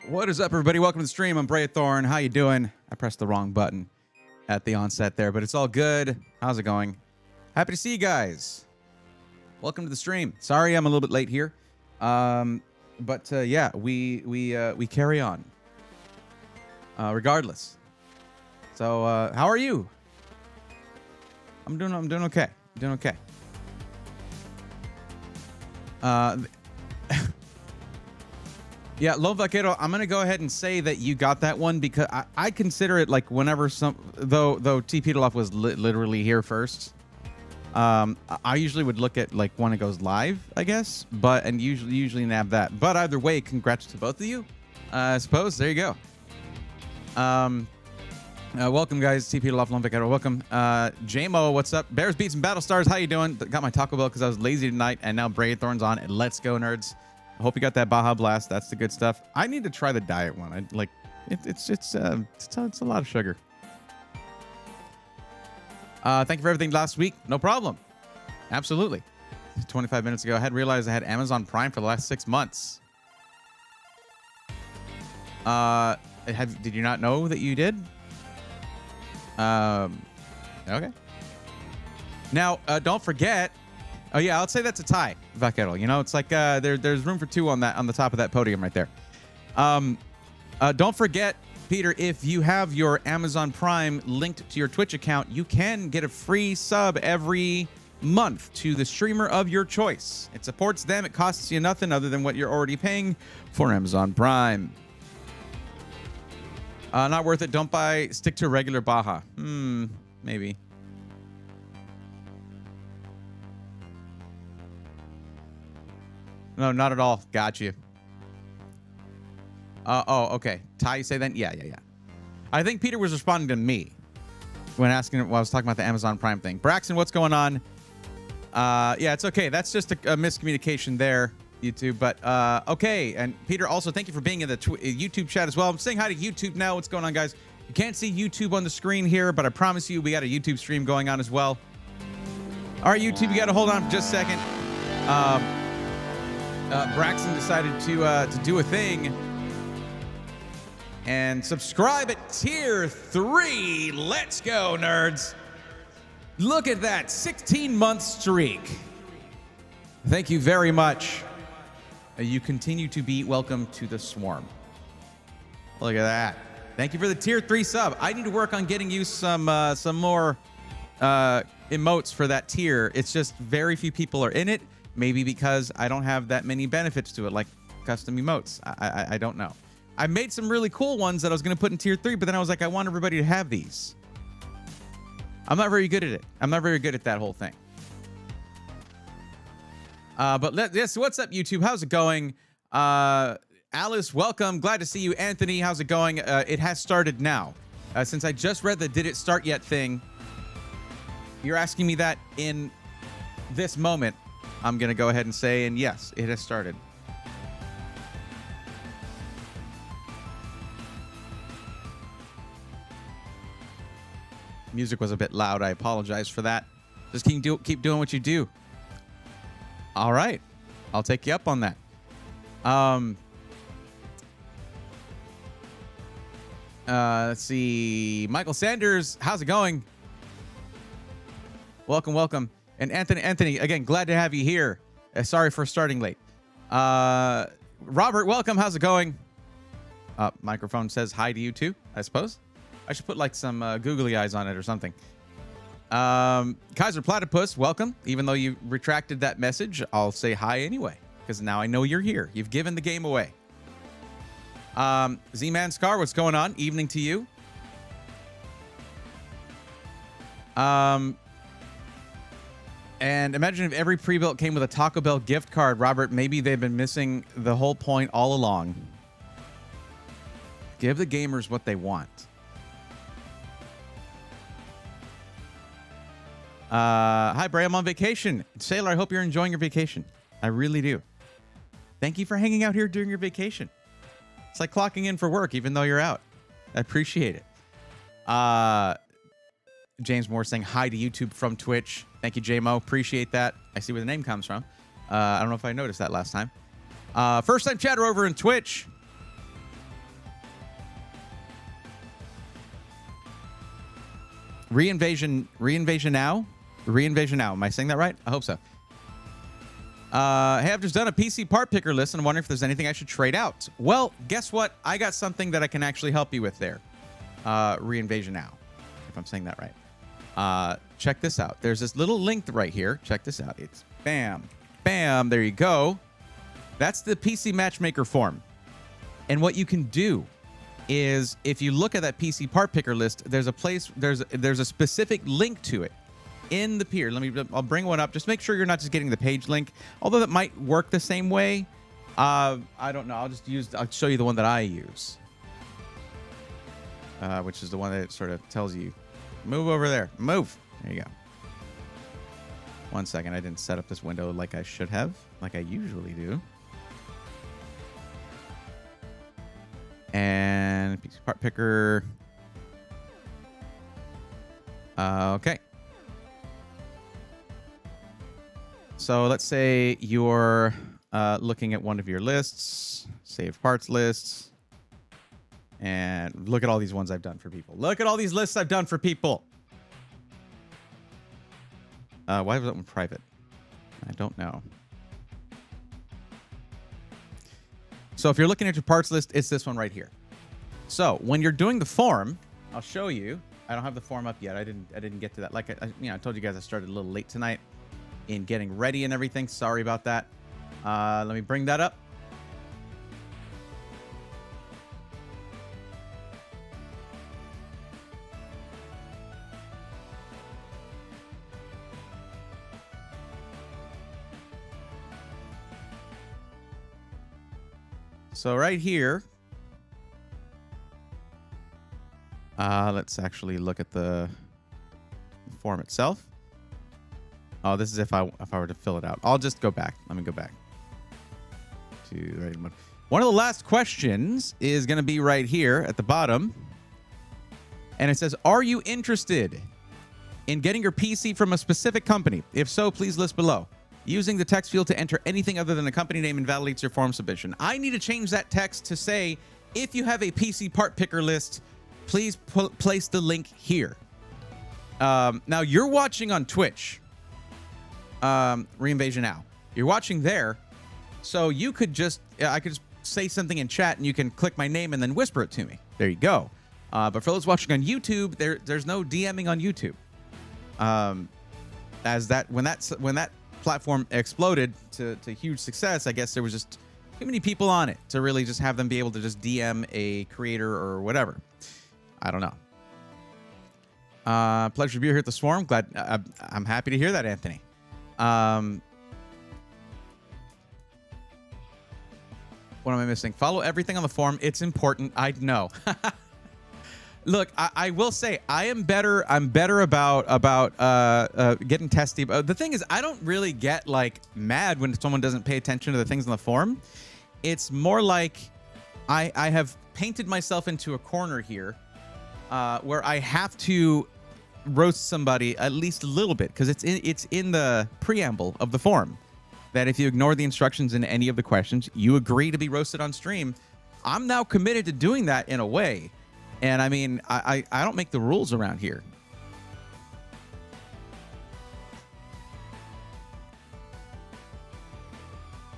What is up, everybody? Welcome to the stream. I'm Bray Thorn. How you doing? I pressed the wrong button at the onset there, but it's all good. How's it going? Happy to see you guys. Welcome to the stream. Sorry I'm a little bit late here, but yeah, we carry on regardless. So how are you? I'm doing okay. I'm doing okay. Yeah, Lone Vaquero, I'm going to go ahead and say that you got that one because I consider it like whenever though T. Peterloff was literally here first. I usually would look at like when it goes live, I guess, and usually nab that. But either way, congrats to both of you. I suppose. There you go. Welcome, guys. T. Peterloff, Lone Vaquero, welcome. JMO, what's up? Bears, Beats, and Battlestars, how you doing? Got my Taco Bell because I was lazy tonight, and now Bray Thorn's on. And let's go, nerds. I hope you got that Baja Blast. That's the good stuff. I need to try the diet one. It's a lot of sugar. Thank you for everything last week. No problem. Absolutely. 25 minutes ago, I had realized I had Amazon Prime for the last 6 months. Did you not know that you did? Okay. Now, don't forget. Oh yeah, I'll say that's a tie, Vaquero. You know, it's like there's room for two on the top of that podium right there. Don't forget, Peter, if you have your Amazon Prime linked to your Twitch account, you can get a free sub every month to the streamer of your choice. It supports them. It costs you nothing other than what you're already paying for Amazon Prime. Not worth it. Don't buy. Stick to regular Baja. Maybe. No, not at all. Got you. Oh, okay. Ty, you say then? Yeah. I think Peter was responding to me when asking while I was talking about the Amazon Prime thing. Braxton, what's going on? Yeah, it's okay. That's just a miscommunication there, YouTube. But okay. And Peter, also thank you for being in the YouTube chat as well. I'm saying hi to YouTube now. What's going on, guys? You can't see YouTube on the screen here, but I promise you we got a YouTube stream going on as well. All right, YouTube, you got to hold on for just a second. Braxton decided to do a thing and subscribe at tier 3. Let's go, nerds. Look at that 16-month streak. Thank you very much. You continue to be welcome to the swarm. Look at that. Thank you for the tier 3 sub. I need to work on getting you some more emotes for that tier. It's just very few people are in it. Maybe because I don't have that many benefits to it, like custom emotes. I don't know. I made some really cool ones that I was going to put in tier 3, but then I was like, I want everybody to have these. I'm not very good at it. I'm not very good at that whole thing. Yes, what's up, YouTube? How's it going? Alice, welcome. Glad to see you. Anthony, how's it going? It has started now. Since I just read the did it start yet thing, you're asking me that in this moment. I'm going to go ahead and say, and yes, it has started. Music was a bit loud. I apologize for that. Just keep doing what you do. All right. I'll take you up on that. Let's see. Michael Sanders, how's it going? Welcome. And Anthony, again, glad to have you here. Sorry for starting late. Robert, welcome. How's it going? Microphone says hi to you too, I suppose. I should put like some googly eyes on it or something. Kaiser Platypus, welcome. Even though you retracted that message, I'll say hi anyway, because now I know you're here. You've given the game away. Z-Man Scar, what's going on? Evening to you. And imagine if every pre-built came with a Taco Bell gift card, Robert. Maybe they've been missing the whole point all along. Give the gamers what they want. Hi, Bray. I'm on vacation. Sailor, I hope you're enjoying your vacation. I really do. Thank you for hanging out here during your vacation. It's like clocking in for work, even though you're out. I appreciate it. James Moore saying hi to YouTube from Twitch. Thank you, JMO. Appreciate that. I see where the name comes from. I don't know if I noticed that last time. First time chatter over in Twitch. Reinvasion now. Am I saying that right? I hope so. Hey, I've just done a PC part picker list and I'm wondering if there's anything I should trade out. Well, guess what? I got something that I can actually help you with there. Reinvasion now, if I'm saying that right. Check this out. There's this little link right here. Check this out. It's bam, bam. There you go. That's the PC Matchmaker form. And what you can do is, if you look at that PC part picker list, there's a specific link to it in the peer. I'll bring one up. Just make sure you're not just getting the page link, although that might work the same way. I don't know. I'll show you the one that I use, which is the one that sort of tells you, move over there, move. There you go. 1 second. I didn't set up this window like I should have, like I usually do. And PC part picker. Okay. So let's say you're looking at one of your lists, save parts lists, and look at all these ones I've done for people. Look at all these lists I've done for people. Why was that one private? I don't know. So if you're looking at your parts list, it's this one right here. So when you're doing the form, I'll show you. I don't have the form up yet. I didn't get to that. Like I told you guys, I started a little late tonight in getting ready and everything. Sorry about that. Let me bring that up. So right here, let's actually look at the form itself. Oh, this is if I were to fill it out. I'll just go back. Let me go back to the writing mode. One of the last questions is going to be right here at the bottom. And it says, are you interested in getting your PC from a specific company? If so, please list below. Using the text field to enter anything other than the company name invalidates your form submission. I need to change that text to say, if you have a PC part picker list, please place the link here. Now, you're watching on Twitch. Reinvasion now. You're watching there. So you could just, I could just say something in chat and you can click my name and then whisper it to me. There you go. But for those watching on YouTube, there's no DMing on YouTube. When that platform exploded to huge success, I guess there was just too many people on it to really just have them be able to just DM a creator or whatever. I don't know. Pleasure to be here at the Swarm. Glad I'm happy to hear that, Anthony. What am I missing? Follow everything on the forum. It's important. I know. Look, I will say I'm better about getting testy. The thing is, I don't really get like mad when someone doesn't pay attention to the things on the forum. It's more like I have painted myself into a corner here where I have to roast somebody at least a little bit, because it's in the preamble of the forum that if you ignore the instructions in any of the questions, you agree to be roasted on stream. I'm now committed to doing that in a way. And I mean, I don't make the rules around here.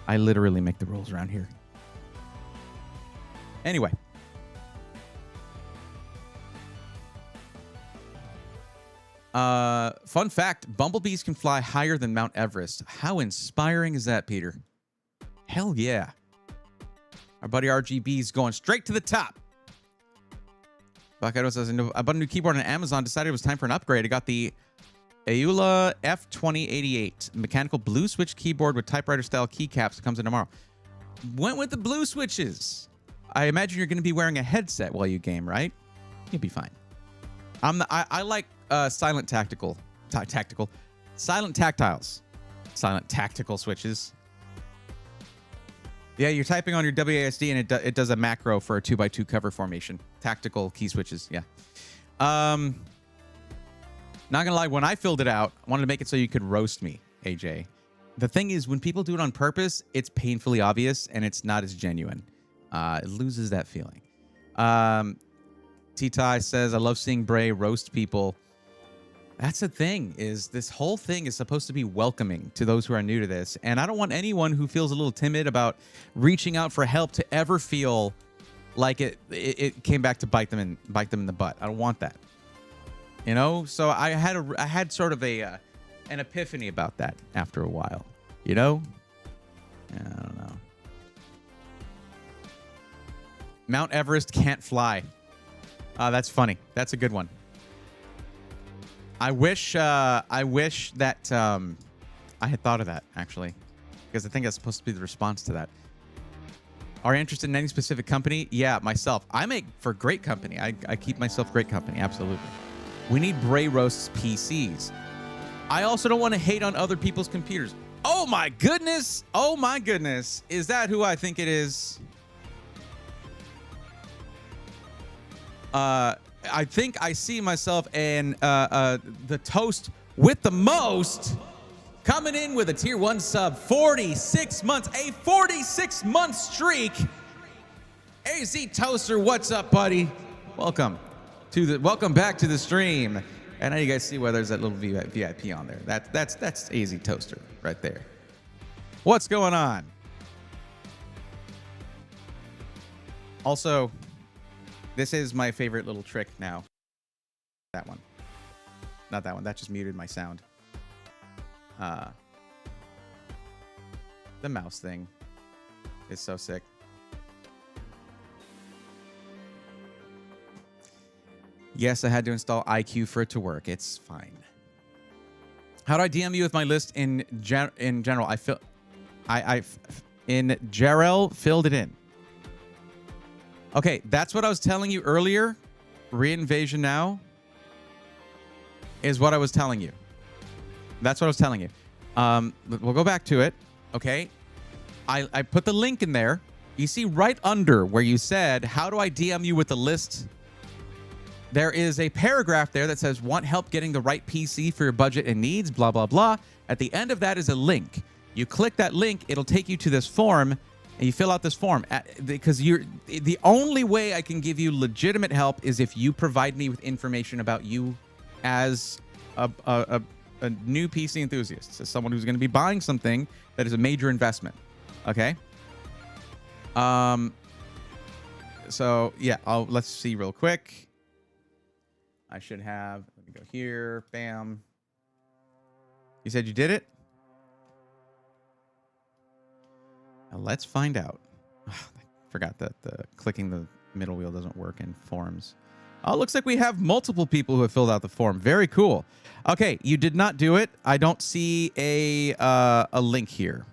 I literally make the rules around here. Anyway. Fun fact, bumblebees can fly higher than Mount Everest. How inspiring is that, Peter? Hell yeah. Our buddy RGB's going straight to the top. Bakato says, I bought a new keyboard on Amazon, decided it was time for an upgrade. I got the Aula F2088 mechanical blue switch keyboard with typewriter style keycaps. It comes in tomorrow. Went with the blue switches. I imagine you're going to be wearing a headset while you game, right? You'll be fine. I like silent tactiles, silent tactical switches. Yeah, you're typing on your WASD and it does a macro for a 2x2 cover formation. Tactical key switches, yeah. Not gonna lie, when I filled it out, I wanted to make it so you could roast me, AJ. The thing is, when people do it on purpose, it's painfully obvious and it's not as genuine. It loses that feeling. T-Tai says, I love seeing Bray roast people. That's the thing, is this whole thing is supposed to be welcoming to those who are new to this. And I don't want anyone who feels a little timid about reaching out for help to ever feel like it came back to bite them in the butt. I don't want that. You know? So I had sort of an epiphany about that after a while. You know? Yeah, I don't know. Mount Everest can't fly. That's funny. That's a good one. I wish that I had thought of that, actually, because I think that's supposed to be the response to that. Are you interested in any specific company? Yeah, myself. I make for great company. I keep myself great company, absolutely. We need Bray Roast's PCs. I also don't want to hate on other people's computers. Oh my goodness! Oh my goodness! Is that who I think it is? I think I see myself in the toast with the most, coming in with a tier 1 sub, 46 months, a 46-month streak. AZ Toaster, what's up, buddy? Welcome back to the stream. And now you guys see why there's that little VIP on there. That's AZ Toaster right there. What's going on? Also, this is my favorite little trick now. That one. Not that one. That just muted my sound. The mouse thing is so sick. Yes, I had to install IQ for it to work. It's fine. How do I DM you with my list in general? In Jarrell filled it in. Okay, that's what I was telling you earlier. Reinvasion now is what I was telling you. That's what I was telling you. We'll go back to it. Okay. I put the link in there. You see right under where you said, how do I DM you with the list? There is a paragraph there that says, want help getting the right PC for your budget and needs, blah, blah, blah. At the end of that is a link. You click that link, it'll take you to this form, and you fill out this form. Because the only way I can give you legitimate help is if you provide me with information about you as a new PC enthusiast, as someone who's going to be buying something that is a major investment. Okay? So, yeah, let's see real quick. I should have, let me go here, bam. You said you did it? Now let's find out. I forgot that clicking the middle wheel doesn't work in forms. Oh, it looks like we have multiple people who have filled out the form. Very cool. Okay, you did not do it. I don't see a link here.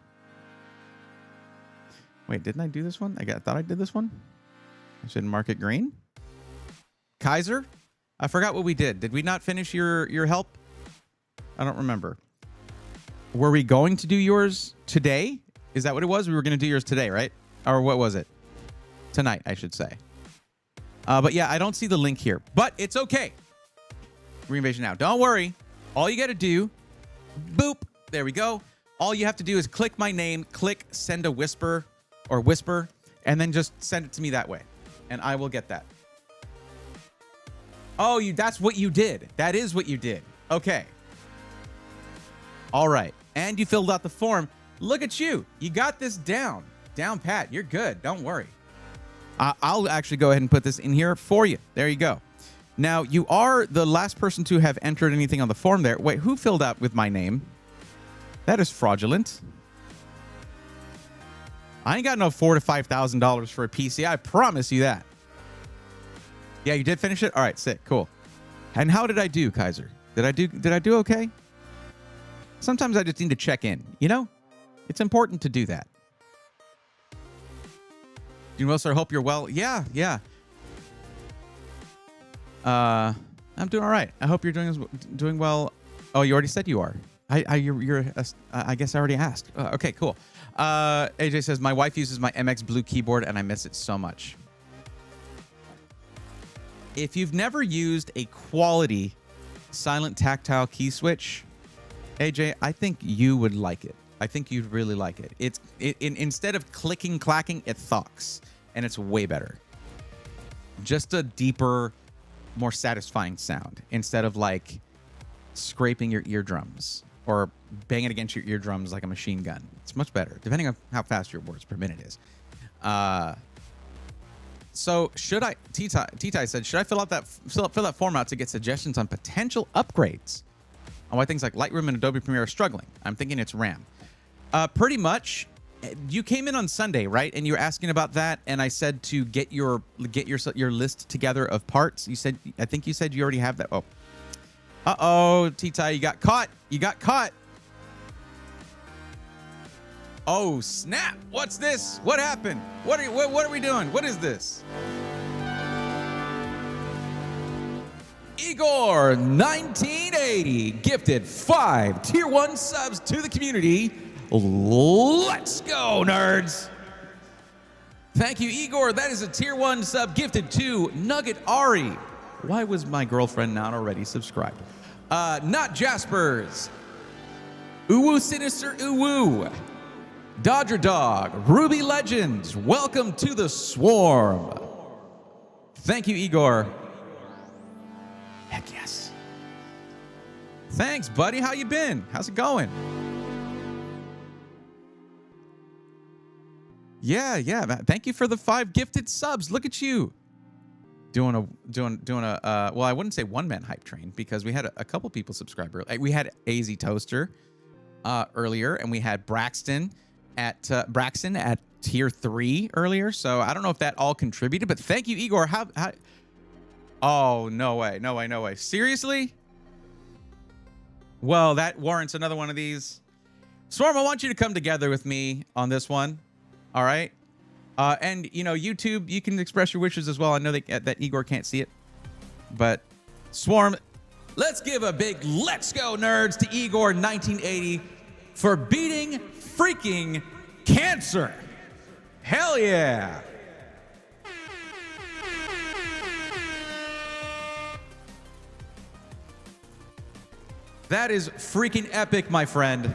Wait, didn't I do this one? I thought I did this one. I should mark it green. Kaiser? I forgot what we did. Did we not finish your help? I don't remember. Were we going to do yours today? Is that what it was? We were going to do yours today, right? Or what was it? Tonight, I should say. But yeah, I don't see the link here. But it's okay. Reinvasion now. Don't worry. All you got to do, boop. There we go. All you have to do is click my name, click send a whisper, and then just send it to me that way. And I will get that. Oh, that's what you did. That is what you did. Okay. All right. And you filled out the form. Look at you. You got this down. Down pat. You're good. Don't worry. I'll actually go ahead and put this in here for you. There you go. Now, you are the last person to have entered anything on the form there. Wait, who filled out with my name? That is fraudulent. I ain't got no $4,000 to $5,000 for a PC. I promise you that. Yeah, you did finish it? All right, sick. Cool. And how did I do, Kaiser? Did I do okay? Sometimes I just need to check in, you know? It's important to do that. Doing well, sir. Hope you're well. Yeah. I'm doing all right. I hope you're doing well. Oh, you already said you are. I guess I already asked. Okay, cool. AJ says, my wife uses my MX Blue keyboard and I miss it so much. If you've never used a quality silent tactile key switch, AJ, I think you would like it. I think you'd really like it. Instead of clicking, clacking, it thocks, and it's way better. Just a deeper, more satisfying sound instead of like scraping your eardrums or banging against your eardrums like a machine gun. It's much better, depending on how fast your words per minute is. So should I, T-Tai said, should I fill that form out to get suggestions on potential upgrades on why things like Lightroom and Adobe Premiere are struggling? I'm thinking it's RAM. Pretty much. You came in on Sunday, right? And you were asking about that, and I said to get your list together of parts. You said, I think you said you already have that. Oh, uh-oh, T-Tai, you got caught. You got caught. Oh snap! What's this? What happened? What are we doing? What is this? Igor 1980 gifted 5 tier 1 subs to the community. Let's go, nerds. Thank you, Igor. That is a tier 1 sub gifted to Nugget Ari. Why was my girlfriend not already subscribed? Not Jaspers. Uwu Sinister Uwu. Dodger Dog. Ruby Legends. Welcome to the swarm. Thank you, Igor. Heck yes. Thanks, buddy. How you been? How's it going? Yeah. Thank you for the 5 gifted subs. Look at you. Doing a well, I wouldn't say one-man hype train because we had a couple people subscribe earlier. We had AZ Toaster earlier, and we had Braxton at tier 3 earlier. So I don't know if that all contributed, but thank you, Igor. How oh, no way. Seriously? Well, that warrants another one of these. Swarm, I want you to come together with me on this one. All right. And, you know, YouTube, you can express your wishes as well. I know that Igor can't see it. But, Swarm, let's give a big let's go, nerds, to Igor 1980 for beating freaking cancer. Hell yeah. That is freaking epic, my friend.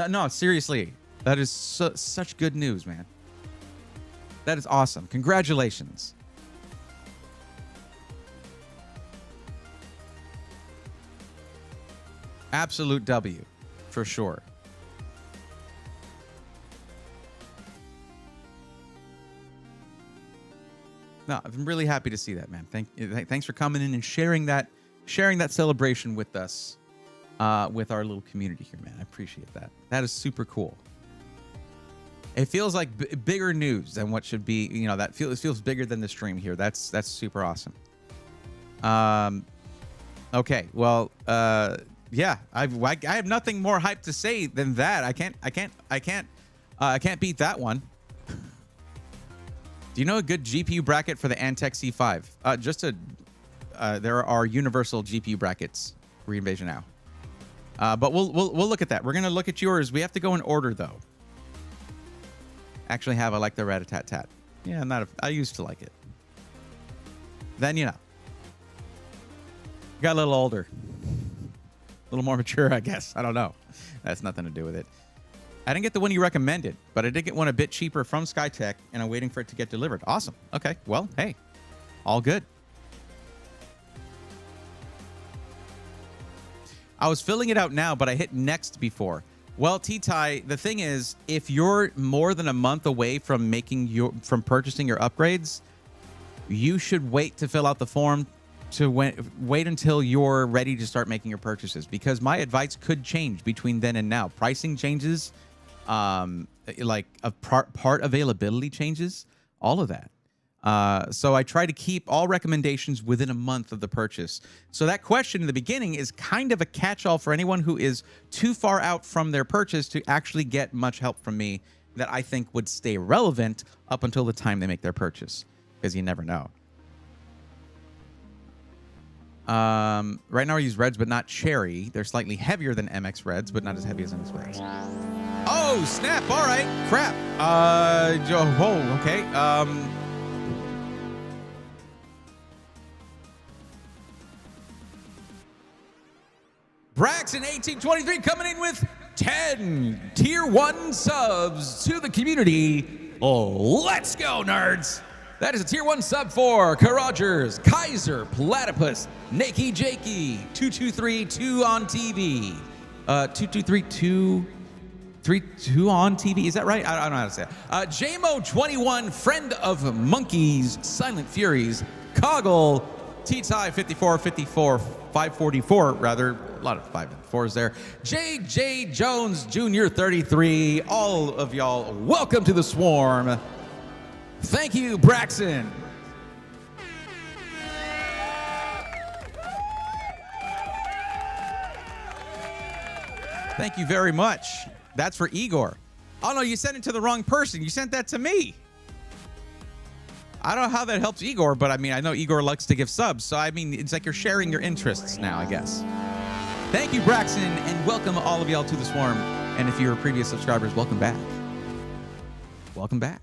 No, seriously. That is such good news, man. That is awesome. Congratulations. Absolute W, for sure. No, I'm really happy to see that, man. Thanks for coming in and sharing that celebration with us. With our little community here, man. I appreciate that. That is super cool. It feels like bigger news than what should be. You know, it feels bigger than the stream here. That's super awesome. Okay, well, yeah, I have nothing more hype to say than that. I can't beat that one. Do you know a good GPU bracket for the Antec C5? There are universal GPU brackets for Reinvasion now. But we'll look at that. We're gonna look at yours. We have to go in order though. Actually, I like the rat-a-tat-tat. Yeah, I used to like it. Then got a little older, a little more mature, I guess. I don't know. That's nothing to do with it. I didn't get the one you recommended, but I did get one a bit cheaper from Skytech, and I'm waiting for it to get delivered. Awesome. Okay. Well, hey, all good. I was filling it out now, but I hit next before. Well, T-Tai, the thing is, if you're more than a month away from purchasing your upgrades, you should wait to fill out the form to wait until you're ready to start making your purchases, because my advice could change between then and now. Pricing changes, like part availability changes, all of that. So I try to keep all recommendations within a month of the purchase. So that question in the beginning is kind of a catch-all for anyone who is too far out from their purchase to actually get much help from me that I think would stay relevant up until the time they make their purchase, because you never know. Right now I use Reds, but not Cherry. They're slightly heavier than MX Reds, but not as heavy as MX Reds. Oh, snap. All right. Crap. Oh, okay. Braxton 1823 coming in with 10 tier 1 subs to the community. Oh, let's go, nerds. That is a tier 1 sub for Rogers, Kaiser, Platypus, Nakey Jakey, 2232 on TV. 2232 32 on TV. Is that right? I don't know how to say it. JMO21, Friend of Monkeys, Silent Furies, Coggle, T-Tie 5454, 544, rather. A lot of 5 and 4s there. JJ Jones Jr. 33. All of y'all, welcome to the swarm. Thank you, Braxton. Thank you very much. That's for Igor. Oh, no, you sent it to the wrong person. You sent that to me. I don't know how that helps Igor, but I mean, I know Igor likes to give subs. So, I mean, it's like you're sharing your interests now, I guess. Thank you, Braxton, and welcome all of y'all to the swarm. And if you're previous subscribers, welcome back. Welcome back.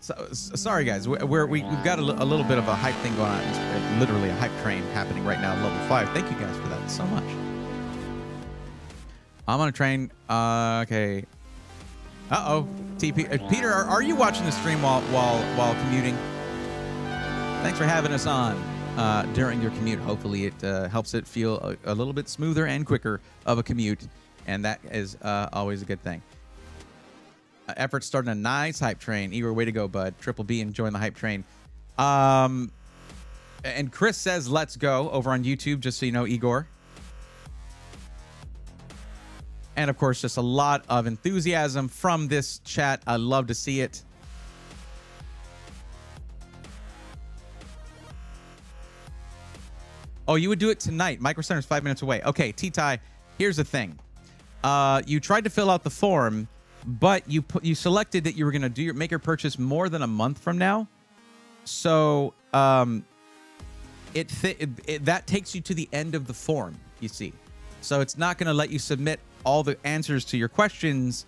Sorry, guys. We've got a little bit of a hype thing going on. It's literally a hype train happening right now at level 5. Thank you guys for that so much. I'm on a train. Okay. Uh-oh. TP. Peter, are you watching the stream while commuting? Thanks for having us on during your commute. Hopefully it helps it feel a little bit smoother and quicker of a commute, and that is always a good thing. Efforts starting a nice hype train. Igor, way to go, bud. Triple B enjoying the hype train. And Chris says, let's go over on YouTube, just so you know, Igor. And of course, just a lot of enthusiasm from this chat. I love to see it. Oh, you would do it tonight. Micro Center's 5 minutes away. Okay, T-Tie, here's the thing. You tried to fill out the form, but you selected that you were going to make your purchase more than a month from now. So that takes you to the end of the form, you see. So it's not going to let you submit all the answers to your questions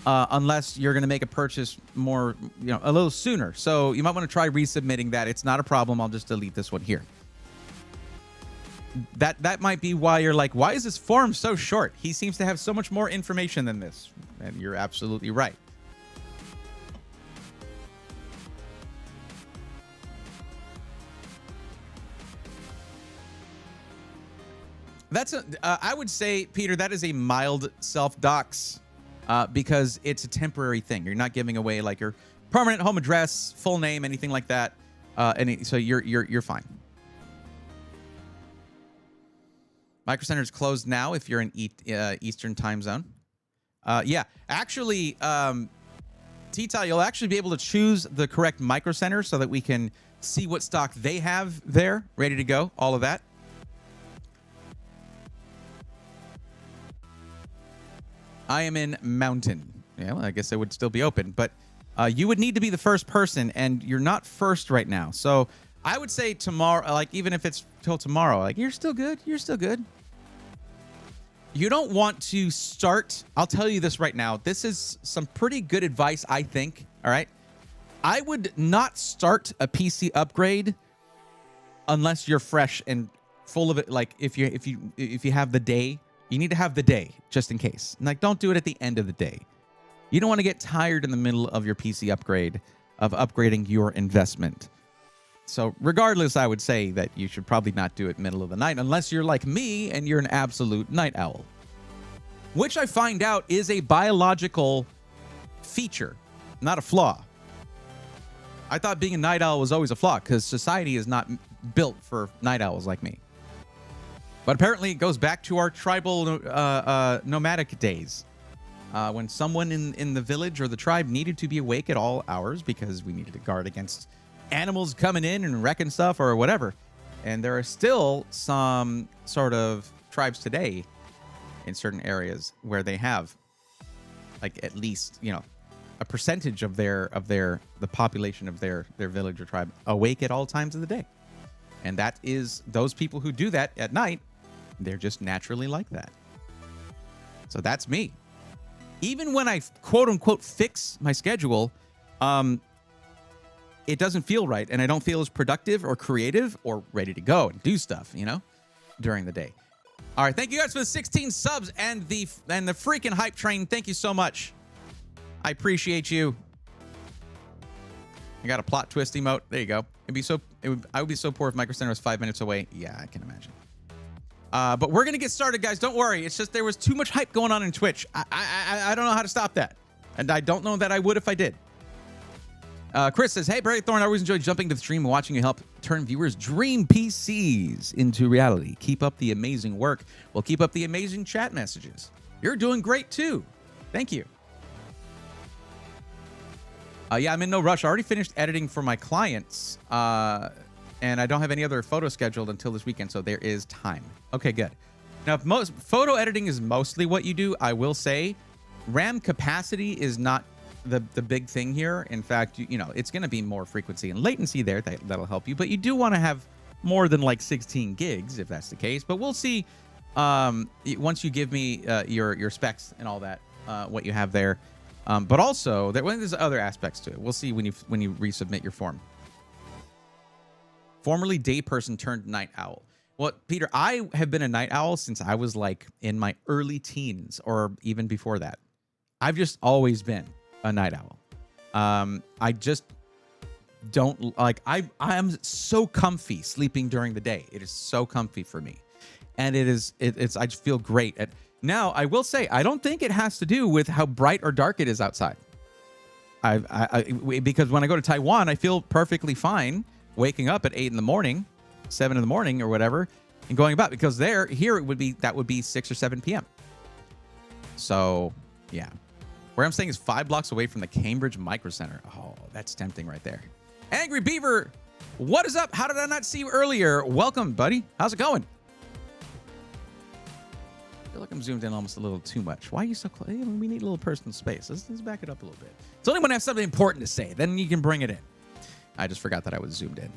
unless you're going to make a purchase more, a little sooner. So you might want to try resubmitting that. It's not a problem. I'll just delete this one here. That might be why you're like, why is this form so short? He seems to have so much more information than this. And you're absolutely right. I would say, Peter, that is a mild self-dox because it's a temporary thing. You're not giving away like your permanent home address, full name, anything like that. So you're fine. Micro Center is closed now if you're in Eastern time zone. Yeah, actually, T-Tie, you'll actually be able to choose the correct Micro Center so that we can see what stock they have there, ready to go, all of that. I am in Mountain. Yeah, well, I guess it would still be open, but you would need to be the first person, and you're not first right now. So I would say tomorrow, like even if it's till tomorrow, like you're still good. You're still good. You don't want to start. I'll tell you this right now. This is some pretty good advice, I think. All right. I would not start a PC upgrade unless you're fresh and full of it. Like if you have the day, you need to have the day just in case. Like don't do it at the end of the day. You don't want to get tired in the middle of your PC upgrade of upgrading your investment. So regardless, I would say that you should probably not do it middle of the night unless you're like me and you're an absolute night owl, which I find out is a biological feature, not a flaw. I thought being a night owl was always a flaw because society is not built for night owls like me. But apparently it goes back to our tribal nomadic days when someone in the village or the tribe needed to be awake at all hours because we needed to guard against animals coming in and wrecking stuff or whatever. And there are still some sort of tribes today in certain areas where they have like at least, a percentage of the population of their village or tribe awake at all times of the day. And that is those people who do that at night, they're just naturally like that. So that's me. Even when I quote unquote fix my schedule, it doesn't feel right, and I don't feel as productive or creative or ready to go and do stuff, during the day. All right, thank you guys for the 16 subs and the freaking hype train. Thank you so much. I appreciate you. I got a plot twist emote. There you go. I would be so poor if Micro Center was 5 minutes away. Yeah, I can imagine. But we're gonna get started, guys. Don't worry. It's just there was too much hype going on in Twitch. I don't know how to stop that, and I don't know that I would if I did. Chris says, "Hey, Barry Thorne, I always enjoy jumping to the stream and watching you help turn viewers' dream PCs into reality. Keep up the amazing work. We'll keep up the amazing chat messages. You're doing great too. Thank you." Yeah, I'm in no rush. I already finished editing for my clients, and I don't have any other photos scheduled until this weekend, so there is time. Okay, good. Now, if most photo editing is mostly what you do, I will say RAM capacity is not the big thing here. In fact, you know, it's going to be more frequency and latency there. That'll help you, but you do want to have more than like 16 gigs if that's the case. But we'll see once you give me your specs and all that, what you have there. But also, there's other aspects to it. We'll see when you resubmit your form. Formerly day person turned night owl. Well, Peter, I have been a night owl since I was like in my early teens or even before that. I've just always been a night owl. I just don't like. I am so comfy sleeping during the day. It is so comfy for me, and it's I just feel great at. Now, I will say, I don't think it has to do with how bright or dark it is outside. Because when I go to Taiwan, I feel perfectly fine waking up at 8 in the morning, 7 in the morning or whatever, and going about. Because here that would be 6 or 7 p.m. So, yeah. Where I'm staying is 5 blocks away from the Cambridge Micro Center. Oh, that's tempting right there. Angry Beaver, what is up? How did I not see you earlier? Welcome, buddy. How's it going? I feel like I'm zoomed in almost a little too much. Why are you so close? We need a little personal space. Let's back it up a little bit. It's only when I have something important to say. Then you can bring it in. I just forgot that I was zoomed in.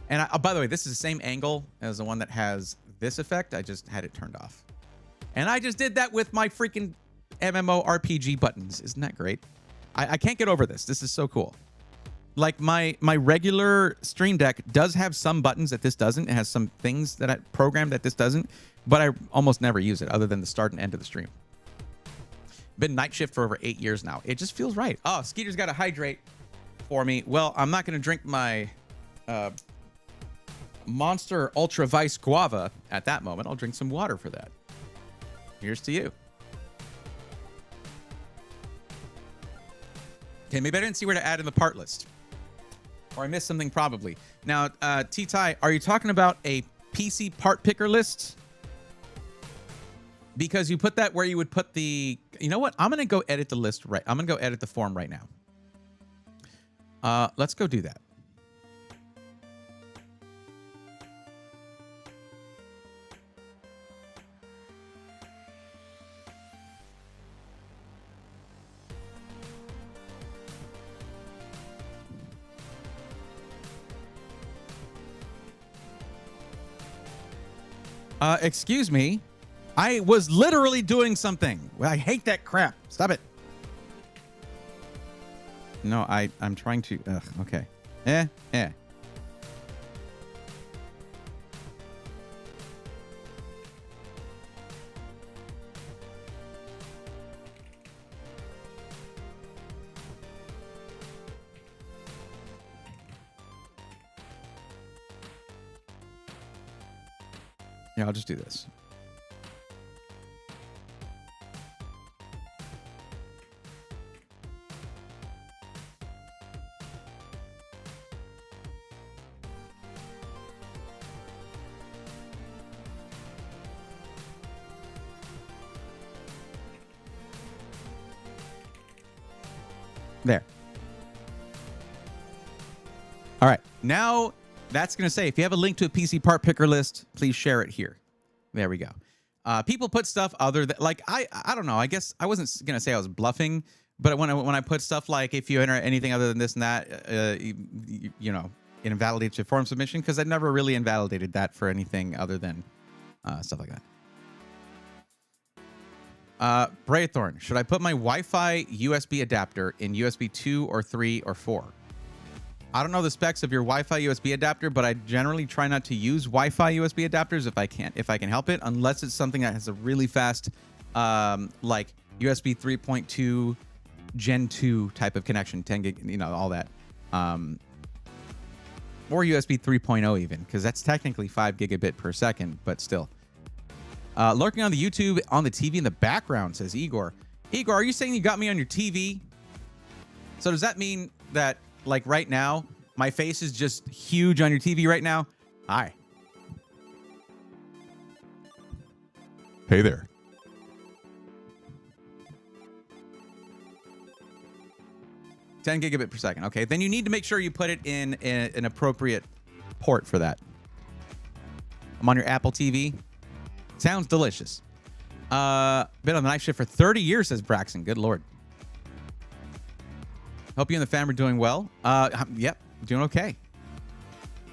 And by the way, this is the same angle as the one that has this effect. I just had it turned off. And I just did that with my freaking MMORPG buttons. Isn't that great? I can't get over this. This is so cool. Like my regular Stream Deck does have some buttons that this doesn't. It has some things that I programmed that this doesn't. But I almost never use it other than the start and end of the stream. Been night shift for over 8 years now. It just feels right. Oh, Skeeter's got to hydrate for me. Well, I'm not going to drink my Monster Ultra Vice Guava at that moment. I'll drink some water for that. Here's to you. Okay, maybe I didn't see where to add in the part list. Or I missed something probably. Now, T-Ty, are you talking about a PC part picker list? Because you put that where you would put the... You know what? I'm going to go edit the list right... I'm going to go edit the form right now. Let's go do that. Excuse me. I was literally doing something. I hate that crap. Stop it. No, I'm trying to... okay. Yeah. Yeah, I'll just do this. There. All right. Now that's going to say, if you have a link to a PC part picker list, please share it here. There we go. People put stuff other than, like, I don't know. I guess I wasn't going to say I was bluffing, but when I put stuff like, if you enter anything other than this and that, you know, it invalidates your form submission, because I never really invalidated that for anything other than stuff like that. Braythorn, should I put my Wi-Fi USB adapter in USB 2 or 3 or 4? I don't know the specs of your Wi-Fi USB adapter, but I generally try not to use Wi-Fi USB adapters if I can help it, unless it's something that has a really fast, like USB 3.2 Gen 2 type of connection, 10 gig, you know, all that. Or USB 3.0 even, because that's technically 5 gigabit per second, but still. Lurking on the YouTube on the TV in the background, says Igor. Igor, are you saying you got me on your TV? So does that mean that, like right now, my face is just huge on your TV right now? Hi. Hey there. Ten gigabit per second. Okay, then you need to make sure you put it in an appropriate port for that. I'm on your Apple TV. Sounds delicious. Been on the night shift for 30 years, says Braxton. Good Lord. Hope you and the fam are doing well. Yep, doing okay.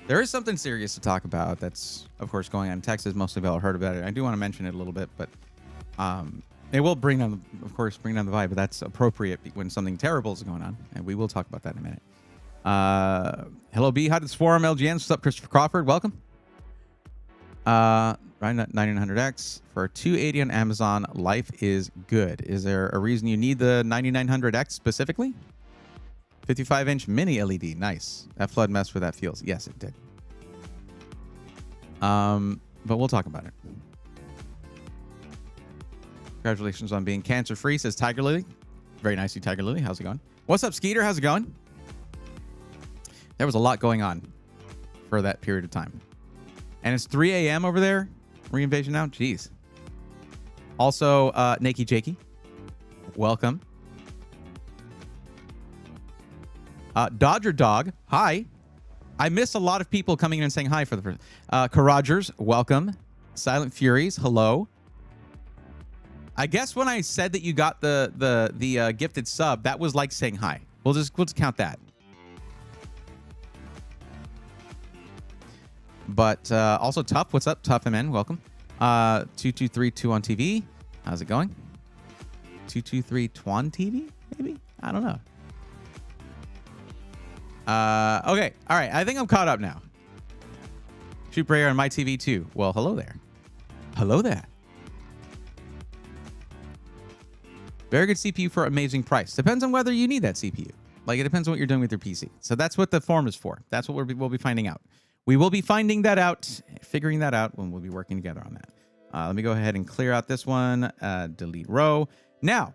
There is something serious to talk about that's, of course, going on in Texas. Most of y'all have heard about it. I do want to mention it a little bit, but it will bring down, of course, bring down the vibe, but that's appropriate when something terrible is going on, and we will talk about that in a minute. Hello, B. How did this forum, LGN? What's up, Christopher Crawford? Welcome. 9900X for 280 on Amazon. Life is good. Is there a reason you need the 9900X specifically? 55-inch mini LED. Nice. That flood messed with that feels. Yes, it did. But we'll talk about it. Congratulations on being cancer-free, says Tiger Lily. Very nicely, Tiger Lily. How's it going? What's up, Skeeter? How's it going? There was a lot going on for that period of time. And it's 3 a.m. over there. Reinvasion now? Jeez. Also, Nakey Jakey. Welcome. Dodger Dog. Hi. I miss a lot of people coming in and saying hi for the first. Carrogers. Welcome. Silent Furies. Hello. I guess when I said that you got the gifted sub, that was like saying hi. We'll just count that. But also Tough. What's up, Tough MN? Welcome. 2232 on TV. How's it going? 223 Twan TV? Maybe? I don't know. Okay. All right. I think I'm caught up now. Shoot Brayer on my TV too. Well, hello there. Hello there. Very good CPU for amazing price. Depends on whether you need that CPU. Like, it depends on what you're doing with your PC. So that's what the forum is for. That's what we'll be finding out. We will be finding that out, figuring that out when we'll be working together on that. Let me go ahead and clear out this one. Delete row. Now,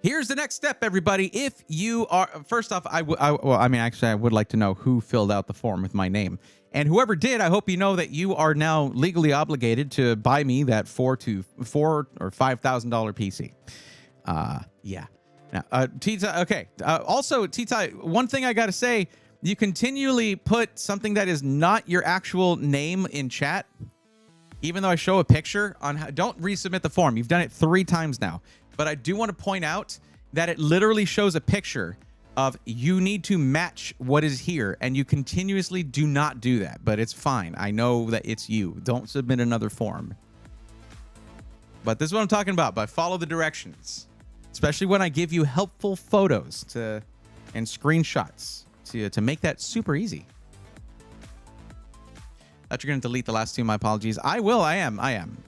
here's the next step, everybody. If you are, first off, I would like to know who filled out the form with my name. And whoever did, I hope you know that you are now legally obligated to buy me that $4,000 or $5,000 PC. Yeah. Now, Tita, okay. Also, Tita, one thing I got to say, you continually put something that is not your actual name in chat, even though I show a picture on how, don't resubmit the form. You've done it 3 times now. But I do want to point out that it literally shows a picture of you need to match what is here, and you continuously do not do that. But it's fine. I know that it's you. Don't submit another form. But this is what I'm talking about. But follow the directions, especially when I give you helpful photos and screenshots to make that super easy. That you're going to delete the last 2. My apologies. I will. I am.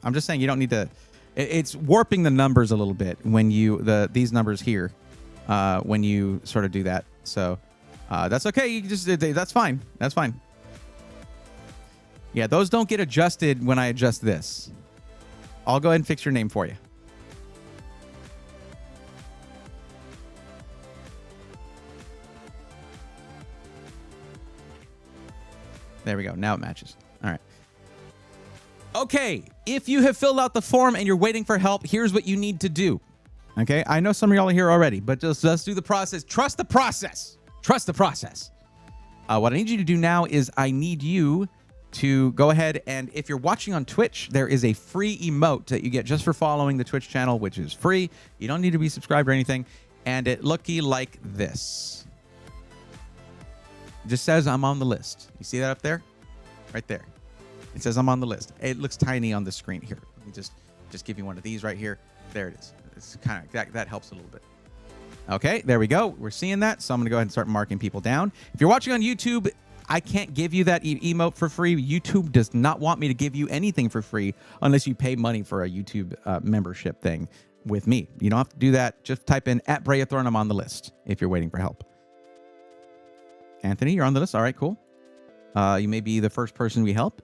I'm just saying you don't need to. It's warping the numbers a little bit when these numbers here when you sort of do that. So that's okay. You just that's fine. That's fine. Yeah, those don't get adjusted when I adjust this. I'll go ahead and fix your name for you. There we go. Now it matches. All right. Okay. If you have filled out the form and you're waiting for help, here's what you need to do. Okay. I know some of y'all are here already, but just let's do the process. Trust the process. Trust the process. What I need you to do now is I need you to go ahead and if you're watching on Twitch, there is a free emote that you get just for following the Twitch channel, which is free. You don't need to be subscribed or anything. And it looky like this. Just says I'm on the list. You see that up there? Right there. It says I'm on the list. It looks tiny on the screen here. Let me just give you one of these right here. There it is. It's kind of that helps a little bit. Okay, there we go. We're seeing that. So I'm going to go ahead and start marking people down. If you're watching on YouTube, I can't give you that emote for free. YouTube does not want me to give you anything for free unless you pay money for a YouTube membership thing with me. You don't have to do that. Just type in @Brayathorn. I'm on the list if you're waiting for help. Anthony, you're on the list. All right, cool. You may be the first person we help.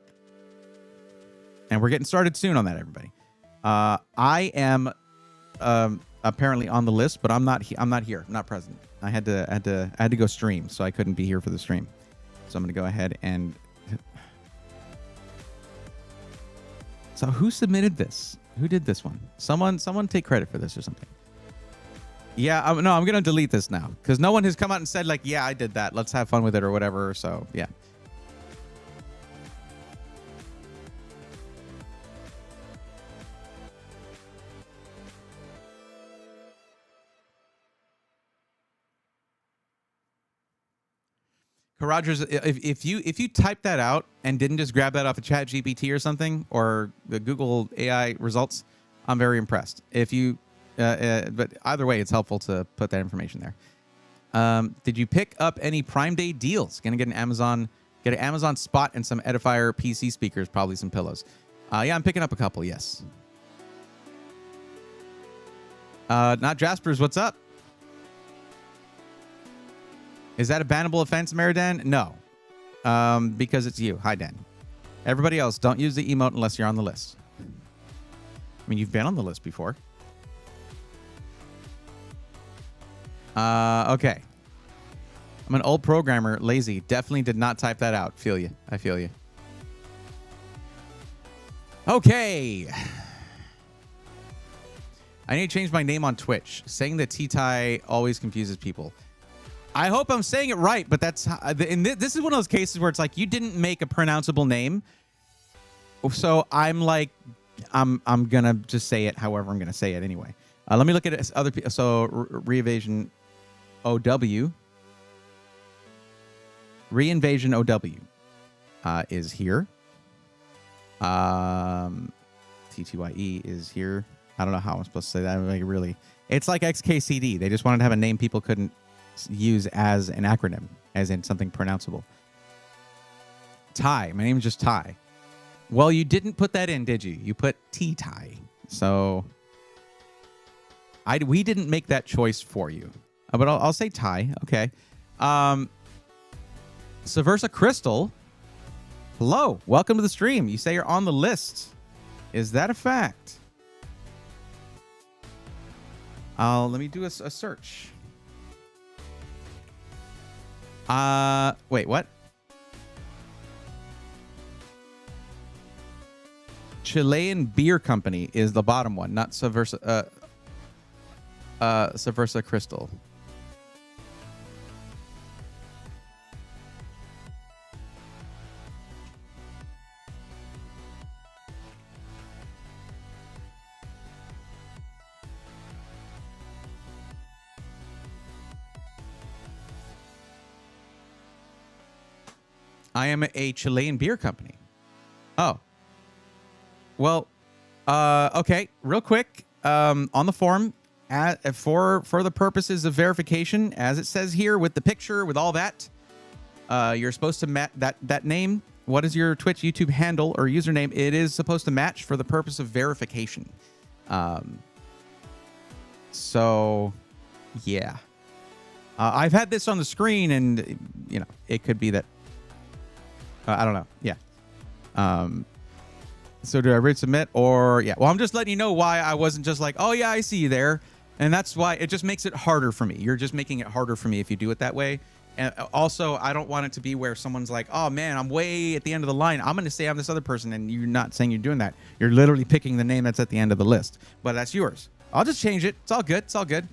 And we're getting started soon on that, everybody. I am apparently on the list, but I'm not here. I'm not present. I had to go stream, so I couldn't be here for the stream. So I'm going to go ahead and... So who submitted this? Who did this one? Someone take credit for this or something. Yeah, no, I'm going to delete this now because no one has come out and said like, yeah, I did that. Let's have fun with it or whatever. So yeah. Rogers, if you type that out and didn't just grab that off of ChatGPT or something or the Google AI results, I'm very impressed. If you, but either way, it's helpful to put that information there. Did you pick up any Prime Day deals? Gonna get an Amazon Spot and some Edifier PC speakers, probably some pillows. Yeah, I'm picking up a couple. Yes. Not Jaspers. What's up? Is that a bannable offense, Meridan? No, because it's you. Hi, Dan. Everybody else, don't use the emote unless you're on the list. I mean, you've been on the list before. Okay. I'm an old programmer, lazy. Definitely did not type that out. Feel you. I feel you. Okay. I need to change my name on Twitch. Saying the T-tie always confuses people. I hope I'm saying it right, but that's how, and this is one of those cases where it's like you didn't make a pronounceable name, so I'm like, I'm gonna just say it however I'm gonna say it anyway. Let me look at other people. So Reinvasion OW, Reinvasion OW is here. TTYE is here. I don't know how I'm supposed to say that. Like really, it's like XKCD. They just wanted to have a name people couldn't use as an acronym, as in something pronounceable. Ty. My name is just Ty. Well, you didn't put that in, did you? You put T-Ty. So we didn't make that choice for you. But I'll say Ty. Okay. Subversa Crystal. Hello. Welcome to the stream. You say you're on the list. Is that a fact? Let me do a search. Wait, what? Chilean Beer Company is the bottom one, not Subversa, Subversa Crystal. I am a Chilean beer company. Oh. Well, okay, real quick, on the form, for the purposes of verification, as it says here with the picture, with all that, you're supposed to match that name. What is your Twitch, YouTube handle or username? It is supposed to match for the purpose of verification. So, yeah. I've had this on the screen, and, you know, it could be that. I don't know. Yeah. So do I read submit or yeah? Well, I'm just letting you know why I wasn't just like, oh yeah, I see you there, and that's why it just makes it harder for me. You're just making it harder for me if you do it that way. And also, I don't want it to be where someone's like, oh man, I'm way at the end of the line. I'm going to say I'm this other person, and you're not saying you're doing that. You're literally picking the name that's at the end of the list, but that's yours. I'll just change it. It's all good. It's all good.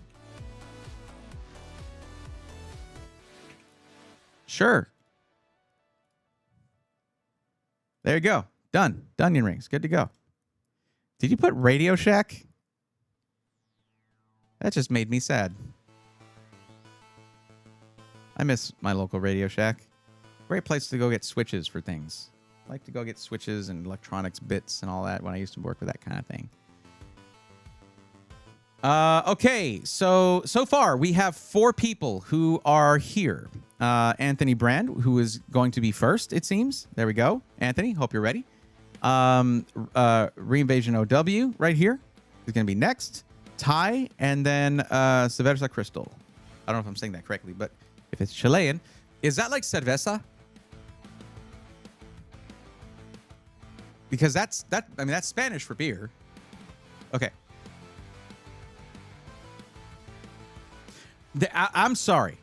Sure. There you go. Done. Onion rings. Good to go. Did you put Radio Shack? That just made me sad. I miss my local Radio Shack. Great place to go get switches for things. I like to go get switches and electronics bits and all that when I used to work with that kind of thing. Okay, so far we have 4 people who are here. Anthony Brand, who is going to be first, it seems. There we go. Anthony, hope you're ready. Reinvasion OW right here is going to be next. Ty, and then Subversa Crystal. I don't know if I'm saying that correctly, but if it's Chilean. Is that like cerveza? Because that's Spanish for beer. Okay. I'm sorry.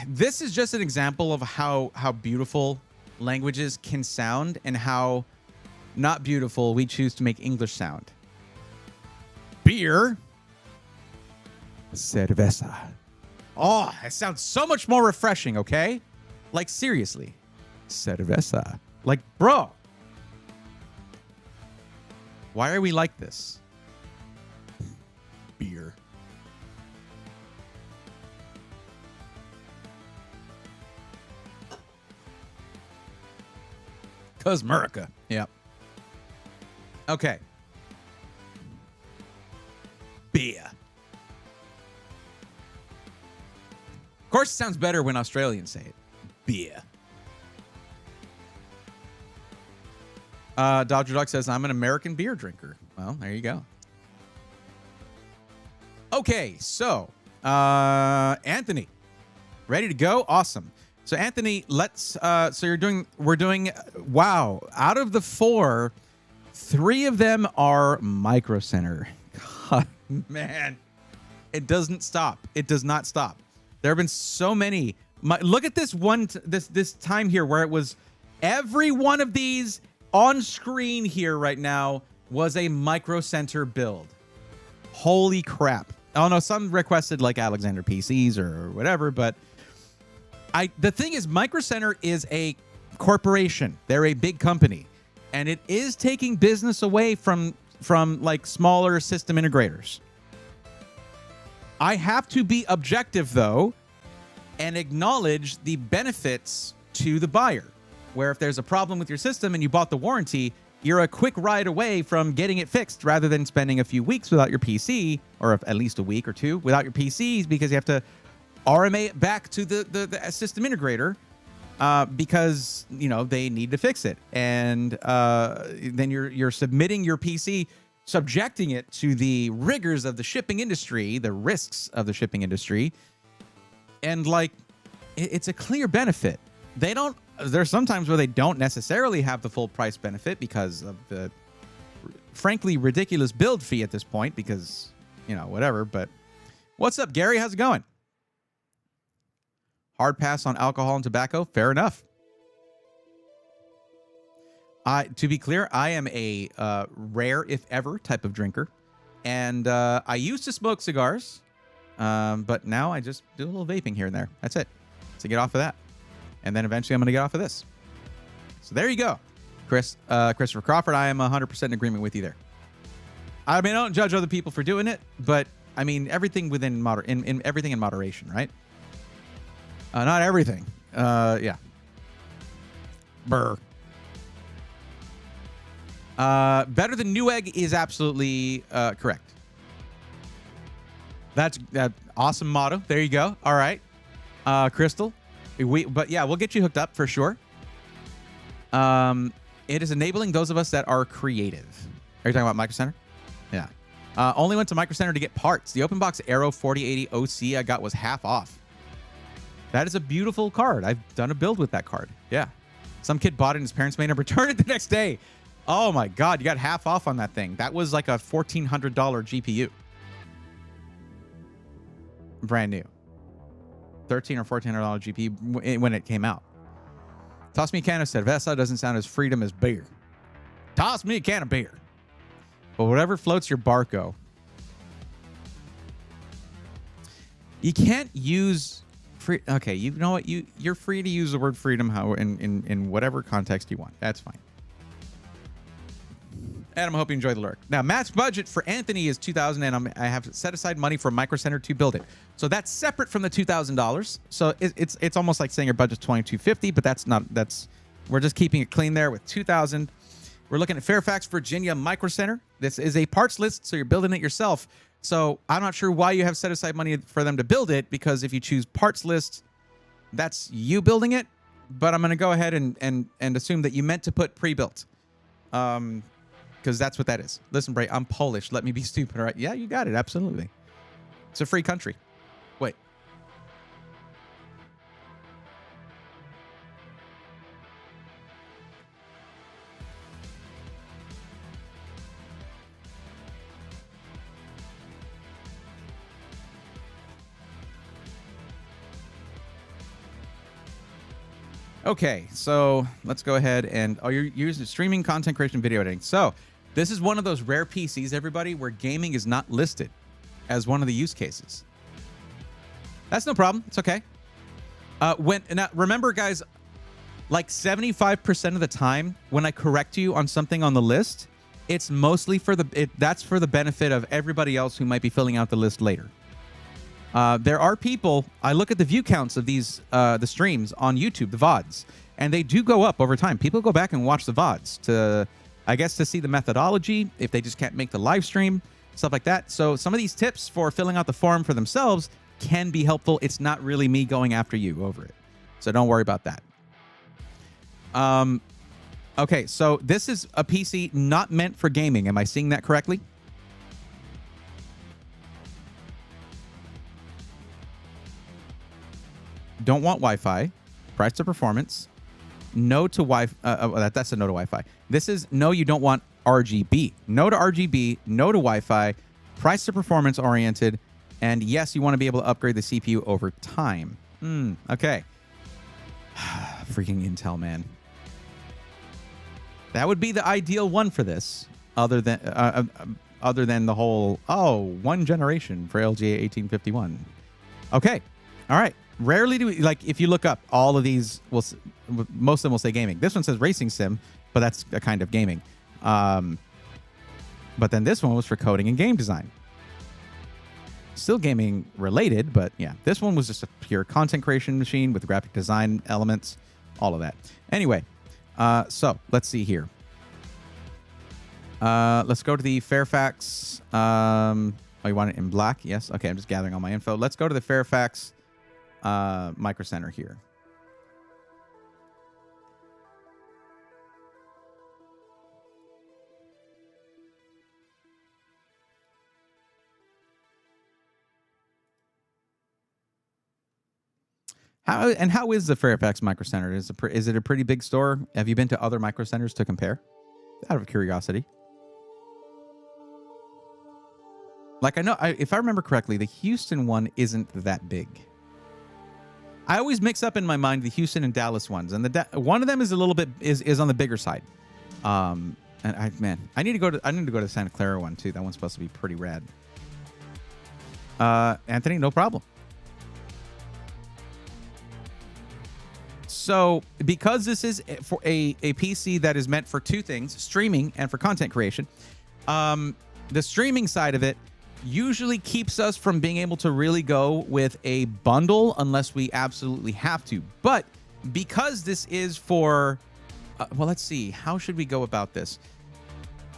This is just an example of how beautiful languages can sound and how not beautiful we choose to make English sound. Beer. Cerveza. Oh, it sounds so much more refreshing, okay? Like, seriously. Cerveza. Like, bro. Why are we like this? Beer. Cause America. Yep. Okay. Beer. Of course, it sounds better when Australians say it. Beer. Dodger Duck says, I'm an American beer drinker. Well, there you go. Okay, so Anthony, ready to go? Awesome. So Anthony, we're doing, wow, out of the 4, 3 of them are Micro Center. God, man, it doesn't stop. It does not stop. There have been so many. Look at this this time here where it was every one of these on screen here right now was a Micro Center build. Holy crap. Oh no, some requested like Alexander PCs or whatever, but the thing is, Micro Center is a corporation. They're a big company, and it is taking business away from like smaller system integrators. I have to be objective though and acknowledge the benefits to the buyer, where if there's a problem with your system and you bought the warranty, you're a quick ride away from getting it fixed rather than spending a few weeks without your PC, or at least a week or 2 without your PCs because you have to RMA it back to the system integrator because, you know, they need to fix it. And then you're submitting your PC, subjecting it to the rigors of the shipping industry, the risks of the shipping industry. And like, it's a clear benefit. There's sometimes where they don't necessarily have the full price benefit because of the frankly ridiculous build fee at this point because, you know, whatever. But what's up, Gary? How's it going? Hard pass on alcohol and tobacco. Fair enough. To be clear, I am a rare, if ever, type of drinker. And I used to smoke cigars, but now I just do a little vaping here and there. That's it. To get off of that. And then eventually I'm going to get off of this. So there you go. Christopher Crawford, I am 100% in agreement with you there. I mean, I don't judge other people for doing it, but I mean, everything within everything in moderation, right? Not everything. Yeah. Burr. Better than Newegg is absolutely correct. That's awesome motto. There you go. All right. Crystal. But yeah, we'll get you hooked up for sure. It is enabling those of us that are creative. Are you talking about Micro Center? Yeah. Only went to Micro Center to get parts. The OpenBox Aero 4080 OC I got was half off. That is a beautiful card. I've done a build with that card. Yeah. Some kid bought it and his parents made him return it the next day. Oh my God, you got half off on that thing. That was like a $1,400 GPU. Brand new. $1,300 or $1,400 GPU when it came out. Toss me a can of cerveza doesn't sound as freedom as beer. Toss me a can of beer. But whatever floats your barco. You can't use free. Okay, you know what? You're free to use the word freedom in whatever context you want. That's fine. Adam, I hope you enjoy the lurk. Now, match budget for Anthony is $2,000, and I have set aside money for Micro Center to build it. So that's separate from the $2,000. So it's almost like saying your budget's $2,250, but that's not. We're just keeping it clean there with $2,000. We're looking at Fairfax, Virginia Micro Center. This is a parts list, so you're building it yourself. So I'm not sure why you have set aside money for them to build it, because if you choose parts list, that's you building it. But I'm going to go ahead and assume that you meant to put pre-built. Because that's what that is. Listen, Bray, I'm Polish. Let me be stupid, all right? Yeah, you got it. Absolutely. It's a free country. Wait, Okay, so let's go ahead and you're using streaming, content creation, video editing. So this is one of those rare PCs, everybody, where gaming is not listed as one of the use cases. That's no problem. It's okay. Now, remember, guys, like 75% of the time when I correct you on something on the list, it's mostly that's for the benefit of everybody else who might be filling out the list later. There are people, I look at the view counts of these, the streams on YouTube, the VODs, and they do go up over time. People go back and watch the VODs to, I guess, to see the methodology, if they just can't make the live stream, stuff like that. So some of these tips for filling out the form for themselves can be helpful. It's not really me going after you over it. So don't worry about that. Okay, so this is a PC not meant for gaming. Am I seeing that correctly? Don't want Wi-Fi. Price to performance. No to Wi-Fi. That's a no to Wi-Fi. This is no, you don't want RGB. No to RGB. No to Wi-Fi. Price to performance oriented. And yes, you want to be able to upgrade the CPU over time. Okay. Freaking Intel, man. That would be the ideal one for this, other than the whole, one generation for LGA 1851. Okay. All right. Rarely do we, like, if you look up all of these, most of them will say gaming. This one says racing sim, but that's a kind of gaming. But then this one was for coding and game design. Still gaming related, but yeah, this one was just a pure content creation machine with graphic design elements, all of that. Anyway, so let's see here. Let's go to the Fairfax. You want it in black? Yes. Okay, I'm just gathering all my info. Let's go to the Fairfax Micro Center here. How is the Fairfax Micro Center? Is it a pretty big store? Have you been to other micro centers to compare? Out of curiosity. Like, I know, if I remember correctly, the Houston one isn't that big. I always mix up in my mind the Houston and Dallas ones, and one of them is a little bit is on the bigger side. And I need to go to the Santa Clara one too. That one's supposed to be pretty rad. Anthony, no problem. So, because this is for a PC that is meant for two things, streaming and for content creation, the streaming side of it usually keeps us from being able to really go with a bundle unless we absolutely have to. But because this is for, well, let's see, how should we go about this?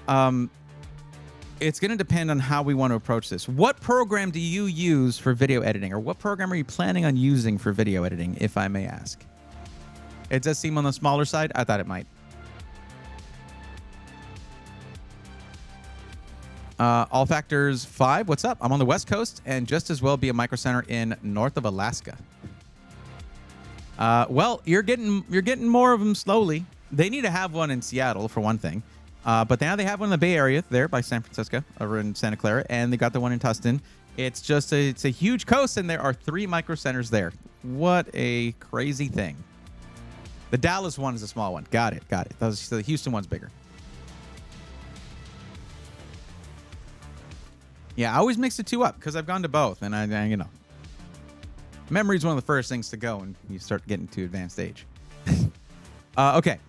It's going to depend on how we want to approach this. What program do you use for video editing, or what program are you planning on using for video editing, if I may ask? It does seem on the smaller side. I thought it might. All Factors 5, what's up? I'm on the West Coast and just as well be a micro center in north of Alaska. Well, you're getting more of them slowly. They need to have one in Seattle for one thing. But now they have one in the Bay Area there by San Francisco, over in Santa Clara, and they got the one in Tustin. It's a huge coast, and there are 3 micro centers there. What a crazy thing. The Dallas one is a small one. Got it. The Houston one's bigger. Yeah, I always mix the two up because I've gone to both, and I you know, memory is one of the first things to go when you start getting to advanced age. Okay,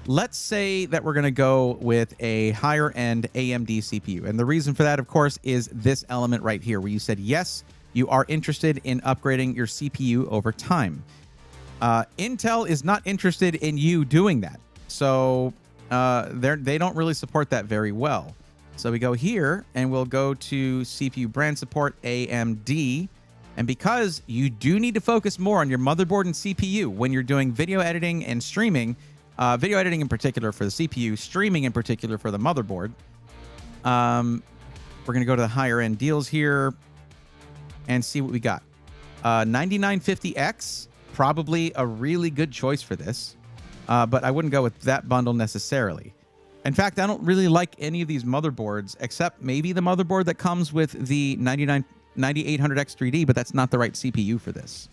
let's say that we're going to go with a higher end AMD CPU, and the reason for that, of course, is this element right here, where you said yes, you are interested in upgrading your CPU over time. Intel is not interested in you doing that, so they don't really support that very well. So we go here and we'll go to CPU brand support AMD, and because you do need to focus more on your motherboard and CPU when you're doing video editing and streaming, video editing in particular for the CPU, streaming in particular for the motherboard, we're going to go to the higher end deals here and see what we got. 9950X. Probably a really good choice for this, but I wouldn't go with that bundle necessarily. In fact, I don't really like any of these motherboards, except maybe the motherboard that comes with the 9800X3D, but that's not the right CPU for this.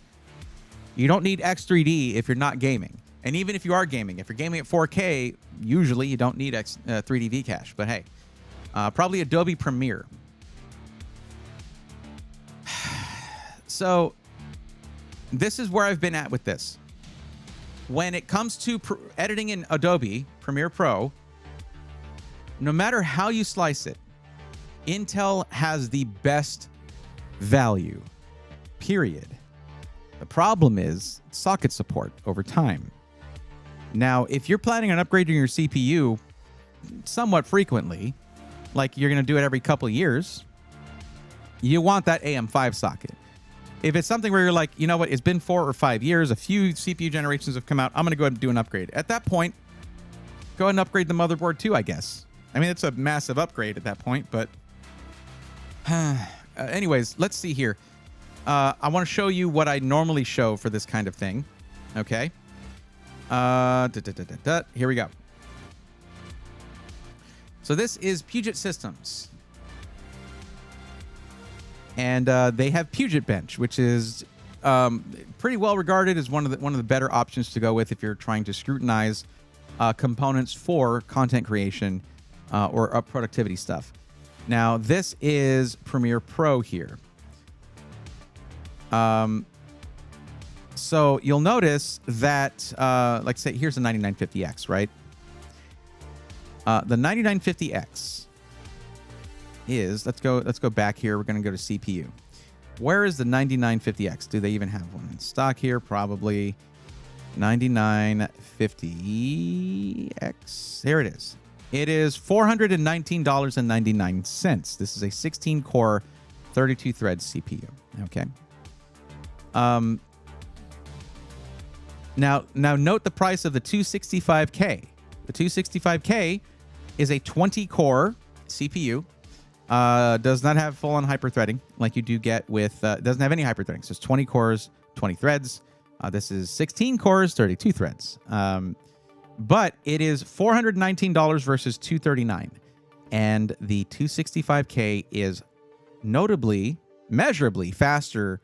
You don't need X3D if you're not gaming. And even if you are gaming, if you're gaming at 4K, usually you don't need 3D V cache. But hey, probably Adobe Premiere. So this is where I've been at with this. When it comes to editing in Adobe Premiere Pro, no matter how you slice it, Intel has the best value, period. The problem is socket support over time. Now, if you're planning on upgrading your CPU somewhat frequently, like you're going to do it every couple of years, you want that AM5 socket. If it's something where you're like, you know what, it's been 4 or 5 years, a few CPU generations have come out, I'm going to go ahead and do an upgrade. At that point, go ahead and upgrade the motherboard too, I guess. I mean, it's a massive upgrade at that point, but anyways, let's see here. I want to show you what I normally show for this kind of thing. Okay. Here we go. So this is Puget Systems. And they have Puget Bench, which is pretty well regarded as one of the better options to go with if you're trying to scrutinize components for content creation or productivity stuff. Now, this is Premiere Pro here. So you'll notice that, like say, here's the 9950X, right? The 9950X is, let's go back here. We're going to go to CPU. Where is the 9950X? Do they even have one in stock here? Probably 9950X. There it is. It is $419.99. This is a 16-core, 32-thread CPU. Okay. Now note the price of the 265K. The 265K is a 20-core CPU. Does not have full-on hyperthreading like you do get with... doesn't have any hyperthreading. So it's 20 cores, 20 threads. This is 16 cores, 32 threads. But it is $419 versus $239. And the 265K is notably, measurably faster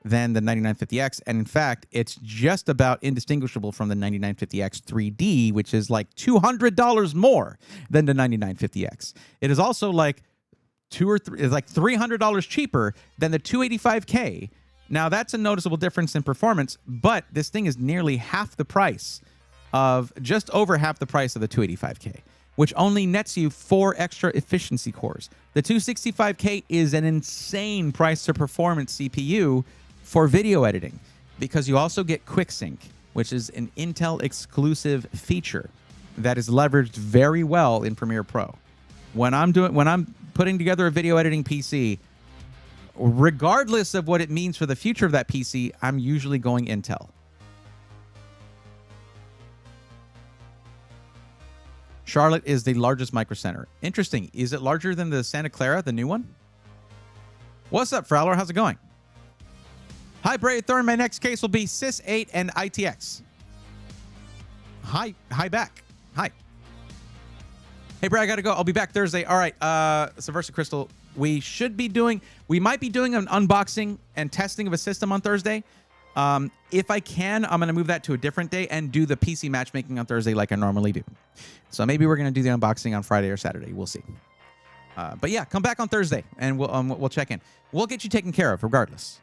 than the 9950X. And in fact, it's just about indistinguishable from the 9950X 3D, which is like $200 more than the 9950X. It is also like $300 cheaper than the 285K. Now, that's a noticeable difference in performance, but this thing is nearly half the price of, just over half the price of the 285K, which only nets you 4 extra efficiency cores. The 265K is an insane price to performance CPU for video editing because you also get QuickSync, which is an Intel exclusive feature that is leveraged very well in Premiere Pro. When I'm putting together a video editing PC, regardless of what it means for the future of that PC, I'm usually going Intel. Charlotte is the largest micro center. Interesting. Is it larger than the Santa Clara, the new one? What's up, Fowler? How's it going? Hi, Brave Thorn. My next case will be Sys8 and ITX. Hi back. Hi. Hey, Brad, I got to go. I'll be back Thursday. All right. Subversive Crystal, we might be doing an unboxing and testing of a system on Thursday. If I can, I'm going to move that to a different day and do the PC matchmaking on Thursday like I normally do. So maybe we're going to do the unboxing on Friday or Saturday. We'll see. But yeah, come back on Thursday and we'll check in. We'll get you taken care of regardless.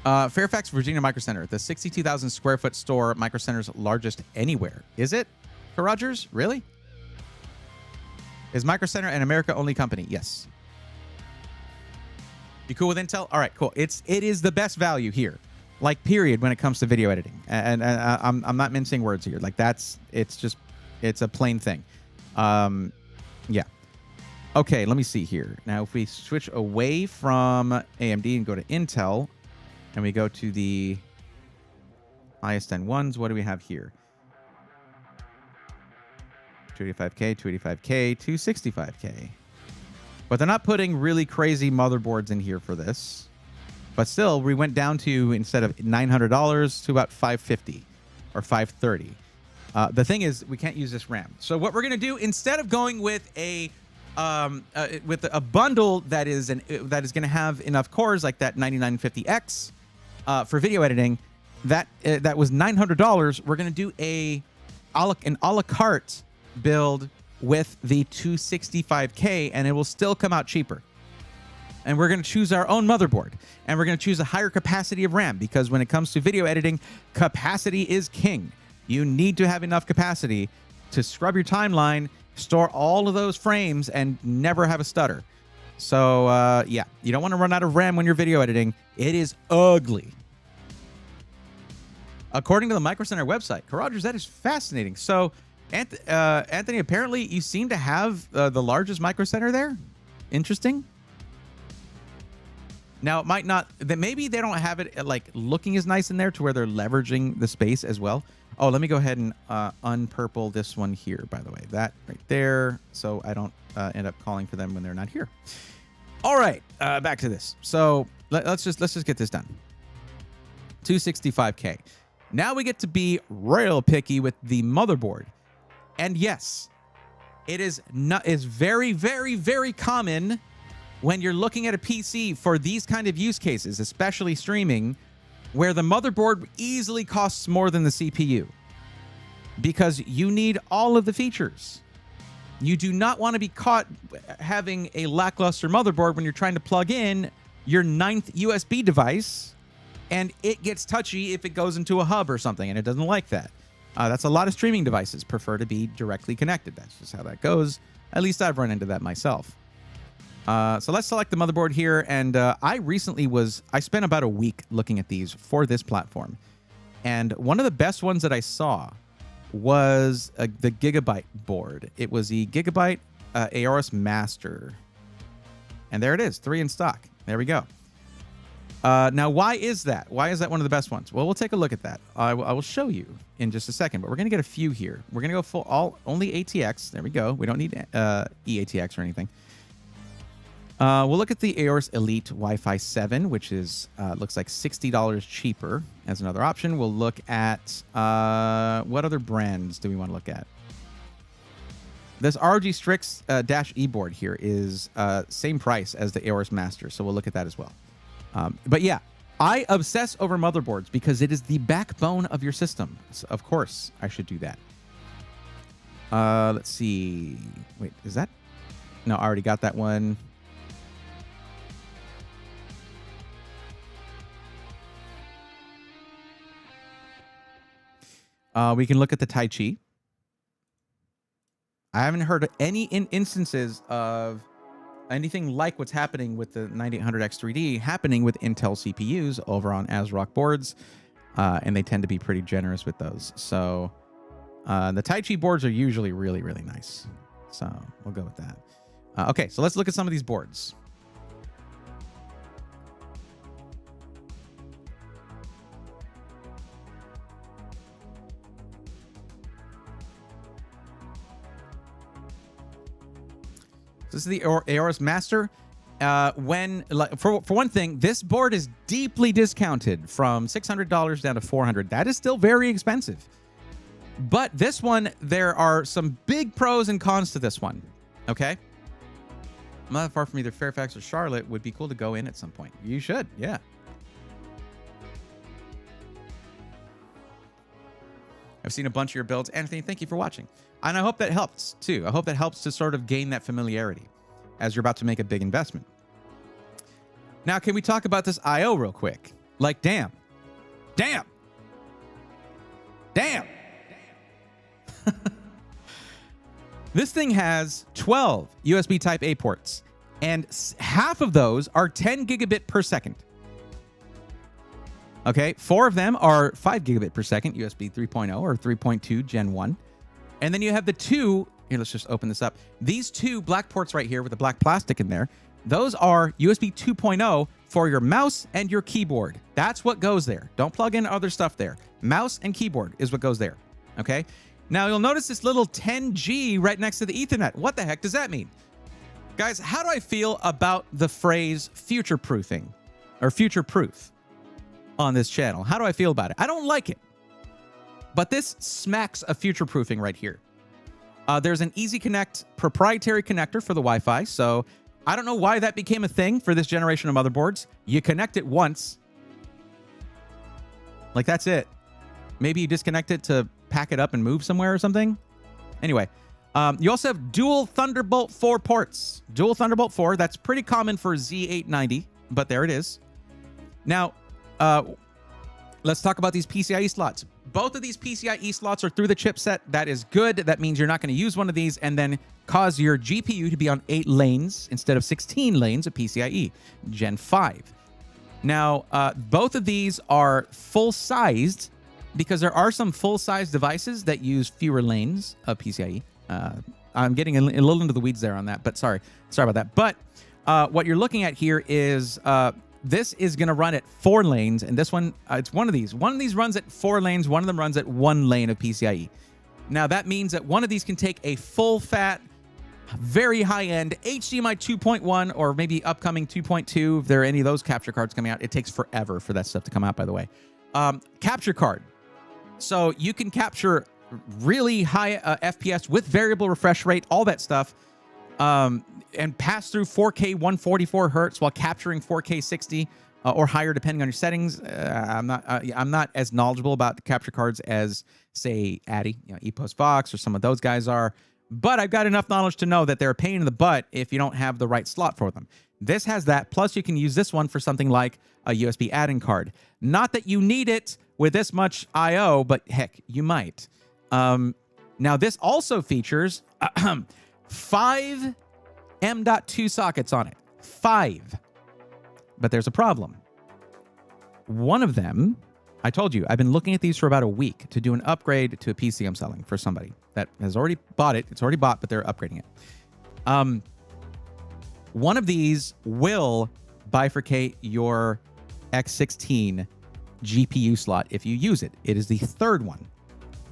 Fairfax, Virginia Micro Center, the 62,000 square foot store, Micro Center's largest anywhere. Is it, Rogers? Really? Is Micro Center an America-only company? Yes. You cool with Intel? All right, cool. It is the best value here, like period, when it comes to video editing. And I'm not mincing words here. Like it's a plain thing. Yeah. Okay, let me see here. Now, if we switch away from AMD and go to Intel, and we go to the highest end ones, what do we have here? 285K, 285K, 265K. But they're not putting really crazy motherboards in here for this. But still, we went down to, instead of $900, to about $550 or $530. The thing is, we can't use this RAM. So what we're going to do, instead of going with a bundle that is going to have enough cores like that 9950X for video editing, that was $900, we're going to do an a la carte build with the 265K, and it will still come out cheaper. And we're going to choose our own motherboard, and we're going to choose a higher capacity of RAM, because when it comes to video editing, capacity is king. You need to have enough capacity to scrub your timeline, store all of those frames, and never have a stutter. So, yeah, you don't want to run out of RAM when you're video editing. It is ugly. According to the Micro Center website, Rogers, that is fascinating. So, Anthony, apparently you seem to have the largest Micro Center there. Interesting. Now, it might not, maybe they don't have it like looking as nice in there to where they're leveraging the space as well. Oh, let me go ahead and unpurple this one here, by the way. That right there, so I don't end up calling for them when they're not here. All right, back to this. So let's just get this done. 265K. Now we get to be real picky with the motherboard. And yes, it is very, very, very common when you're looking at a PC for these kind of use cases, especially streaming, where the motherboard easily costs more than the CPU, because you need all of the features. You do not want to be caught having a lackluster motherboard when you're trying to plug in your 9th USB device, and it gets touchy if it goes into a hub or something, and it doesn't like that. That's a lot of streaming devices prefer to be directly connected. That's just how that goes. At least I've run into that myself. So let's select the motherboard here. And I spent about a week looking at these for this platform. And one of the best ones that I saw was the Gigabyte board. It was the Gigabyte Aorus Master. And there it is, 3 in stock. There we go. Now, why is that? Why is that one of the best ones? Well, we'll take a look at that. I will show you in just a second, but we're going to get a few here. We're going to go only ATX. There we go. We don't need eATX or anything. We'll look at the Aorus Elite Wi-Fi 7, which is looks like $60 cheaper as another option. We'll look at what other brands do we want to look at? This ROG Strix -E board here is same price as the Aorus Master, so we'll look at that as well. But yeah, I obsess over motherboards because it is the backbone of your system. So of course, I should do that. Let's see. Wait, is that? No, I already got that one. We can look at the Tai Chi. I haven't heard any instances of anything like what's happening with the 9800X3D happening with Intel CPUs over on ASRock boards, and they tend to be pretty generous with those. So the Tai Chi boards are usually really, really nice. So we'll go with that. Okay, so let's look at some of these boards. This is the Aorus Master. For one thing, this board is deeply discounted from $600 down to $400. That is still very expensive. But this one, there are some big pros and cons to this one. Okay? I'm not far from either Fairfax or Charlotte. Would be cool to go in at some point. You should, yeah. I've seen a bunch of your builds. Anthony, thank you for watching. And I hope that helps, too. I hope that helps to sort of gain that familiarity as you're about to make a big investment. Now, can we talk about this I/O real quick? Like, damn. Damn. Damn. This thing has 12 USB Type-A ports, and half of those are 10 gigabit per second. Okay, 4 of them are 5 gigabit per second, USB 3.0 or 3.2 Gen 1. And then you have the 2, here, let's just open this up. These 2 black ports right here with the black plastic in there, those are USB 2.0 for your mouse and your keyboard. That's what goes there. Don't plug in other stuff there. Mouse and keyboard is what goes there, okay? Now, you'll notice this little 10G right next to the Ethernet. What the heck does that mean? Guys, how do I feel about the phrase future-proofing or future-proof on this channel? How do I feel about it? I don't like it. But this smacks of future-proofing right here. There's an Easy Connect proprietary connector for the Wi-Fi, so I don't know why that became a thing for this generation of motherboards. You connect it once, Like, that's it. Maybe you disconnect it to pack it up and move somewhere or something. Anyway, you also have dual Thunderbolt 4 ports. Dual Thunderbolt 4, that's pretty common for Z890, but there it is. Now, let's talk about these PCIe slots. Both of these PCIe slots are through the chipset. That is good. That means you're not going to use one of these and then cause your GPU to be on 8 lanes instead of 16 lanes of PCIe Gen 5. Now, both of these are full-sized because there are some full-size devices that use fewer lanes of PCIe. I'm getting a little into the weeds there on that, but sorry about that. But what you're looking at here is this is going to run at 4 lanes, and this one, it's one of these. One of these runs at 4 lanes. One of them runs at 1 lane of PCIe. Now, that means that one of these can take a full-fat, very high-end HDMI 2.1 or maybe upcoming 2.2. If there are any of those capture cards coming out, it takes forever for that stuff to come out, by the way. Capture card. So you can capture really high FPS with variable refresh rate, all that stuff, and pass through 4K 144 hertz while capturing 4K 60 or higher, depending on your settings. I'm not as knowledgeable about the capture cards as, say, Addy, ePost Vox, or some of those guys are. But I've got enough knowledge to know that they're a pain in the butt if you don't have the right slot for them. This has that, plus you can use this one for something like a USB add-in card. Not that you need it with this much I/O, but heck, you might. Now, this also features 5 M.2 sockets on it. 5. But there's a problem. One of them, I told you, I've been looking at these for about a week to do an upgrade to a PC I'm selling for somebody that has already bought it. It's already bought, but they're upgrading it. One of these will bifurcate your X16 GPU slot if you use it. It is the third one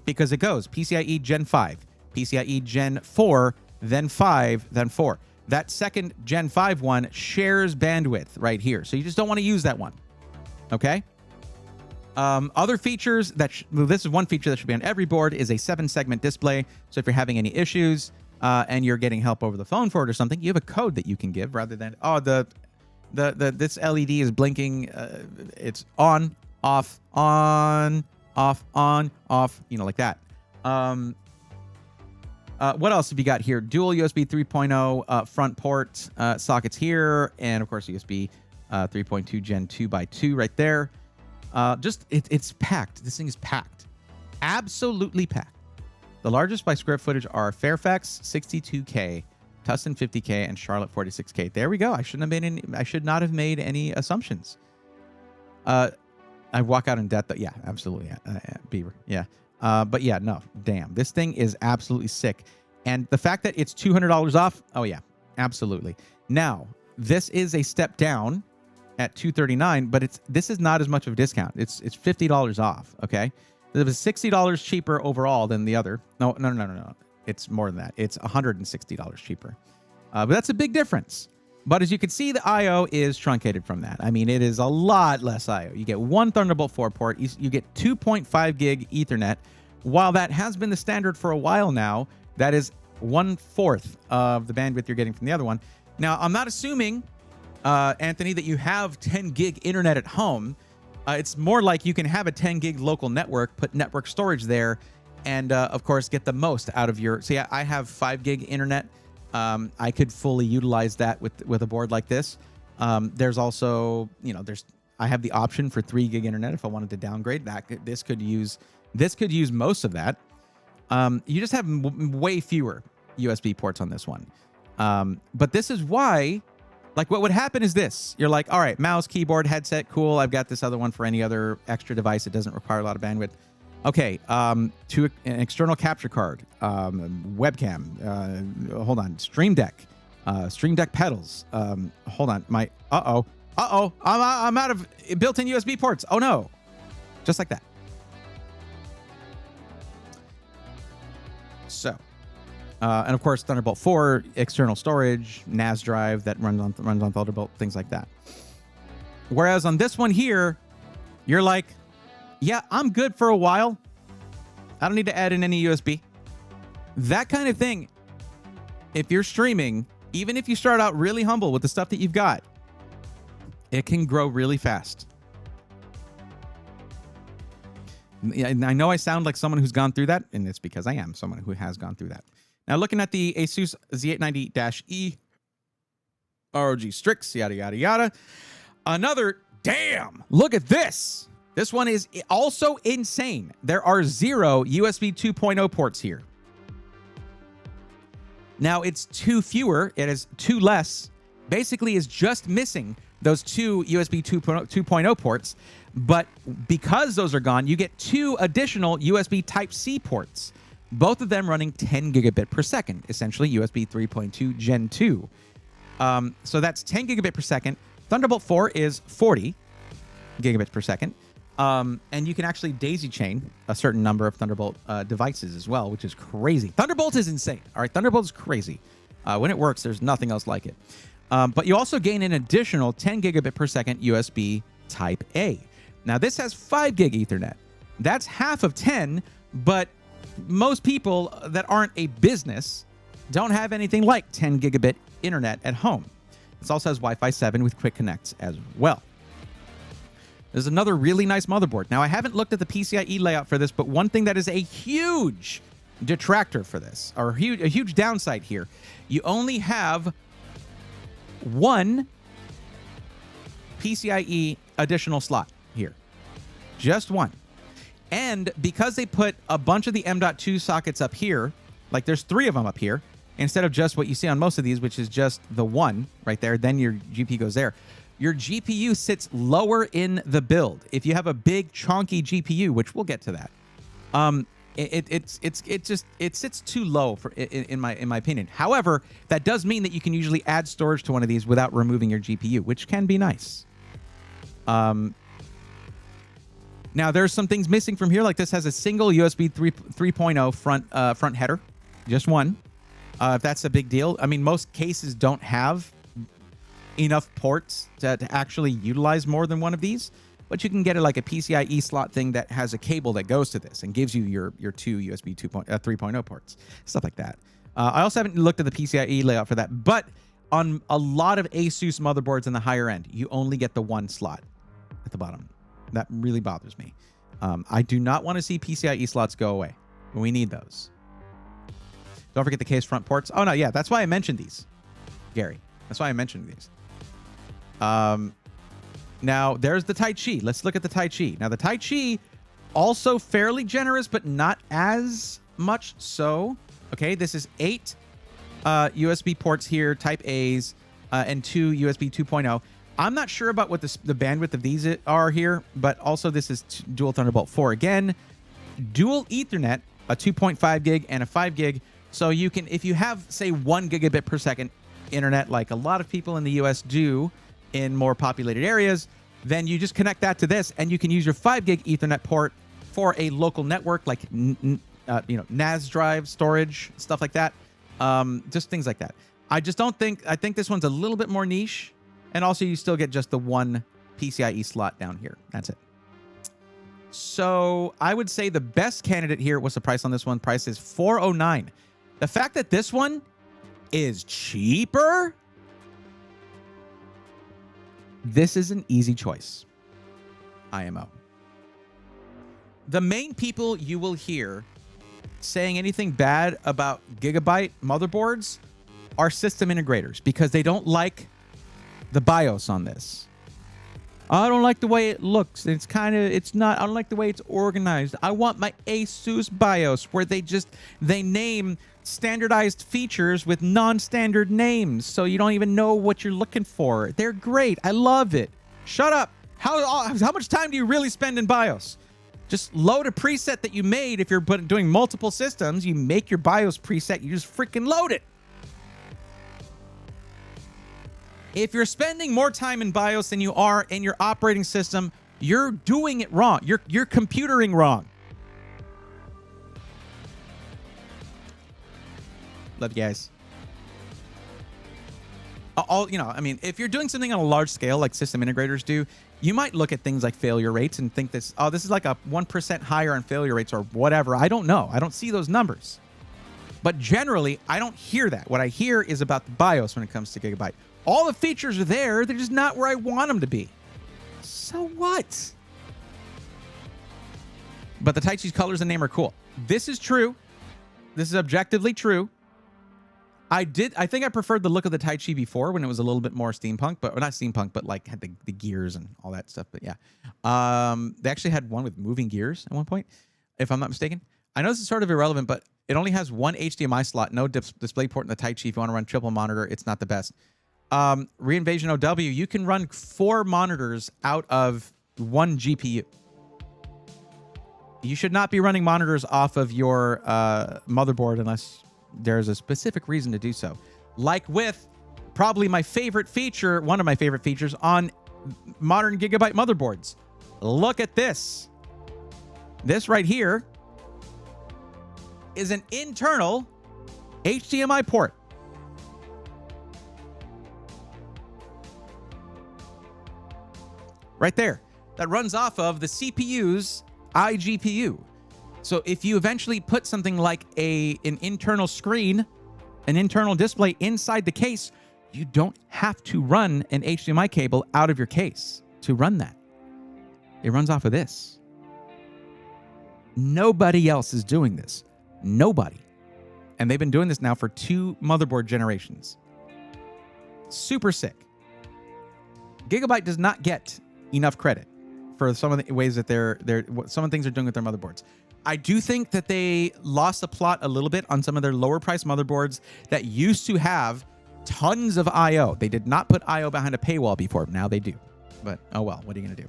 because it goes PCIe Gen 5, PCIe Gen 4, then 5, then 4. That second Gen 5 one shares bandwidth right here. So you just don't want to use that one. Okay? Other features that this is one feature that should be on every board is a 7-segment display. So if you're having any issues and you're getting help over the phone for it or something, you have a code that you can give rather than this LED is blinking. It's on, off, on, off, on, off. Like that. What else have you got here? Dual USB 3.0 front port sockets here, and of course USB 3.2 Gen 2x2 right there. It's packed. This thing is packed. Absolutely packed. The largest by square footage are Fairfax 62K, Tustin 50K, and Charlotte 46K. There we go. I should not have made any assumptions. I walk out in debt though. Yeah, absolutely. Beaver. Yeah. But yeah, no, damn. This thing is absolutely sick. And the fact that it's $200 off. Oh yeah, absolutely. Now, this is a step down at $239, but this is not as much of a discount. It's $50 off, okay? It was $60 cheaper overall than the other. No. It's more than that. It's $160 cheaper. But that's a big difference. But as you can see, the I/O is truncated from that. I mean, it is a lot less I/O. You get one Thunderbolt 4 port. You get 2.5 gig Ethernet. While that has been the standard for a while now, that is 1/4 of the bandwidth you're getting from the other one. Now, I'm not assuming, Anthony, that you have 10 gig internet at home. It's more like you can have a 10 gig local network, put network storage there, and of course, get the most out of your... So yeah, I have 5 gig internet. I could fully utilize that with a board like this. There's also, I have the option for 3 gig internet if I wanted to downgrade. This could use most of that. You just have way fewer USB ports on this one. But this is why, like, what would happen is this. You're like, all right, mouse, keyboard, headset, cool. I've got this other one for any other extra device. It doesn't require a lot of bandwidth. Okay, to an external capture card, webcam, hold on, Stream Deck pedals, hold on, I'm out of built-in USB ports. Oh no, just like that. So, and of course, Thunderbolt 4, external storage, NAS drive that runs on Thunderbolt, things like that. Whereas on this one here, you're like, yeah, I'm good for a while. I don't need to add in any USB. That kind of thing, if you're streaming, even if you start out really humble with the stuff that you've got, it can grow really fast. And I know I sound like someone who's gone through that, and it's because I am someone who has gone through that. Now, looking at the Asus Z890-E, ROG Strix, yada, yada, yada. Another, damn, look at this. This one is also insane. There are 0 USB 2.0 ports here. Now, it's 2 fewer. It is 2 less. Basically, is just missing those 2 USB 2.0 ports. But because those are gone, you get 2 additional USB Type-C ports. Both of them running 10 gigabit per second, essentially USB 3.2 Gen 2. So that's 10 gigabit per second. Thunderbolt 4 is 40 gigabits per second. And you can actually daisy chain a certain number of Thunderbolt devices as well, which is crazy. Thunderbolt is insane. All right, Thunderbolt is crazy. When it works, there's nothing else like it. But you also gain an additional 10 gigabit per second USB Type A. Now, this has 5 gig Ethernet. That's half of 10, but most people that aren't a business don't have anything like 10 gigabit internet at home. This also has Wi-Fi 7 with quick connects as well. There's another really nice motherboard. Now, I haven't looked at the PCIe layout for this, but one thing that is a huge detractor for this, or a huge downside here, you only have 1 PCIe additional slot here. Just 1. And because they put a bunch of the M.2 sockets up here, like there's 3 of them up here, instead of just what you see on most of these, which is just the 1 right there, then your GPU goes there. Your GPU sits lower in the build. If you have a big chunky GPU, which we'll get to that, it sits too low in my opinion. However, that does mean that you can usually add storage to one of these without removing your GPU, which can be nice. Now there's some things missing from here. Like this has a single USB 3.0 front header, just 1. If that's a big deal. I mean, most cases don't have enough ports to actually utilize more than 1 of these, but you can get it like a PCIe slot thing that has a cable that goes to this and gives you your 2 USB 3.0 ports, stuff like that. I also haven't looked at the PCIe layout for that, but on a lot of Asus motherboards in the higher end, you only get the 1 slot at the bottom. That really bothers me. I do not want to see PCIe slots go away. We need those. Don't forget the case front ports. Oh, no, yeah, that's why I mentioned these, Gary. That's why I mentioned these. Now, there's the Tai Chi. Let's look at the Tai Chi. Now, the Tai Chi, also fairly generous, but not as much so. Okay, this is 8 USB ports here, Type A's, and 2 USB 2.0. I'm not sure about what the bandwidth of these are here, but also this is dual Thunderbolt 4 again. Dual Ethernet, a 2.5 gig and a 5 gig. So you can, if you have, say, 1 gigabit per second internet, like a lot of people in the US do in more populated areas, then you just connect that to this, and you can use your 5 gig Ethernet port for a local network, like NAS drive storage, stuff like that. Just things like that. I think this one's a little bit more niche. And also, you still get just the 1 PCIe slot down here. That's it. So I would say the best candidate here, what's the price on this one? Price is $409. The fact that this one is cheaper, this is an easy choice. IMO. The main people you will hear saying anything bad about Gigabyte motherboards are system integrators, because they don't like the BIOS on this. I don't like the way it looks. I don't like the way it's organized. I want my Asus BIOS where they name standardized features with non-standard names, so you don't even know what you're looking for. They're great. I love it. Shut up. How much time do you really spend in BIOS? Just load a preset that you made. If you're doing multiple systems, you make your BIOS preset, you just freaking load it. If you're spending more time in BIOS than you are in your operating system, you're doing it wrong. You're computering wrong. Love you guys. If you're doing something on a large scale like system integrators do, you might look at things like failure rates and think this is like a 1% higher on failure rates or whatever. I don't know. I don't see those numbers. But generally, I don't hear that. What I hear is about the BIOS when it comes to Gigabyte. All the features are there. They're just not where I want them to be. So what? But the Taichi's colors and name are cool. This is true. This is objectively true. I think I preferred the look of the Taichi before when it was a little bit more steampunk, but not steampunk, but like had the gears and all that stuff. But yeah, they actually had one with moving gears at one point, if I'm not mistaken. I know this is sort of irrelevant, but it only has one HDMI slot, no display port in the Taichi. If you want to run triple monitor, it's not the best. Reinvasion OW, you can run 4 monitors out of 1 GPU. You should not be running monitors off of your motherboard unless there's a specific reason to do so. Like with probably my favorite feature, one of my favorite features on modern Gigabyte motherboards. Look at this. This right here is an internal HDMI port. Right there. That runs off of the CPU's iGPU. So if you eventually put something like an internal screen, an internal display inside the case, you don't have to run an HDMI cable out of your case to run that. It runs off of this. Nobody else is doing this. Nobody. And they've been doing this now for 2 motherboard generations. Super sick. Gigabyte does not get enough credit for some of the ways that some of the things they're doing with their motherboards. I do think that they lost the plot a little bit on some of their lower price motherboards that used to have tons of I/O. They did not put I/O behind a paywall before. Now they do. But oh well, what are you going to do?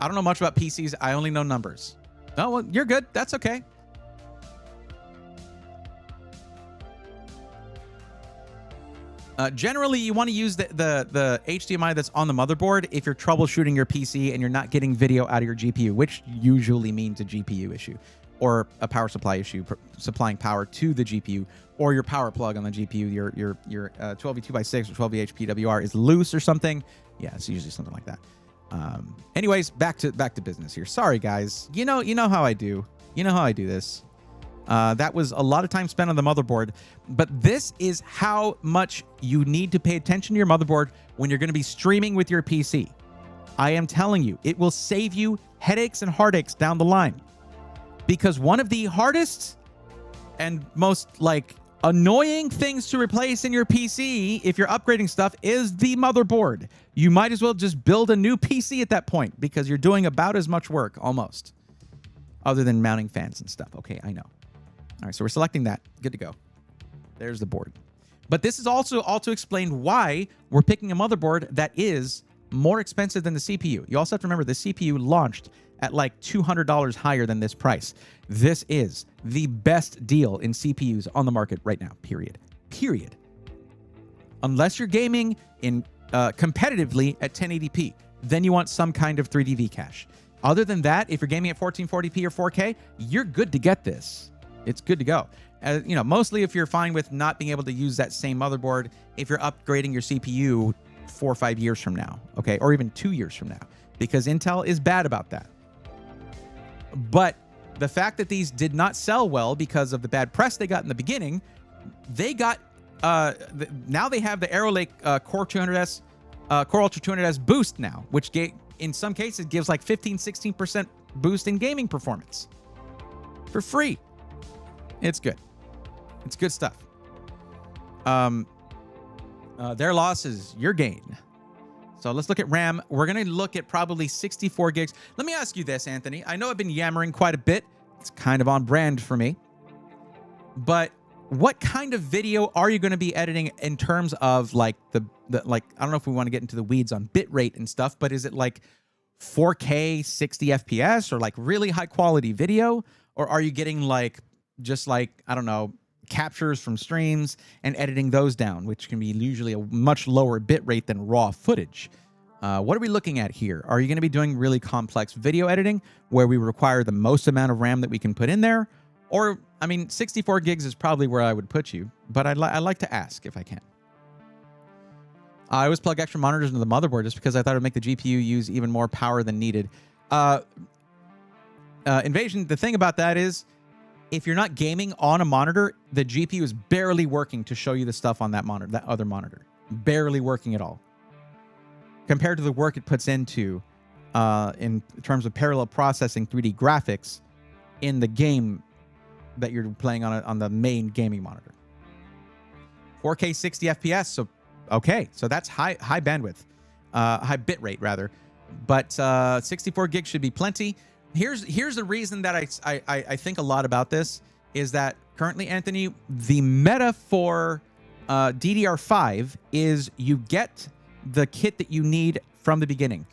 I don't know much about PCs. I only know numbers. Oh, well, you're good. That's okay. Generally, you want to use the HDMI that's on the motherboard if you're troubleshooting your PC and you're not getting video out of your GPU, which usually means a GPU issue or a power supply issue, supplying power to the GPU, or your power plug on the GPU, your 12V2x6 or 12V HPWR is loose or something. Yeah, it's usually something like that. Anyways, back to business here. Sorry, guys. You know how I do. You know how I do this. That was a lot of time spent on the motherboard, but this is how much you need to pay attention to your motherboard when you're going to be streaming with your PC. I am telling you, it will save you headaches and heartaches down the line, because one of the hardest and most annoying things to replace in your PC if you're upgrading stuff is the motherboard. You might as well just build a new PC at that point, because you're doing about as much work almost, other than mounting fans and stuff. Okay, I know. All right, so we're selecting that. Good to go. There's the board. But this is also to explain why we're picking a motherboard that is more expensive than the CPU. You also have to remember the CPU launched at like $200 higher than this price. This is the best deal in CPUs on the market right now, period. Period. Unless you're gaming in competitively at 1080p, then you want some kind of 3D cache. Other than that, if you're gaming at 1440p or 4K, you're good to get this. It's good to go. Mostly if you're fine with not being able to use that same motherboard, if you're upgrading your CPU 4 or 5 years from now, okay, or even 2 years from now, because Intel is bad about that. But the fact that these did not sell well because of the bad press they got in the beginning, they got now they have the Arrow Lake Core 200S, Core Ultra 200S boost now, which in some cases gives like 15-16% boost in gaming performance for free. It's good. It's good stuff. Their loss is your gain. So let's look at RAM. We're going to look at probably 64 gigs. Let me ask you this, Anthony. I know I've been yammering quite a bit. It's kind of on brand for me. But what kind of video are you going to be editing in terms of like I don't know if we want to get into the weeds on bitrate and stuff, but is it like 4K 60 FPS or like really high quality video? Or are you getting just I don't know, captures from streams and editing those down, which can be usually a much lower bit rate than raw footage? What are we looking at here? Are you going to be doing really complex video editing where we require the most amount of RAM that we can put in there? Or, 64 gigs is probably where I would put you, but I'd like to ask if I can. I always plug extra monitors into the motherboard just because I thought it would make the GPU use even more power than needed. Invasion, the thing about that is, if you're not gaming on a monitor, the GPU is barely working to show you the stuff on that monitor, that other monitor. Barely working at all. Compared to the work it puts into in terms of parallel processing 3D graphics in the game that you're playing on the main gaming monitor. 4K 60 FPS, so okay, so that's high bandwidth, high bit rate rather, but 64 gigs should be plenty. Here's the reason that I think a lot about this is that currently, Anthony, the meta for DDR5 is you get the kit that you need from the beginning,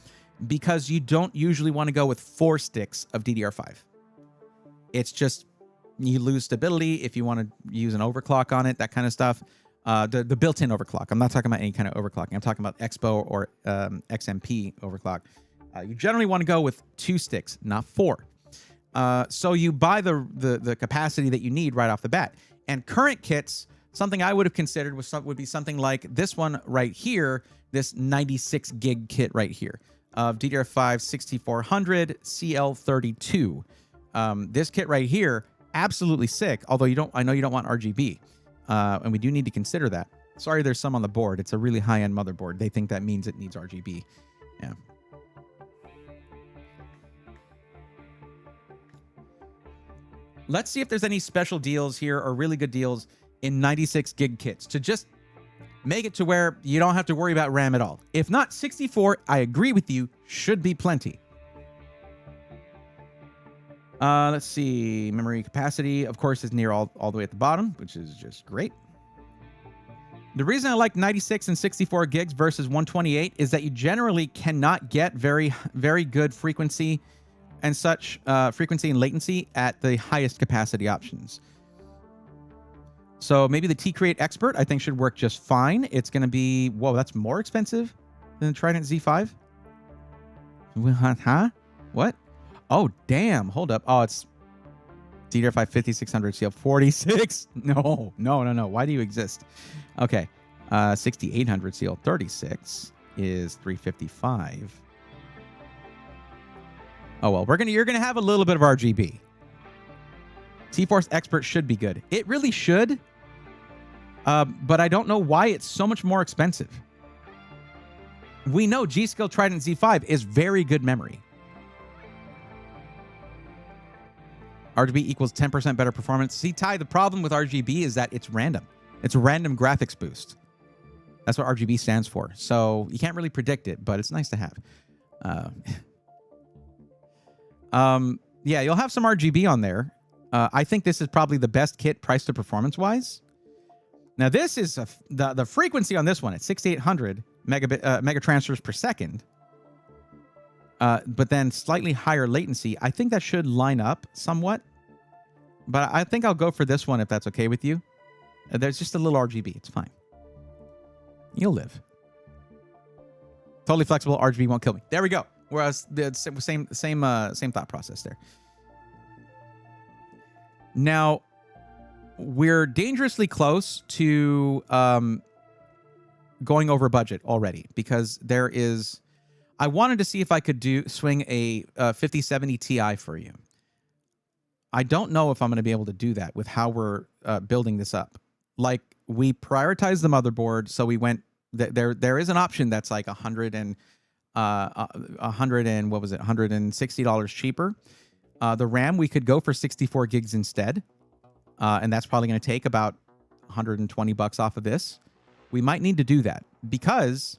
because you don't usually want to go with 4 sticks of DDR5. It's just you lose stability if you want to use an overclock on it, that kind of stuff. The built-in overclock. I'm not talking about any kind of overclocking. I'm talking about Expo or XMP overclock. You generally want to go with 2 sticks, not 4. So you buy the capacity that you need right off the bat. And current kits, something I would have considered would be something like this one right here, this 96 gig kit right here of DDR5 6400 CL32. This kit right here, absolutely sick. Although I know you don't want RGB, and we do need to consider that. Sorry, there's some on the board. It's a really high-end motherboard. They think that means it needs RGB. Yeah. Let's see if there's any special deals here or really good deals in 96 gig kits to just make it to where you don't have to worry about RAM at all. If not, 64, I agree with you, should be plenty. Let's see. Memory capacity, of course, is near all the way at the bottom, which is just great. The reason I like 96 and 64 gigs versus 128 is that you generally cannot get very, very good frequency and such, frequency and latency at the highest capacity options. So maybe the T-Create Expert, I think, should work just fine. It's going to be, whoa, that's more expensive than the Trident Z5? Huh? What? Oh, damn. Hold up. Oh, it's DDR5 5600 CL46. No. Why do you exist? Okay. 6800 CL36 is 355. Oh, well, you're going to have a little bit of RGB. T-Force Expert should be good. It really should. But I don't know why it's so much more expensive. We know G-Skill Trident Z5 is very good memory. RGB equals 10% better performance. See, Ty, the problem with RGB is that it's random. It's a random graphics boost. That's what RGB stands for. So you can't really predict it, but it's nice to have. Yeah, you'll have some RGB on there. I think this is probably the best kit price to performance wise. Now this is the frequency on this one at 6800 mega transfers per second. But then slightly higher latency. I think that should line up somewhat. But I think I'll go for this one if that's okay with you. There's just a little RGB. It's fine. You'll live. Totally flexible. RGB won't kill me. There we go. Whereas the same thought process there. Now, we're dangerously close to going over budget already, because there is... I wanted to see if I could swing a 5070 Ti for you. I don't know if I'm going to be able to do that with how we're building this up. Like, we prioritized the motherboard, so we went... There is an option that's like $160 cheaper. The RAM, we could go for 64 gigs instead. And that's probably going to take about $120 off of this. We might need to do that because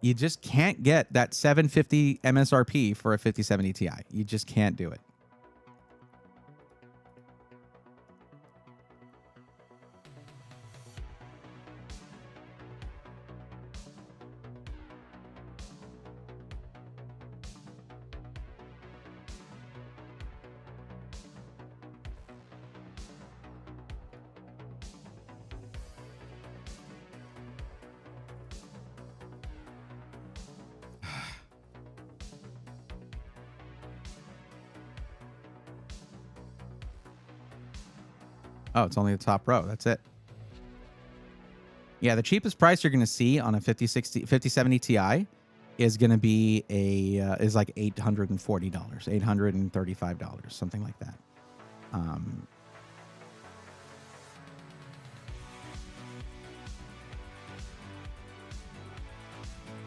you just can't get that $750 MSRP for a 5070 Ti. You just can't do it. Oh, it's only the top row. That's it. Yeah, the cheapest price you're going to see on a 5070 Ti is going to be is like $840, $835, something like that.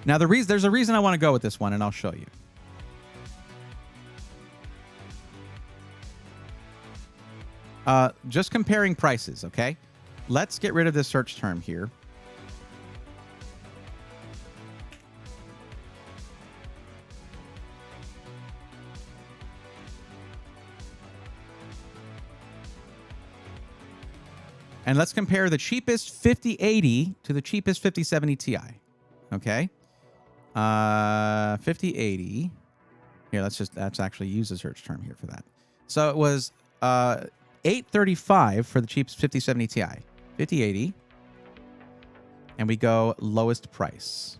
Now there's a reason I want to go with this one, and I'll show you. Just comparing prices, okay? Let's get rid of this search term here. And let's compare the cheapest 5080 to the cheapest 5070 Ti. Okay. 5080. Here, let's actually use a search term here for that. So it was $835 for the cheapest 5070 Ti. 5080. And we go lowest price.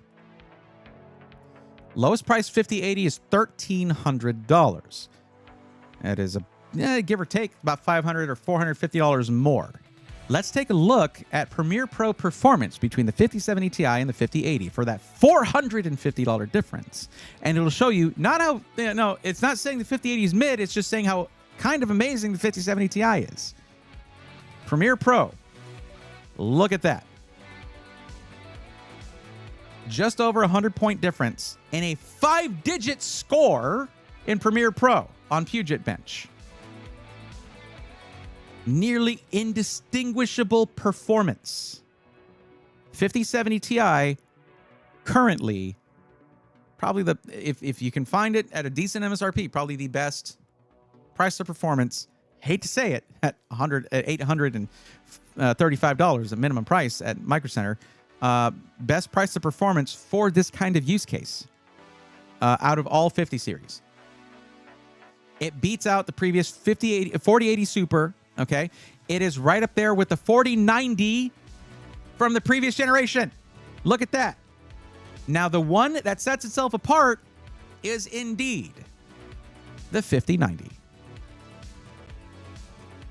Lowest price 5080 is $1,300. That is give or take about $500 or $450 more. Let's take a look at Premiere Pro performance between the 5070 Ti and the 5080 for that $450 difference. And it'll show you not how, no, it's not saying the 5080 is mid, it's just saying how kind of amazing the 5070 Ti is. Premiere Pro, look at that. Just over 100-point difference in a 5-digit score in Premiere Pro on Puget Bench. Nearly indistinguishable performance. 5070 Ti currently probably the, if you can find it at a decent MSRP, probably the best price to performance. Hate to say it, at $835 a minimum price at Micro Center. Best price to performance for this kind of use case out of all 50 series. It beats out the previous 4080 Super. Okay, it is right up there with the 4090 from the previous generation. Look at that. Now, the one that sets itself apart is indeed the 5090.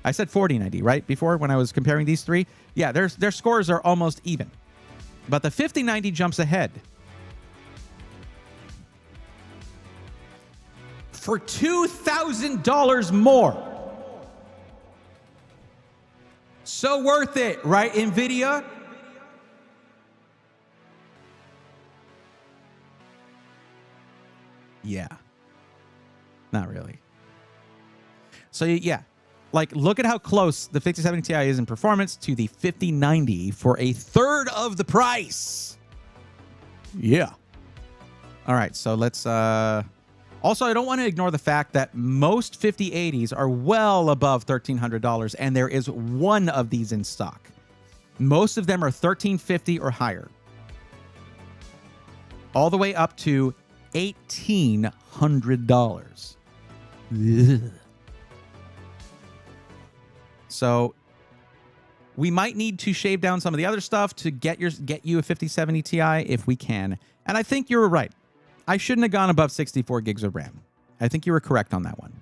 I said 4090, right? Before, when I was comparing these three. Yeah, their scores are almost even. But the 5090 jumps ahead. For $2,000 more. So worth it, right, NVIDIA? Yeah. Not really. So, yeah. Like, look at how close the 5070 Ti is in performance to the 5090 for a third of the price. Yeah. All right, so let's... Also, I don't want to ignore the fact that most 5080s are well above $1,300, and there is one of these in stock. Most of them are $1,350 or higher. All the way up to $1,800. Ugh. So we might need to shave down some of the other stuff to get you a 5070 Ti if we can. And I think you were right. I shouldn't have gone above 64 gigs of RAM. I think you were correct on that one.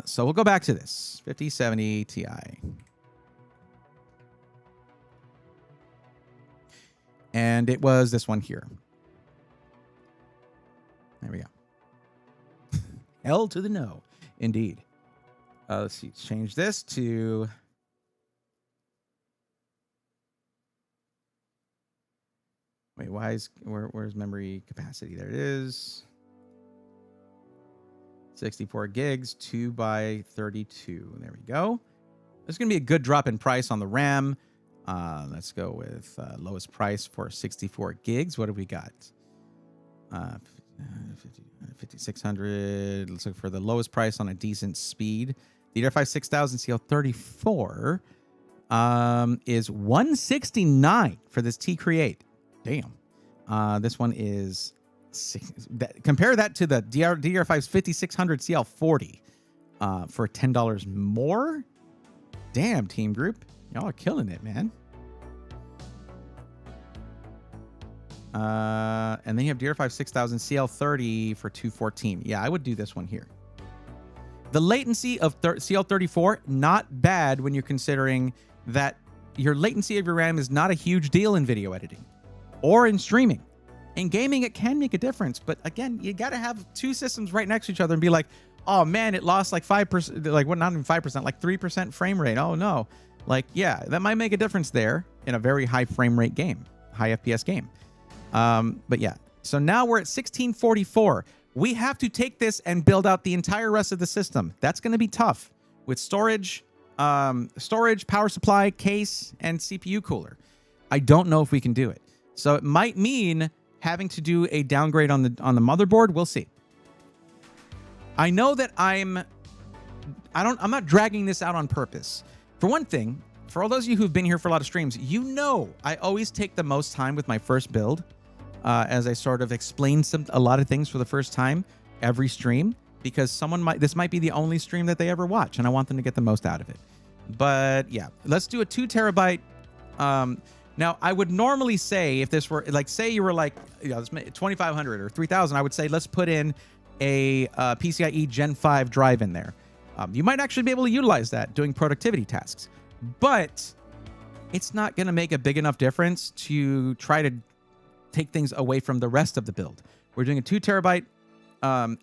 So we'll go back to this. 5070 Ti. And it was this one here. There we go. L to the no. Indeed. Let's see. Change this to... Wait, where's memory capacity? There it is. 64 gigs, 2x32. There we go. There's going to be a good drop in price on the RAM. Let's go with lowest price for 64 gigs. What have we got? 5600. Let's look for the lowest price on a decent speed. The DDR5 6000 CL34 is $169 for this T Create. Damn. This one is... compare that to the DDR5's 5600 CL40 for $10 more. Damn, Team Group. Y'all are killing it, man. And then you have DDR5 6000 CL30 for $214. Yeah, I would do this one here. The latency of CL34, not bad when you're considering that your latency of your RAM is not a huge deal in video editing or in streaming. In gaming, it can make a difference. But again, you got to have two systems right next to each other and be like, oh man, it lost like 5%, like what, not even 5%, like 3% frame rate. Oh no. Like, yeah, that might make a difference there in a very high frame rate game, high FPS game. But yeah, so now we're at 1644. We have to take this and build out the entire rest of the system. That's going to be tough. with storage, power supply, case, and CPU cooler. I don't know if we can do it. So it might mean having to do a downgrade on the motherboard. We'll see. I know that I'm not dragging this out on purpose. For one thing, for all those of you who've been here for a lot of streams, you know I always take the most time with my first build as I sort of explain a lot of things for the first time every stream, because this might be the only stream that they ever watch, and I want them to get the most out of it. But yeah, let's do a 2 terabyte. Now, I would normally say, if this were like, say you were like, 2500 or 3000, I would say let's put in a PCIe Gen 5 drive in there. You might actually be able to utilize that doing productivity tasks, but it's not going to make a big enough difference to try to take things away from the rest of the build. We're doing a 2 terabyte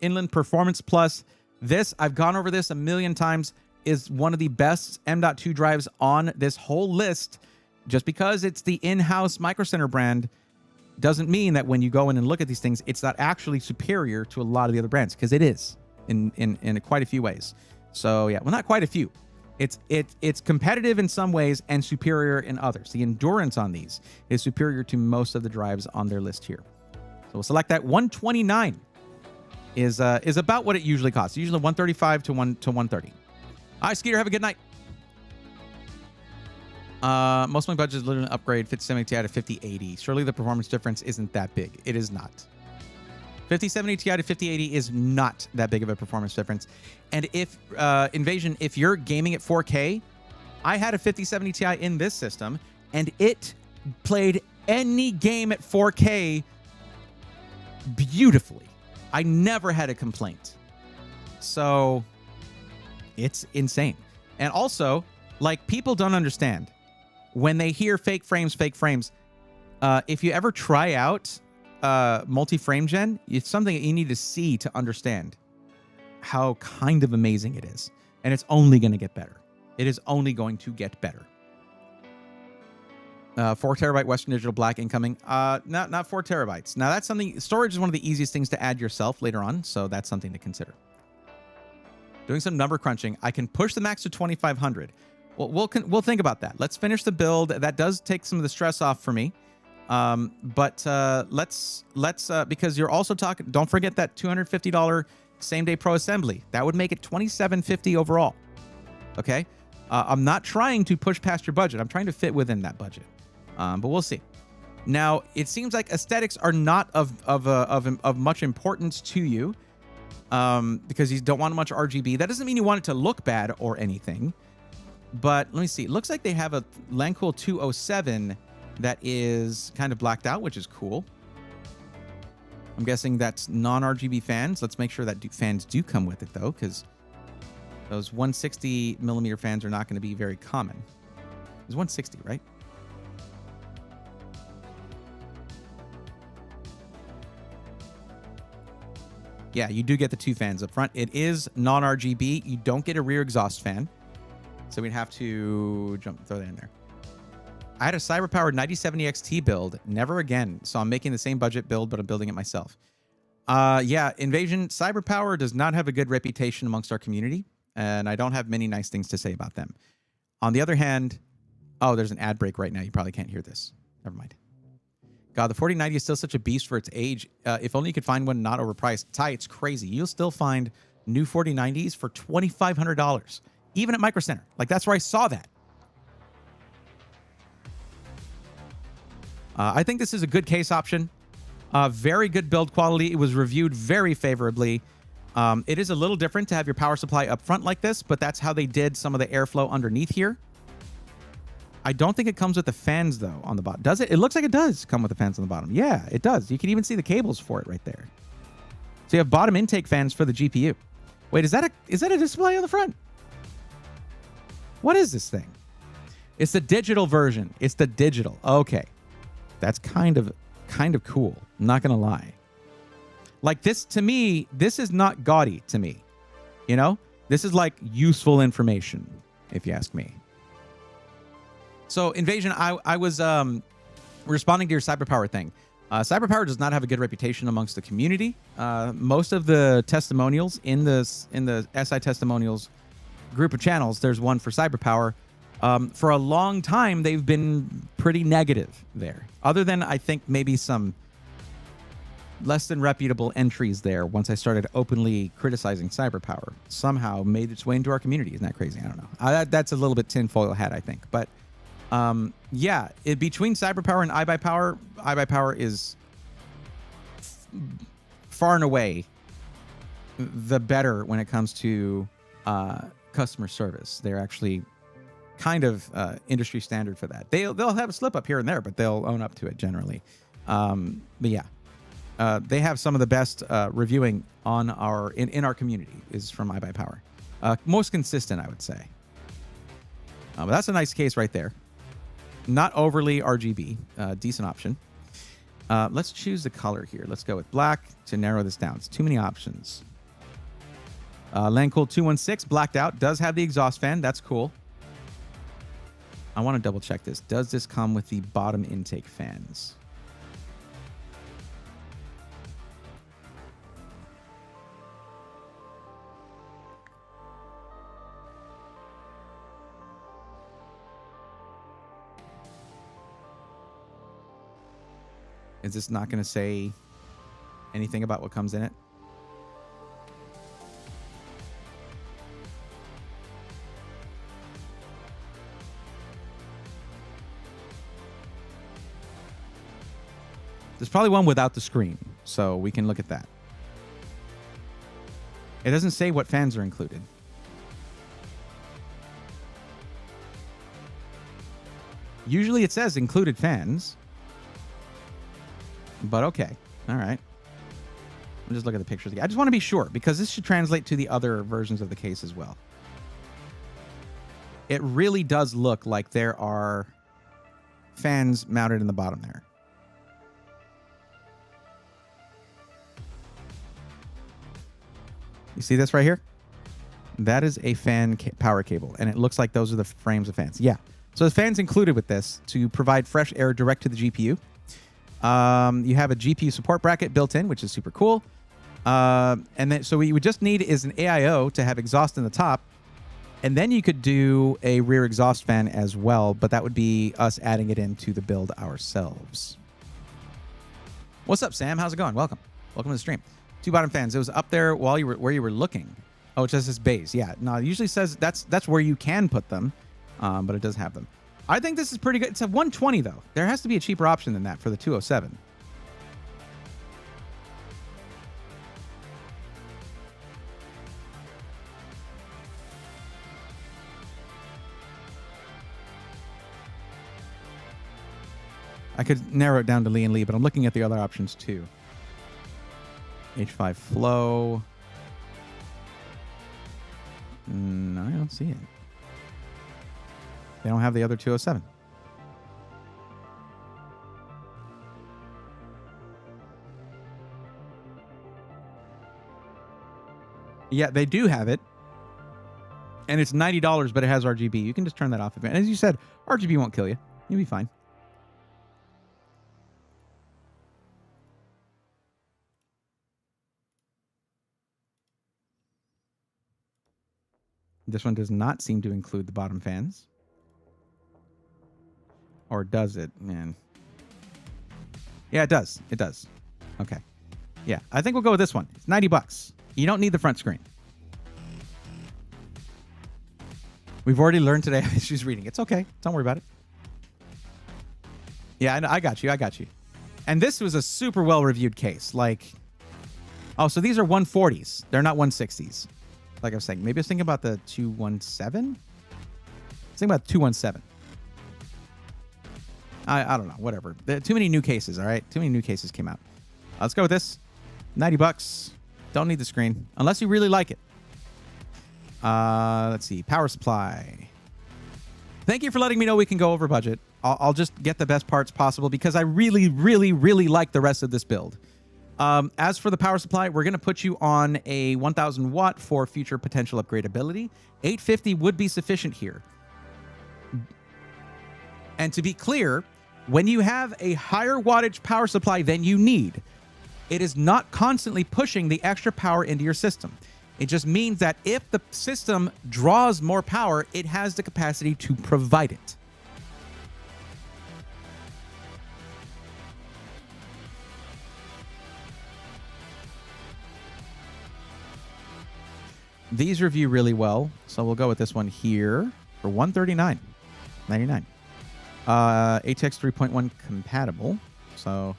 Inland Performance Plus. This, I've gone over this a million times, is one of the best M.2 drives on this whole list. Just because it's the in-house Micro Center brand doesn't mean that when you go in and look at these things, it's not actually superior to a lot of the other brands, because it is in quite a few ways. So yeah, well, not quite a few. It's competitive in some ways and superior in others. The endurance on these is superior to most of the drives on their list here. So we'll select that. 129 is about what it usually costs. Usually 135 to 130. All right, Skeeter, have a good night. Most of my budget is literally an upgrade 5070 Ti to 5080. Surely the performance difference isn't that big. It is not. 5070 Ti to 5080 is not that big of a performance difference. And if Invasion, if you're gaming at 4K, I had a 5070 Ti in this system, and it played any game at 4K beautifully. I never had a complaint. So it's insane. And also, like, people don't understand when they hear fake frames. If you ever try out multi-frame gen, it's something that you need to see to understand how kind of amazing it is. And it's only going to get better. It is only going to get better. 4 terabyte Western Digital Black incoming. Not 4 terabytes. Now that's something, storage is one of the easiest things to add yourself later on. So that's something to consider. Doing some number crunching. I can push the max to 2500. Well, we'll think about that. Let's finish the build. That does take some of the stress off for me. But let's because you're also talking, don't forget that $250 same day pro assembly. That would make it $2750 overall. Okay. I'm not trying to push past your budget. I'm trying to fit within that budget. But we'll see. Now, it seems like aesthetics are not of much importance to you, because you don't want much RGB. That doesn't mean you want it to look bad or anything. But let me see. It looks like they have a Lancool 207 that is kind of blacked out, which is cool. I'm guessing that's non-RGB fans. Let's make sure that fans do come with it, though, because those 160 millimeter fans are not going to be very common. It's 160, right? Yeah, you do get the 2 fans up front. It is non-RGB. You don't get a rear exhaust fan. So we'd have to throw that in there. I had a CyberPower 9070 XT build. Never again. So I'm making the same budget build, but I'm building it myself. Yeah, Invasion. CyberPower does not have a good reputation amongst our community, and I don't have many nice things to say about them. On the other hand, oh, there's an ad break right now. You probably can't hear this. Never mind. God, the 4090 is still such a beast for its age. If only you could find one not overpriced. Ty, it's crazy. You'll still find new 4090s for $2,500. Even at Micro Center. Like, that's where I saw that. I think this is a good case option. Very good build quality. It was reviewed very favorably. It is a little different to have your power supply up front like this, but that's how they did some of the airflow underneath here. I don't think it comes with the fans, though, on the bottom. Does it? It looks like it does come with the fans on the bottom. Yeah, it does. You can even see the cables for it right there. So you have bottom intake fans for the GPU. Wait, is that a display on the front? What is this thing? It's the digital version. It's the digital. Okay. That's kind of cool. I'm not going to lie. Like, this, to me, this is not gaudy to me. You know? This is like useful information, if you ask me. So, Invasion, I was responding to your CyberPower thing. CyberPower does not have a good reputation amongst the community. Most of the testimonials in the SI testimonials group of channels, there's one for CyberPower. For a long time, they've been pretty negative there. Other than, I think, maybe some less than reputable entries there once I started openly criticizing CyberPower. Somehow made its way into our community. Isn't that crazy? I don't know. That's a little bit tinfoil hat, I think. But yeah, between CyberPower and iBuyPower is far and away the better when it comes to customer service. They're actually kind of industry standard for that. They'll have a slip up here and there, but they'll own up to it generally. But yeah, they have some of the best reviewing on in our community is from iBuyPower. Most consistent, I would say. But that's a nice case right there. Not overly RGB, decent option. Let's choose the color here. Let's go with black to narrow this down. It's too many options. Landcool 216 blacked out, does have the exhaust fan. That's cool. I want to double check this. Does this come with the bottom intake fans? Is this not going to say anything about what comes in it? There's probably one without the screen, so we can look at that. It doesn't say what fans are included. Usually it says included fans. But okay. All right. I'll just look at the pictures again. I just want to be sure because this should translate to the other versions of the case as well. It really does look like there are fans mounted in the bottom there. You see this right here? That is a fan power cable, and it looks like those are the frames of fans. Yeah. So the fans included with this to provide fresh air direct to the GPU. You have a GPU support bracket built in, which is super cool. And then, so what you would just need is an AIO to have exhaust in the top. And then you could do a rear exhaust fan as well, but that would be us adding it into the build ourselves. What's up, Sam? How's it going? Welcome. Welcome to the stream. 2 bottom fans. It was up there while you were where you were looking. Oh, it just says bays. Yeah. No, it usually says that's where you can put them, but it does have them. I think this is pretty good. It's a 120 though. There has to be a cheaper option than that for the 207. I could narrow it down to Lee and Lee, but I'm looking at the other options too. H5 flow. No, I don't see it. They don't have the other 207. Yeah, they do have it. And it's $90, but it has RGB. You can just turn that off. And as you said, RGB won't kill you. You'll be fine. This one does not seem to include the bottom fans. Or does it, man? Yeah, it does. It does. Okay. Yeah, I think we'll go with this one. It's $90. You don't need the front screen. We've already learned today. She's reading. It's okay. Don't worry about it. Yeah, I got you. I got you. And this was a super well-reviewed case. Like, oh, so these are 140s. They're not 160s. Like I was saying, maybe I was thinking about the 217. I was thinking about the 217. I don't know. Whatever. There are too many new cases. All right, too many new cases came out. Let's go with this. $90. Don't need the screen unless you really like it. Let's see. Power supply. Thank you for letting me know we can go over budget. I'll just get the best parts possible because I really, really, really like the rest of this build. As for the power supply, we're going to put you on a 1000 watt for future potential upgradability. 850 would be sufficient here. And to be clear, when you have a higher wattage power supply than you need, it is not constantly pushing the extra power into your system. It just means that if the system draws more power, it has the capacity to provide it. These review really well, so we'll go with this one here for $139.99. ATX 3.1 compatible. So,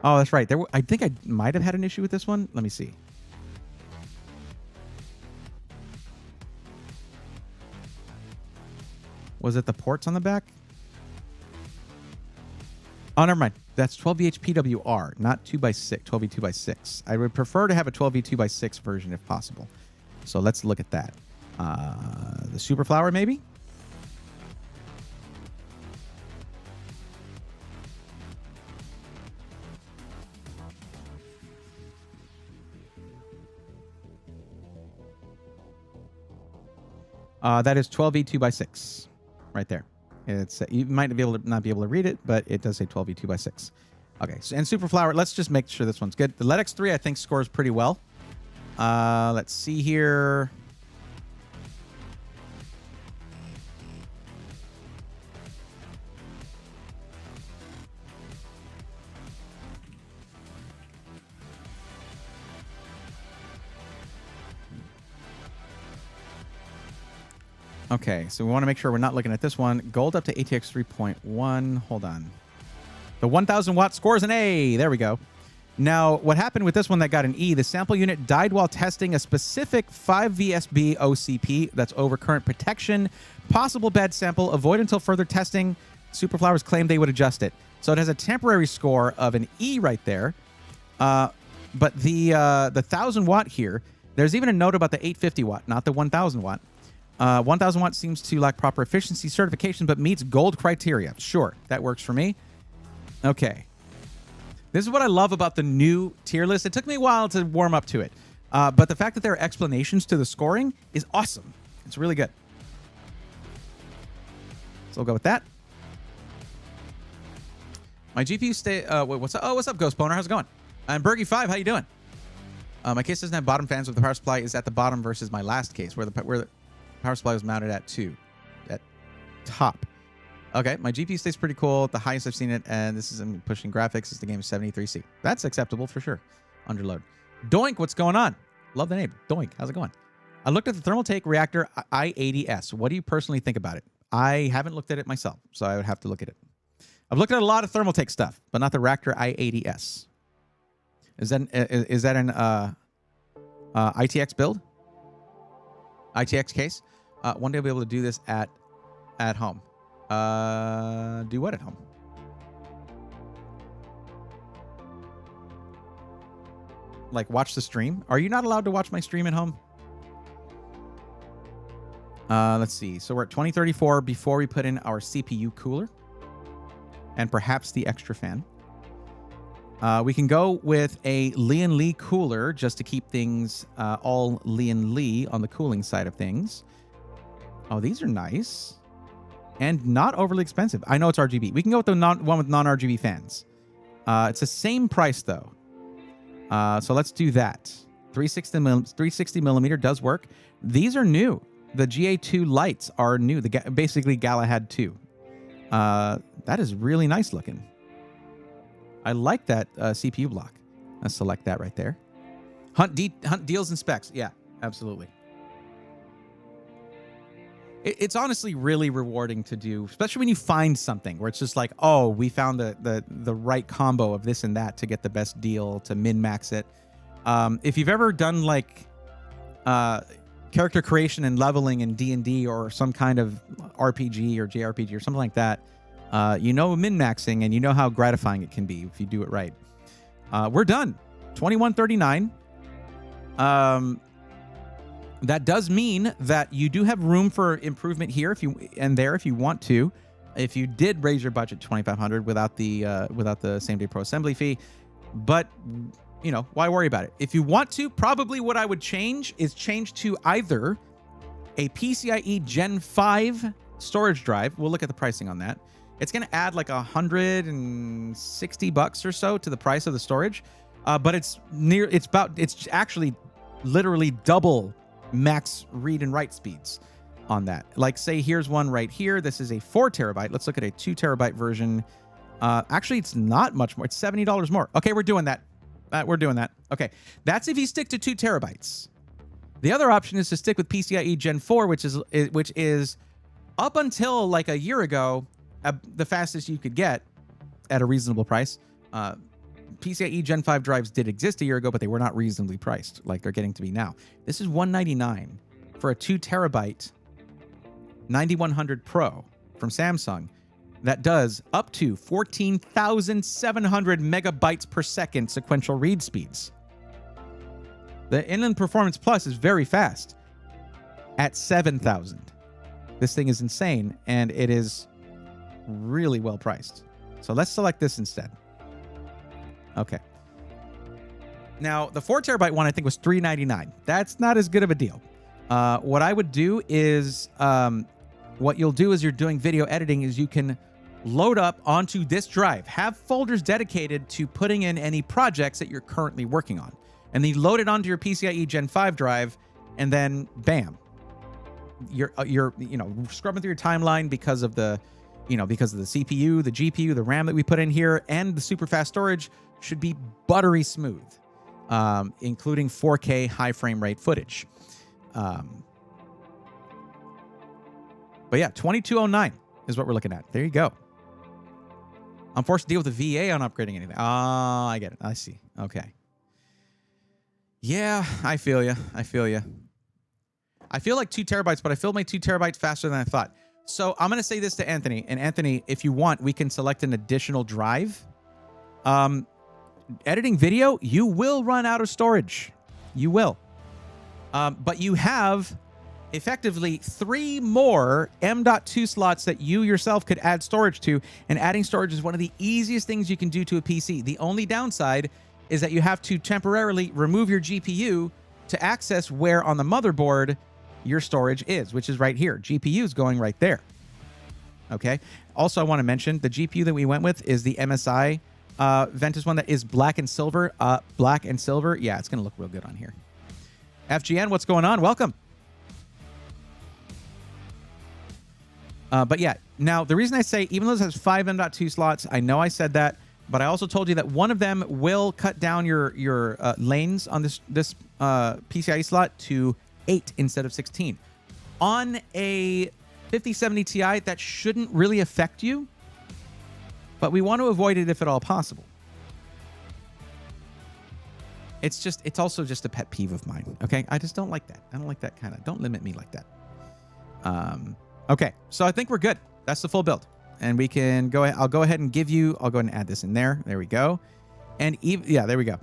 oh, that's right. I think I might have had an issue with this one. Let me see. Was it the ports on the back? Oh, never mind. That's 12VH PWR, not 2x6, 12V 2x6. I would prefer to have a 12V 2x6 version if possible. So let's look at that. The Super Flower, maybe? That is 12V 2x6 right there. It's you might not be able to read it, but it does say 12V 2x6. Okay, so, and Super Flower, let's just make sure this one's good. The LED X3, I think, scores pretty well. Let's see here. Okay, so we want to make sure we're not looking at this one. Gold up to ATX 3.1. Hold on. The 1000 watt scores an A. There we go. Now, what happened with this one that got an E, the sample unit died while testing a specific 5VSB OCP that's over current protection. Possible bad sample. Avoid until further testing. Superflowers claimed they would adjust it. So it has a temporary score of an E right there. But the 1000 watt here, there's even a note about the 850 watt, not the 1000 watt. 1000 watt seems to lack proper efficiency certification, but meets gold criteria. Sure, that works for me. Okay. This is what I love about the new tier list. It took me a while to warm up to it. But the fact that there are explanations to the scoring is awesome. It's really good. So we'll go with that. My GPU stay... what's up? Oh, what's up, Ghost Boner? How's it going? I'm Bergie5. How you doing? My case doesn't have bottom fans, but the power supply is at the bottom versus my last case, where the power supply was mounted at top. Okay, my GPU stays pretty cool. The highest I've seen it, and this is I'm pushing graphics, is the game 73C. That's acceptable for sure. Underload. Doink, what's going on? Love the name. Doink, how's it going? I looked at the Thermaltake Reactor i80S. What do you personally think about it? I haven't looked at it myself, so I would have to look at it. I've looked at a lot of Thermaltake stuff, but not the Reactor i80S. Is that an ITX build? ITX case? One day I'll be able to do this at home. Do what at home? Like watch the stream? Are you not allowed to watch my stream at home? Let's see. So we're at 2034 before we put in our CPU cooler and perhaps the extra fan. We can go with a Li & Li cooler just to keep things all Li & Li on the cooling side of things. Oh, these are nice. And not overly expensive. I know it's RGB. We can go with the one with non-RGB fans. It's the same price, though. So let's do that. 360 millimeter does work. These are new. The GA2 lights are new. Basically, Galahad 2. That is really nice looking. I like that CPU block. Let's select that right there. Hunt deals and specs. Yeah, absolutely. It's honestly really rewarding to do, especially when you find something where it's just like, oh, we found the right combo of this and that to get the best deal, to min-max it. If you've ever done like character creation and leveling in D&D or some kind of RPG or JRPG or something like that, you know min-maxing and you know how gratifying it can be if you do it right. We're done. 2139. That does mean that you do have room for improvement here if you want to. If you did raise your budget to $2,500 without the same day pro assembly fee, but you know, why worry about it? If you want to, probably what I would change to either a PCIe Gen 5 storage drive. We'll look at the pricing on that. It's going to add like $160 or so to the price of the storage, but it's actually literally double max read and write speeds on that. Like, say, here's one right here. This is a 4 terabyte. Let's look at a 2 terabyte version. Actually, it's not much more. It's $70 more. Okay, we're doing that. We're doing that. Okay, that's if you stick to 2 terabytes. The other option is to stick with PCIe Gen 4, which is up until like a year ago, the fastest you could get at a reasonable price. PCIe Gen 5 drives did exist a year ago, but they were not reasonably priced like they're getting to be now. This is $199 for a 2 terabyte 9100 Pro from Samsung that does up to 14,700 megabytes per second sequential read speeds. The Inland Performance Plus is very fast at 7,000. This thing is insane, and it is really well priced. So let's select this instead. Okay. Now, the 4 terabyte one I think was $399. That's not as good of a deal. What I would do is, what you'll do as you're doing video editing is you can load up onto this drive, have folders dedicated to putting in any projects that you're currently working on, and then you load it onto your PCIe Gen 5 drive, and then bam, you're scrubbing through your timeline because of the CPU, the GPU, the RAM that we put in here, and the super fast storage should be buttery smooth, including 4K high frame rate footage. But yeah, 2209 is what we're looking at. There you go. I'm forced to deal with the VA on upgrading anything. Ah, I get it. I see. Okay. Yeah, I feel you. I feel like 2 terabytes, but I filled my 2 terabytes faster than I thought. So I'm going to say this to Anthony. And Anthony, if you want, we can select an additional drive. Editing video, you will run out of storage. You will. But you have effectively 3 more M.2 slots that you yourself could add storage to. And adding storage is one of the easiest things you can do to a PC. The only downside is that you have to temporarily remove your GPU to access where on the motherboard your storage is, which is right here. GPU is going right there. Okay. Also, I want to mention the GPU that we went with is the MSI Ventus one that is black and silver. Black and silver. Yeah, it's going to look real good on here. FGN, what's going on? Welcome. But yeah, now the reason I say, even though this has 5 M.2 slots, I know I said that, but I also told you that one of them will cut down your lanes on this PCIe slot to 8 instead of 16. On a 5070 Ti, that shouldn't really affect you, but we want to avoid it if at all possible. It's also just a pet peeve of mine, okay? I just don't like that. I don't like that kind of, don't limit me like that. Okay, so I think we're good. That's the full build. And we can go ahead, I'll go ahead and add this in there. There we go. And yeah, there we go.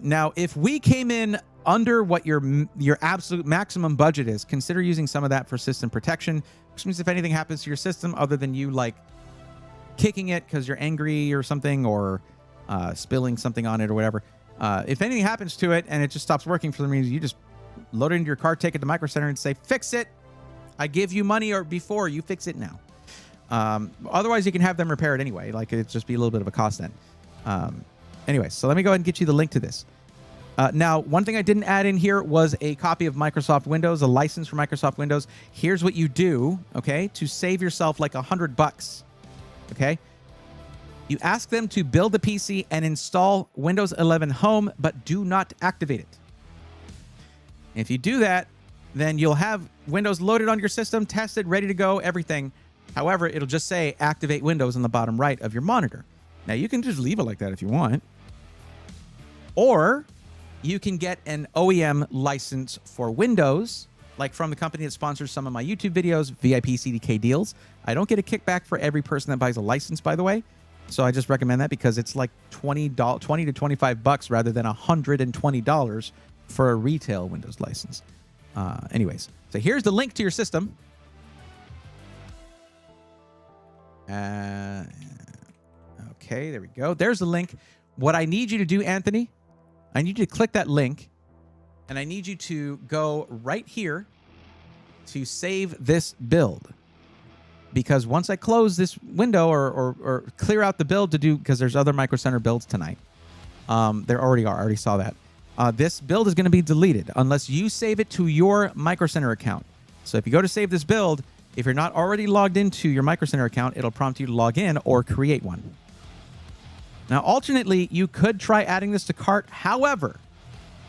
Now, if we came in under what your absolute maximum budget is, consider using some of that for system protection, which means if anything happens to your system other than you like kicking it because you're angry or something, or spilling something on it or whatever, if anything happens to it and it just stops working for some reason, you just load it into your car, take it to Micro Center and say, fix it. I give you money or before, you fix it now. Otherwise, you can have them repair it anyway. Like, it'd just be a little bit of a cost then. Anyway, so let me go ahead and get you the link to this. Now, one thing I didn't add in here was a copy of Microsoft Windows, a license for Microsoft Windows. Here's what you do, okay, to save yourself like $100, okay? You ask them to build the PC and install Windows 11 Home, but do not activate it. If you do that, then you'll have Windows loaded on your system, tested, ready to go, everything. However, it'll just say activate Windows on the bottom right of your monitor. Now, you can just leave it like that if you want. Or you can get an OEM license for Windows, like from the company that sponsors some of my YouTube videos, VIP CDK deals. I don't get a kickback for every person that buys a license, by the way. So I just recommend that because it's like $20 to $25 rather than $120 for a retail Windows license. Anyways, so here's the link to your system. Okay, there we go. There's the link. What I need you to do, Anthony, I need you to click that link, and I need you to go right here to save this build. Because once I close this window or clear out the build to do, because there's other Micro Center builds tonight. There already are. I already saw that. this build is going to be deleted unless you save it to your Micro Center account. So if you go to save this build, if you're not already logged into your Micro Center account, it'll prompt you to log in or create one. Now, alternately, you could try adding this to cart. However,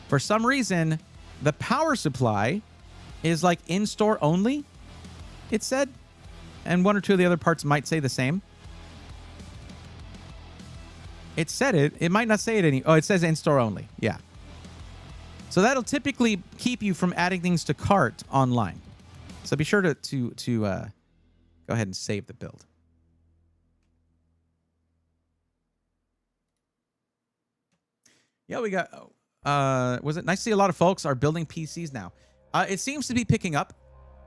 for some reason, the power supply is like in-store only, it said. And one or two of the other parts might say the same. It said it. It might not say it any. Oh, it says in-store only. Yeah. So that'll typically keep you from adding things to cart online. So be sure to go ahead and save the build. Yeah, we got... was it nice to see a lot of folks are building PCs now? It seems to be picking up,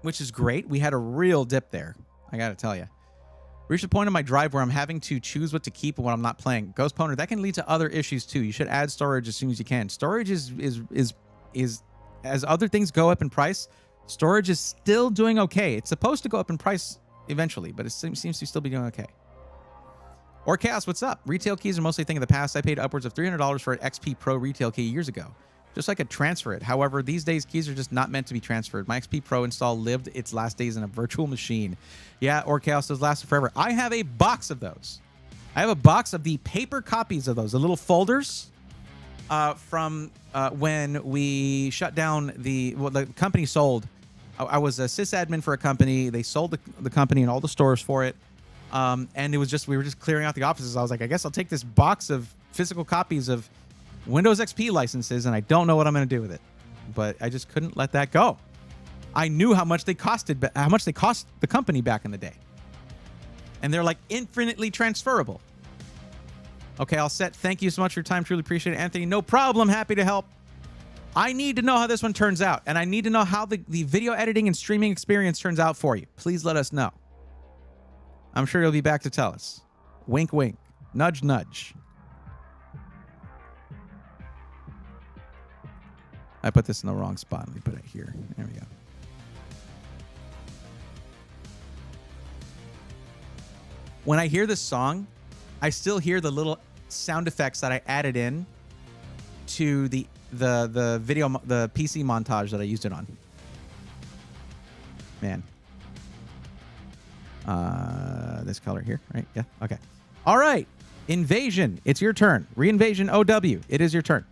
which is great. We had a real dip there, I got to tell you. Reached a point in my drive where I'm having to choose what to keep and what I'm not playing. Ghost Poner, that can lead to other issues too. You should add storage as soon as you can. Storage is as other things go up in price, storage is still doing okay. It's supposed to go up in price eventually, but it seems to still be doing okay. Or Chaos, what's up? Retail keys are mostly a thing of the past. I paid upwards of $300 for an XP Pro retail key years ago. Just so I could transfer it. However, these days, keys are just not meant to be transferred. My XP Pro install lived its last days in a virtual machine. Yeah, or Chaos, those lasted forever. I have a box of those. I have a box of the paper copies of those, the little folders from when we shut down the company sold. I was a sysadmin for a company. They sold the company and all the stores for it. And it was just, we were just clearing out the offices. I was like, I guess I'll take this box of physical copies of Windows XP licenses, and I don't know what I'm going to do with it. But I just couldn't let that go. I knew how much they cost the company back in the day. And they're like infinitely transferable. Okay, all set. Thank you so much for your time. Truly appreciate it, Anthony. No problem. Happy to help. I need to know how this one turns out, and I need to know how the video editing and streaming experience turns out for you. Please let us know. I'm sure you'll be back to tell us. Wink, wink. Nudge, nudge. I put this in the wrong spot. Let me put it here. There we go. When I hear this song, I still hear the little sound effects that I added in to the video, the PC montage that I used it on. Man. This color here, right? Yeah. Okay. All right. Invasion. It's your turn. Reinvasion OW. It is your turn.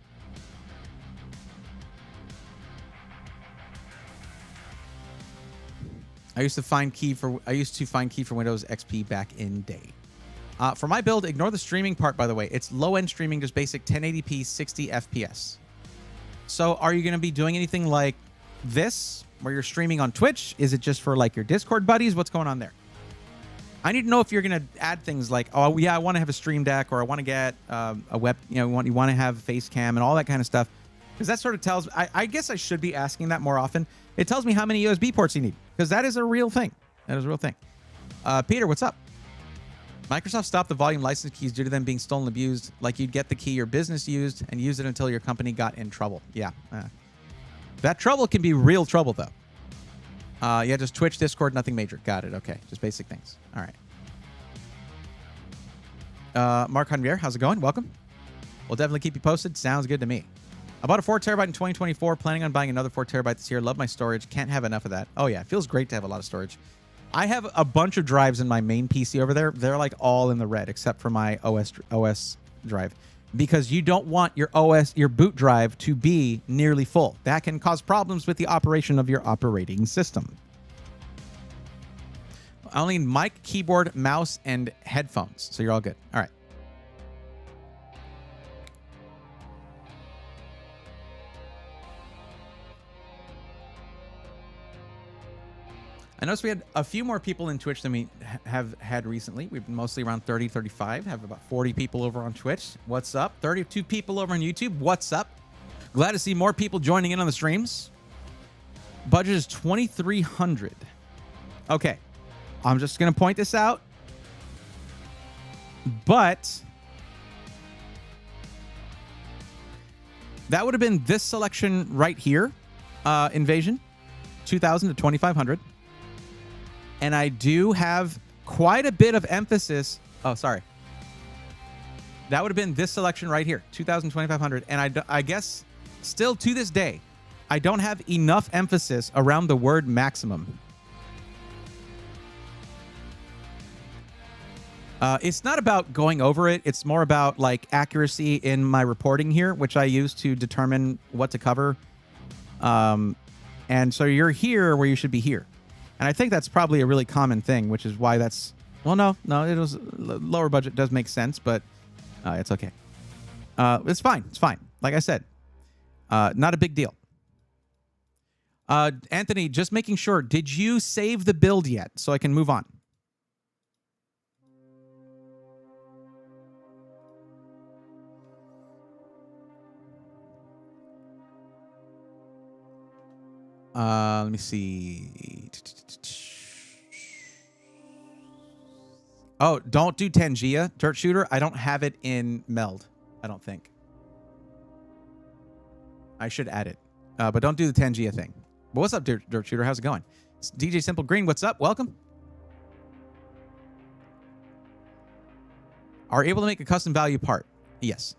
I used to find key for Windows XP back in day. For my build, ignore the streaming part, by the way. It's low-end streaming, just basic 1080p 60 FPS. So are you going to be doing anything like this, where you're streaming on Twitch? Is it just for like your Discord buddies? What's going on there? I need to know if you're going to add things like, oh yeah, I want to have a stream deck, or I want to get a web, you want to have face cam and all that kind of stuff. Because that sort of tells, I guess I should be asking that more often. It tells me how many USB ports you need, because that is a real thing. That is a real thing. Peter, what's up? Microsoft stopped the volume license keys due to them being stolen and abused. Like you'd get the key your business used and use it until your company got in trouble. Yeah. That trouble can be real trouble, though. Yeah, just Twitch, Discord, nothing major. Got it. Okay. Just basic things. All right. Mark Javier, how's it going? Welcome. We'll definitely keep you posted. Sounds good to me. I bought a 4 terabyte in 2024. Planning on buying another 4 terabyte this year. Love my storage. Can't have enough of that. Oh, yeah. It feels great to have a lot of storage. I have a bunch of drives in my main PC over there. They're like all in the red, except for my OS drive. Because you don't want your boot drive to be nearly full. That can cause problems with the operation of your operating system. I only need mic, keyboard, mouse, and headphones. So you're all good. All right. I noticed we had a few more people in Twitch than we have had recently. We've been mostly around 30, 35. Have about 40 people over on Twitch. What's up? 32 people over on YouTube. What's up? Glad to see more people joining in on the streams. Budget is $2,300. Okay. I'm just going to point this out. But that would have been this selection right here. Invasion. $2,000 to $2,500. And I do have quite a bit of emphasis. Oh, sorry. That would have been this selection right here, $2,000, $2,500. And I guess Still to this day, I don't have enough emphasis around the word maximum. It's not about going over it. It's more about like accuracy in my reporting here, which I use to determine what to cover. And so you're here where you should be here. And I think that's probably a really common thing, which is why that's, well, no, it was lower budget does make sense, but it's okay. It's fine. It's fine. Like I said, not a big deal. Anthony, just making sure, did you save the build yet so I can move on? Let me see. Oh, don't do Tangia, Dirt Shooter. I don't have it in Meld, I don't think. I should add it. But don't do the Tangia thing. But what's up, Dirt Shooter? How's it going? It's DJ Simple Green, what's up? Welcome. Are able to make a custom value part? Yes.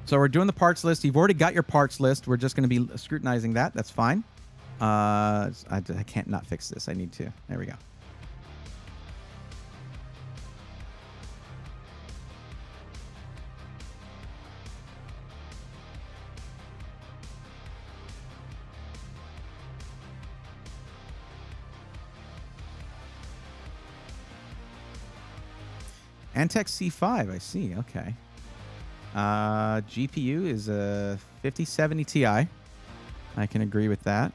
So we're doing the parts list. You've already got your parts list. We're just going to be scrutinizing that. That's fine. I can't not fix this. I need to. There we go. Antec C5, I see. Okay. GPU is a 5070 Ti. I can agree with that.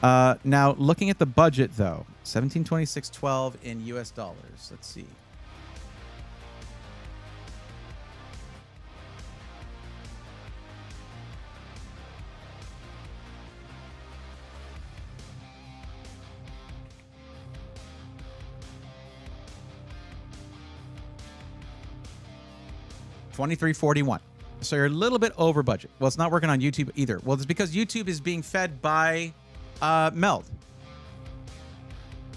Now, looking at the budget, though, 1726.12 in US dollars. Let's see. $23.41. So you're a little bit over budget. Well, it's not working on YouTube either. Well, it's because YouTube is being fed by Meld.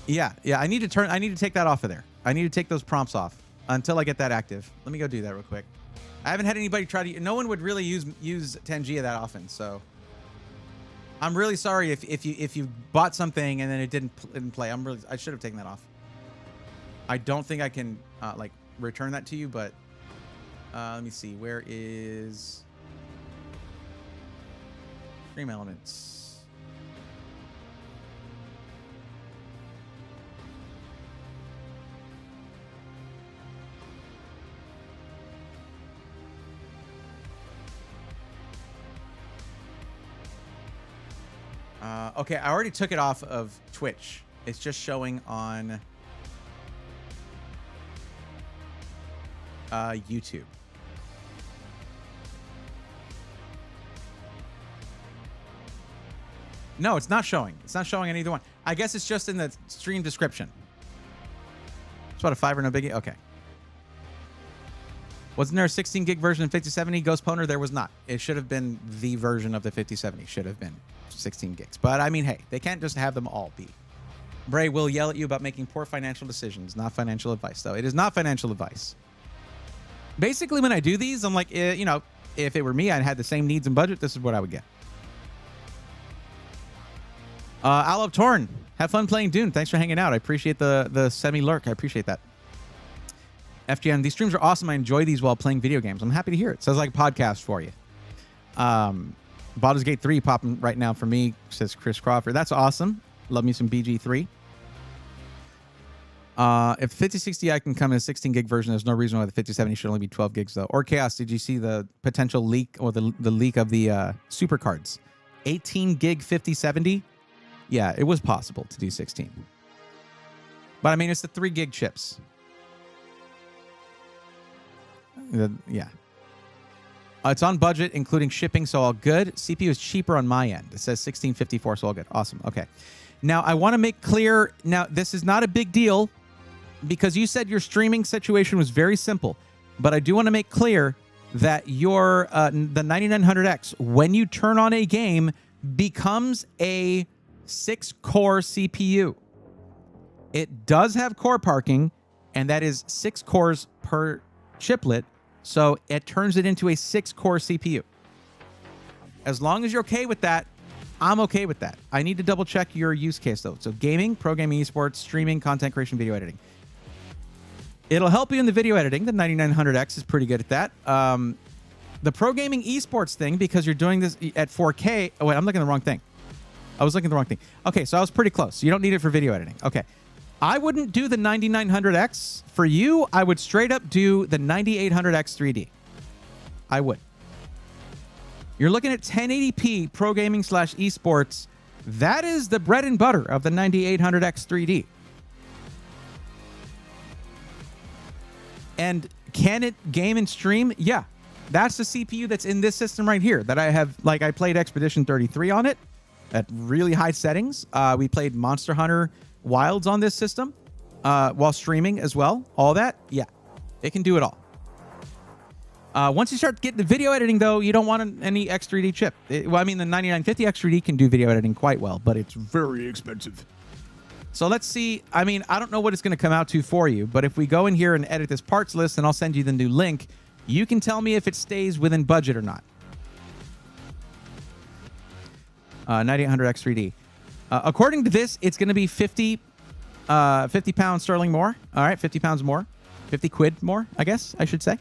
Yeah. I need to take that off of there. I need to take those prompts off until I get that active. Let me go do that real quick. I haven't had anybody try to. No one would really use Tangia that often. So I'm really sorry if you bought something and then it didn't play. I should have taken that off. I don't think I can like return that to you, but. Let me see. Where is Stream Elements? Okay, I already took it off of Twitch. It's just showing on YouTube. No, it's not showing. It's not showing on either one. I guess it's just in the stream description. It's about a 5 or no biggie. Okay. Wasn't there a 16 gig version of 5070 Ghost Pwner? There was not. It should have been the version of the 5070. Should have been 16 gigs. But I mean, hey, they can't just have them all be. Bray will yell at you about making poor financial decisions. Not financial advice, though. It is not financial advice. Basically, when I do these, I'm like, you know, if it were me, I'd had the same needs and budget. This is what I would get. Aloe Torn, have fun playing Dune. Thanks for hanging out. I appreciate the semi-lurk. I appreciate that. FGN, these streams are awesome. I enjoy these while playing video games. I'm happy to hear it. Sounds like a podcast for you. Baldur's Gate 3 popping right now for me, says Chris Crawford. That's awesome. Love me some BG3. If 5060 I can come in a 16 gig version, there's no reason why the 5070 should only be 12 gigs, though. Or Chaos, did you see the potential leak or the leak of the super cards? 18 gig 5070? Yeah, it was possible to do 16. But I mean, it's the 3 gig chips. Yeah. It's on budget, including shipping, so all good. CPU is cheaper on my end. It says 1654, so all good. Awesome. Okay. Now, I want to make clear, now, this is not a big deal because you said your streaming situation was very simple. But I do want to make clear that your the 9900X, when you turn on a game, becomes a 6-core CPU. It does have core parking, and that is 6 cores per chiplet, so it turns it into a 6-core CPU. As long as you're okay with that, I'm okay with that. I need to double check your use case though. So gaming, pro gaming, esports, streaming, content creation, video editing. It'll help you in the video editing. The 9900X is pretty good at that. The pro gaming esports thing, because you're doing this at 4K. Oh wait, I'm looking at the wrong thing. I was looking at the wrong thing. Okay, so I was pretty close. You don't need it for video editing. Okay. I wouldn't do the 9900X. For you, I would straight up do the 9800X 3D. I would. You're looking at 1080p pro gaming / esports. That is the bread and butter of the 9800X 3D. And can it game and stream? Yeah. That's the CPU that's in this system right here that I have. Like, I played Expedition 33 on it at really high settings. We played Monster Hunter Wilds on this system while streaming as well. All that. Yeah. It can do it all. Once you start getting the video editing, though, you don't want any X3D chip. Well, I mean, the 9950 X3D can do video editing quite well, but it's very expensive. So let's see. I mean, I don't know what it's going to come out to for you, but if we go in here and edit this parts list, and I'll send you the new link, you can tell me if it stays within budget or not. 9800 X3D. According to this, it's going to be 50 pounds sterling more. All right, 50 pounds more. 50 quid more, I guess I should say.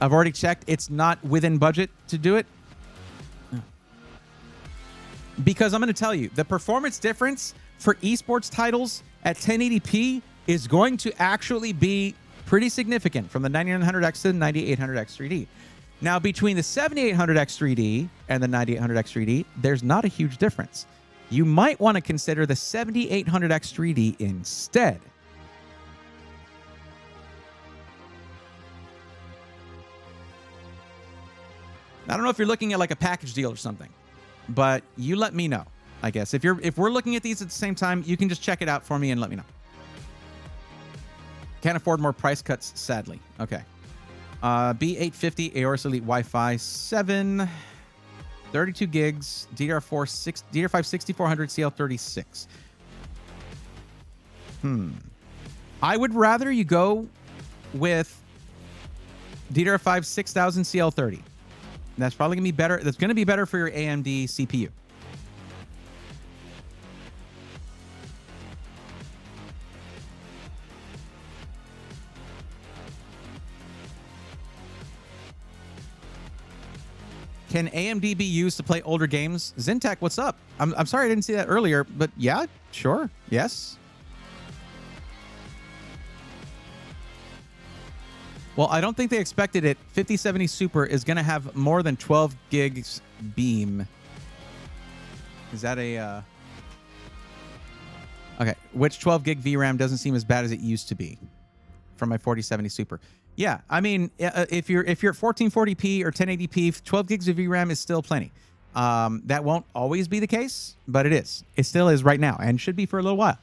I've already checked. It's not within budget to do it. Because I'm going to tell you, the performance difference for esports titles at 1080p is going to actually be pretty significant from the 9900X to the 9800X 3D. Now, between the 7800X 3D and the 9800X 3D, there's not a huge difference. You might want to consider the 7800X 3D instead. I don't know if you're looking at like a package deal or something, but you let me know. I guess if we're looking at these at the same time, you can just check it out for me and let me know. Can't afford more price cuts, sadly. Okay. B850 Aorus Elite Wi-Fi 7, 32 gigs, DDR5 6400 CL36. I would rather you go with DDR5 6000 CL30. That's probably going to be better. That's going to be better for your AMD CPU. Can AMD be used to play older games? Zintac, what's up? I'm sorry I didn't see that earlier, but yeah, sure. Yes. Well, I don't think they expected it. 5070 Super is going to have more than 12 gigs beam. Is that a... Okay, which 12 gig VRAM doesn't seem as bad as it used to be from my 4070 Super. Yeah, I mean, if you're at 1440p or 1080p, 12 gigs of VRAM is still plenty. That won't always be the case, but it is. It still is right now and should be for a little while.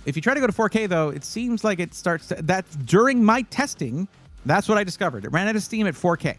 If you try to go to 4K, though, it seems like it starts to... That's during my testing, that's what I discovered. It ran out of steam at 4K.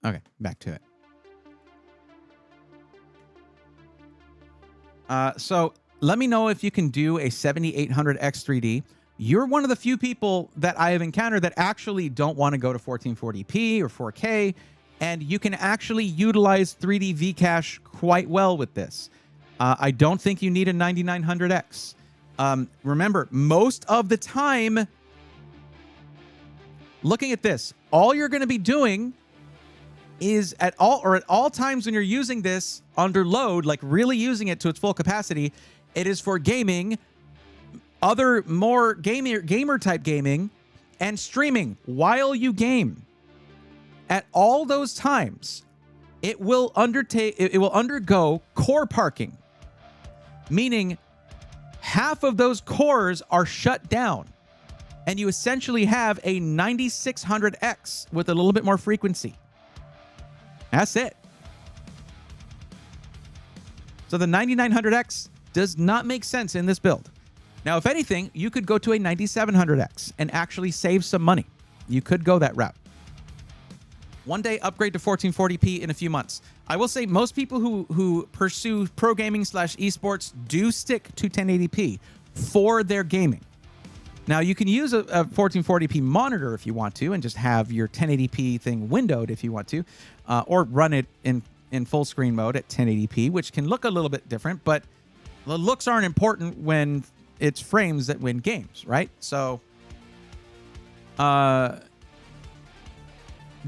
Okay, back to it. So let me know if you can do a 7800X 3D. You're one of the few people that I have encountered that actually don't want to go to 1440p or 4K, and you can actually utilize 3D V-Cache quite well with this. I don't think you need a 9900X. Remember, most of the time, looking at this, all you're going to be doing is at all times when you're using this under load, like really using it to its full capacity, it is for gaming, other more gamer type gaming, and streaming while you game. At all those times, it will undergo core parking, meaning half of those cores are shut down, and you essentially have a 9600X with a little bit more frequency. That's it. So the 9900X does not make sense in this build. Now, if anything, you could go to a 9700X and actually save some money. You could go that route. One day upgrade to 1440p in a few months. I will say most people who pursue pro gaming / esports do stick to 1080p for their gaming. Now, you can use a 1440p monitor if you want to and just have your 1080p thing windowed if you want to, or run it in full screen mode at 1080p, which can look a little bit different, but the looks aren't important when it's frames that win games, right? So,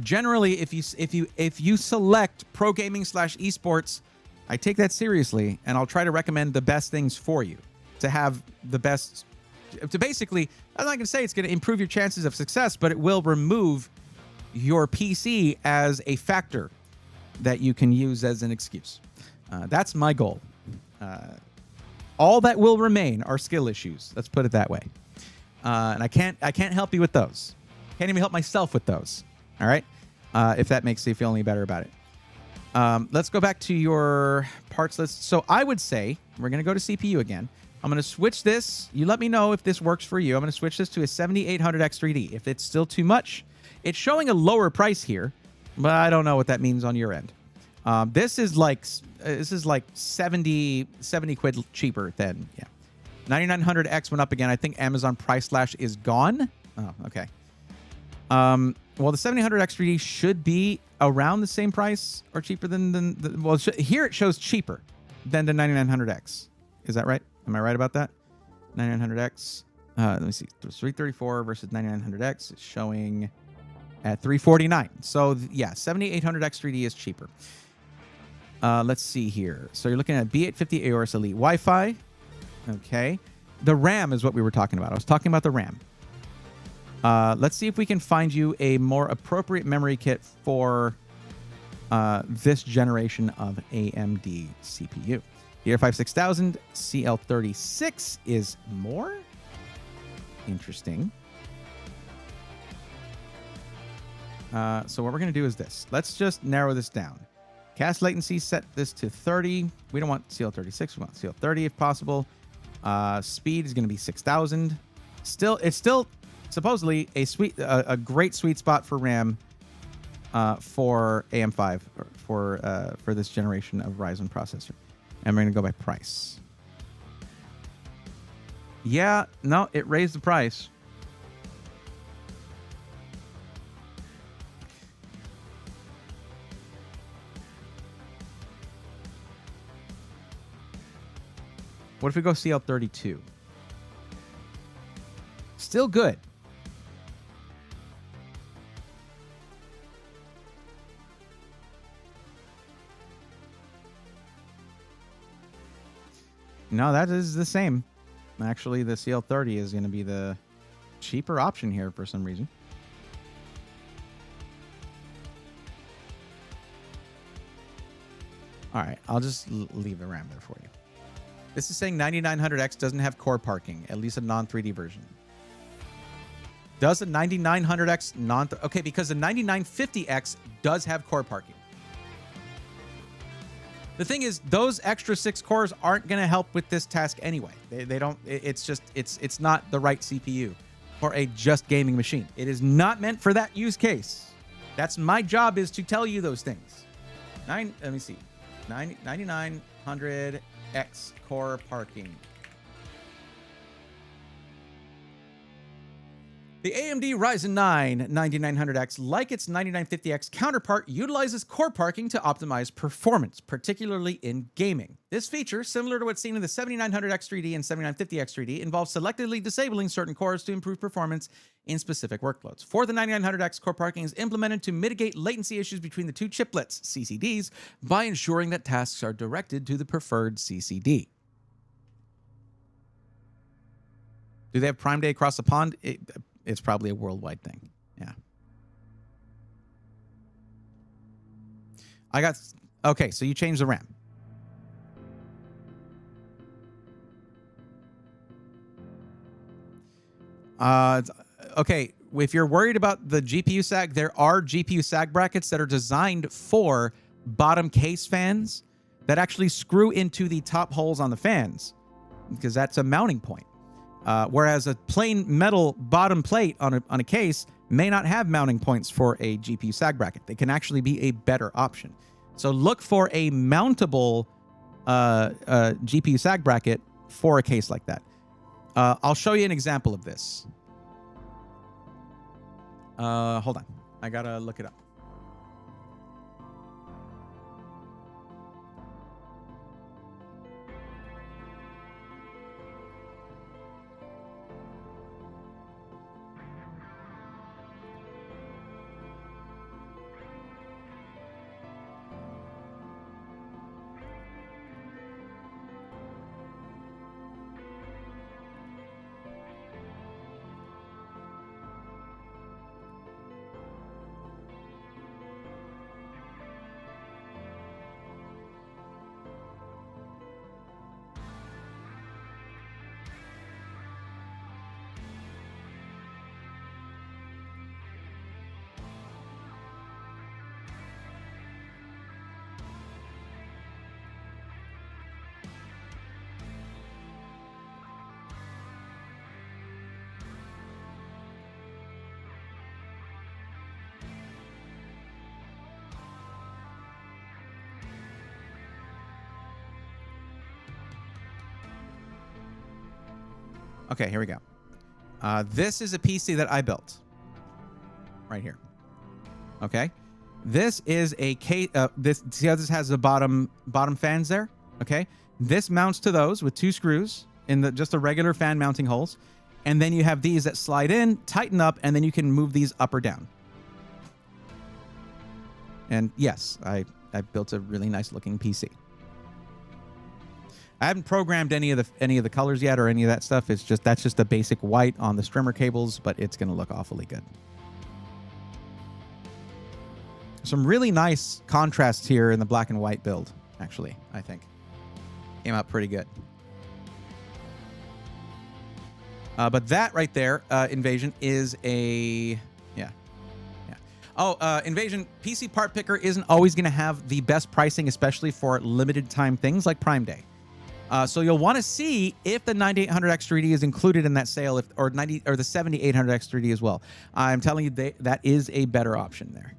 generally, if you select pro gaming / esports, I take that seriously, and I'll try to recommend the best things for you to have the best. To basically, I'm not going to say it's going to improve your chances of success, but it will remove your PC as a factor that you can use as an excuse. That's my goal. All that will remain are skill issues. Let's put it that way. And I can't help you with those. Can't even help myself with those. All right. If that makes you feel any better about it. Let's go back to your parts list. So I would say we're going to go to CPU again. I'm going to switch this. You let me know if this works for you. I'm going to switch this to a 7800X3D. If it's still too much, it's showing a lower price here, but I don't know what that means on your end. This is like 70 quid cheaper than, yeah. 9900X went up again. I think Amazon price slash is gone. Oh, okay. Well, the 7800X3D should be around the same price or cheaper than here it shows cheaper than the 9900X. Is that right? Am I right about that? 9900X. Let me see. 334 versus 9900X. It's showing at 349. So yeah, 7800X3D is cheaper. Let's see here. So you're looking at B850 Aorus Elite Wi-Fi. Okay. The RAM is what we were talking about. I was talking about the RAM. Let's see if we can find you a more appropriate memory kit for this generation of AMD CPU. DDR5 6000 CL36 is more interesting. So what we're going to do is this. Let's just narrow this down. Cache latency, set this to 30. We don't want CL36. We want CL30 if possible. Speed is going to be 6000. It's still supposedly a great sweet spot for RAM for AM5 for this generation of Ryzen processor. And we're going to go by price. Yeah, no, it raised the price. What if we go CL32? Still good. No, that is the same. Actually, the CL30 is going to be the cheaper option here for some reason. All right, I'll just leave the RAM there for you. This is saying 9900X doesn't have core parking, at least a non-3D version. Does a 9900X okay, because the 9950X does have core parking. The thing is, those extra 6 cores aren't going to help with this task anyway. They don't. It's not the right CPU for a just gaming machine. It is not meant for that use case. That's my job, is to tell you those things. Let me see. 9900X core parking. The AMD Ryzen 9 9900X, like its 9950X counterpart, utilizes core parking to optimize performance, particularly in gaming. This feature, similar to what's seen in the 7900X3D and 7950X3D, involves selectively disabling certain cores to improve performance in specific workloads. For the 9900X, core parking is implemented to mitigate latency issues between the two chiplets, CCDs, by ensuring that tasks are directed to the preferred CCD. Do they have Prime Day across the pond? It's probably a worldwide thing. Yeah. Okay, so you changed the RAM. Okay, if you're worried about the GPU sag, there are GPU sag brackets that are designed for bottom case fans that actually screw into the top holes on the fans, because that's a mounting point. Whereas a plain metal bottom plate on a case may not have mounting points for a GPU sag bracket. They can actually be a better option. So look for a mountable GPU sag bracket for a case like that. I'll show you an example of this. Hold on. I gotta look it up. Okay, here we go. This is a PC that I built right here. Okay, this is a case. See how this has the bottom fans there? Okay, this mounts to those with 2 screws in just the regular fan mounting holes, and then you have these that slide in, tighten up, and then you can move these up or down. And yes, I built a really nice looking PC. I haven't programmed any of the colors yet or any of that stuff. That's just a basic white on the strimmer cables, but it's going to look awfully good. Some really nice contrasts here in the black and white build, actually, I think. Came out pretty good. But that right there, Invasion, is a... Yeah. Oh, Invasion, PC Part Picker isn't always going to have the best pricing, especially for limited time things like Prime Day. So you'll want to see if the 9800X3D is included in that sale, or the 7800X3D as well. I'm telling you, that is a better option there.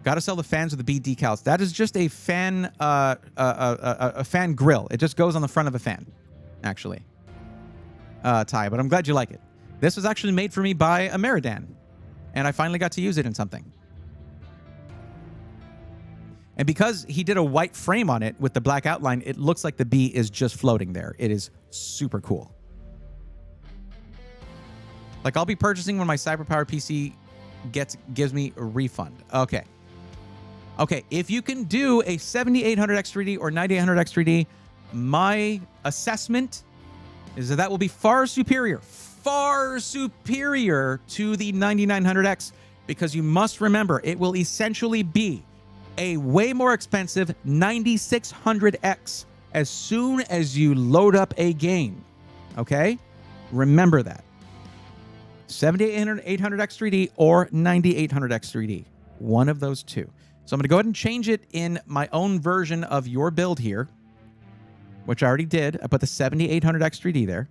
Got to sell the fans with the B decals. That is just a fan, a fan grill. It just goes on the front of a fan, actually. Ty, but I'm glad you like it. This was actually made for me by Ameridan, and I finally got to use it in something. And because he did a white frame on it with the black outline, it looks like the B is just floating there. It is super cool. Like, I'll be purchasing when my CyberPower PC gives me a refund. Okay. Okay, if you can do a 7800X3D or 9800X3D, my assessment is that will be far superior to the 9900X, because you must remember, it will essentially be a way more expensive 9600X as soon as you load up a game. Okay? Remember that. 7800X3D or 9800X3D. One of those two. So I'm going to go ahead and change it in my own version of your build here, which I already did. I put the 7800X3D there.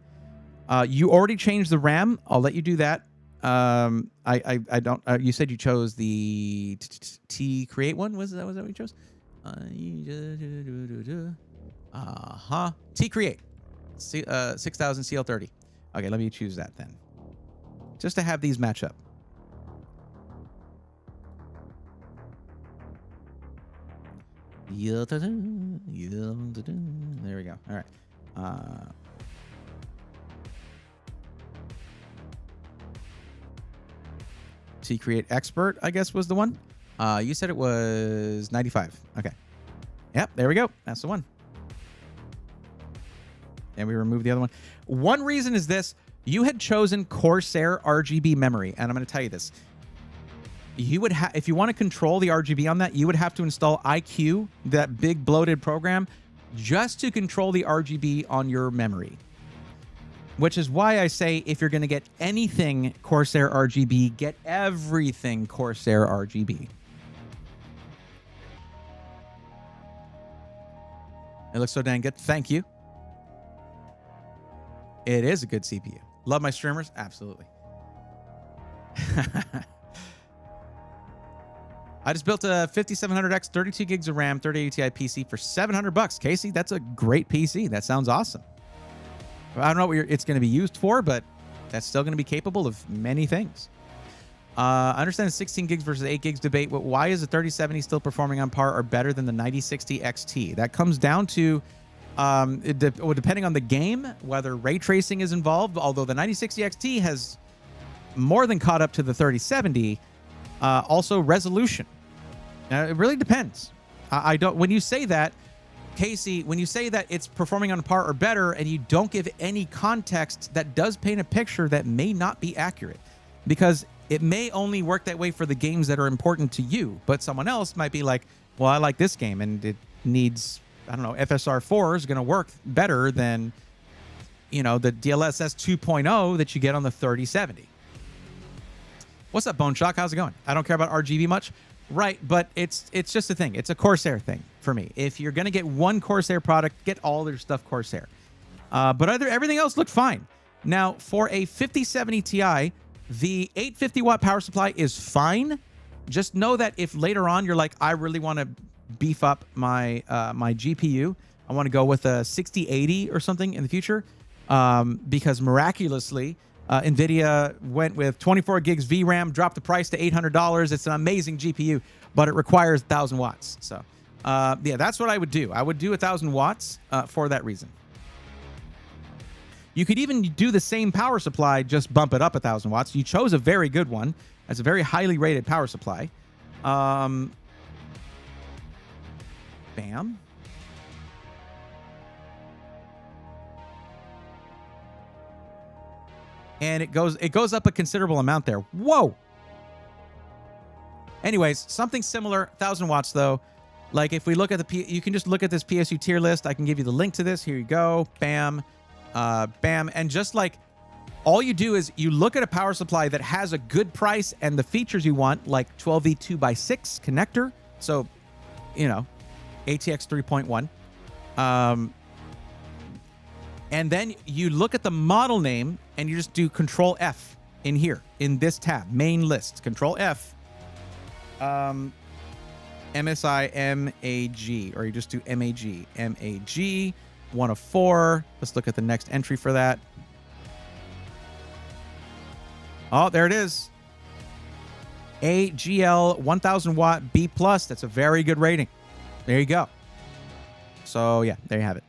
You already changed the RAM. I'll let you do that. I don't. You said you chose the T Create one. Was that what you chose? T Create 6000 CL30. Okay, let me choose that then, just to have these match up. There we go. All right. T-Create Expert, I guess, was the one. You said it was 95. Okay. Yep, there we go. That's the one. And we removed the other one. One reason is this. You had chosen Corsair RGB memory, and I'm going to tell you this. you would have, if you want to control the RGB on that, you would have to install IQ, that big bloated program, just to control the RGB on your memory. Which is why I say if you're going to get anything Corsair RGB, get everything Corsair RGB. It looks so dang good. Thank you. It is a good CPU. Love my streamers? Absolutely. I just built a 5700X, 32 gigs of RAM, 3080 Ti PC for $700. Casey, that's a great PC. That sounds awesome. I don't know what it's going to be used for, but that's still going to be capable of many things. I understand the 16 gigs versus 8 gigs debate, but why is the 3070 still performing on par or better than the 9060 XT? That comes down to, depending on the game, whether ray tracing is involved, although the 9060 XT has more than caught up to the 3070. Also, resolution. It really depends. I don't. When you say that, Casey, when you say that it's performing on par or better, and you don't give any context, that does paint a picture that may not be accurate, because it may only work that way for the games that are important to you, but someone else might be like, well, I like this game and it needs, I don't know, FSR 4 is going to work better than, you know, the DLSS 2.0 that you get on the 3070. What's up, Bone Shock? How's it going? I don't care about RGB much. Right, but it's just a thing. It's a Corsair thing for me. If you're going to get one Corsair product, get all their stuff Corsair. But everything else looked fine. Now, for a 5070 Ti, the 850 watt power supply is fine. Just know that if later on you're like, I really want to beef up my my GPU, I want to go with a 6080 or something in the future, because miraculously, NVIDIA went with 24 gigs VRAM, dropped the price to $800. It's an amazing GPU, but it requires 1,000 watts. So, yeah, that's what I would do. I would do 1,000 watts for that reason. You could even do the same power supply, just bump it up 1,000 watts. You chose a very good one. That's a very highly rated power supply. Bam. And it goes up a considerable amount there. Whoa. Anyways, something similar, 1,000 watts though. Like if we look at you can just look at this PSU tier list. I can give you the link to this. Here you go. Bam. Bam. And just like all you do is you look at a power supply that has a good price and the features you want, like 12V 2x6 connector. So, you know, ATX 3.1. And then you look at the model name and you just do Control F in here, in this tab, main list, Control F, MSI MAG, or you just do MAG, 1 of 4. Let's look at the next entry for that. Oh, there it is. AGL 1000 watt B+. That's a very good rating. There you go. So yeah, there you have it.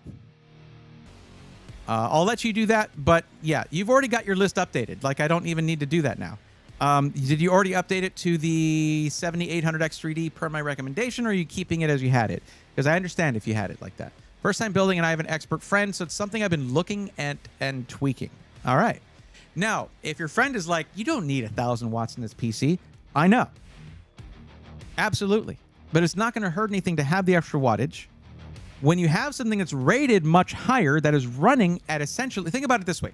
I'll let you do that, but yeah, you've already got your list updated. Like, I don't even need to do that now. Did you already update it to the 7800X3D per my recommendation, or are you keeping it as you had it? Because I understand if you had it like that. First time building, and I have an expert friend, so it's something I've been looking at and tweaking. All right. Now, if your friend is like, you don't need 1,000 watts in this PC, I know. Absolutely. But it's not going to hurt anything to have the extra wattage. When you have something that's rated much higher, that is running at essentially, think about it this way.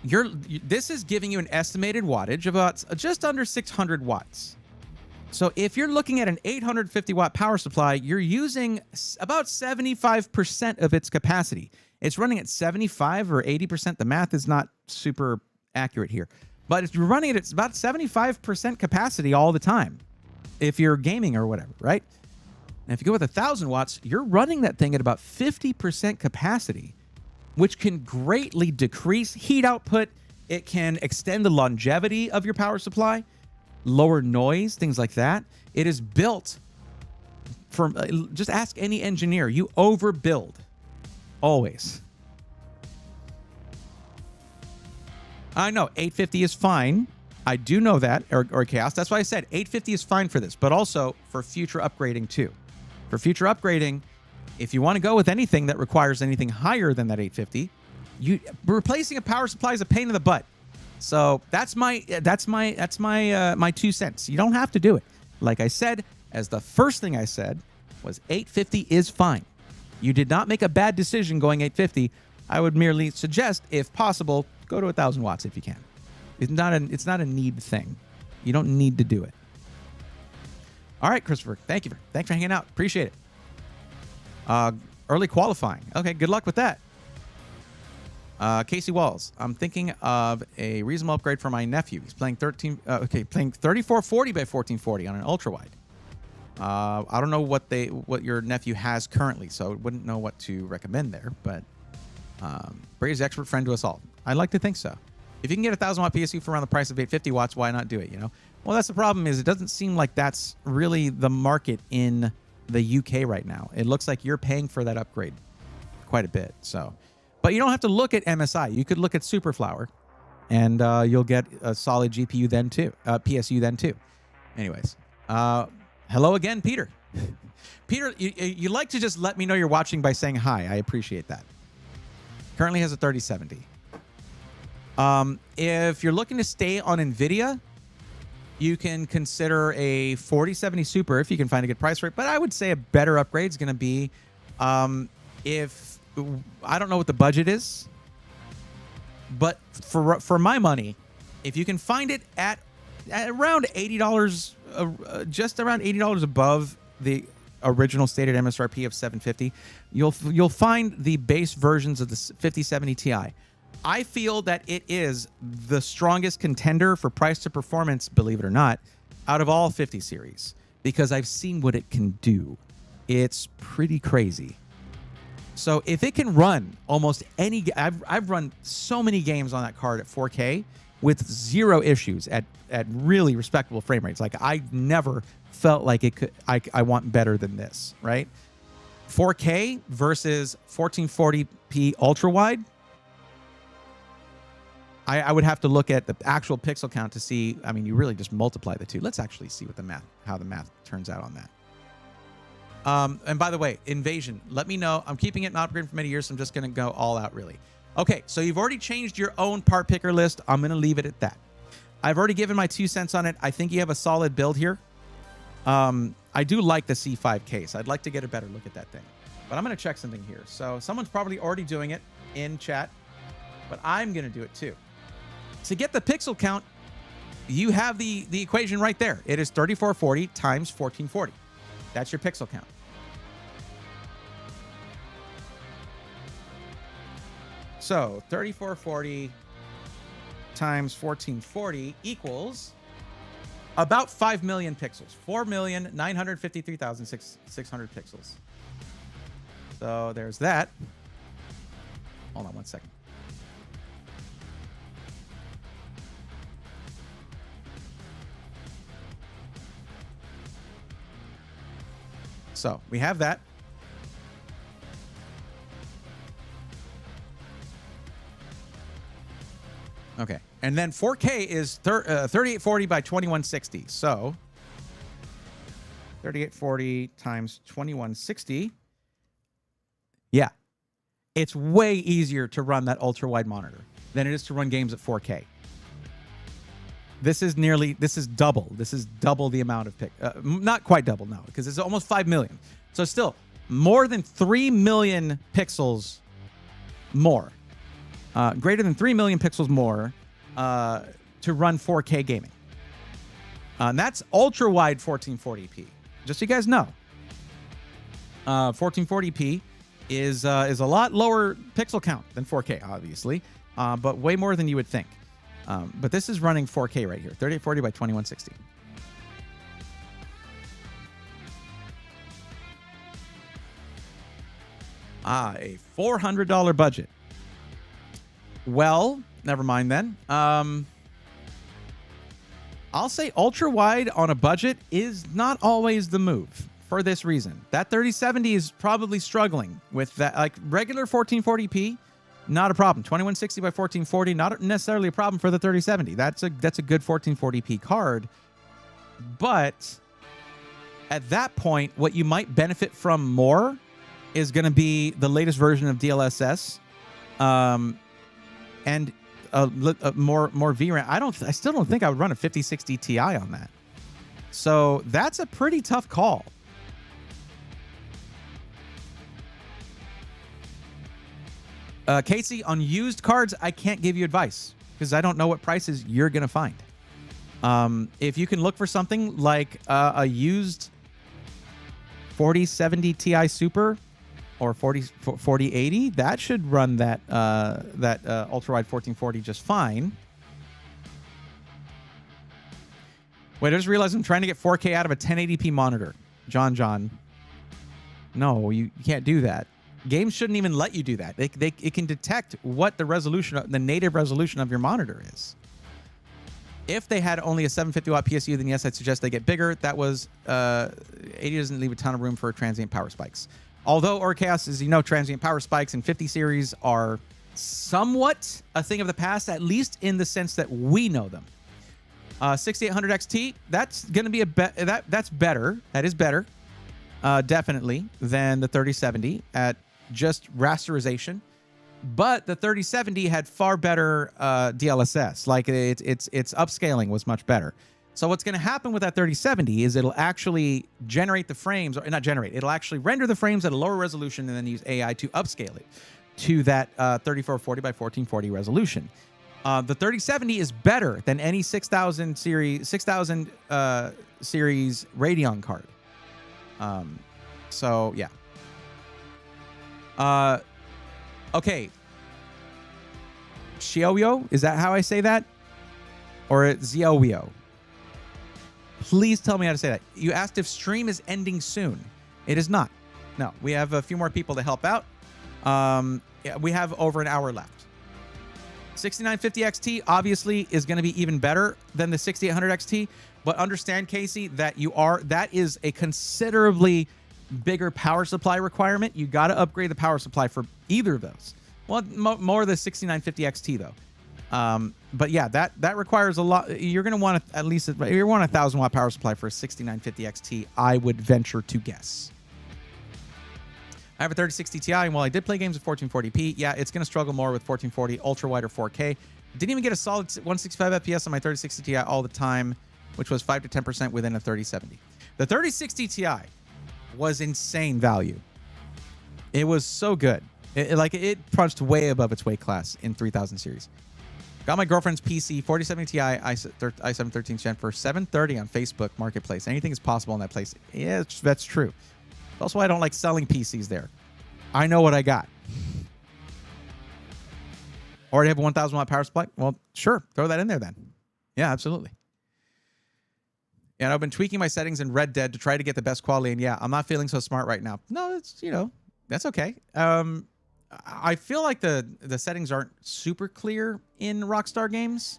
This is giving you an estimated wattage of about just under 600 watts. So if you're looking at an 850 watt power supply, you're using about 75% of its capacity. It's running at 75 or 80%. The math is not super accurate here, but if you're running it, it's about 75% capacity all the time. If you're gaming or whatever, right? And if you go with 1,000 watts, you're running that thing at about 50% capacity, which can greatly decrease heat output. It can extend the longevity of your power supply, lower noise, things like that. It is built for, just ask any engineer, you overbuild, always. I know 850 is fine. I do know that, or Chaos. That's why I said 850 is fine for this, but also for future upgrading too. For future upgrading, if you want to go with anything that requires anything higher than that 850, replacing a power supply is a pain in the butt. So that's my 2 cents. You don't have to do it. Like I said, as the first thing I said was 850 is fine. You did not make a bad decision going 850. I would merely suggest, if possible, go to 1,000 watts if you can. It's not a need thing. You don't need to do it. All right, Christopher. Thanks for hanging out. Appreciate it. Early qualifying. Okay, good luck with that. Casey Walls. I'm thinking of a reasonable upgrade for my nephew. He's playing playing 3440 by 1440 on an ultra wide. I don't know what your nephew has currently, so I wouldn't know what to recommend there. But Brady's expert friend to us all. I'd like to think so. If you can get a 1,000 watt PSU for around the price of 850 watts, why not do it? You know. Well, that's the problem. Is it doesn't seem like that's really the market in the UK right now. It looks like you're paying for that upgrade quite a bit. So. But you don't have to look at MSI. You could look at Superflower, and you'll get a solid GPU then too, PSU then too. Anyways, hello again, Peter. Peter, you like to just let me know you're watching by saying hi. I appreciate that. Currently has a 3070. If you're looking to stay on NVIDIA, you can consider a 4070 Super if you can find a good price for it. But I would say a better upgrade is going to be if... I don't know what the budget is, but for my money, if you can find it at around $80, just around $80 above the original stated MSRP of $750, you'll find the base versions of the 5070 Ti. I feel that it is the strongest contender for price to performance, believe it or not, out of all 50 series, because I've seen what it can do. It's pretty crazy. So if it can run almost any, I've run so many games on that card at 4K with zero issues at really respectable frame rates. Like I never felt like it could. I want better than this, right? 4K versus 1440p ultra wide. I would have to look at the actual pixel count to see. I mean, you really just multiply the two. Let's actually see what how the math turns out on that. And by the way, Invasion, let me know. I'm keeping it not upgraded for many years, so I'm just going to go all out, really. Okay, so you've already changed your own part picker list. I'm going to leave it at that. I've already given my 2 cents on it. I think you have a solid build here. I do like the C5 case. I'd like to get a better look at that thing. But I'm going to check something here. So someone's probably already doing it in chat, but I'm going to do it too. To get the pixel count, you have the equation right there. It is 3440 times 1440. That's your pixel count. So 3440 times 1440 equals about 5 million pixels. 4,953,600 pixels. So there's that. Hold on one second. So we have that. Okay. And then 4K is 3840 by 2160. So 3840 times 2160. Yeah. It's way easier to run that ultra-wide monitor than it is to run games at 4K. This is double. This is double the amount of not quite double, no, because it's almost 5 million. So still more than 3 million pixels more. Greater than 3 million pixels more to run 4K gaming. And that's ultra-wide 1440p. Just so you guys know. 1440p is a lot lower pixel count than 4K, obviously, but way more than you would think. But this is running 4K right here, 3840 by 2160. A $400 budget. Well, never mind then. I'll say ultra-wide on a budget is not always the move for this reason. That 3070 is probably struggling with that. Like regular 1440p, not a problem. 2160 by 1440, not necessarily a problem for the 3070. That's a good 1440p card. But at that point, what you might benefit from more is going to be the latest version of DLSS. And more VRAM. I still don't think I would run a 5060 Ti on that. So that's a pretty tough call. Casey, on used cards, I can't give you advice because I don't know what prices you're going to find. If you can look for something like a used 4070 Ti Super or 4080, that should run that ultra-wide 1440 just fine. Wait, I just realized I'm trying to get 4K out of a 1080p monitor. John. No, you can't do that. Games shouldn't even let you do that. It can detect what the native resolution of your monitor is. If they had only a 750 watt PSU, then yes, I'd suggest they get bigger. That was 80 doesn't leave a ton of room for transient power spikes. Although Orchaos, as you know, transient power spikes in 50 series are somewhat a thing of the past, at least in the sense that we know them. 6800 XT, that's going to be that's better. That is better, definitely, than the 3070 at just rasterization. But the 3070 had far better DLSS. Like its upscaling was much better. So what's going to happen with that 3070 is it'll actually generate the frames, or not generate, it'll actually render the frames at a lower resolution and then use AI to upscale it to that 3440 by 1440 resolution. The 3070 is better than any 6000 series Radeon card. So yeah. Okay. Xiaoyo, is that how I say that? Or Xiaoyo? Please tell me how to say that. You asked if stream is ending soon. It is not. No, we have a few more people to help out. We have over an hour left. 6950 XT obviously is going to be even better than the 6800 XT, but understand, Casey, that that is a considerably bigger power supply requirement. You got to upgrade the power supply for either of those. Well, more the 6950 XT though. But yeah, that requires a lot. You're going to want at least you want a 1000 watt power supply for a 6950 XT. I would venture to guess. I have a 3060 Ti, and while I did play games at 1440p, yeah, it's going to struggle more with 1440 ultra wide or 4K. Didn't even get a solid 165 FPS on my 3060 Ti all the time, which was 5 to 10% within a 3070. The 3060 Ti was insane value. It was so good. It punched way above its weight class in 3000 series. Got my girlfriend's PC 4070 Ti i7 13th gen for $730 on Facebook Marketplace. Anything is possible in that place. Yeah, that's true. That's why I don't like selling PCs there. I know what I got. Already have a 1000 watt power supply? Well, sure. Throw that in there then. Yeah, absolutely. And I've been tweaking my settings in Red Dead to try to get the best quality. And yeah, I'm not feeling so smart right now. No, it's, that's okay. I feel like the settings aren't super clear in Rockstar games.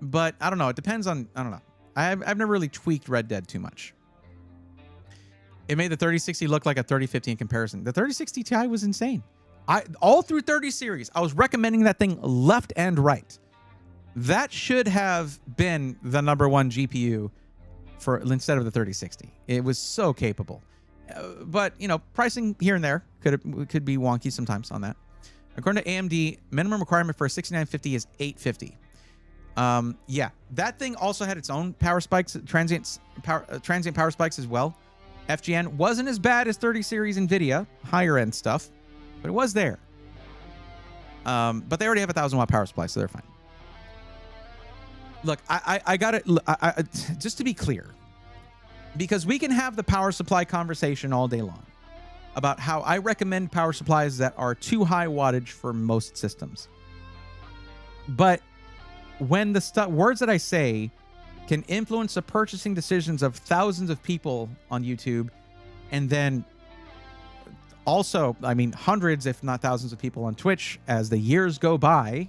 But I don't know. It depends on, I don't know. I've never really tweaked Red Dead too much. It made the 3060 look like a 3050 in comparison. The 3060 Ti was insane. All through 30 series, I was recommending that thing left and right. That should have been the #1 GPU instead of the 3060. It was so capable. But, pricing here and there could be wonky sometimes on that. According to AMD, minimum requirement for a 6950 is 850. Yeah, that thing also had its own power spikes, transient power spikes as well. FGN wasn't as bad as 30 series NVIDIA, higher end stuff, but it was there. But they already have a 1000 watt power supply, so they're fine. Look, I got it. Just to be clear, because we can have the power supply conversation all day long about how I recommend power supplies that are too high wattage for most systems. But when the words that I say can influence the purchasing decisions of thousands of people on YouTube, and then also, hundreds, if not thousands of people on Twitch as the years go by,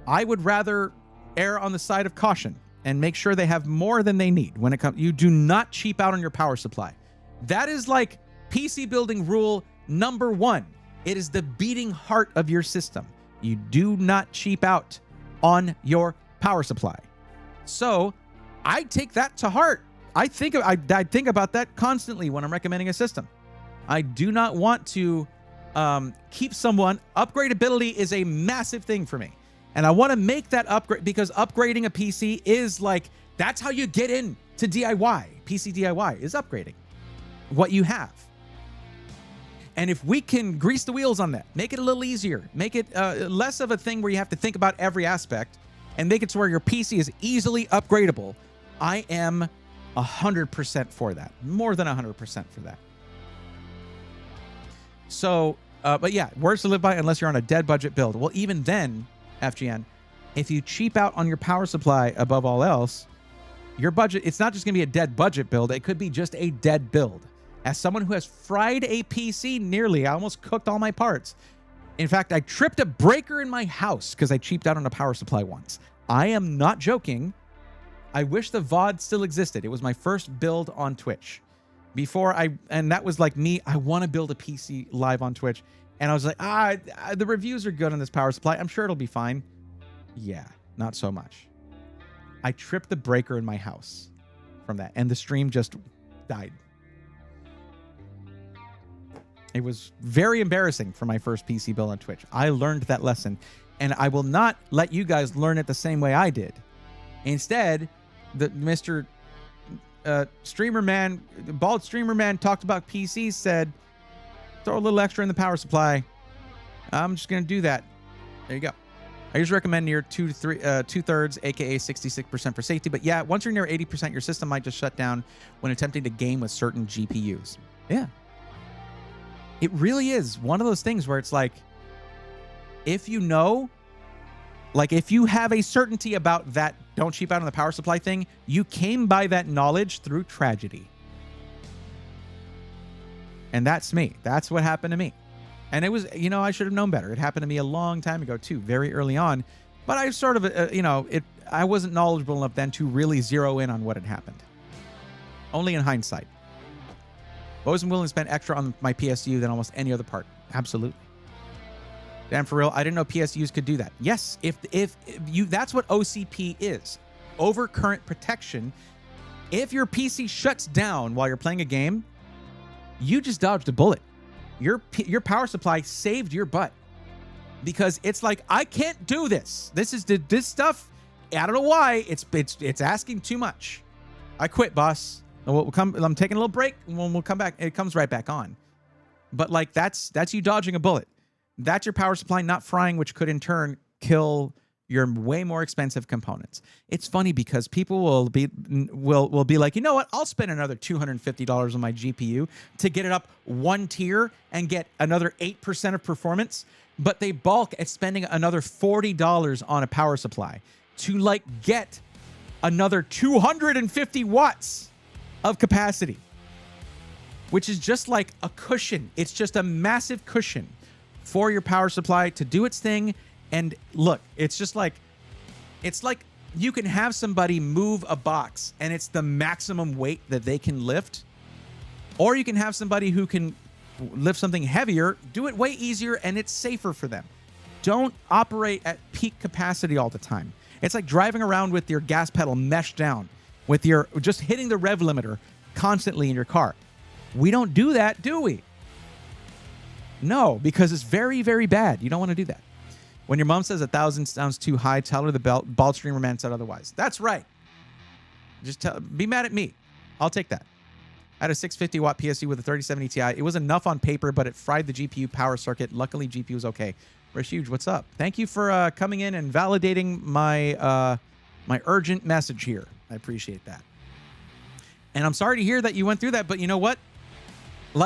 I would rather err on the side of caution and make sure they have more than they need when it comes. You do not cheap out on your power supply. That is like PC building rule #1. It is the beating heart of your system. You do not cheap out on your power supply. So I take that to heart. I think about that constantly when I'm recommending a system. I do not want to keep someone. Upgradability is a massive thing for me. And I want to make that upgrade because upgrading a PC is like, that's how you get in to DIY. PC DIY is upgrading what you have. And if we can grease the wheels on that, make it a little easier, make it less of a thing where you have to think about every aspect and make it to where your PC is easily upgradable, I am 100% for that. More than 100% for that. So, but yeah, words to live by unless you're on a dead budget build. Well, even then, FGN, if you cheap out on your power supply above all else, your budget, it's not just going to be a dead budget build. It could be just a dead build. As someone who has fried a PC nearly, I almost cooked all my parts. In fact, I tripped a breaker in my house because I cheaped out on a power supply once. I am not joking. I wish the VOD still existed. It was my first build on Twitch. And that was like me, I want to build a PC live on Twitch. And I was like, the reviews are good on this power supply. I'm sure it'll be fine. Yeah, not so much. I tripped the breaker in my house from that. And the stream just died. It was very embarrassing for my first PC build on Twitch. I learned that lesson. And I will not let you guys learn it the same way I did. Instead, the Mr. Streamer Man, Bald Streamer Man talked about PCs, said, throw a little extra in the power supply. I'm just going to do that. There you go. I usually recommend near 2/3, aka 66% for safety. But yeah, once you're near 80%, your system might just shut down when attempting to game with certain GPUs. Yeah. It really is one of those things where it's like, if you know, like if you have a certainty about that, don't cheap out on the power supply thing, you came by that knowledge through tragedy. And that's me. That's what happened to me. And it was, I should have known better. It happened to me a long time ago too, very early on. But I sort of, I wasn't knowledgeable enough then to really zero in on what had happened. Only in hindsight. I wasn't willing to spend extra on my PSU than almost any other part. Absolutely. Damn, for real, I didn't know PSUs could do that. Yes, if you, that's what OCP is. Overcurrent protection. If your PC shuts down while you're playing a game, you just dodged a bullet. Your power supply saved your butt. Because it's like, I can't do this. This stuff, I don't know why, it's asking too much. I quit, boss. I'm taking a little break, and we'll come back. It comes right back on. But like that's you dodging a bullet. That's your power supply not frying, which could in turn kill your way more expensive components. It's funny because people will be like, you know what? I'll spend another $250 on my GPU to get it up one tier and get another 8% of performance. But they balk at spending another $40 on a power supply to like get another 250 watts of capacity, which is just like a cushion. It's just a massive cushion for your power supply to do its thing. And look, it's like you can have somebody move a box and it's the maximum weight that they can lift, or you can have somebody who can lift something heavier, do it way easier, and it's safer for them. Don't operate at peak capacity all the time. It's like driving around with your gas pedal meshed down, with your just hitting the rev limiter constantly in your car. We don't do that, do we? No, because it's very, very bad. You don't want to do that. When your mom says 1,000 sounds too high, tell her the Bald Streamer Man said otherwise. That's right. Just be mad at me. I'll take that. I had a 650 watt PSU with a 3070 Ti. It was enough on paper, but it fried the GPU power circuit. Luckily, GPU was okay. Rish Huge, what's up? Thank you for coming in and validating my my urgent message here. I appreciate that. And I'm sorry to hear that you went through that, but you know what?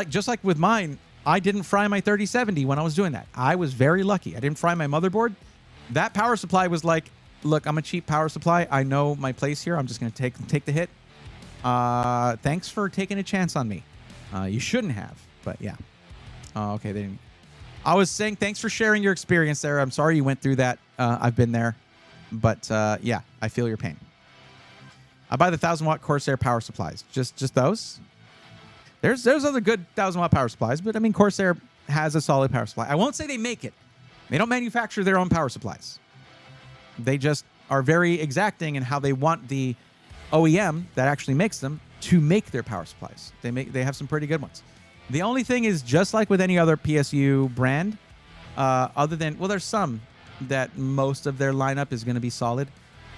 Just like with mine, I didn't fry my 3070 when I was doing that. I was very lucky. I didn't fry my motherboard. That power supply was like, look, I'm a cheap power supply. I know my place here. I'm just going to take the hit. Thanks for taking a chance on me. You shouldn't have, but yeah. Okay, they didn't. I was saying thanks for sharing your experience there. I'm sorry you went through that. I've been there, but yeah, I feel your pain. I buy the 1,000 watt Corsair power supplies. Just those. There's other good 1,000 watt power supplies, but I mean Corsair has a solid power supply. I won't say they make it. They don't manufacture their own power supplies. They just are very exacting in how they want the OEM that actually makes them to make their power supplies. They have some pretty good ones. The only thing is, just like with any other PSU brand, other than, well, there's some that most of their lineup is going to be solid.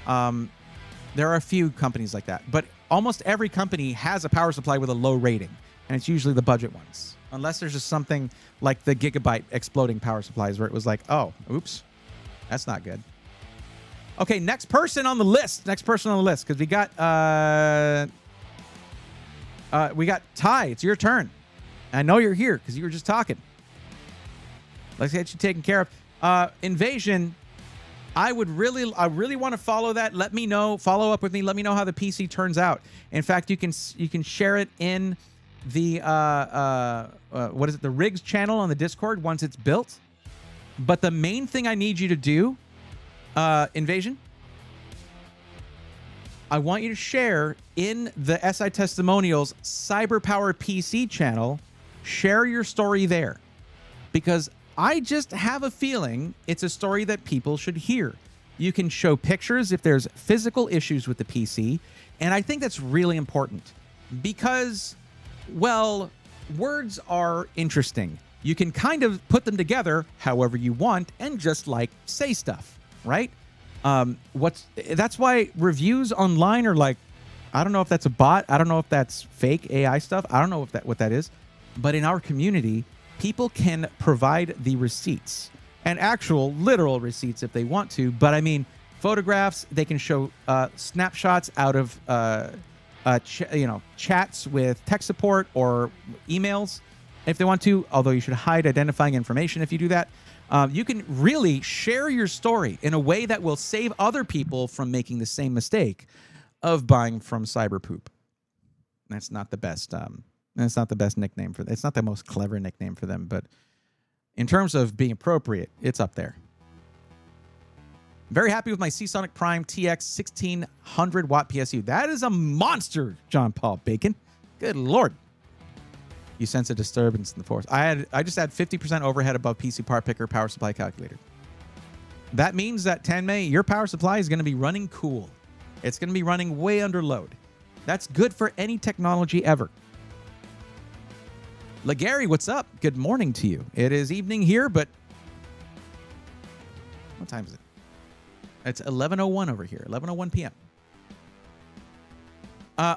There are a few companies like that, but almost every company has a power supply with a low rating, and it's usually the budget ones. Unless there's just something like the Gigabyte exploding power supplies where it was like, oh, oops, that's not good. Okay, next person on the list. Because we got Ty. It's your turn. I know you're here because you were just talking. Let's get you taken care of. Invasion. I really want to follow that. Let me know. Follow up with me. Let me know how the PC turns out. In fact, you can share it in the the rigs channel on the Discord once it's built. But the main thing I need you to do, Invasion, I want you to share in the SI Testimonials Cyberpower PC channel. Share your story there, because I just have a feeling it's a story that people should hear. You can show pictures if there's physical issues with the PC, and I think that's really important because, well, words are interesting. You can kind of put them together however you want and just like say stuff, right? That's why reviews online are like, I don't know if that's a bot, I don't know if that's fake AI stuff, I don't know what that is, but in our community, people can provide the receipts and actual literal receipts if they want to. But I mean, photographs, they can show snapshots out of chats with tech support or emails if they want to, although you should hide identifying information if you do that. You can really share your story in a way that will save other people from making the same mistake of buying from Cyberpoop. That's not the best. That's not the best nickname for them. It's not the most clever nickname for them, but in terms of being appropriate, it's up there. Very happy with my Seasonic Prime TX 1600 watt PSU. That is a monster, John Paul Bacon. Good Lord. You sense a disturbance in the force. I just had 50% overhead above PC part picker power supply calculator. That means that Tenmei, your power supply is going to be running cool. It's going to be running way under load. That's good for any technology ever. LaGary, what's up? Good morning to you. It is evening here, but what time is it? It's 11:01 over here, 11:01 p.m.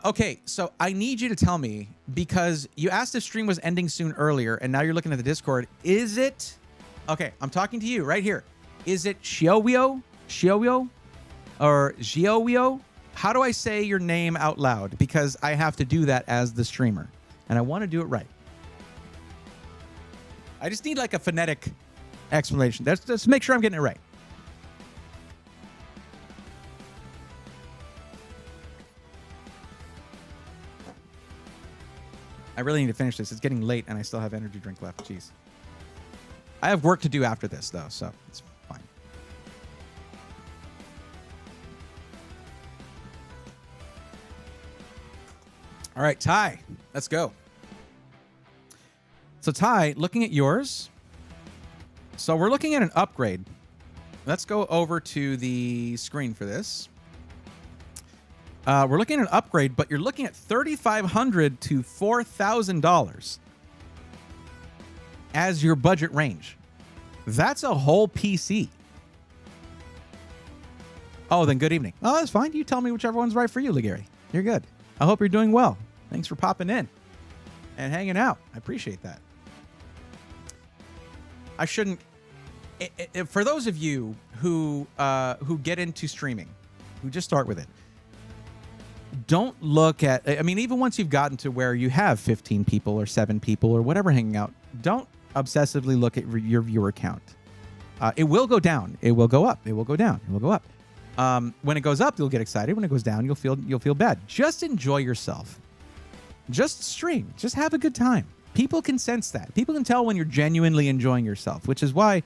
Okay, so I need you to tell me, because you asked if stream was ending soon earlier, and now you're looking at the Discord. Is it... Okay, I'm talking to you right here. Is it Xiaowio? Or Xiaowio? How do I say your name out loud? Because I have to do that as the streamer, and I want to do it right. I just need like a phonetic explanation. Let's make sure I'm getting it right. I really need to finish this. It's getting late and I still have energy drink left. Jeez. I have work to do after this though, so it's fine. All right, Ty, let's go. So Ty, looking at yours, so we're looking at an upgrade. Let's go over to the screen for this. We're looking at an upgrade, but you're looking at $3,500 to $4,000 as your budget range. That's a whole PC. Oh, then good evening. Oh, that's fine. You tell me whichever one's right for you, LaGary. You're good. I hope you're doing well. Thanks for popping in and hanging out. I appreciate that. I shouldn't... For those of you who get into streaming, who just start with it, don't look at... I mean, even once you've gotten to where you have 15 people or 7 people or whatever hanging out, don't obsessively look at your viewer count. It will go down. It will go up. It will go down. It will go up. When it goes up, you'll get excited. When it goes down, you'll feel bad. Just enjoy yourself. Just stream. Just have a good time. People can sense that. People can tell when you're genuinely enjoying yourself, which is why...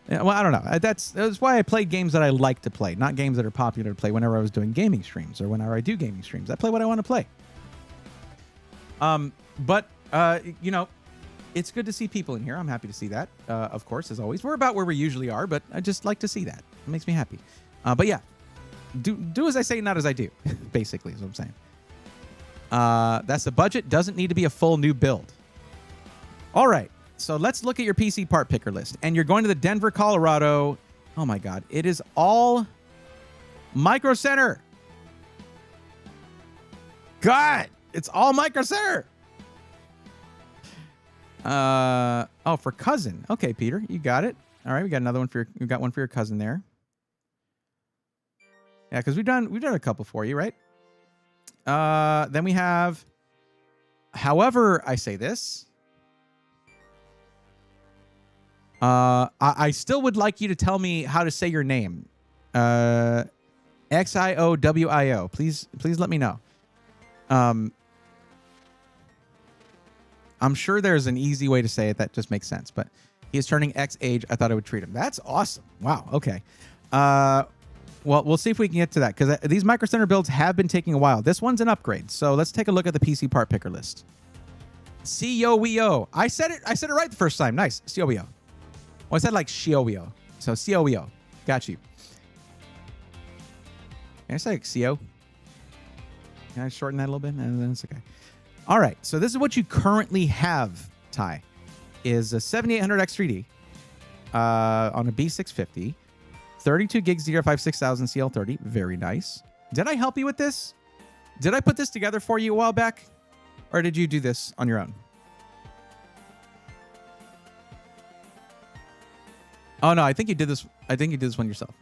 Well, I don't know. That's why I play games that I like to play, not games that are popular to play whenever I was doing gaming streams or whenever I do gaming streams. I play what I want to play. But you know, it's good to see people in here. I'm happy to see that, of course, as always. We're about where we usually are, but I just like to see that. It makes me happy. But yeah, do as I say, not as I do, basically is what I'm saying. That's the budget. Doesn't need to be a full new build. All right. So let's look at your PC part picker list. And you're going to the Denver, Colorado. Oh, my God. It is all Micro Center. God, it's all Micro Center. Oh, for cousin. Okay, Peter, you got it. All right, we got another one for we got one for your cousin there. Yeah, because we've done a couple for you, right? Then we have. However, I say this. I still would like you to tell me how to say your name. Xiowio. Please let me know. I'm sure there's an easy way to say it that just makes sense, but he is turning X age. I thought I would treat him. That's awesome. Wow. Okay. Well, we'll see if we can get to that because these Micro Center builds have been taking a while. This one's an upgrade, so let's take a look at the PC part picker list. COEO. I said it right the first time. Nice. COEO. Well, I said like COEO. So COEO. Got you. Can I say like CO? Can I shorten that a little bit? And then it's okay. All right. So this is what you currently have, Ty, is a 7800X3D on a B650, 32 gigs DDR5 6000 CL30. Very nice. Did I help you with this? Did I put this together for you a while back? Or did you do this on your own? Oh, no. I think you did this. I think you did this one yourself.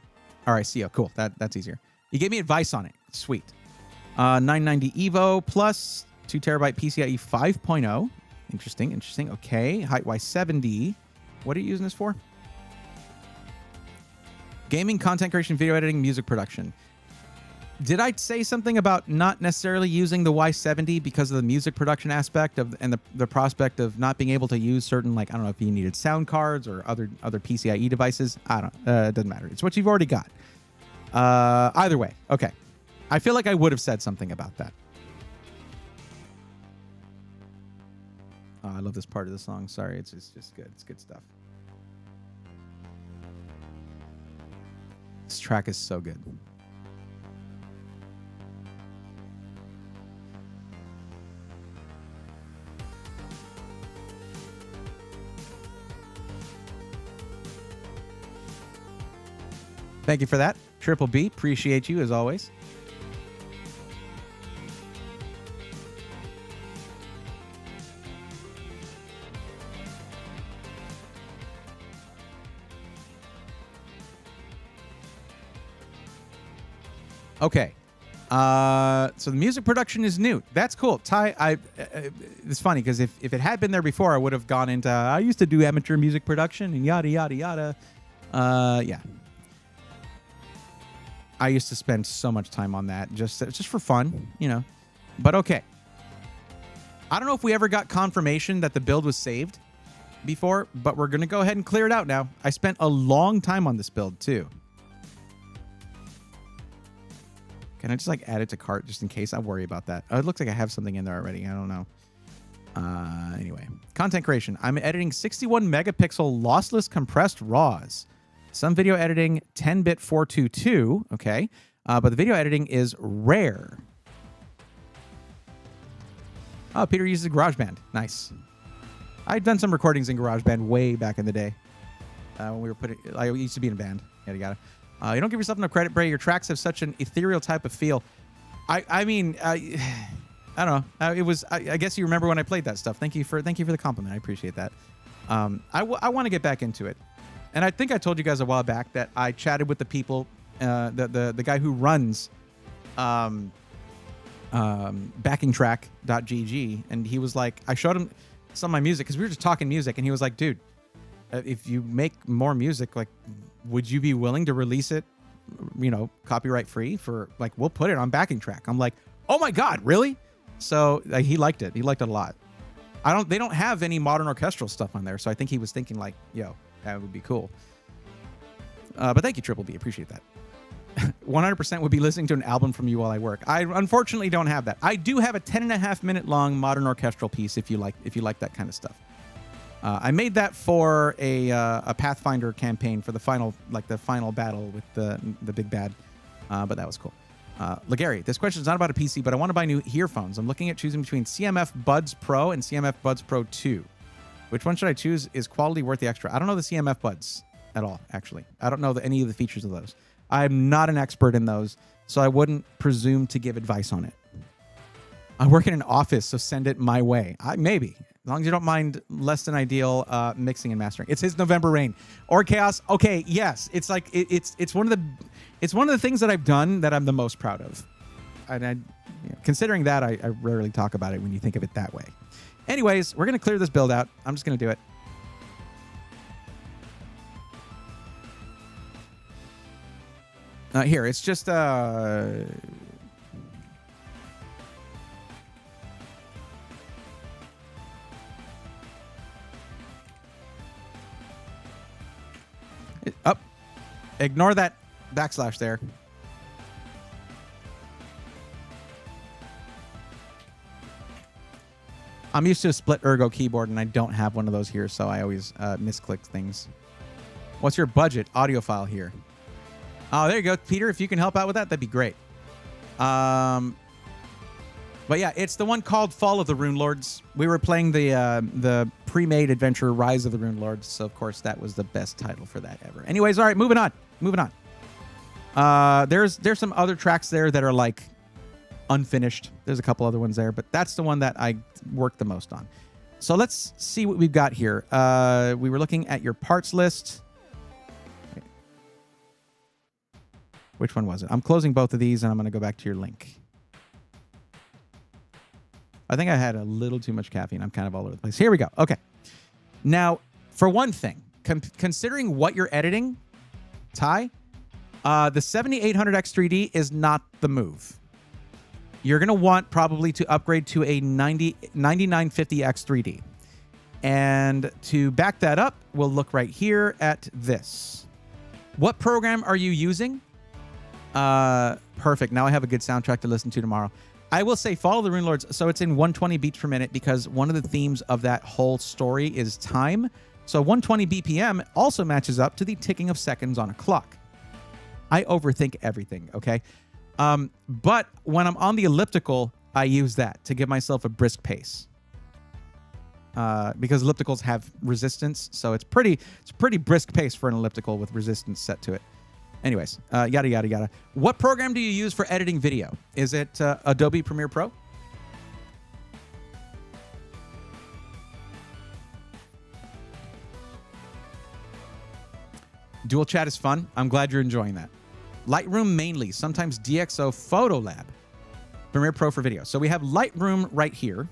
All right. CO. Cool. That's easier. You gave me advice on it. Sweet. 990 Evo plus 2 terabyte PCIe 5.0. Interesting. Okay. Height-wise 70. What are you using this for? Gaming, content creation, video editing, music production. Did I say something about not necessarily using the Y70 because of the music production aspect of and the prospect of not being able to use certain, like, I don't know if you needed sound cards or other PCIe devices? I don't it doesn't matter. It's what you've already got. Either way. Okay. I feel like I would have said something about that. Oh, I love this part of the song. Sorry, it's just good. It's good stuff. This track is so good. Thank you for that. Triple B, appreciate you as always. Okay. So the music production is new. That's cool. Ty, it's funny because if it had been there before, I would have gone into, I used to do amateur music production and yada, yada, yada. Yeah. I used to spend so much time on that just for fun, you know. But okay. I don't know if we ever got confirmation that the build was saved before, but we're going to go ahead and clear it out now. I spent a long time on this build too. Can I just like add it to cart just in case? I worry about that. Oh, it looks like I have something in there already. I don't know. Anyway, content creation. I'm editing 61 megapixel lossless compressed RAWs. Some video editing 10-bit 422. Okay. But the video editing is rare. Oh, Peter uses GarageBand. Nice. I've done some recordings in GarageBand way back in the day. When we were I used to be in a band. Yada yada. You don't give yourself enough credit, Bray. Your tracks have such an ethereal type of feel. I mean, I don't know. It was. I guess you remember when I played that stuff. Thank you for the compliment. I appreciate that. I want to get back into it, and I think I told you guys a while back that I chatted with the people, the guy who runs, backingtrack.gg, and he was like, I showed him some of my music because we were just talking music, and he was like, dude, if you make more music, like, would you be willing to release it, you know, copyright free for, like, we'll put it on backing track. I'm like, oh my God, really? So he liked it. He liked it a lot. They don't have any modern orchestral stuff on there. So I think he was thinking like, yo, that would be cool. But thank you, Triple B. Appreciate that. 100% would be listening to an album from you while I work. I unfortunately don't have that. I do have a 10.5-minute long modern orchestral piece if you like that kind of stuff. I made that for a Pathfinder campaign for the final battle with the big bad, but that was cool. Legary, this question is not about a PC, but I want to buy new earphones. I'm looking at choosing between CMF Buds Pro and CMF Buds Pro 2. Which one should I choose? Is quality worth the extra? I don't know the CMF buds at all, actually. I don't know any of the features of those. I'm not an expert in those, so I wouldn't presume to give advice on it. I work in an office, so send it my way. Maybe. As long as you don't mind less than ideal mixing and mastering. It's his November Rain. Or Chaos. Okay, yes. It's like it's one of the things that I've done that I'm the most proud of. And considering that, I rarely talk about it when you think of it that way. Anyways, we're going to clear this build out. I'm just going to do it. Here, it's just... Up. Ignore that backslash there. I'm used to a split ergo keyboard, and I don't have one of those here, so I always misclick things. What's your budget audiophile here? Oh, there you go, Peter. If you can help out with that, that'd be great. But yeah, it's the one called Fall of the Rune Lords. We were playing the pre-made adventure Rise of the Rune Lords, so of course that was the best title for that ever. Anyways, all right, moving on. There's some other tracks there that are like unfinished. There's a couple other ones there, but that's the one that I worked the most on. So let's see what we've got here. We were looking at your parts list. Which one was it? I'm closing both of these, and I'm going to go back to your link. I think I had a little too much caffeine. I'm kind of all over the place. Here we go. Okay. Now, for one thing, considering what you're editing, Ty, the 7800X3D is not the move. You're going to want probably to upgrade to a 9950X3D. And to back that up, we'll look right here at this. What program are you using? Perfect. Now I have a good soundtrack to listen to tomorrow. I will say Follow the Rune Lords. So it's in 120 beats per minute because one of the themes of that whole story is time. So 120 BPM also matches up to the ticking of seconds on a clock. I overthink everything, okay? But when I'm on the elliptical, I use that to give myself a brisk pace. Because ellipticals have resistance, so it's pretty brisk pace for an elliptical with resistance set to it. Anyways, yada, yada, yada. What program do you use for editing video? Is it Adobe Premiere Pro? Dual chat is fun. I'm glad you're enjoying that. Lightroom mainly, sometimes DxO Photo Lab. Premiere Pro for video. So we have Lightroom right here.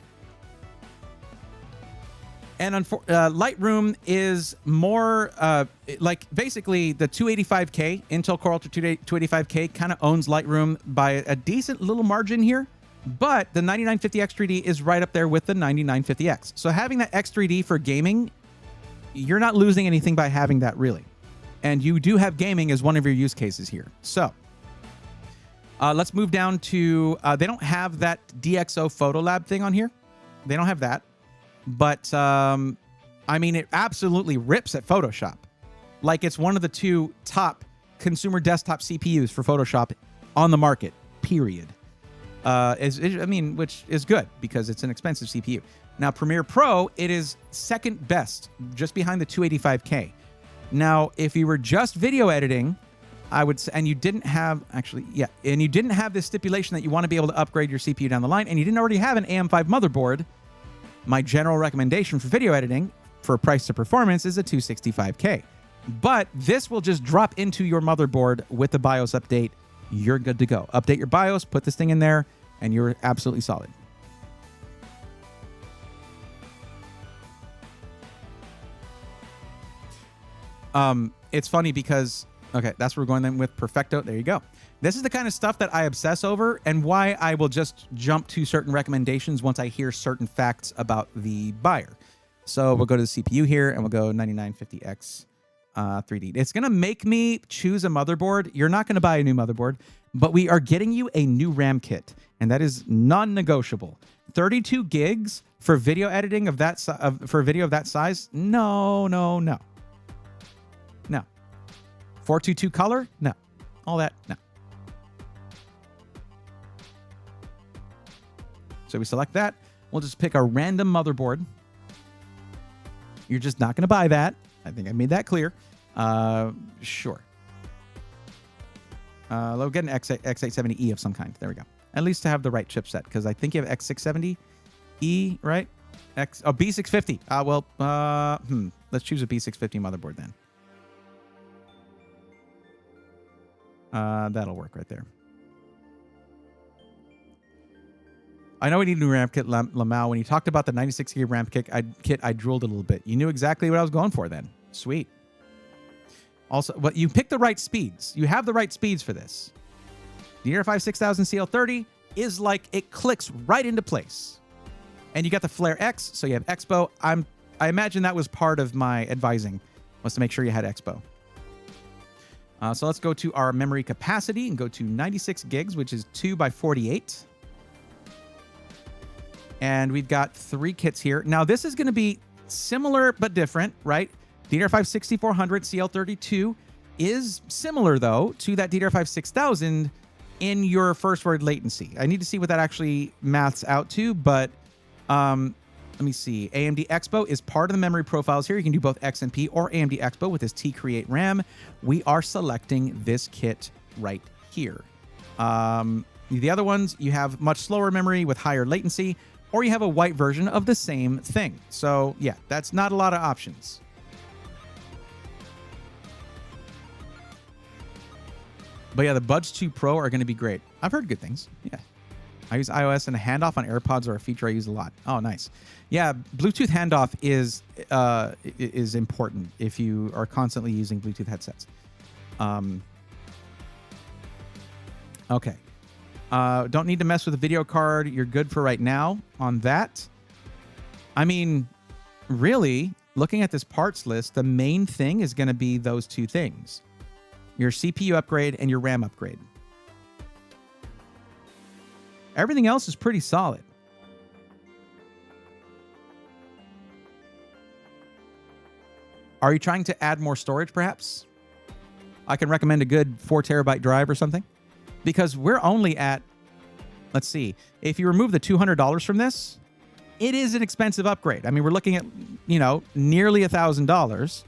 And Lightroom is more like basically the 285K, Intel Core Ultra 285K kind of owns Lightroom by a decent little margin here. But the 9950X3D is right up there with the 9950X. So having that X3D for gaming, you're not losing anything by having that really. And you do have gaming as one of your use cases here. So let's move down to, they don't have that DxO Photo Lab thing on here. They don't have that. But, I mean, it absolutely rips at Photoshop. Like it's one of the two top consumer desktop CPUs for Photoshop on the market, period. Which is good because it's an expensive CPU. Now, Premiere Pro, it is second best, just behind the 285K. Now, if you were just video editing, I would say, and you didn't have, actually, yeah, and you didn't have this stipulation that you want to be able to upgrade your CPU down the line, and you didn't already have an AM5 motherboard, my general recommendation for video editing for price to performance is a 265K. But this will just drop into your motherboard with the BIOS update. You're good to go. Update your BIOS, put this thing in there, and you're absolutely solid. It's funny because, okay, that's where we're going then with Perfecto. There you go. This is the kind of stuff that I obsess over and why I will just jump to certain recommendations once I hear certain facts about the buyer. So we'll go to the CPU here and we'll go 9950X 3D. It's going to make me choose a motherboard. You're not going to buy a new motherboard, but we are getting you a new RAM kit, and that is non-negotiable. 32 gigs for video editing of that for video of that size? No. 422 color? No. All that? No. So we select that. We'll just pick a random motherboard. You're just not going to buy that. I think I made that clear. Sure. We'll get an X870E of some kind. There we go. At least to have the right chipset, because I think you have X670E, right? B650. Let's choose a B650 motherboard then. That'll work right there. I know we need a new RAM kit, Lamau. When you talked about the 96 gig RAM kit, I drooled a little bit. You knew exactly what I was going for then. Sweet. Also, but you picked the right speeds. You have the right speeds for this. The DDR5 6000 CL30 is like, it clicks right into place. And you got the Flare X, so you have Expo. I imagine that was part of my advising, was to make sure you had Expo. So let's go to our memory capacity and go to 96 gigs, which is 2 by 48. And we've got 3 kits here. Now, this is going to be similar but different, right? DDR5 6400 CL32 is similar, though, to that DDR5 6000 in your first word latency. I need to see what that actually maths out to, but let me see. AMD Expo is part of the memory profiles here. You can do both X and P or AMD Expo with this T-Create RAM. We are selecting this kit right here. The other ones, you have much slower memory with higher latency, or you have a white version of the same thing. So yeah, that's not a lot of options. But yeah, the Buds 2 Pro are going to be great. I've heard good things. Yeah. I use iOS, and a handoff on AirPods are a feature I use a lot. Oh, nice. Yeah, Bluetooth handoff is important if you are constantly using Bluetooth headsets. Okay. Don't need to mess with a video card. You're good for right now on that. I mean, really, looking at this parts list, the main thing is going to be those two things. Your CPU upgrade and your RAM upgrade. Everything else is pretty solid. Are you trying to add more storage, perhaps? I can recommend a good 4 terabyte drive or something. Because we're only at, let's see, if you remove the $200 from this, it is an expensive upgrade. I mean, we're looking at, nearly $1,000.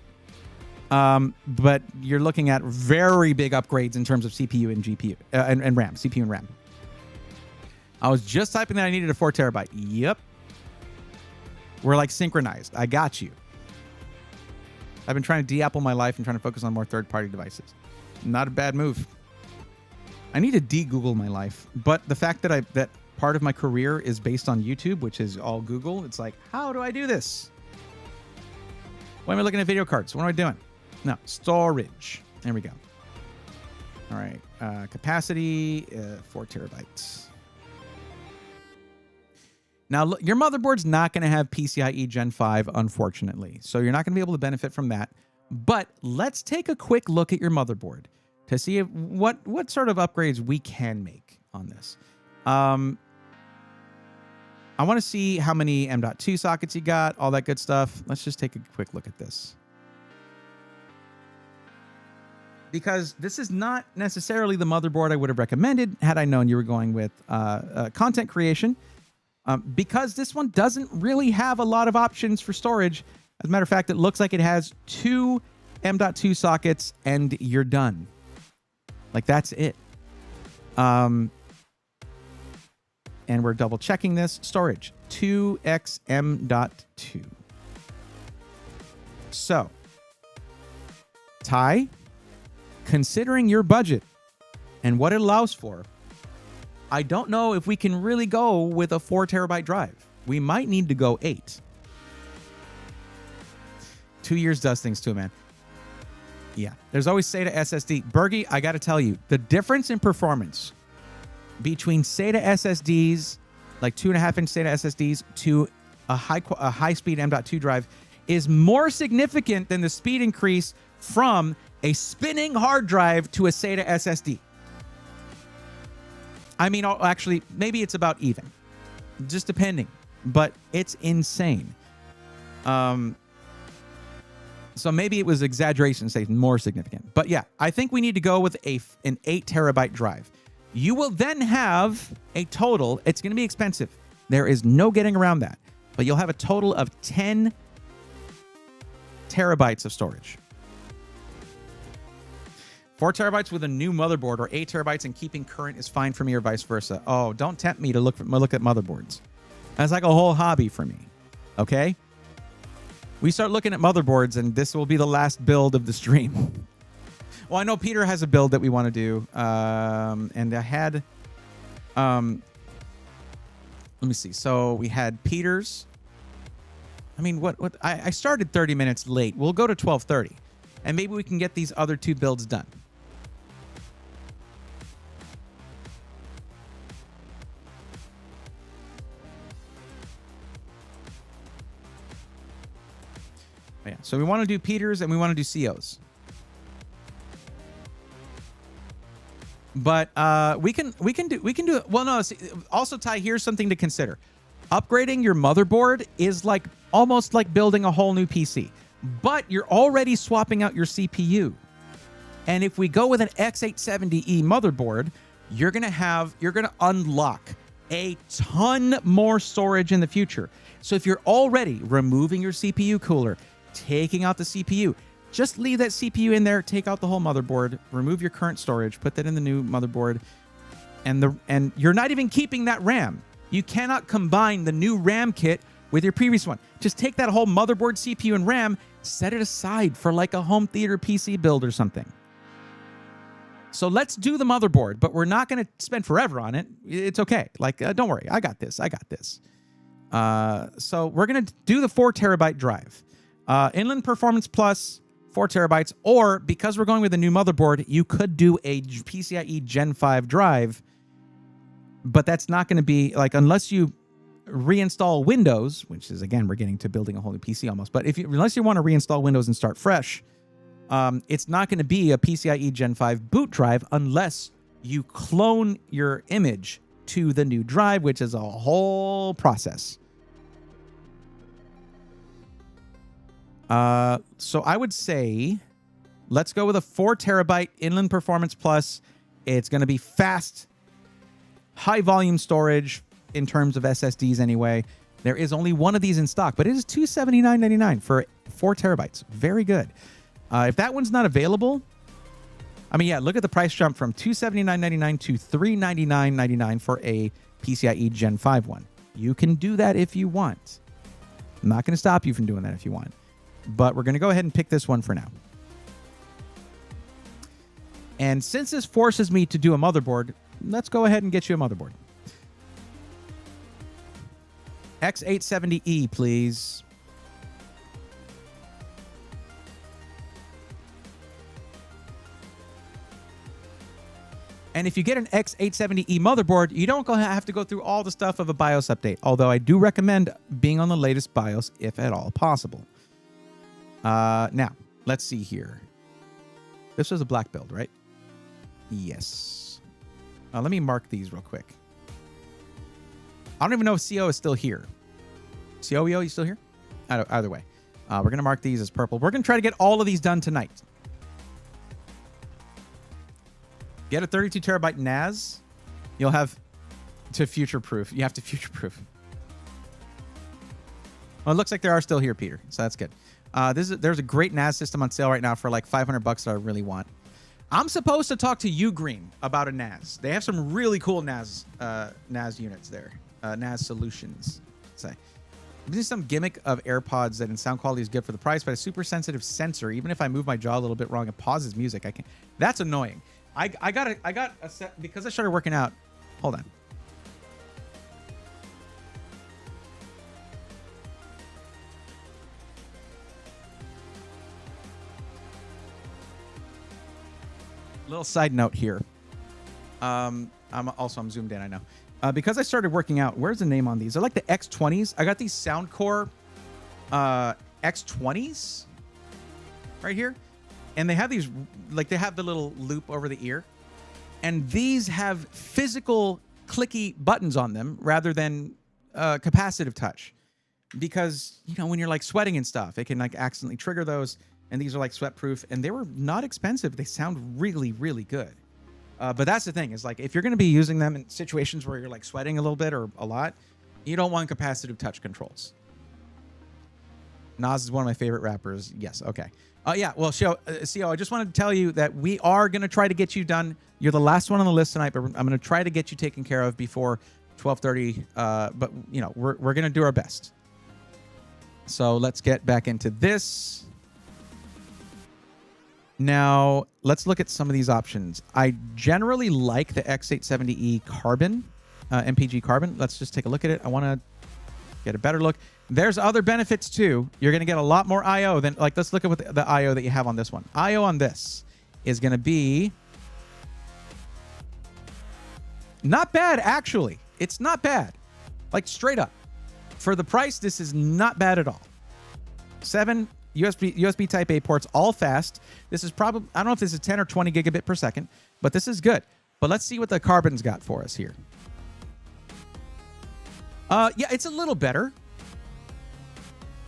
But you're looking at very big upgrades in terms of CPU and GPU and RAM, CPU and RAM. I was just typing that I needed a 4 terabyte. Yep. We're like synchronized. I got you. I've been trying to de-apple my life and trying to focus on more third-party devices. Not a bad move. I need to de-Google my life. But the fact that that part of my career is based on YouTube, which is all Google, it's like, how do I do this? Why am I looking at video cards? What am I doing? No, storage. There we go. All right. Capacity, 4 terabytes. Now, look, your motherboard's not going to have PCIe Gen 5, unfortunately. So you're not going to be able to benefit from that. But let's take a quick look at your motherboard to see what sort of upgrades we can make on this. I want to see how many M.2 sockets you got, all that good stuff. Let's just take a quick look at this. Because this is not necessarily the motherboard I would have recommended had I known you were going with content creation. Because this one doesn't really have a lot of options for storage. As a matter of fact, it looks like it has 2 M.2 sockets and you're done. Like, that's it. And we're double checking this. Storage, 2x M.2. So, Ty, considering your budget and what it allows for, I don't know if we can really go with a 4 terabyte drive. We might need to go 8. 2 years does things too, man. Yeah, there's always SATA SSD. Bergie, I got to tell you, the difference in performance between SATA SSDs, like 2.5-inch SATA SSDs, to a high-speed M.2 drive is more significant than the speed increase from a spinning hard drive to a SATA SSD. I mean, actually, maybe it's about even, just depending, but it's insane. So maybe it was exaggeration to say more significant. But yeah, I think we need to go with an 8 terabyte drive. You will then have a total. It's going to be expensive. There is no getting around that. But you'll have a total of 10 terabytes of storage. 4 terabytes with a new motherboard, or 8 terabytes and keeping current is fine for me, or vice versa. Oh, don't tempt me to look at motherboards. That's like a whole hobby for me. Okay? We start looking at motherboards, and this will be the last build of the stream. Well, I know Peter has a build that we want to do. And I had... let me see. So we had Peter's. I mean, I started 30 minutes late. We'll go to 12:30. And maybe we can get these other 2 builds done. Yeah, so we want to do Peters and we want to do COs. But we can do it. Well, no. See, also, Ty, here's something to consider. Upgrading your motherboard is like almost like building a whole new PC, but you're already swapping out your CPU. And if we go with an X870E motherboard, you're gonna unlock a ton more storage in the future. So if you're already removing your CPU cooler, taking out the CPU, just leave that CPU in there, take out the whole motherboard, remove your current storage, put that in the new motherboard, and you're not even keeping that RAM. You cannot combine the new RAM kit with your previous one. Just take that whole motherboard, CPU, and RAM, set it aside for like a home theater PC build or something. So let's do the motherboard, but we're not going to spend forever on it. It's okay. Like, don't worry. I got this. So we're going to do the 4 terabyte drive. Inland Performance Plus, 4 terabytes, or because we're going with a new motherboard, you could do a PCIe Gen 5 drive, but that's not going to be, like, unless you reinstall Windows, which is, again, we're getting to building a whole new PC almost, but unless you want to reinstall Windows and start fresh, it's not going to be a PCIe Gen 5 boot drive unless you clone your image to the new drive, which is a whole process. So I would say let's go with a 4 terabyte Inland Performance Plus. It's going to be fast, high volume storage in terms of SSDs anyway. There is only one of these in stock, but it is $279.99 for 4 terabytes. Very good. If that one's not available, I mean, yeah, look at the price jump from $279.99 to $399.99 for a PCIe Gen 5 one. You can do that if you want. I'm not going to stop you from doing that if you want. But we're going to go ahead and pick this one for now. And since this forces me to do a motherboard, let's go ahead and get you a motherboard. X870E, please. And if you get an X870E motherboard, you don't have to go through all the stuff of a BIOS update, although I do recommend being on the latest BIOS if at all possible. Now, let's see here. This was a black build, right? Yes. Let me mark these real quick. I don't even know if CO is still here. COEO, you still here? Either way. We're going to mark these as purple. We're going to try to get all of these done tonight. Get a 32 terabyte NAS. You'll have to future-proof. You have to future-proof. Well, it looks like they are still here, Peter. So that's good. There's a great NAS system on sale right now for like $500 that I really want. I'm supposed to talk to Ugreen about a NAS. They have some really cool NAS units there. NAS solutions, say. This is some gimmick of AirPods that in sound quality is good for the price, but a super sensitive sensor. Even if I move my jaw a little bit wrong, it pauses music. I can't. That's annoying. I got a set because I started working out. Hold on. Little side note here. I'm zoomed in, I know. Because I started working out, where's the name on these? They're like the X20s. I got these Soundcore X20s right here. And they have these, like they have the little loop over the ear. And these have physical clicky buttons on them rather than capacitive touch. Because, you know, when you're like sweating and stuff, it can like accidentally trigger those. And these are like sweat proof. And they were not expensive. They sound really, really good. But that's the thing is like if you're going to be using them in situations where you're like sweating a little bit or a lot, you don't want capacitive touch controls. Nas is one of my favorite rappers. Yes. Okay. Yeah. Well, CO, I just wanted to tell you that we are going to try to get you done. You're the last one on the list tonight, but I'm going to try to get you taken care of before 12:30. But you know, we're going to do our best. So let's get back into this. Now, let's look at some of these options. I generally like the X870E Carbon, MPG Carbon. Let's just take a look at it. I want to get a better look. There's other benefits too. You're going to get a lot more I/O than, like, let's look at what the I/O that you have on this one. I/O on this is going to be not bad, actually. It's not bad. Like, straight up. For the price, this is not bad at all. 7 USB Type A ports, all fast. This is probably, I don't know if this is 10 or 20 gigabit per second, but this is good. But let's see what the Carbon's got for us here. Yeah, it's a little better.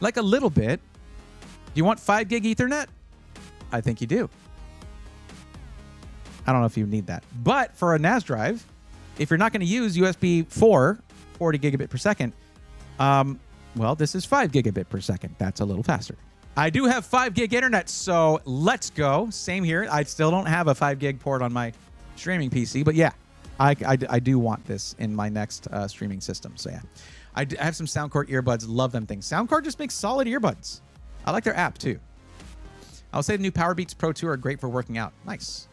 Like a little bit. Do you want 5 gig Ethernet? I think you do. I don't know if you need that. But for a NAS drive, if you're not going to use USB 4, 40 gigabit per second, well, this is 5 gigabit per second. That's a little faster. I do have 5 gig internet, so let's go. Same here. I still don't have a 5 gig port on my streaming PC, but yeah, I do want this in my next streaming system. So yeah, I have some Soundcore earbuds. Love them things. Soundcore just makes solid earbuds. I like their app too. I'll say the new Powerbeats Pro 2 are great for working out. Nice.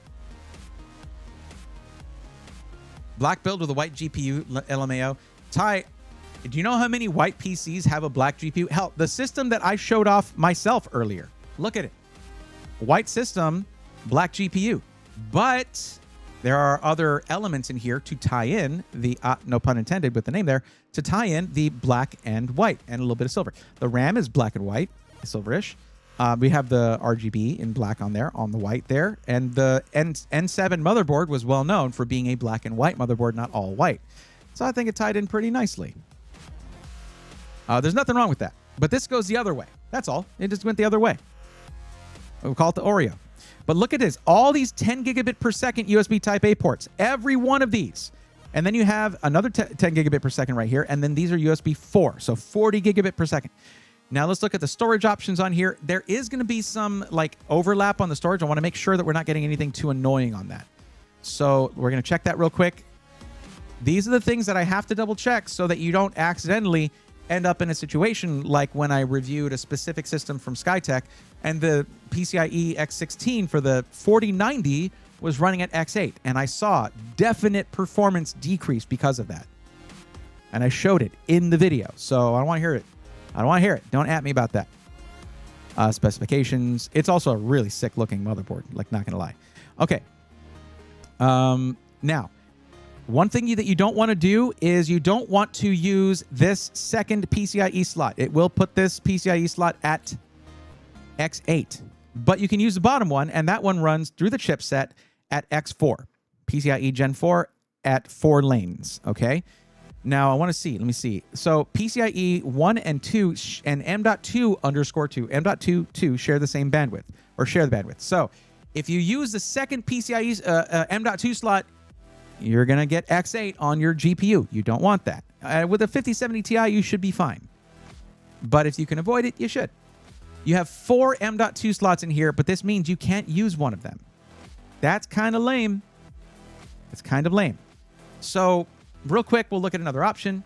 Black build with a white GPU, LMAO. Ty, do you know how many white PCs have a black GPU? Hell, the system that I showed off myself earlier. Look at it. White system, black GPU. But there are other elements in here to tie in the, no pun intended with the name there, to tie in the black and white and a little bit of silver. The RAM is black and white, silverish. We have the RGB in black on there, on the white there. And the N7 motherboard was well known for being a black and white motherboard, not all white. So I think it tied in pretty nicely. There's nothing wrong with that. But this goes the other way. That's all. It just went the other way. We'll call it the Oreo. But look at this. All these 10 gigabit per second USB Type A ports. Every one of these. And then you have another 10 gigabit per second right here. And then these are USB 4. So 40 gigabit per second. Now let's look at the storage options on here. There is going to be some like overlap on the storage. I want to make sure that we're not getting anything too annoying on that. So we're going to check that real quick. These are the things that I have to double check so that you don't accidentally end up in a situation like when I reviewed a specific system from Skytech and the PCIe X16 for the 4090 was running at X8, and I saw definite performance decrease because of that. And I showed it in the video, so I don't want to hear it. I don't want to hear it. Don't at me about that. Specifications. It's also a really sick looking motherboard, like, not going to lie. Okay. Now, one thing that you don't want to do is you don't want to use this second PCIe slot. It will put this PCIe slot at X8. But you can use the bottom one, and that one runs through the chipset at X4. PCIe Gen 4 at 4 lanes, okay? Now, I want to see. Let me see. So PCIe 1 and 2 and M.2_2, M.2 share the same bandwidth, or share the bandwidth. So if you use the second PCIe M.2 slot, you're going to get X8 on your GPU. You don't want that. With a 5070 Ti, you should be fine. But if you can avoid it, you should. You have 4 M.2 slots in here, but this means you can't use one of them. That's kind of lame. It's kind of lame. So real quick, we'll look at another option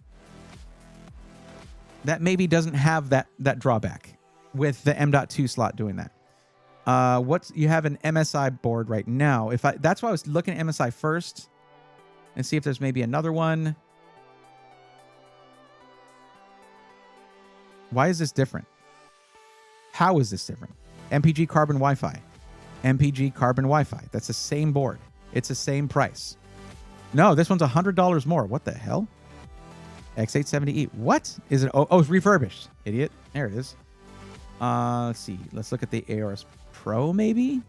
that maybe doesn't have that drawback with the M.2 slot doing that. You have an MSI board right now. That's why I was looking at MSI first and see if there's maybe another one. Why is this different? How is this different? MPG Carbon Wi-Fi. MPG Carbon Wi-Fi. That's the same board. It's the same price. No, this one's $100 more. What the hell? X870E. What? Is it? Oh, it's refurbished. Idiot. There it is. Let's see. Let's look at the AOS Pro, maybe?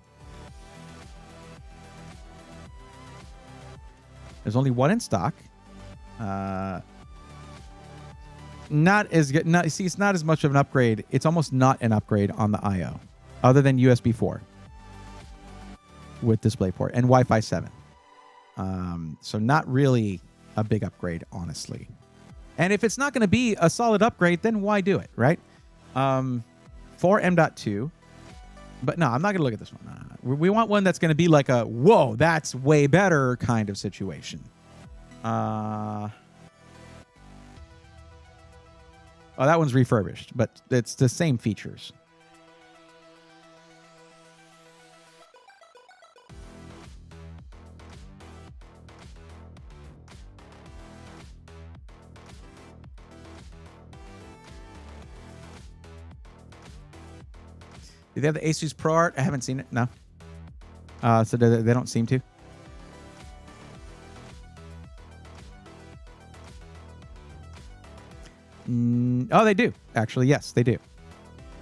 There's only one in stock. Not as good. See, it's not as much of an upgrade. It's almost not an upgrade on the I/O, other than USB 4 with DisplayPort and Wi-Fi 7. So not really a big upgrade, honestly. And if it's not going to be a solid upgrade, then why do it, right? 4 M.2. But no, I'm not going to look at this one. We want one that's going to be like a, whoa, that's way better kind of situation. Oh, that one's refurbished, but it's the same features. Do they have the Asus ProArt? I haven't seen it. No. So they don't seem to. Oh, they do. Actually, yes, they do.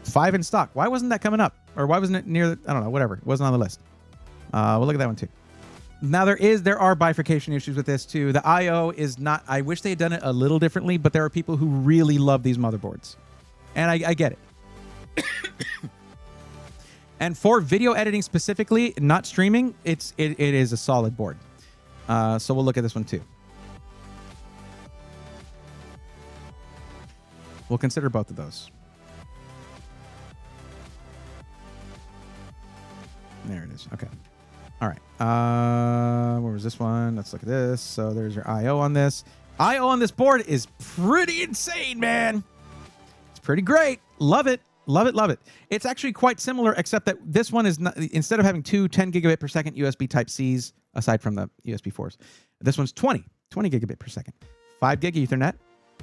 5 in stock. Why wasn't that coming up? Or why wasn't it near the, I don't know, whatever. It wasn't on the list. We'll look at that one too. Now there are bifurcation issues with this too. The I/O is not, I wish they had done it a little differently, but there are people who really love these motherboards. And I get it. And for video editing specifically, not streaming, it is a solid board. So we'll look at this one too. We'll consider both of those. There it is. Okay. All right. Where was this one? Let's look at this. So there's your I/O on this. I/O on this board is pretty insane, man. It's pretty great. Love it. Love it, love it. It's actually quite similar, except that this one is not, instead of having two 10 gigabit per second USB Type-Cs, aside from the USB 4s, this one's 20 gigabit per second. 5 gig Ethernet,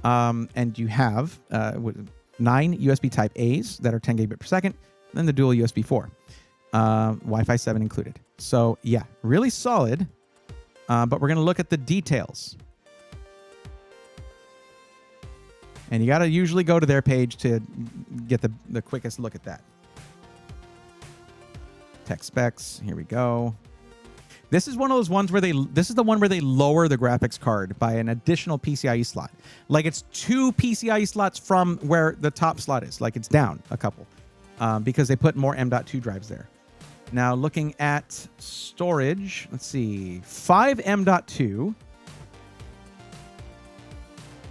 and you have 9 USB Type-As that are 10 gigabit per second, and then the dual USB 4. Wi-Fi 7 included. So, yeah, really solid, but we're going to look at the details. And you got to usually go to their page to get the quickest look at that. Tech specs. Here we go. This is one of those ones where this is the one where they lower the graphics card by an additional PCIe slot. Like it's 2 PCIe slots from where the top slot is. Like it's down a couple because they put more M.2 drives there. Now looking at storage, let's see, 5 M.2.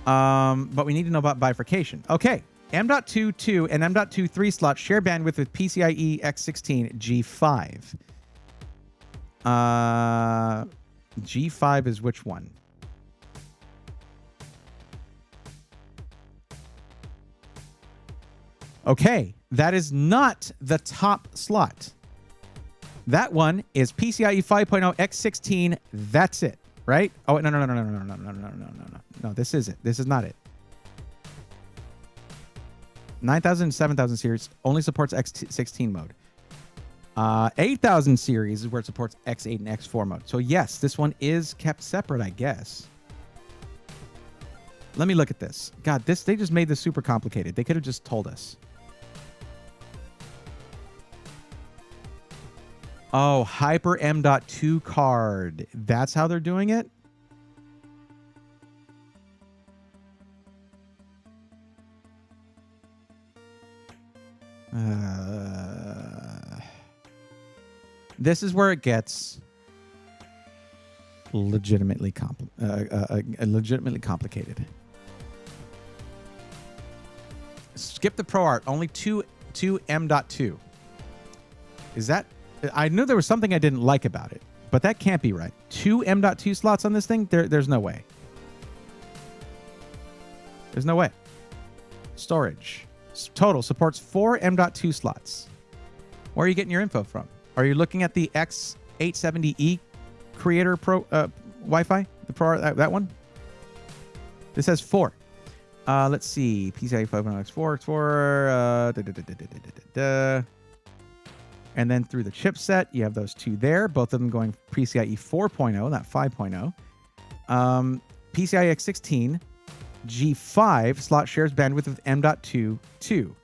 But we need to know about bifurcation. Okay, M.2 2 and M.2 3 slots share bandwidth with PCIe X16 G5. G5 is which one? Okay, that is not the top slot. That one is PCIe 5.0 X16. That's it. Right? Oh, no. No, this is it. This is not it. 9000 and 7000 series only supports X16 mode. 8000 series is where it supports X8 and X4 mode. So yes, this one is kept separate, I guess. Let me look at this. God, they just made this super complicated. They could have just told us. Oh, Hyper M.2 card. That's how they're doing it? This is where it gets legitimately complicated. Skip the ProArt. Only two M.2. Is that... I knew there was something I didn't like about it, but that can't be right. 2 M.2 slots on this thing? There's no way. There's no way. Storage. Total supports 4 M.2 slots. Where are you getting your info from? Are you looking at the X870E Creator Pro Wi-Fi? The Pro that one? This has 4. Let's see. PCIe 5.0 X4. And then through the chipset, you have those 2 there. Both of them going PCIe 4.0, not 5.0. PCIe X16 G5 slot shares bandwidth with M.2 2.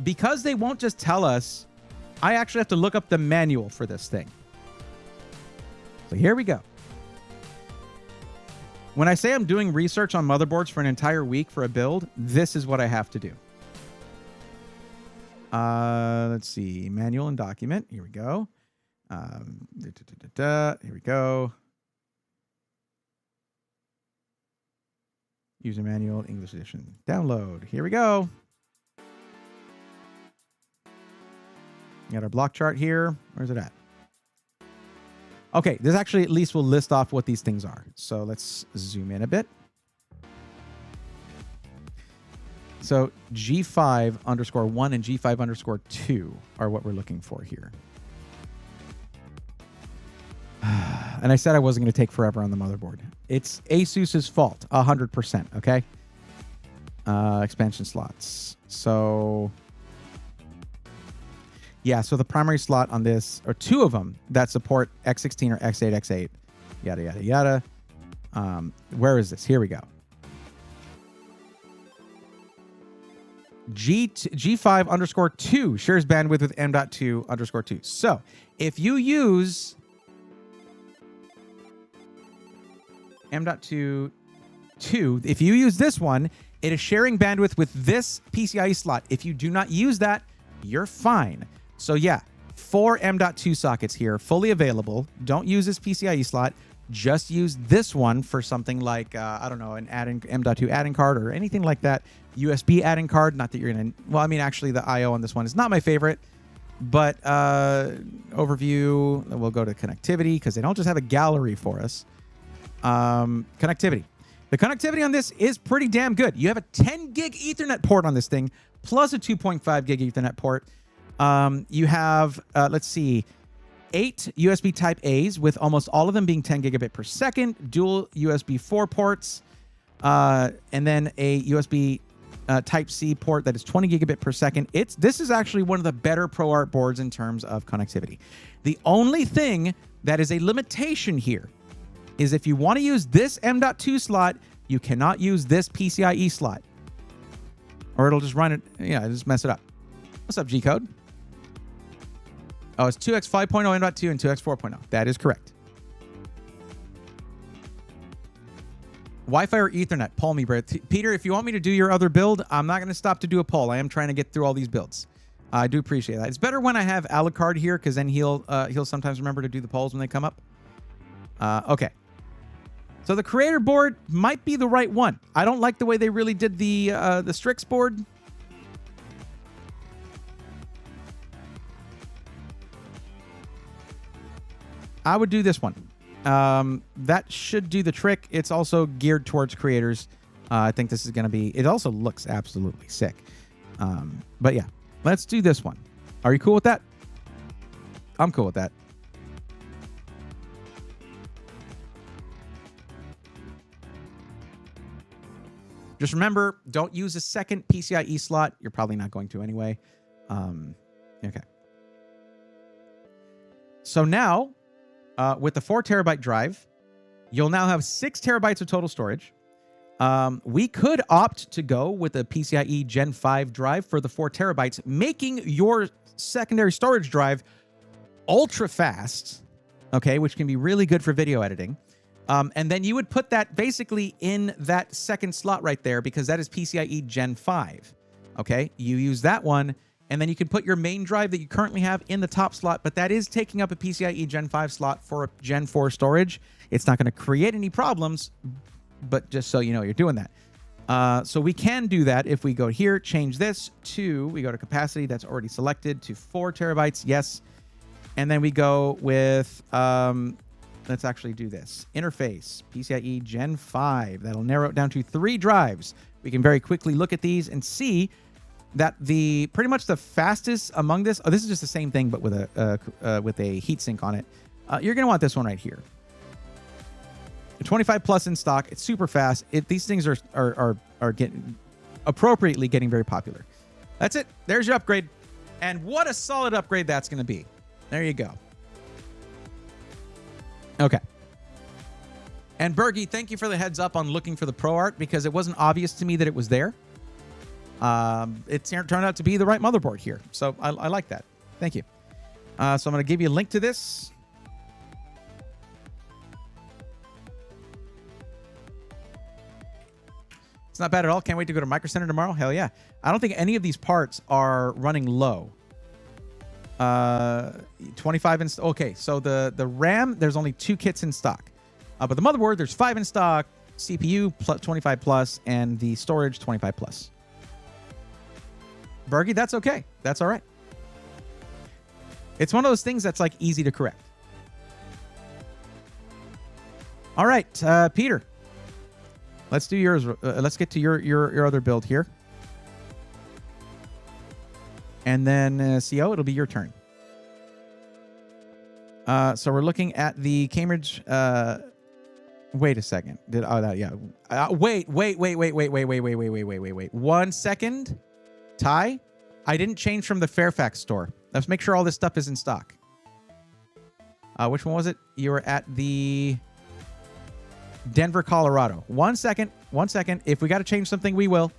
Because they won't just tell us, I actually have to look up the manual for this thing. So here we go. When I say I'm doing research on motherboards for an entire week for a build, this is what I have to do. Let's see. Manual and document. Here we go. Here we go. User manual, English edition. Download. Here we go. We got our block chart here. Where's it at? Okay, this actually at least will list off what these things are. So let's zoom in a bit. So G5_1 and G5_2 are what we're looking for here. And I said I wasn't going to take forever on the motherboard. It's ASUS's fault, 100%, okay? Expansion slots. So, yeah, so the primary slot on this, or two of them that support X16 or X8, X8, yada, yada, yada. Where is this? Here we go. G5_2 shares bandwidth with M.2_2. So if you use M.2, if you use this one, it is sharing bandwidth with this PCIe slot. If you do not use that, you're fine. So yeah, 4 M.2 sockets here, fully available. Don't use this PCIe slot. Just use this one for something like, I don't know, an M.2 add-in card or anything like that. USB add-in card. Not that you're going to... Well, I mean, actually, the I.O. on this one is not my favorite. But overview, we'll go to connectivity because they don't just have a gallery for us. Connectivity. The connectivity on this is pretty damn good. You have a 10 gig Ethernet port on this thing, plus a 2.5 gig Ethernet port. You have, let's see, 8 USB Type A's, with almost all of them being 10 gigabit per second, dual USB 4 ports, and then a USB Type C port that is 20 gigabit per second. This is actually one of the better ProArt boards in terms of connectivity. The only thing that is a limitation here is if you want to use this M.2 slot, you cannot use this PCIe slot, or it'll just run it, just mess it up. What's up, G-Code? Oh, it's 2x 5.0 M.2 and 2x 4.0. That is correct. Wi-Fi or Ethernet? Poll me, bro. Peter, if you want me to do your other build, I'm not going to stop to do a poll. I am trying to get through all these builds. I do appreciate that. It's better when I have Alucard here, because then he'll sometimes remember to do the polls when they come up. Okay. So the creator board might be the right one. I don't like the way they really did the Strix board. I would do this one. That should do the trick. It's also geared towards creators. I think this is going to be... It also looks absolutely sick. But yeah, let's do this one. Are you cool with that? I'm cool with that. Just remember, don't use a second PCIe slot. You're probably not going to anyway. Okay. So now... with the 4 terabyte drive, you'll now have 6 terabytes of total storage. We could opt to go with a PCIe Gen 5 drive for the 4 terabytes, making your secondary storage drive ultra fast, okay, which can be really good for video editing. And then you would put that basically in that second slot right there, because that is PCIe Gen 5, okay? You use that one, and then you can put your main drive that you currently have in the top slot, but that is taking up a PCIe Gen 5 slot for a Gen 4 storage. It's not going to create any problems, but just so you know, you're doing that. So we can do that if we go here, change this to, we go to capacity that's already selected to 4 terabytes, yes. And then we go with, let's actually do this. Interface, PCIe Gen 5. That'll narrow it down to 3 drives. We can very quickly look at these and see that pretty much the fastest among this, this is just the same thing, but with a heatsink on it. You're going to want this one right here. 25 plus in stock. It's super fast. These things are getting appropriately getting very popular. That's it. There's your upgrade. And what a solid upgrade that's going to be. There you go. Okay. And Bergie, thank you for the heads up on looking for the ProArt, because it wasn't obvious to me that it was there. It turned out to be the right motherboard here. So I like that. Thank you. So I'm going to give you a link to this. It's not bad at all. Can't wait to go to Micro Center tomorrow. Hell yeah. I don't think any of these parts are running low. 25 in... Okay, so the RAM, there's only 2 kits in stock. But the motherboard, there's 5 in stock. CPU, plus 25 plus, and the storage, 25 plus. Bergie, that's okay. That's all right. It's one of those things that's like easy to correct. All right, Peter. Let's do yours. Let's get to your other build here. And then CO, it'll be your turn. So we're looking at the Cambridge. Wait a second. Yeah. Wait. 1 second. Ty, I didn't change from the Fairfax store. Let's make sure all this stuff is in stock. Which one was it? You were at the Denver, Colorado. 1 second. 1 second. If we got to change something, we will.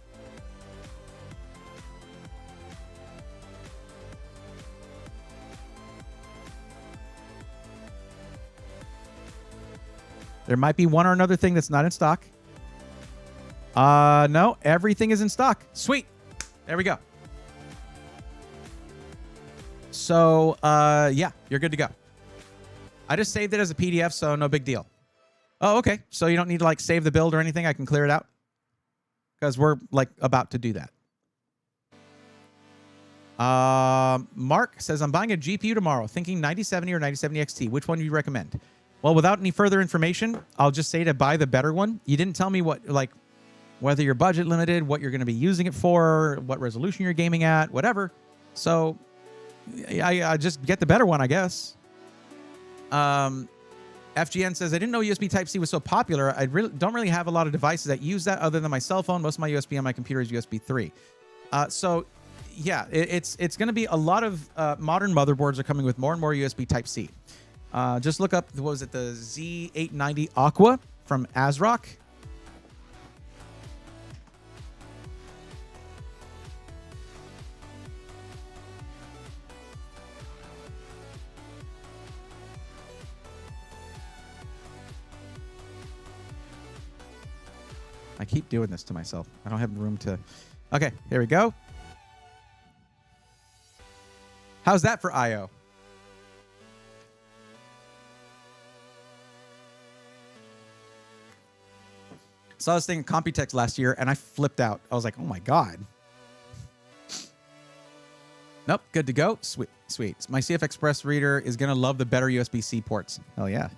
There might be one or another thing that's not in stock. No, everything is in stock. Sweet. There we go. So, yeah, you're good to go. I just saved it as a PDF, so no big deal. Oh, okay. So you don't need to like save the build or anything. I can clear it out because we're like about to do that. Mark says, I'm buying a GPU tomorrow, thinking 9070 or 9070 XT. Which one do you recommend? Well, without any further information, I'll just say to buy the better one. You didn't tell me what, like, whether you're budget limited, what you're going to be using it for, what resolution you're gaming at, whatever. So I just get the better one, I guess. FGN says, I didn't know USB Type-C was so popular. I don't really have a lot of devices that use that other than my cell phone. Most of my USB on my computer is USB 3. So, yeah, it's going to be a lot of modern motherboards are coming with more and more USB Type-C. Just look up, what was it, the Z890 Aqua from ASRock. I keep doing this to myself. I don't have room to... Okay, here we go. How's that for I/O? Saw this thing in Computex last year, and I flipped out. I was like, oh my God. Nope, good to go. Sweet, sweet. My CF Express reader is going to love the better USB-C ports. Hell yeah.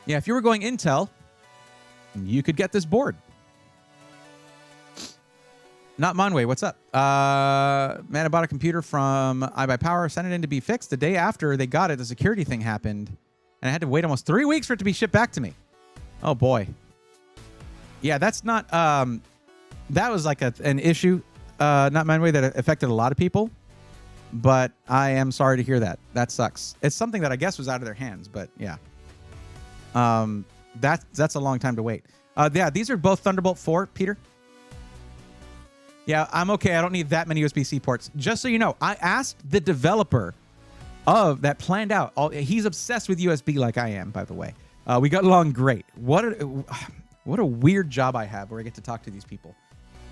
Yeah, if you were going Intel, you could get this board. Not Monway, what's up? Man, I bought a computer from iBuyPower, sent it in to be fixed. The day after they got it, the security thing happened, and I had to wait almost 3 weeks for it to be shipped back to me. Oh, boy. Yeah, that's not... that was like an issue, not Monway, that affected a lot of people, but I am sorry to hear that. That sucks. It's something that I guess was out of their hands, but yeah. That's a long time to wait. Yeah, these are both Thunderbolt 4, Peter. Yeah, I'm okay. I don't need that many USB-C ports. Just so you know, I asked the developer of that planned out. He's obsessed with USB like I am, by the way. We got along great. What a weird job I have where I get to talk to these people.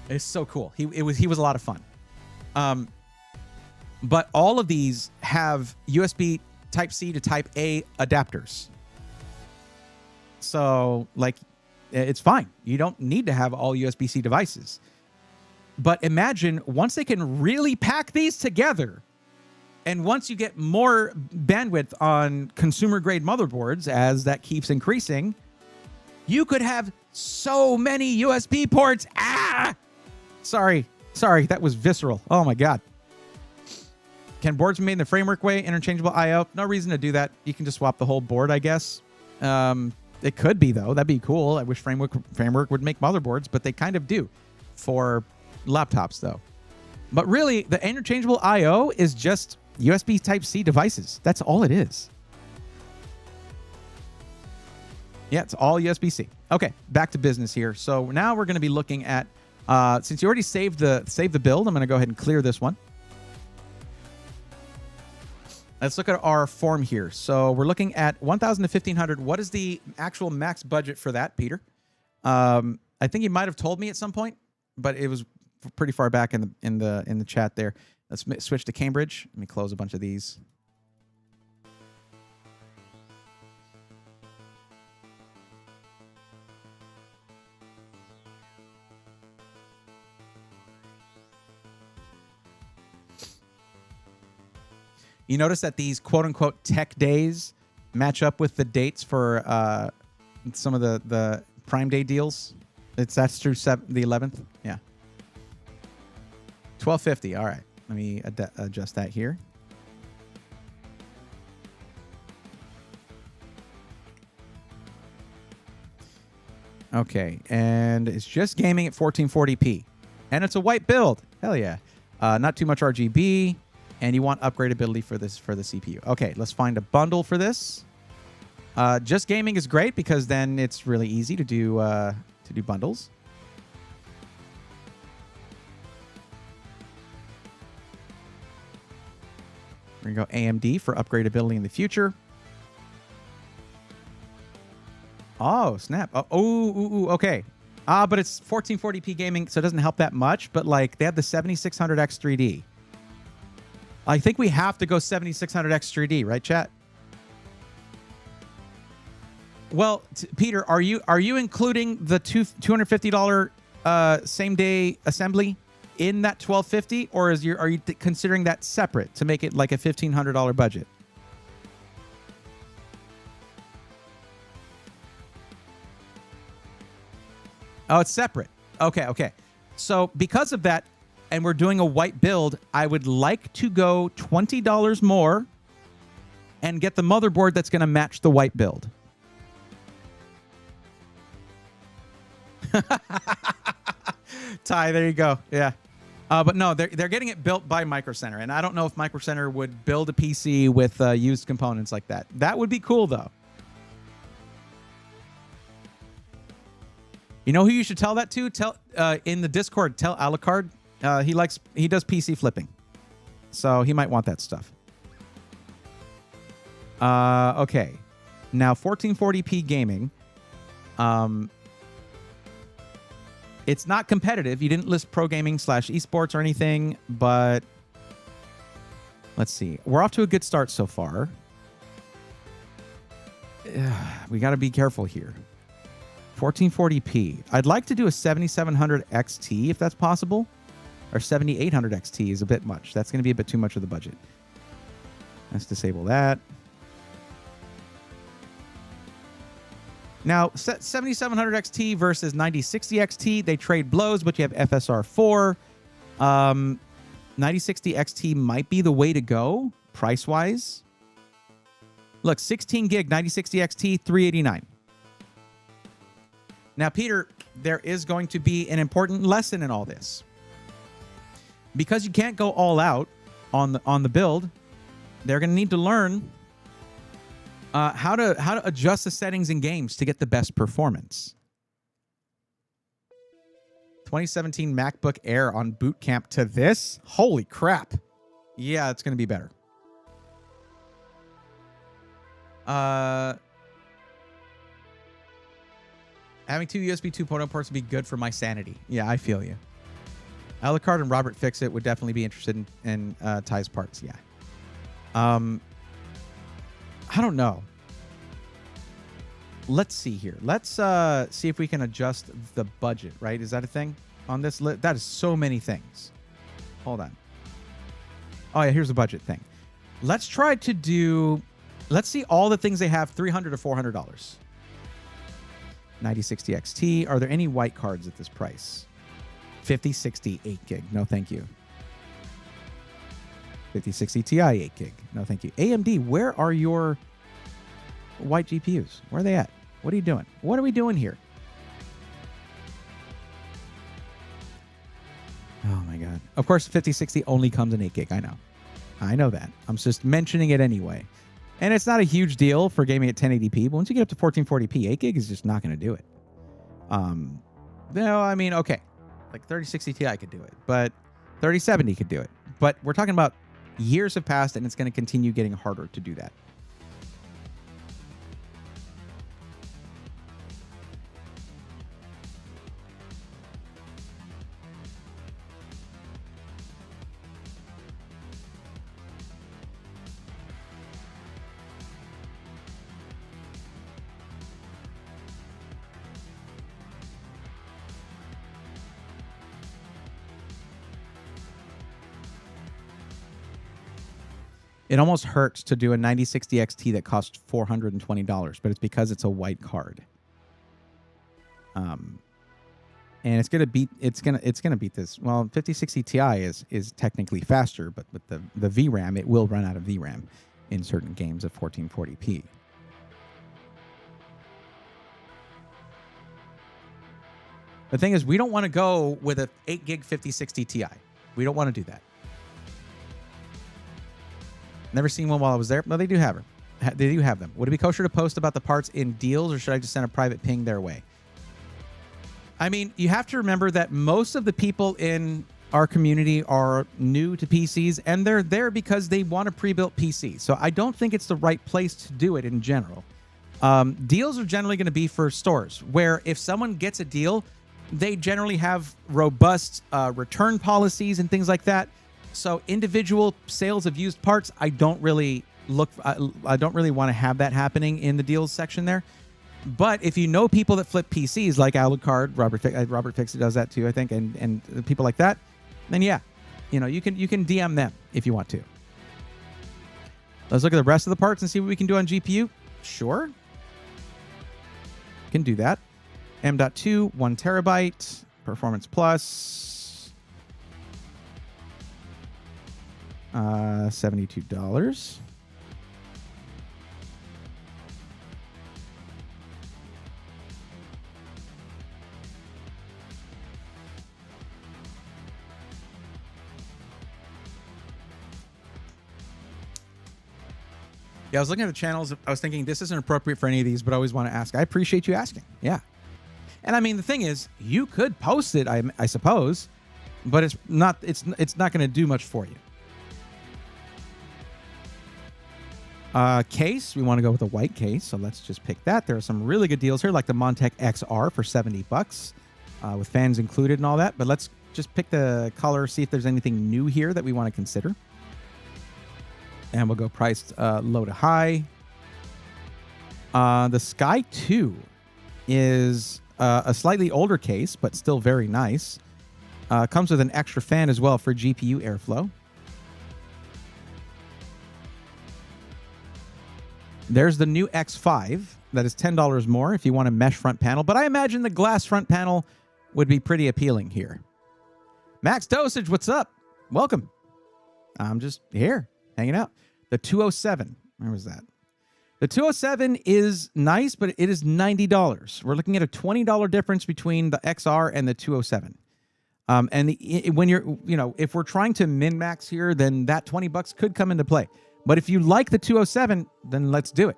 It's so cool. He was a lot of fun. But all of these have USB Type-C to Type-A adapters. So, like, it's fine. You don't need to have all USB-C devices. But imagine once they can really pack these together, and once you get more bandwidth on consumer-grade motherboards, as that keeps increasing, you could have so many USB ports. Ah! Sorry, that was visceral. Oh, my God. Can boards be made in the framework way, interchangeable I/O? No reason to do that. You can just swap the whole board, I guess. It could be, though. That'd be cool. I wish framework would make motherboards, but they kind of do for laptops, though. But really, the interchangeable I/O is just USB Type-C devices. That's all it is. Yeah, it's all USB-C. Okay, back to business here. So now we're going to be looking at, since you already saved the build, I'm going to go ahead and clear this one. Let's look at our form here. So we're looking at 1,000 to 1,500. What is the actual max budget for that, Peter? I think you might have told me at some point, but it was pretty far back in the chat there. Let's switch to Cambridge. Let me close a bunch of these. You notice that these quote-unquote tech days match up with the dates for some of the Prime Day deals. That's through the 11th. Yeah. 1250. All right. Let me adjust that here. Okay, and it's just gaming at 1440p, and it's a white build. Hell yeah! Not too much RGB, and you want upgradability for this for the CPU. Okay, let's find a bundle for this. Just gaming is great because then it's really easy to do bundles. We're gonna go AMD for upgradability in the future. Oh, snap. Oh, okay. But it's 1440p gaming, so it doesn't help that much. But, like, they have the 7600X 3D. I think we have to go 7600X 3D, right, chat? Well, Peter, are you including the $250 same-day assembly in that 1250, or are you considering that separate to make it like a $1,500 budget? Oh, it's separate. Okay. So because of that, and we're doing a white build, I would like to go $20 more and get the motherboard that's going to match the white build. Ty, there you go. Yeah. But no, they're getting it built by Micro Center, and I don't know if Micro Center would build a PC with used components like that. That would be cool, though. You know who you should tell that to? Tell in the Discord. Tell Alucard. He does PC flipping, so he might want that stuff. Okay, now 1440p gaming. It's not competitive. You didn't list pro gaming / esports or anything, but let's see. We're off to a good start so far. We got to be careful here. 1440p. I'd like to do a 7700 XT if that's possible, or 7800 XT is a bit much. That's going to be a bit too much of the budget. Let's disable that. Now, 7700 XT versus 9060 XT, they trade blows, but you have FSR 4. 9060 XT might be the way to go price-wise. Look, 16 gig 9060 XT, $389. Now, Peter, there is going to be an important lesson in all this. Because you can't go all out on the build, they're going to need to learn how to adjust the settings in games to get the best performance. 2017 MacBook Air on boot camp to this? Holy crap. Yeah, it's going to be better. Having two USB 2.0 ports would be good for my sanity. Yeah, I feel you. Alucard and Robert Fixit would definitely be interested in Ty's parts. Yeah. I don't know. Let's see here. Let's see if we can adjust the budget, right? Is that a thing on this list? That is so many things. Hold on. Oh, yeah, here's the budget thing. Let's try to do... Let's see all the things they have, $300 to $400. 9060 XT. Are there any white cards at this price? 5060 8 gig. No, thank you. 5060 Ti 8 gig. No, thank you. AMD, where are your white GPUs? Where are they at? What are you doing? What are we doing here? Oh my God. Of course, 5060 only comes in 8 gig. I know. I know that. I'm just mentioning it anyway. And it's not a huge deal for gaming at 1080p, but once you get up to 1440p, 8 gig is just not going to do it. No, I mean, okay. Like 3060 Ti could do it, but 3070 could do it. But we're talking about years have passed, and it's going to continue getting harder to do that. It almost hurts to do a 9060 XT that costs $420, but it's because it's a white card. And it's gonna beat this. Well, 5060 Ti is technically faster, but with the VRAM, it will run out of VRAM in certain games at 1440p. The thing is, we don't want to go with a 8 gig 5060 Ti. We don't want to do that. Never seen one while I was there. No, they do have her. They do have them. Would it be kosher to post about the parts in deals, or should I just send a private ping their way? I mean, you have to remember that most of the people in our community are new to PCs, and they're there because they want a pre-built PC. So I don't think it's the right place to do it in general. Deals are generally going to be for stores, where if someone gets a deal, they generally have robust return policies and things like that. So individual sales of used parts, I don't really want to have that happening in the deals section there. But if you know people that flip PCs like Alucard, Robert Fixit does that too, I think, and people like that, then yeah, you can DM them if you want to. Let's look at the rest of the parts and see what we can do on GPU. Sure, can do that. M.2, 1 terabyte, Performance Plus, $72. Yeah, I was looking at the channels. I was thinking this isn't appropriate for any of these, but I always want to ask. I appreciate you asking. Yeah. And I mean, the thing is, you could post it, I suppose, but it's not going to do much for you. Case, we want to go with a white case, so let's just pick that. There are some really good deals here, like the Montec XR for $70, with fans included and all that. But let's just pick the color, see if there's anything new here that we want to consider. And we'll go priced low to high. The Sky 2 is a slightly older case, but still very nice. Comes with an extra fan as well for GPU airflow. There's the new X5 that is $10 more if you want a mesh front panel, but I imagine the glass front panel would be pretty appealing here. Max Dosage, what's up? Welcome. I'm just here, hanging out. The 207, where was that? The 207 is nice, but it is $90. We're looking at a $20 difference between the XR and the 207. When you're, if we're trying to min-max here, then that $20 could come into play. But if you like the 207, then let's do it.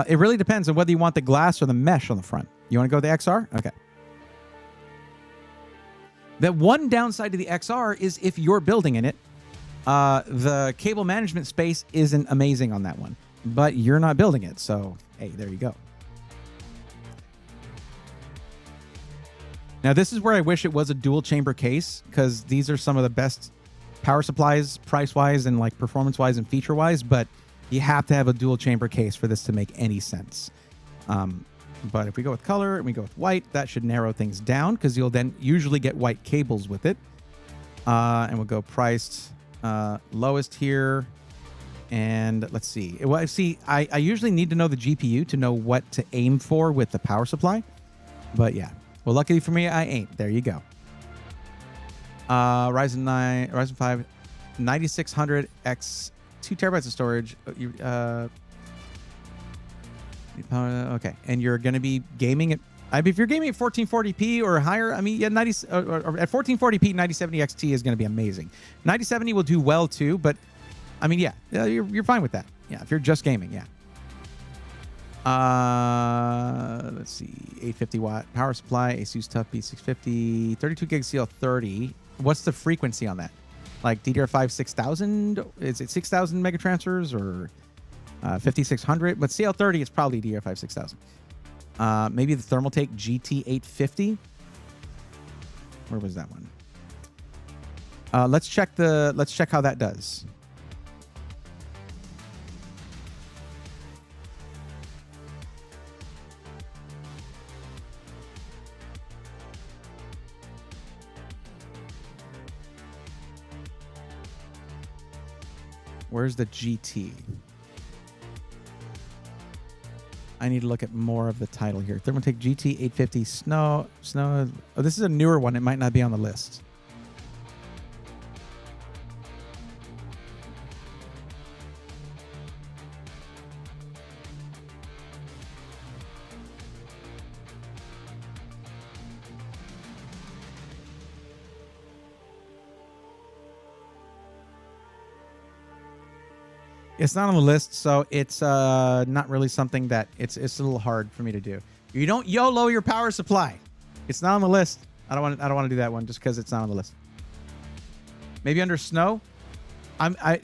It really depends on whether you want the glass or the mesh on the front. You want to go with the XR? Okay. The one downside to the XR is if you're building in it, the cable management space isn't amazing on that one, but you're not building it. So, hey, there you go. Now, this is where I wish it was a dual chamber case, because these are some of the best power supplies, price-wise and like performance-wise and feature-wise, but you have to have a dual chamber case for this to make any sense. But if we go with color and we go with white, that should narrow things down, because you'll then usually get white cables with it. And we'll go priced lowest here. And let's see. Well, I usually need to know the GPU to know what to aim for with the power supply. But yeah. Well, luckily for me, I ain't. There you go. Ryzen 5, 9600X, 2 terabytes of storage. Okay, and you're going to be gaming at. If you're gaming at 1440p or higher, I mean, yeah, or at 1440p, 9070 XT is going to be amazing. 9070 will do well too, but I mean, yeah, you're fine with that. Yeah, if you're just gaming, yeah. Let's see, 850 watt power supply, Asus TUF B650, 32 gig CL30. What's the frequency on that? Like DDR5 6000? Is it 6000 mega transfers or 5600? But CL30 is probably DDR5 6000. Maybe the Thermaltake GT850. Where was that one? Let's check how that does. Where's the GT? I need to look at more of the title here. Thermaltake GT 850 Snow. Oh, this is a newer one. It might not be on the list. It's not on the list, so it's not really something that it's a little hard for me to do. You don't YOLO your power supply. It's not on the list. I don't want to do that one just because it's not on the list. Maybe under snow. I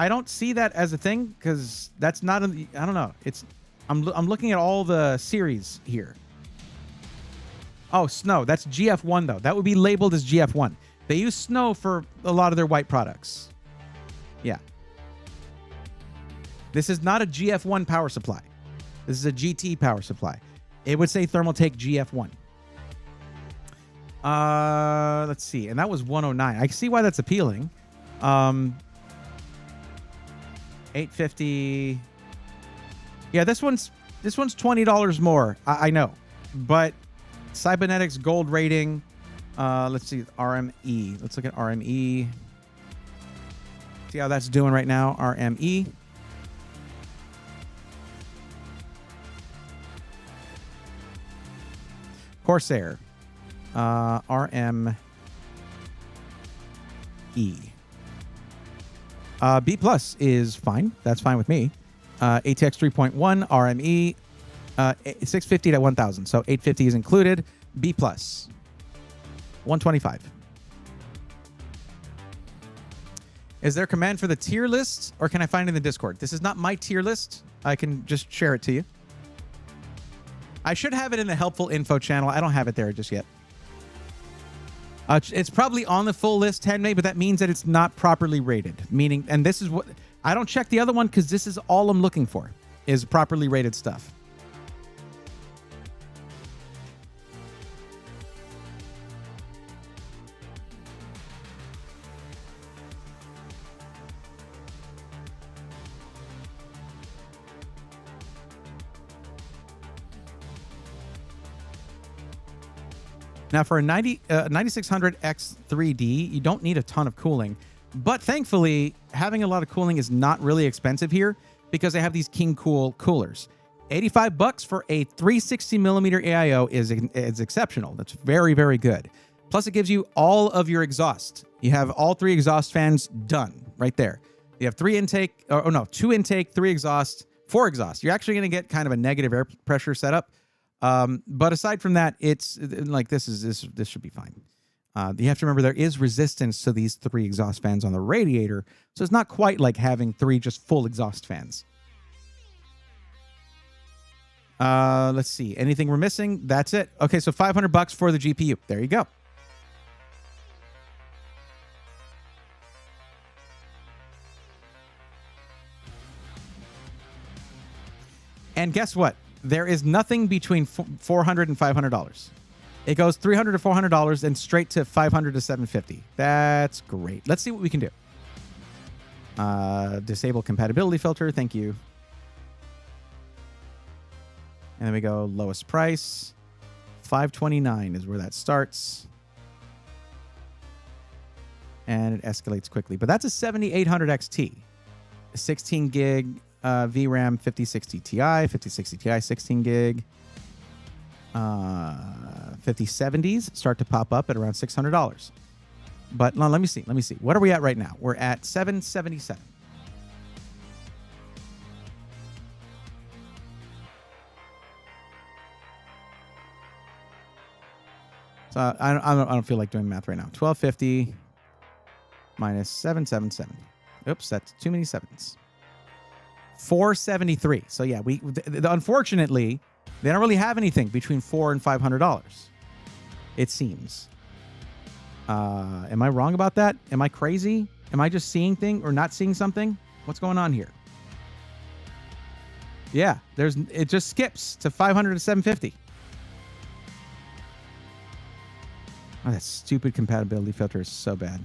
don't see that as a thing because that's not. I don't know. I'm looking at all the series here. Oh, snow. That's GF1 though. That would be labeled as GF1. They use snow for a lot of their white products. Yeah. This is not a GF1 power supply. This is a GT power supply. It would say Thermaltake GF1. Let's see. And that was 109. I can see why that's appealing. 850. Yeah, this one's $20 more. I know. But cybernetics gold rating. Let's see. RME. Let's look at RME. See how that's doing right now. RME. Corsair, RME. B plus is fine. That's fine with me. ATX 3.1, RME, 650 to 1000. So 850 is included. B plus, 125. Is there a command for the tier list, or can I find it in the Discord? This is not my tier list. I can just share it to you. I should have it in the helpful info channel. I don't have it there just yet. It's probably on the full list, handmade, but that means that it's not properly rated. Meaning, and this is what I don't check the other one because this is all I'm looking for is properly rated stuff. Now, for a 9600X3D, you don't need a ton of cooling. But thankfully, having a lot of cooling is not really expensive here because they have these King Cool coolers. $85 for a 360 millimeter AIO is exceptional. That's very, very good. Plus, it gives you all of your exhaust. You have all 3 exhaust fans done right there. You have 2 intake, 3 exhaust, 4 exhaust. You're actually going to get kind of a negative air pressure setup. But aside from that, it's like this should be fine. You have to remember there is resistance to these 3 exhaust fans on the radiator, so it's not quite like having 3 just full exhaust fans. Let's see. Anything we're missing? That's it. Okay, so $500 for the GPU. There you go. And guess what? There is nothing between $400 and $500. It goes $300 to $400 and straight to $500 to $750. That's great. Let's see what we can do. Disable compatibility filter. Thank you. And then we go lowest price. $529 is where that starts. And it escalates quickly. But that's a 7800 XT. 16 gig. VRAM 5060 Ti, 5060 Ti 16 gig. 5070s start to pop up at around $600. But no, let me see. What are we at right now? We're at 777. So I don't feel like doing math right now. 1250 minus 777. Oops, that's too many sevens. 473. So yeah, unfortunately, they don't really have anything between $400 and $500. It seems. Am I wrong about that? Am I crazy? Am I just seeing things or not seeing something? What's going on here? Yeah, it just skips to $500 to $750. Oh, that stupid compatibility filter is so bad.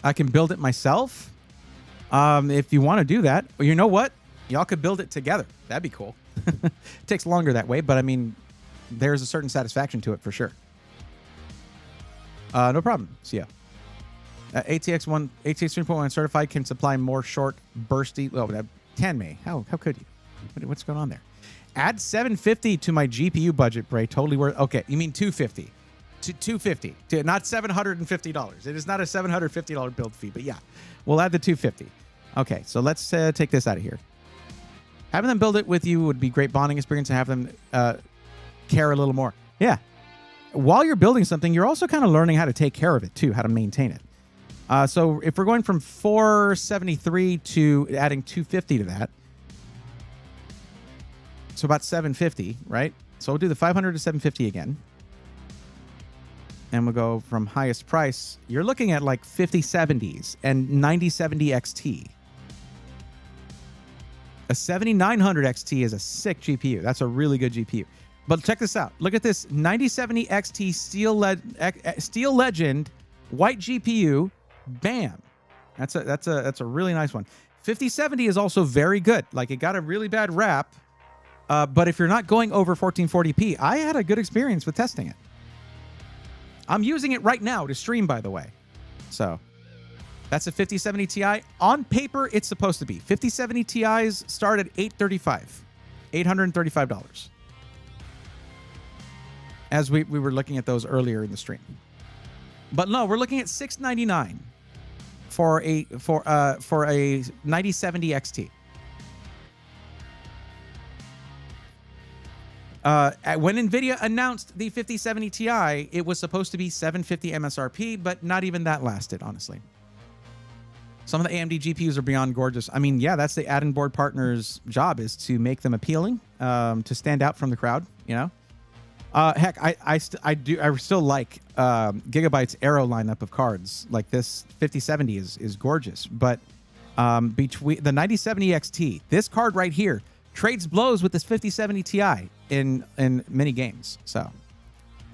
I can build it myself. If you want to do that, or you know what? Y'all could build it together. That'd be cool. It takes longer that way, but I mean, there's a certain satisfaction to it for sure. No problem. See ya. ATX 3.1 certified can supply more short, bursty. Well, that can may. How could you? What's going on there? Add 750 to my GPU budget, Bray. Totally worth. Okay, you mean 250? To 250, not $750. It is not a $750 build fee, but yeah, we'll add the 250. Okay, so let's take this out of here. Having them build it with you would be great bonding experience, and have them care a little more. Yeah. While you're building something, you're also kind of learning how to take care of it too, how to maintain it. So if we're going from 473 to adding 250 to that, so about 750, right? So we'll do the 500 to 750 again. And we'll go from highest price. You're looking at like 5070s and 9070 XT. A 7900 XT is a sick GPU. That's a really good GPU. But check this out. Look at this 9070 XT Steel Legend white GPU. Bam. That's a really nice one. 5070 is also very good. Like, it got a really bad rap. But if you're not going over 1440p, I had a good experience with testing it. I'm using it right now to stream, by the way. So that's a 5070 Ti. On paper, it's supposed to be. 5070 Ti's start at $835. As we were looking at those earlier in the stream. But no, we're looking at $699 for a 9070 XT. When NVIDIA announced the 5070 Ti, it was supposed to be $750 MSRP, but not even that lasted, honestly. Some of the AMD GPUs are beyond gorgeous. I mean, yeah, that's the add-in board partner's job, is to make them appealing, to stand out from the crowd, you know? Heck, I still like Gigabyte's Aero lineup of cards. Like, this 5070 is gorgeous, but between the 9070 XT, this card right here trades blows with this 5070 Ti in many games. So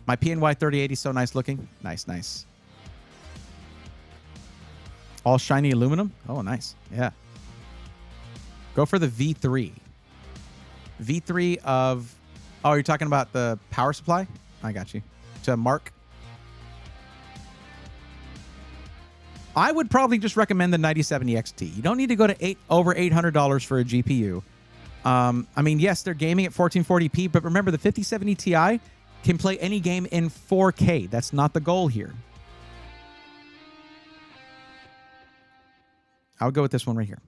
my PNY 3080 is so nice looking. Nice. All shiny aluminum. Oh, nice. Yeah. Go for the V3. V3 of... Oh, you're talking about the power supply? I got you. To Mark. I would probably just recommend the 9070 XT. You don't need to go to over $800 for a GPU. I mean, yes, they're gaming at 1440p, but remember, the 5070 Ti can play any game in 4K. That's not the goal here. I would go with this one right here.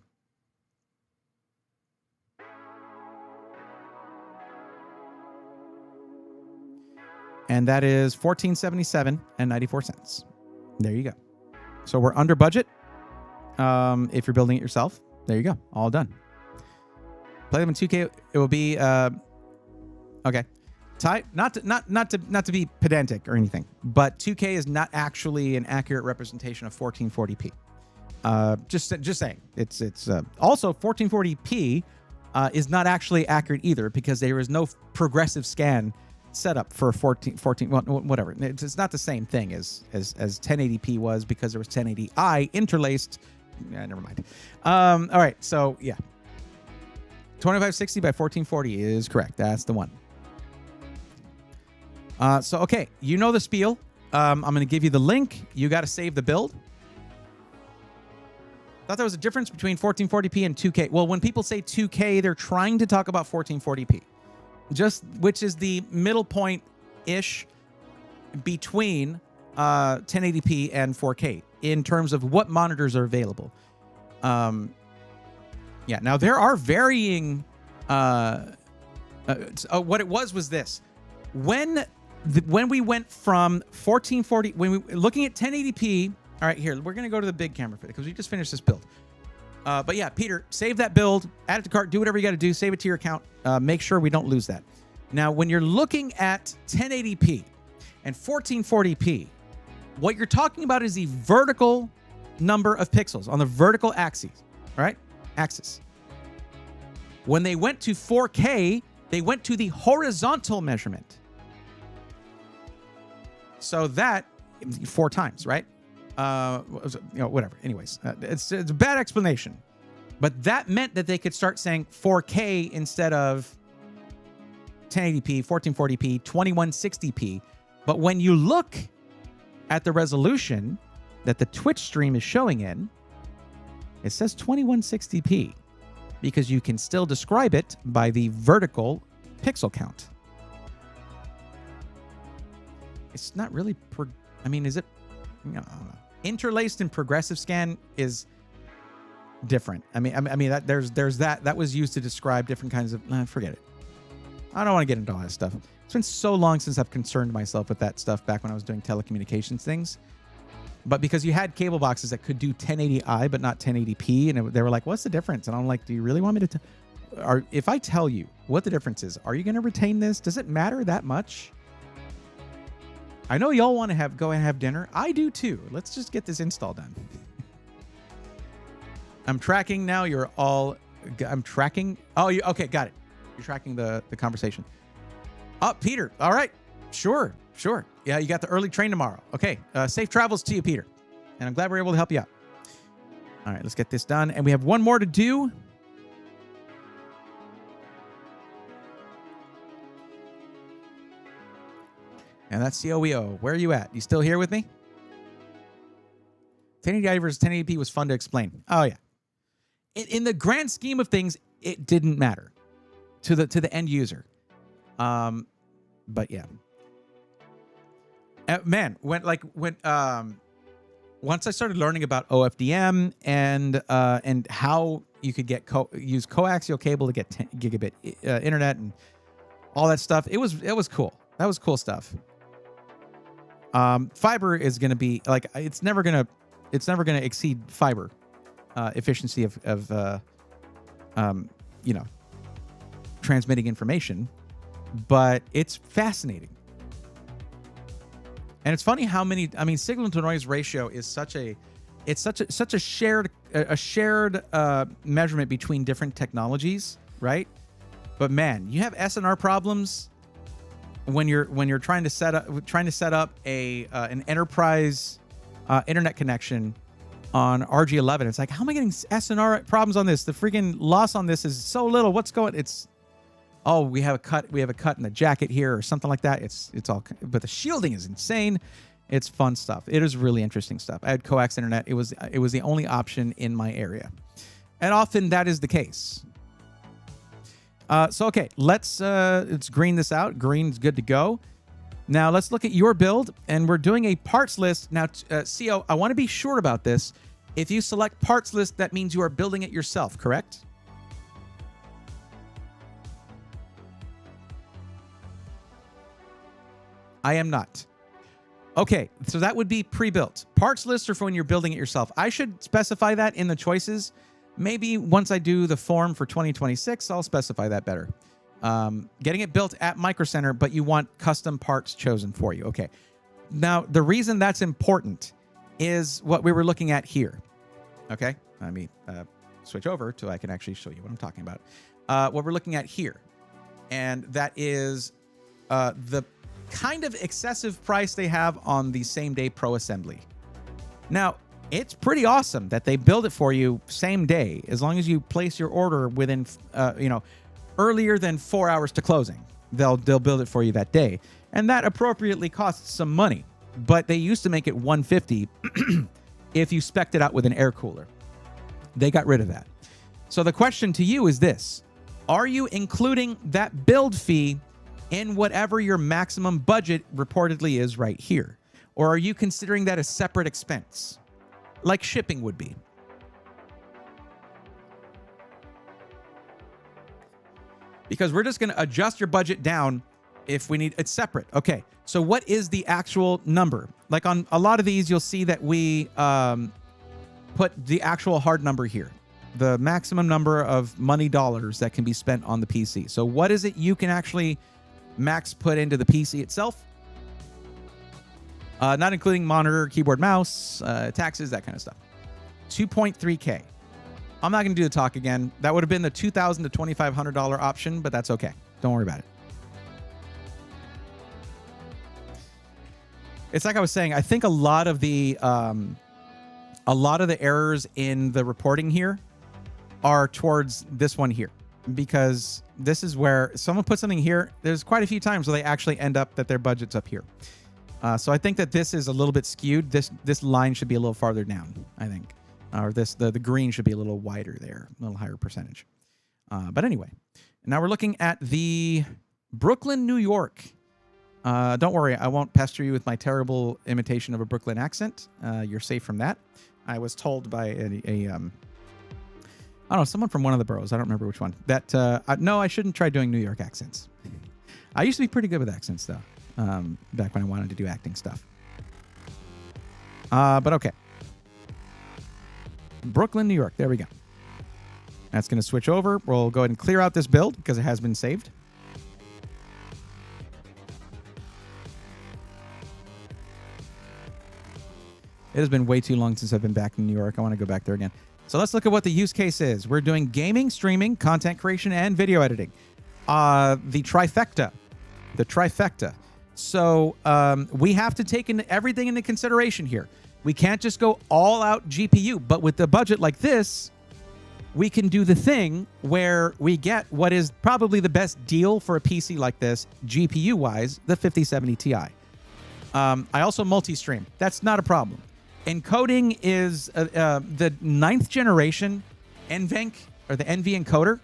And that is $1477.94. There you go. So we're under budget. If you're building it yourself, there you go. All done. Play them in 2K. It will be okay. Not to be pedantic or anything, but 2K is not actually an accurate representation of 1440p. Just saying. It's also 1440p is not actually accurate either, because there is no progressive scan setup for 14 well, whatever. It's not the same thing as 1080p was, because there was 1080i interlaced. Yeah, never mind. All right, so yeah. 2560 by 1440 is correct. That's the one. So, okay, you know the spiel. I'm going to give you the link. You got to save the build. Thought there was a difference between 1440p and 2K. Well, when people say 2K, they're trying to talk about 1440p, which is the middle point-ish between 1080p and 4K in terms of what monitors are available. Yeah, now there are varying... what it was this. When we went from 1440... When we looking at 1080p... All right, here, we're going to go to the big camera for it, because we just finished this build. But yeah, Peter, save that build, add it to cart, do whatever you got to do, save it to your account. Make sure we don't lose that. Now, when you're looking at 1080p and 1440p, what you're talking about is the vertical number of pixels on the vertical axis, right? Axis. When they went to 4K, they went to the horizontal measurement. So that, 4 times, right? whatever. Anyways, it's a bad explanation. But that meant that they could start saying 4K instead of 1080p, 1440p, 2160p. But when you look at the resolution that the Twitch stream is showing in, it says 2160p because you can still describe it by the vertical pixel count. It's not really, is it? Interlaced and progressive scan is different. That there's that was used to describe different kinds of. Forget it. I don't want to get into all that stuff. It's been so long since I've concerned myself with that stuff back when I was doing telecommunications things. But because you had cable boxes that could do 1080i but not 1080p, and they were like, "What's the difference?" And I'm like, "Do you really want me to? If I tell you what the difference is, are you going to retain this? Does it matter that much?" I know y'all want to go and have dinner. I do too. Let's just get this install done. I'm tracking now. I'm tracking. Oh, okay, got it. You're tracking the conversation. Oh, Peter. All right. Sure. Yeah, you got the early train tomorrow. Okay. Safe travels to you, Peter. And I'm glad we're able to help you out. All right, let's get this done. And we have one more to do. And that's COEO. Where are you at? You still here with me? 1080i versus 1080p was fun to explain. Oh, yeah. In the grand scheme of things, it didn't matter to the end user. But yeah. Man, when once I started learning about OFDM and how you could use coaxial cable to get 10 gigabit internet and all that stuff, it was cool. That was cool stuff. Fiber is going to be like it's never going to exceed fiber efficiency of transmitting information, but it's fascinating. And it's funny how many, signal to noise ratio is such a shared measurement between different technologies, right? But man, you have SNR problems when you're trying to set up an enterprise internet connection on RG11. It's like, how am I getting SNR problems on this? The freaking loss on this is so little. What's going? We have a cut in the jacket here or something like that. It's all, but the shielding is insane. It's fun stuff. It is really interesting stuff. I had coax internet. It was the only option in my area, and often that is the case. So okay, let's green this out. Green's good to go. Now let's look at your build, and we're doing a parts list. Now, CO, I want to be sure about this. If you select parts list, that means you are building it yourself, correct? I am not. Okay, so that would be pre-built. Parts list are for when you're building it yourself. I should specify that in the choices. Maybe once I do the form for 2026, I'll specify that better. Getting it built at Micro Center, but you want custom parts chosen for you. Okay. Now, the reason that's important is what we were looking at here. Okay. Let me switch over so I can actually show you what I'm talking about. What we're looking at here. And that is the kind of excessive price they have on the same day Pro Assembly. Now, it's pretty awesome that they build it for you same day, as long as you place your order within, earlier than 4 hours to closing. They'll build it for you that day, and that appropriately costs some money. But they used to make it $150 if you spec'd it out with an air cooler. They got rid of that. So the question to you is this: are you including that build fee in whatever your maximum budget reportedly is right here, or are you considering that a separate expense, like shipping would be? Because we're just going to adjust your budget down if we need. It's separate. Okay, so what is the actual number? Like on a lot of these, you'll see that we put the actual hard number here, the maximum number of money dollars that can be spent on the PC. So what is it you can actually max put into the PC itself? Not including monitor, keyboard, mouse, taxes, that kind of stuff. 2.3K. I'm not going to do the talk again. That would have been the $2,000 to $2,500 option, but that's okay. Don't worry about it. It's like I was saying, I think a lot of the a lot of the errors in the reporting here are towards this one here, because this is where someone put something here. There's quite a few times where they actually end up that their budget's up here. So I think that this is a little bit skewed. This line should be a little farther down, I think. Or the green should be a little wider there, a little higher percentage. But anyway, now we're looking at the Brooklyn, New York. Don't worry, I won't pester you with my terrible imitation of a Brooklyn accent. You're safe from that. I was told by I don't know, someone from one of the boroughs, I don't remember which one, that no, I shouldn't try doing New York accents. I used to be pretty good with accents, though, back when I wanted to do acting stuff. But okay. Brooklyn, New York. There we go. That's going to switch over. We'll go ahead and clear out this build because it has been saved. It has been way too long since I've been back in New York. I want to go back there again. So let's look at what the use case is. We're doing gaming, streaming, content creation, and video editing. The trifecta. The trifecta. So we have to take everything into consideration here. We can't just go all out GPU, but with the budget like this, we can do the thing where we get what is probably the best deal for a PC like this, GPU-wise, the 5070 Ti. I also multi-stream. That's not a problem. Encoding is the 9th generation NVENC, or the NV encoder.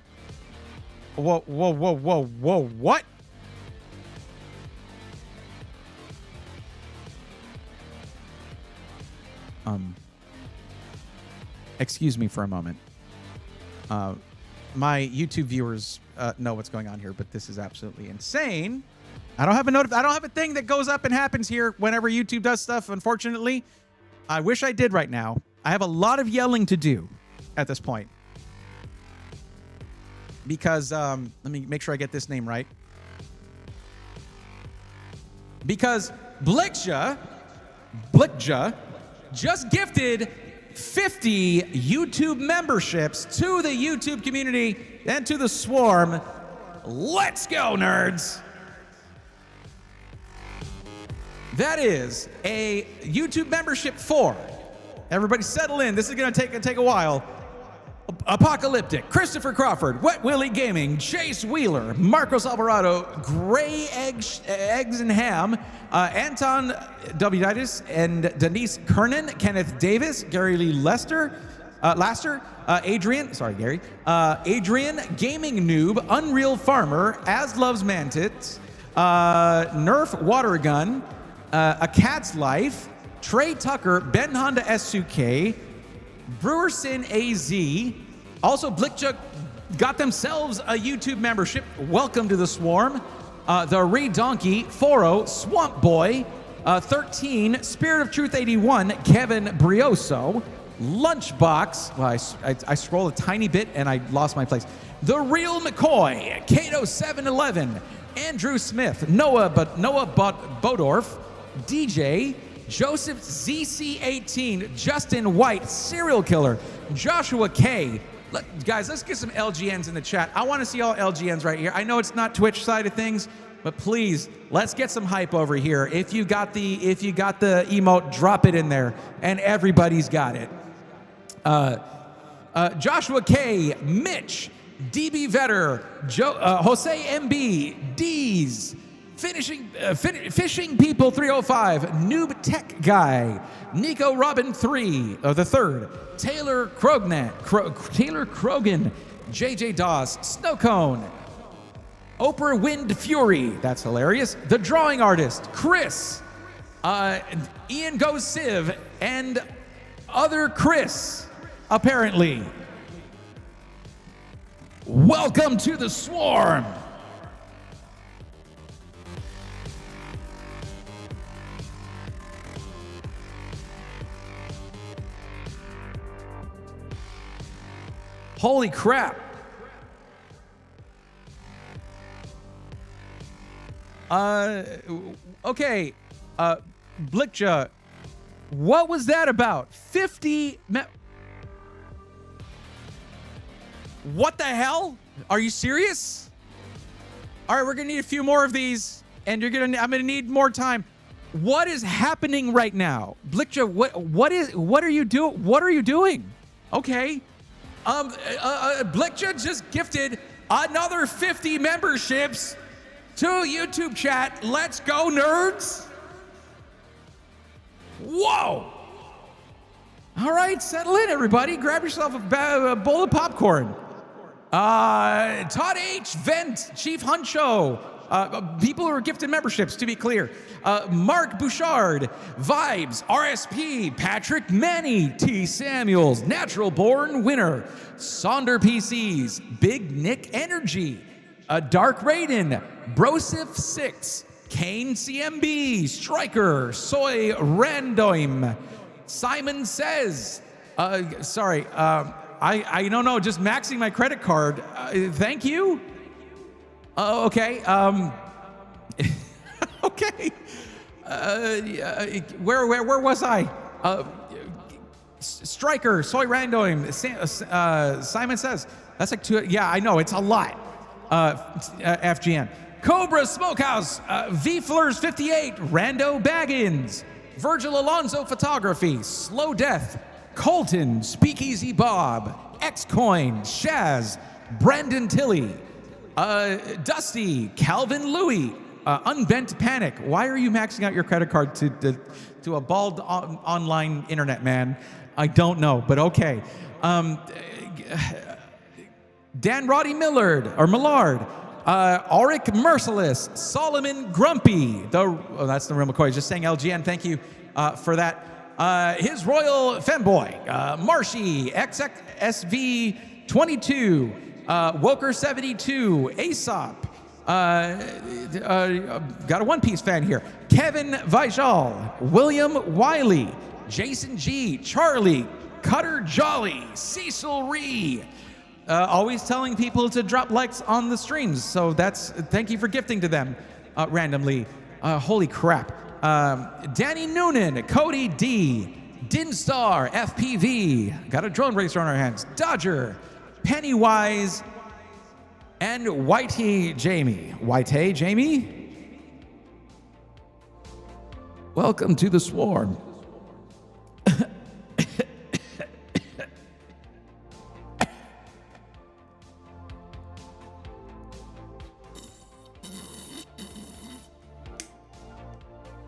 Whoa, whoa, whoa, whoa, whoa, what? Excuse me for a moment. My YouTube viewers know what's going on here, but this is absolutely insane. I don't have I don't have a thing that goes up and happens here whenever YouTube does stuff, unfortunately. I wish I did right now. I have a lot of yelling to do at this point. Because, let me make sure I get this name right. Because Blickja just gifted 50 YouTube memberships to the YouTube community and to the Swarm. Let's go, nerds! That is a YouTube membership for, everybody settle in, this is going to take a while. Apocalyptic, Christopher Crawford, Wet Willie Gaming, Chase Wheeler, Marcos Alvarado, Gray Eggs and Ham, Anton Wditis and Denise Kernan, Kenneth Davis, Gary Lee Laster, Adrian, Gaming Noob, Unreal Farmer, As Loves Mantits, Nerf Watergun, A Cat's Life, Trey Tucker, Ben Honda S2K, Brewerson AZ, also Blickja got themselves a YouTube membership. Welcome to the Swarm. The Re Donkey, Foro, Swamp Boy, 13, Spirit of Truth 81, Kevin Brioso, Lunchbox. Well, I scrolled a tiny bit and I lost my place. The Real McCoy, Kato 711, Andrew Smith, Noah Bodorf, DJ, Joseph ZC18, Justin White, Serial Killer, Joshua K. Guys, let's get some LGNs in the chat. I want to see all LGNs right here. I know it's not Twitch side of things, but please, let's get some hype over here. If you got the emote, drop it in there, and everybody's got it. Joshua K, Mitch, DB Vetter, Jose MB, D's, Fishing People 305, Noob Tech Guy, Nico Robin 3, the third, Taylor Krogan, JJ Doss, Snowcone, Oprah Wind Fury, that's hilarious, The Drawing Artist, Chris, Ian Goes Civ, and other Chris, apparently. Welcome to the Swarm. Holy crap. Okay. Blickja, what was that about? 50... What the hell? Are you serious? All right, we're gonna need a few more of these, and I'm gonna need more time. What is happening right now? Blickja, what are you doing? What are you doing? Okay. Blickja just gifted another 50 memberships to YouTube chat. Let's go, nerds. Whoa. All right, settle in, everybody. Grab yourself a bowl of popcorn. Todd H, Vent, Chief Huncho, people who are gifted memberships, to be clear. Mark Bouchard, Vibes, RSP, Patrick Manny, T. Samuels, Natural Born Winner, Sonder PCs, Big Nick Energy, Dark Raiden, Brosif 6, Kane CMB, Striker, Soy Random, Simon Says, sorry, I don't know, just maxing my credit card. Thank you. Okay. Okay. Where was I? Striker, Soy Random, Simon Says. That's like 2. Yeah, I know, it's a lot. FGN. Cobra Smokehouse, V-Flurs 58, Rando Baggins, Virgil Alonso Photography, Slow Death, Colton, Speakeasy Bob, Xcoin, Shaz, Brandon Tilley, Dusty, Calvin Louie, Unbent Panic. Why are you maxing out your credit card to a bald online internet man? I don't know, but okay. Dan Roddy Millard, Auric Merciless, Solomon Grumpy. That's the real McCoy. Just saying LGN. Thank you for that. His Royal Femboy, Marshy, XXSV22, Woker72, Aesop. Got a One Piece fan here. Kevin Vijal, William Wiley, Jason G, Charlie, Cutter Jolly, Cecil Ree. Always telling people to drop likes on the streams. So thank you for gifting to them randomly. Holy crap. Danny Noonan, Cody D, Dinstar, FPV. Got a drone racer on our hands. Dodger, Pennywise, and Whitey Jamie. Whitey Jamie? Welcome to the swarm.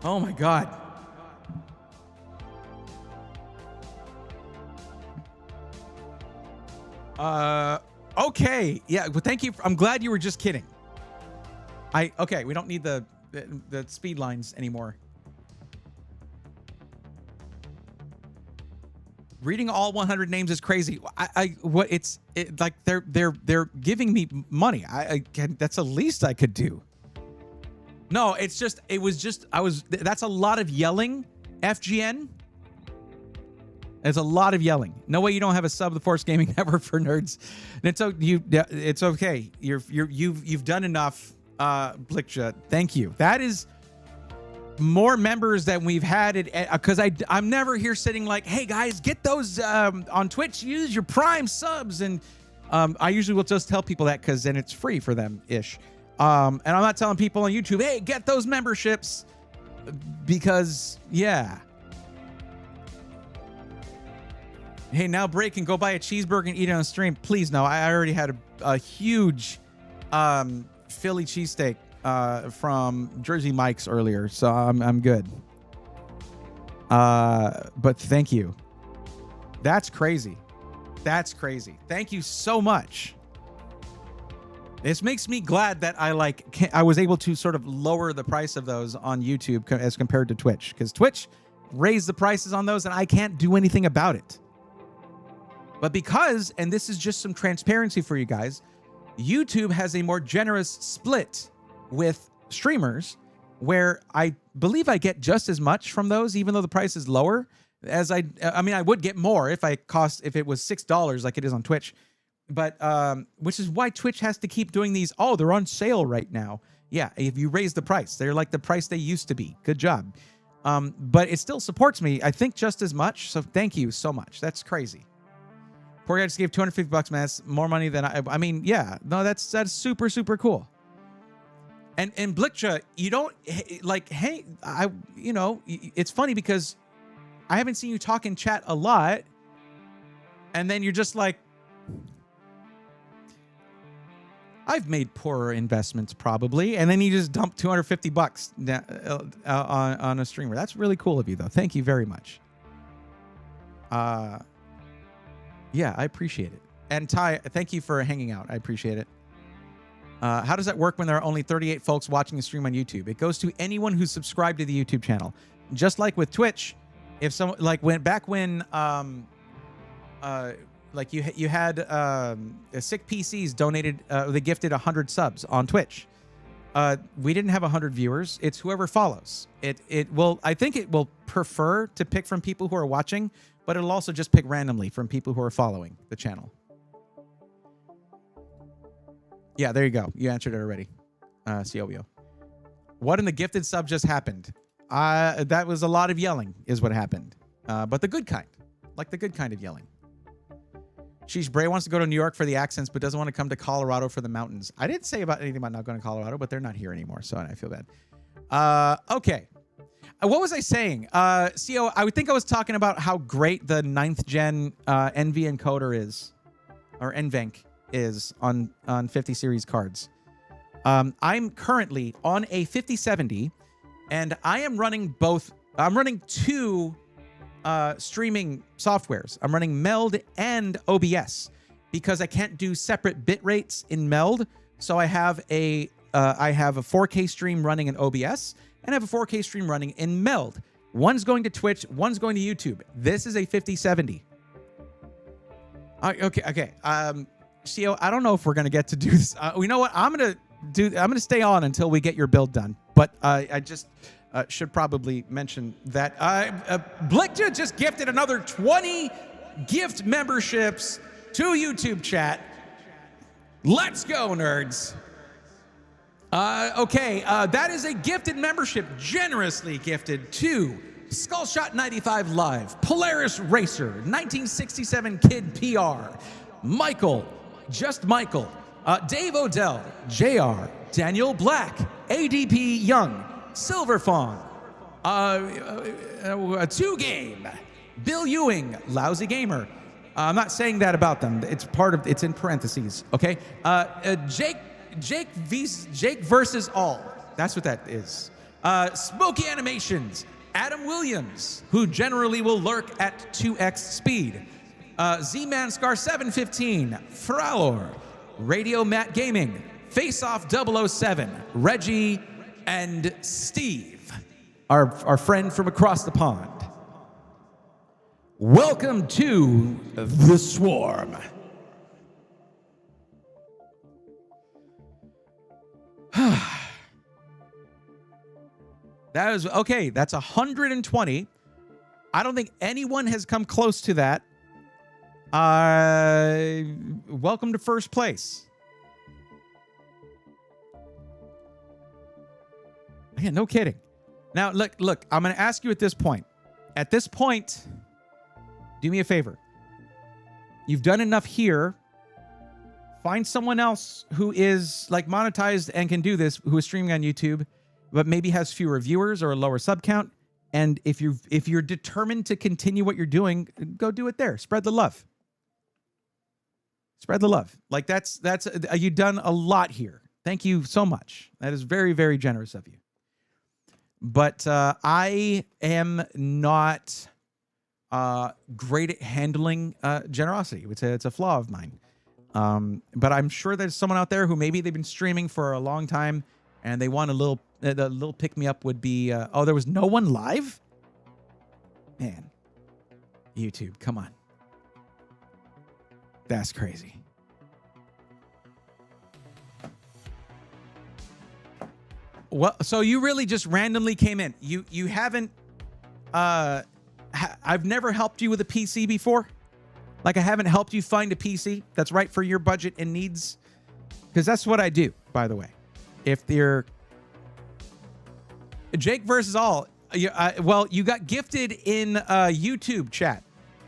Oh my God. Okay. Yeah, well, thank you. I'm glad you were just kidding. Okay, we don't need the speed lines anymore. Reading all 100 names is crazy. Like they're giving me money. That's the least I could do. No, that's a lot of yelling, FGN. It's a lot of yelling. No way you don't have a sub the Force Gaming Network for nerds. It's okay. You've done enough, Blickja. Thank you. That is more members than we've had because I'm never here sitting like, hey guys, get those on Twitch, use your Prime subs, and I usually will just tell people that because then it's free for them ish. And I'm not telling people on YouTube, hey, get those memberships because, yeah. Hey, now break and go buy a cheeseburger and eat it on stream. Please, no. I already had a huge Philly cheesesteak from Jersey Mike's earlier, so I'm good. But thank you. That's crazy. That's crazy. Thank you so much. This makes me glad that I was able to sort of lower the price of those on YouTube as compared to Twitch, because Twitch raised the prices on those and I can't do anything about it. But because, and this is just some transparency for you guys, YouTube has a more generous split with streamers where I believe I get just as much from those, even though the price is lower, as I mean, I would get more if it was $6 like it is on Twitch. But which is why Twitch has to keep doing these. Oh, they're on sale right now. Yeah, if you raise the price, they're like the price they used to be. Good job. But it still supports me, I think, just as much. So thank you so much. That's crazy. Poor guy just gave $250, man. That's more money than I mean, yeah. No, that's super, super cool. And Blickja, you don't like, hey, it's funny because I haven't seen you talk in chat a lot, and then you're just like, I've made poorer investments probably, and then you just dump $250 on a streamer. That's really cool of you, though. Thank you very much. Yeah, I appreciate it. And Ty, thank you for hanging out. I appreciate it. How does that work when there are only 38 folks watching the stream on YouTube? It goes to anyone who's subscribed to the YouTube channel. Just like with Twitch, if someone like you had Sick PCs donated, they gifted 100 subs on Twitch. We didn't have 100 viewers. It's whoever follows. I think it will prefer to pick from people who are watching, but it'll also just pick randomly from people who are following the channel. Yeah, there you go. You answered it already. COBO. What in the gifted sub just happened? That was a lot of yelling is what happened. But the good kind. Like the good kind of yelling. Sheesh, Bray wants to go to New York for the accents, but doesn't want to come to Colorado for the mountains. I didn't say anything about not going to Colorado, but they're not here anymore, so I feel bad. Okay. What was I saying? CO, I would think I was talking about how great the 9th gen NV encoder is, or NVENC is on 50 series cards. I'm currently on a 5070, and I am running both. I'm running two streaming softwares. I'm running Meld and OBS because I can't do separate bit rates in Meld. So I have a 4K stream running in OBS, and I have a 4K stream running in Meld. One's going to Twitch, one's going to YouTube. This is a 5070. Okay. CO, I don't know if we're gonna get to do this. You know what? I'm gonna stay on until we get your build done. But I just should probably mention that Blickja just gifted another 20 gift memberships to YouTube chat. Let's go, nerds. Okay, that is a gifted membership, generously gifted to Skullshot 95 Live, Polaris Racer, 1967 Kid PR, Michael, Just Michael, Dave Odell, JR, Daniel Black, ADP Young, Silver Fawn, 2 Game, Bill Ewing, Lousy Gamer. I'm not saying that about them. It's in parentheses. Okay. Jake versus all. That's what that is. Smoky Animations, Adam Williams, who generally will lurk at 2x speed. Z-Man Scar 715, Fralor, Radio Matt Gaming, Face Off 007, Reggie, and Steve, our friend from across the pond. Welcome to the Swarm. That is okay. That's 120. I don't think anyone has come close to that. Welcome to first place. Yeah, no kidding. Now, look, I'm going to ask you at this point. At this point, do me a favor. You've done enough here. Find someone else who is like monetized and can do this, who is streaming on YouTube, but maybe has fewer viewers or a lower sub count. And if you're determined to continue what you're doing, go do it there. Spread the love. Spread the love. Like that's you've done a lot here. Thank you so much. That is very, very generous of you. But I am not great at handling generosity. I would say it's a flaw of mine. But I'm sure there's someone out there who maybe they've been streaming for a long time and they want a little pick me up would be, oh, there was no one live? Man, YouTube, come on. That's crazy. Well, so you really just randomly came in. You haven't, I've never helped you with a PC before. Like I haven't helped you find a PC that's right for your budget and needs. Because that's what I do, by the way. If they're Jake versus all, well, you got gifted in YouTube chat.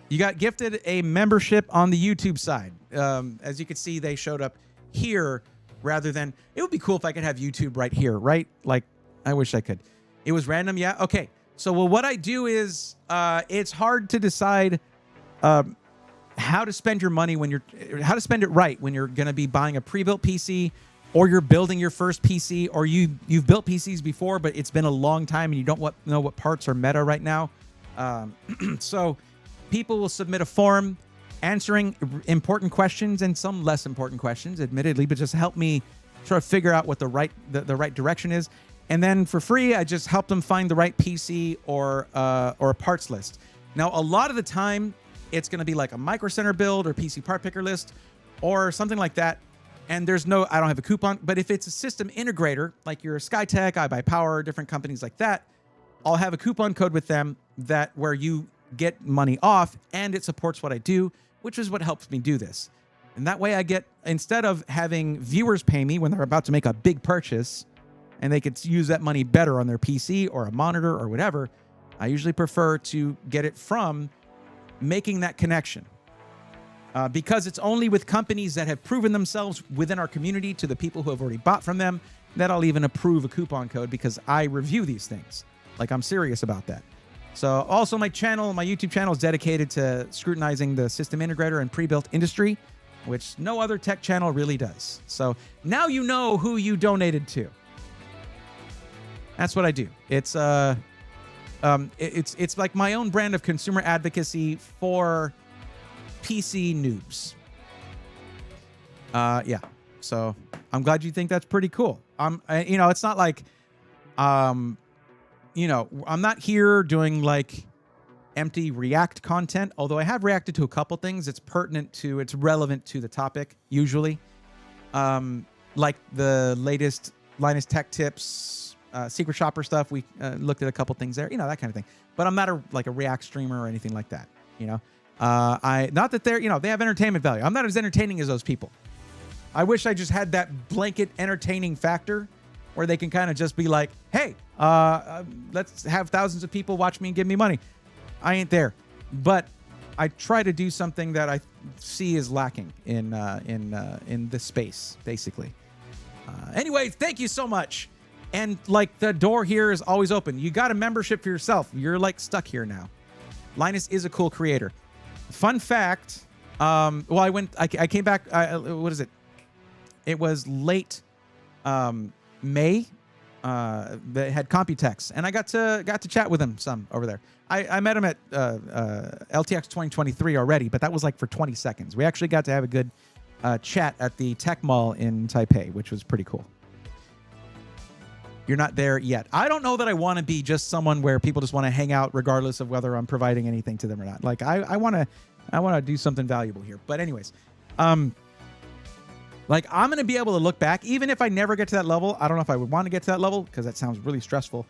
You got gifted a membership on the YouTube side. As you can see, they showed up here. rather than, it would be cool if I could have YouTube right here, right? Like, I wish I could. It was random, yeah? Okay. So, well, what I do is, it's hard to decide how to spend your money how to spend it right when you're going to be buying a pre-built PC, or you're building your first PC, or you've built PCs before, but it's been a long time and you don't know what parts are meta right now. So people will submit a form answering important questions and some less important questions, admittedly, but just help me sort of figure out what the right direction is. And then for free, I just help them find the right PC or a parts list. Now, a lot of the time, it's going to be like a Micro Center build or PC part picker list or something like that. And I don't have a coupon, but if it's a system integrator, like you're a Skytech, iBuyPower, different companies like that, I'll have a coupon code with them where you get money off and it supports what I do, which is what helps me do this. And that way instead of having viewers pay me when they're about to make a big purchase and they could use that money better on their PC or a monitor or whatever, I usually prefer to get it from making that connection. Because it's only with companies that have proven themselves within our community to the people who have already bought from them that I'll even approve a coupon code, because I review these things. Like, I'm serious about that. So also my YouTube channel is dedicated to scrutinizing the system integrator and pre-built industry, which no other tech channel really does. So now you know who you donated to. That's what I do. It's like my own brand of consumer advocacy for PC noobs. Yeah. So I'm glad you think that's pretty cool. It's not like, I'm not here doing like empty React content, although I have reacted to a couple things. It's relevant to the topic usually. Like the latest Linus Tech Tips, Secret Shopper stuff. We looked at a couple things there, that kind of thing. But I'm not a React streamer or anything like that, not that they have entertainment value. I'm not as entertaining as those people. I wish I just had that blanket entertaining factor where they can kind of just be like, hey, let's have thousands of people watch me and give me money. I ain't there. But I try to do something that I see is lacking in this space, basically. Anyways, thank you so much. And like, the door here is always open. You got a membership for yourself. You're like stuck here now. Linus is a cool creator. Fun fact. I came back. What is it? It was late May. That had Computex, and I got to chat with him some over there. I met him at LTX 2023 already, but that was like for 20 seconds. We actually got to have a good chat at the Tech Mall in Taipei, which was pretty cool. You're not there yet. I don't know that I want to be just someone where people just want to hang out regardless of whether I'm providing anything to them or not. Like, I want to do something valuable here. But anyways, like, I'm going to be able to look back, even if I never get to that level. I don't know if I would want to get to that level because that sounds really stressful.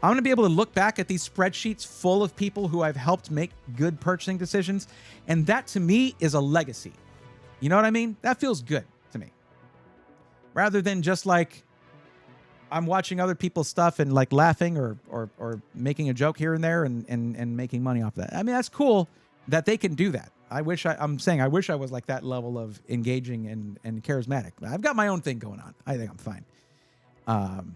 I'm going to be able to look back at these spreadsheets full of people who I've helped make good purchasing decisions. And that, to me, is a legacy. You know what I mean? That feels good to me. Rather than just like, I'm watching other people's stuff and like laughing or making a joke here and there and making money off that. I mean, that's cool that they can do that. I wish I was like that level of engaging and charismatic. I've got my own thing going on. I think I'm fine.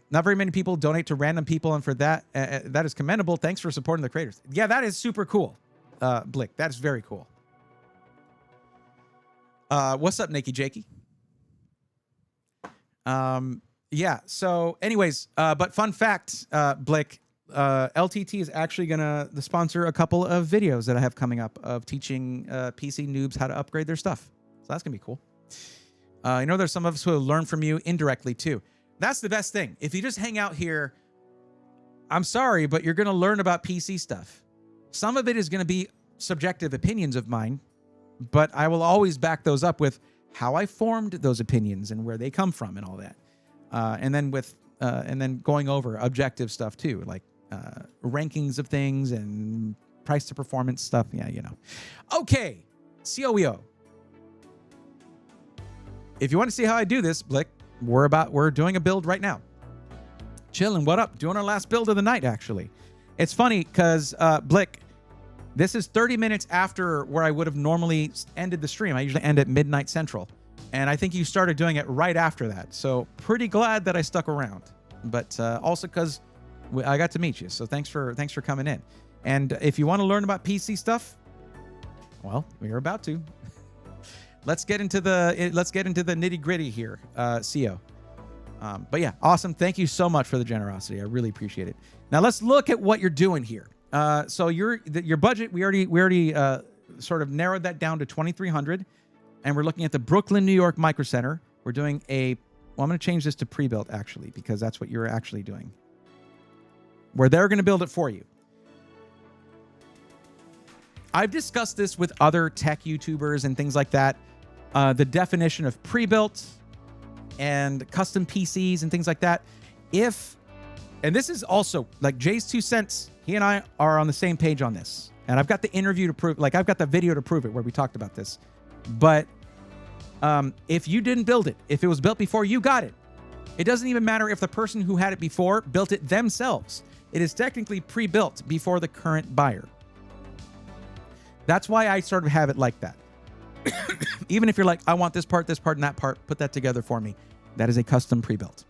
Not very many people donate to random people, and for that, that is commendable. Thanks for supporting the creators. Yeah, that is super cool, Blick. That's very cool. What's up, Nakey Jakey? Yeah, so anyways, but fun fact, Blick, LTT is actually going to sponsor a couple of videos that I have coming up of teaching PC noobs how to upgrade their stuff. So that's going to be cool. There's some of us who will learn from you indirectly too. That's the best thing. If you just hang out here, I'm sorry, but you're going to learn about PC stuff. Some of it is going to be subjective opinions of mine, but I will always back those up with how I formed those opinions and where they come from and all that. And then going over objective stuff too, like rankings of things and price to performance stuff. Yeah, Okay, COEO. If you want to see how I do this, Blick, we're doing a build right now. Chilling, what up? Doing our last build of the night, actually. It's funny because, Blick, this is 30 minutes after where I would have normally ended the stream. I usually end at midnight Central. And I think you started doing it right after that. So pretty glad that I stuck around. But also because I got to meet you. So thanks for coming in. And if you want to learn about PC stuff, well, we're about to. Let's get into the nitty gritty here, CO. But yeah, awesome. Thank you so much for the generosity. I really appreciate it. Now let's look at what you're doing here. So your budget, we already sort of narrowed that down to $2,300, and we're looking at the Brooklyn, New York Micro Center. We're doing well, I'm going to change this to pre-built actually, because that's what you're actually doing. Where they're going to build it for you. I've discussed this with other tech YouTubers and things like that. The definition of pre-built and custom PCs and things like that. And this is also like Jay's 2 cents. He and I are on the same page on this. And I've got the interview to prove, like I've got the video to prove it where we talked about this. But if you didn't build it, if it was built before you got it, it doesn't even matter if the person who had it before built it themselves. It is technically pre-built before the current buyer. That's why I sort of have it like that. Even if you're like, I want this part, and that part, put that together for me. That is a custom pre-built.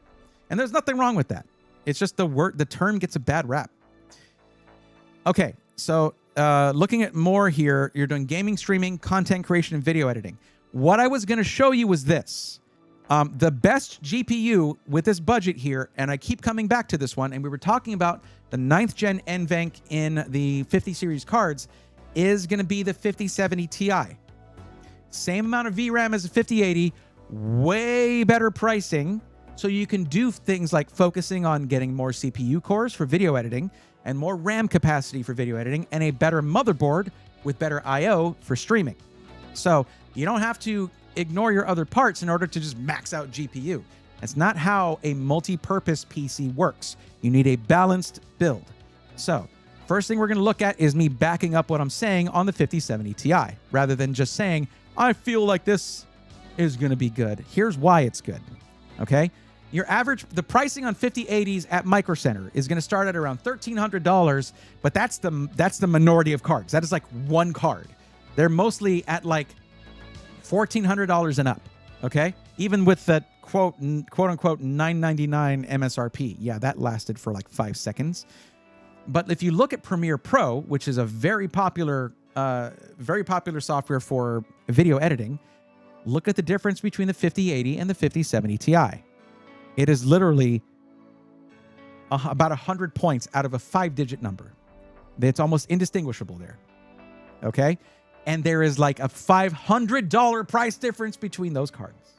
And there's nothing wrong with that. It's just the term gets a bad rap. Okay, so looking at more here, you're doing gaming, streaming, content creation, and video editing. What I was going to show you was this. The best GPU with this budget here, and I keep coming back to this one, and we were talking about the 9th gen NVENC in the 50 series cards, is going to be the 5070 Ti. Same amount of VRAM as the 5080, way better pricing, so you can do things like focusing on getting more CPU cores for video editing and more RAM capacity for video editing and a better motherboard with better I/O for streaming. So you don't have to ignore your other parts in order to just max out GPU. That's not how a multi-purpose PC works. You need a balanced build. So first thing we're going to look at is me backing up what I'm saying on the 5070 Ti, rather than just saying, I feel like this is going to be good. Here's why it's good. Okay? The pricing on 5080s at Micro Center is going to start at around $1,300, but that's the minority of cards. That is like one card. They're mostly at like $1,400 and up. Okay? Even with that quote unquote $999 MSRP. Yeah, that lasted for like 5 seconds. But if you look at Premiere Pro, which is a very popular software for video editing, look at the difference between the 5080 and the 5070 Ti. It is literally about 100 points out of a 5-digit number. It's almost indistinguishable there. Okay? And there is like a $500 price difference between those cards.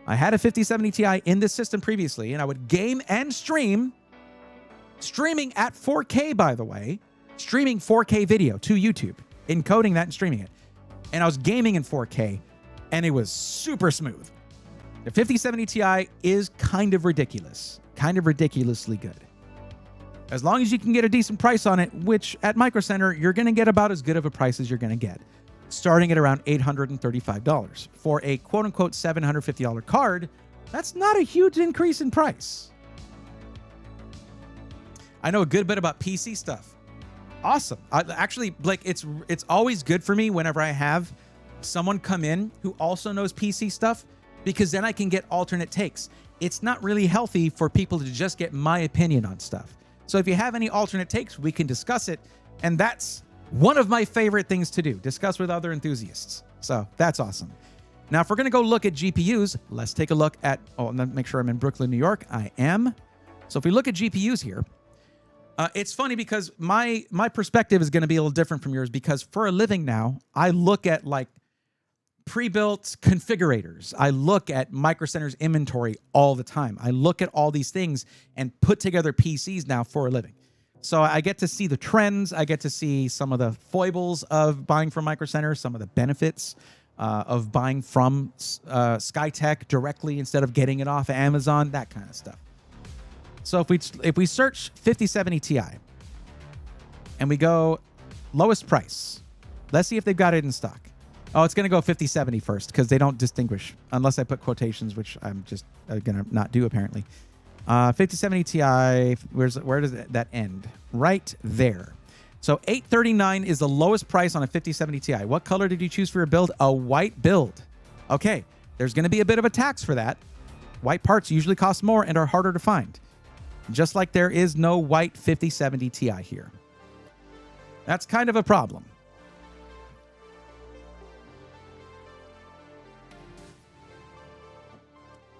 I had a 5070 Ti in this system previously, and I would game and streaming at 4K, by the way, streaming 4K video to YouTube, encoding that and streaming it. And I was gaming in 4K, and it was super smooth. The 5070 Ti is kind of ridiculous, kind of ridiculously good. As long as you can get a decent price on it, which at Micro Center, you're going to get about as good of a price as you're going to get, starting at around $835. For a quote-unquote $750 card, that's not a huge increase in price. I know a good bit about PC stuff. Awesome. Actually, Blake, it's always good for me whenever I have someone come in who also knows PC stuff, because then I can get alternate takes. It's not really healthy for people to just get my opinion on stuff. So if you have any alternate takes, we can discuss it. And that's one of my favorite things to do, discuss with other enthusiasts. So that's awesome. Now, if we're going to go look at GPUs, let's take a look at, make sure I'm in Brooklyn, New York. I am. So if we look at GPUs here, it's funny because my perspective is going to be a little different from yours, because for a living now, I look at like pre-built configurators. I look at Micro Center's inventory all the time. I look at all these things and put together PCs now for a living. So I get to see the trends. I get to see some of the foibles of buying from Micro Center, some of the benefits of buying from Skytech directly instead of getting it off of Amazon, that kind of stuff. So if we search 5070 Ti and we go lowest price, let's see if they've got it in stock. Oh, it's going to go 5070 first because they don't distinguish unless I put quotations, which I'm just going to not do apparently. 5070 Ti, where does that end? Right there. So $839 is the lowest price on a 5070 Ti. What color did you choose for your build? A white build. Okay, There's going to be a bit of a tax for that. White parts usually cost more and are harder to find. Just like there is no white 5070 Ti here. That's kind of a problem.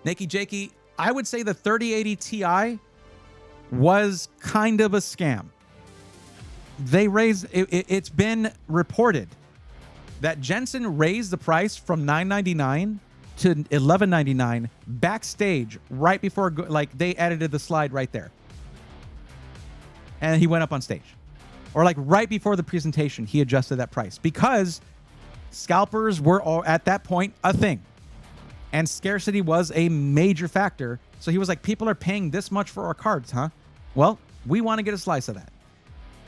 Nikki Jakey, I would say the 3080 Ti was kind of a scam. They raised, it's been reported that Jensen raised the price from $999 to $1199 backstage right before, like, they edited the slide right there. And he went up on stage. Or like right before the presentation, he adjusted that price because scalpers were all, at that point, a thing. And scarcity was a major factor. So he was like, people are paying this much for our cards, huh? Well, we want to get a slice of that.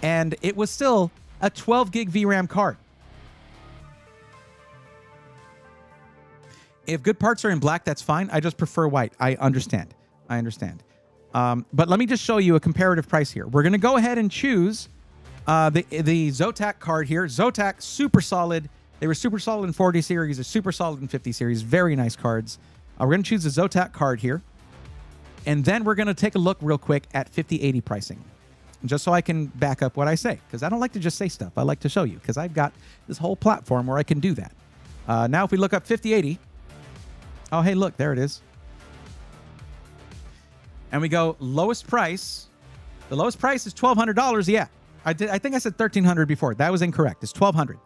And it was still a 12 gig VRAM card. If good parts are in black, that's fine. I just prefer white. I understand. But let me just show you a comparative price here. We're going to go ahead and choose the Zotac card here. Zotac, super solid. They were super solid in 40 series. They're super solid in 50 series. Very nice cards. We're going to choose the Zotac card here. And then we're going to take a look real quick at 5080 pricing. Just so I can back up what I say. Because I don't like to just say stuff. I like to show you. Because I've got this whole platform where I can do that. Now if we look up 5080... Oh, hey, look, there it is. And we go lowest price. The lowest price is $1,200. Yeah, I think I said $1,300 before. That was incorrect. It's $1,200.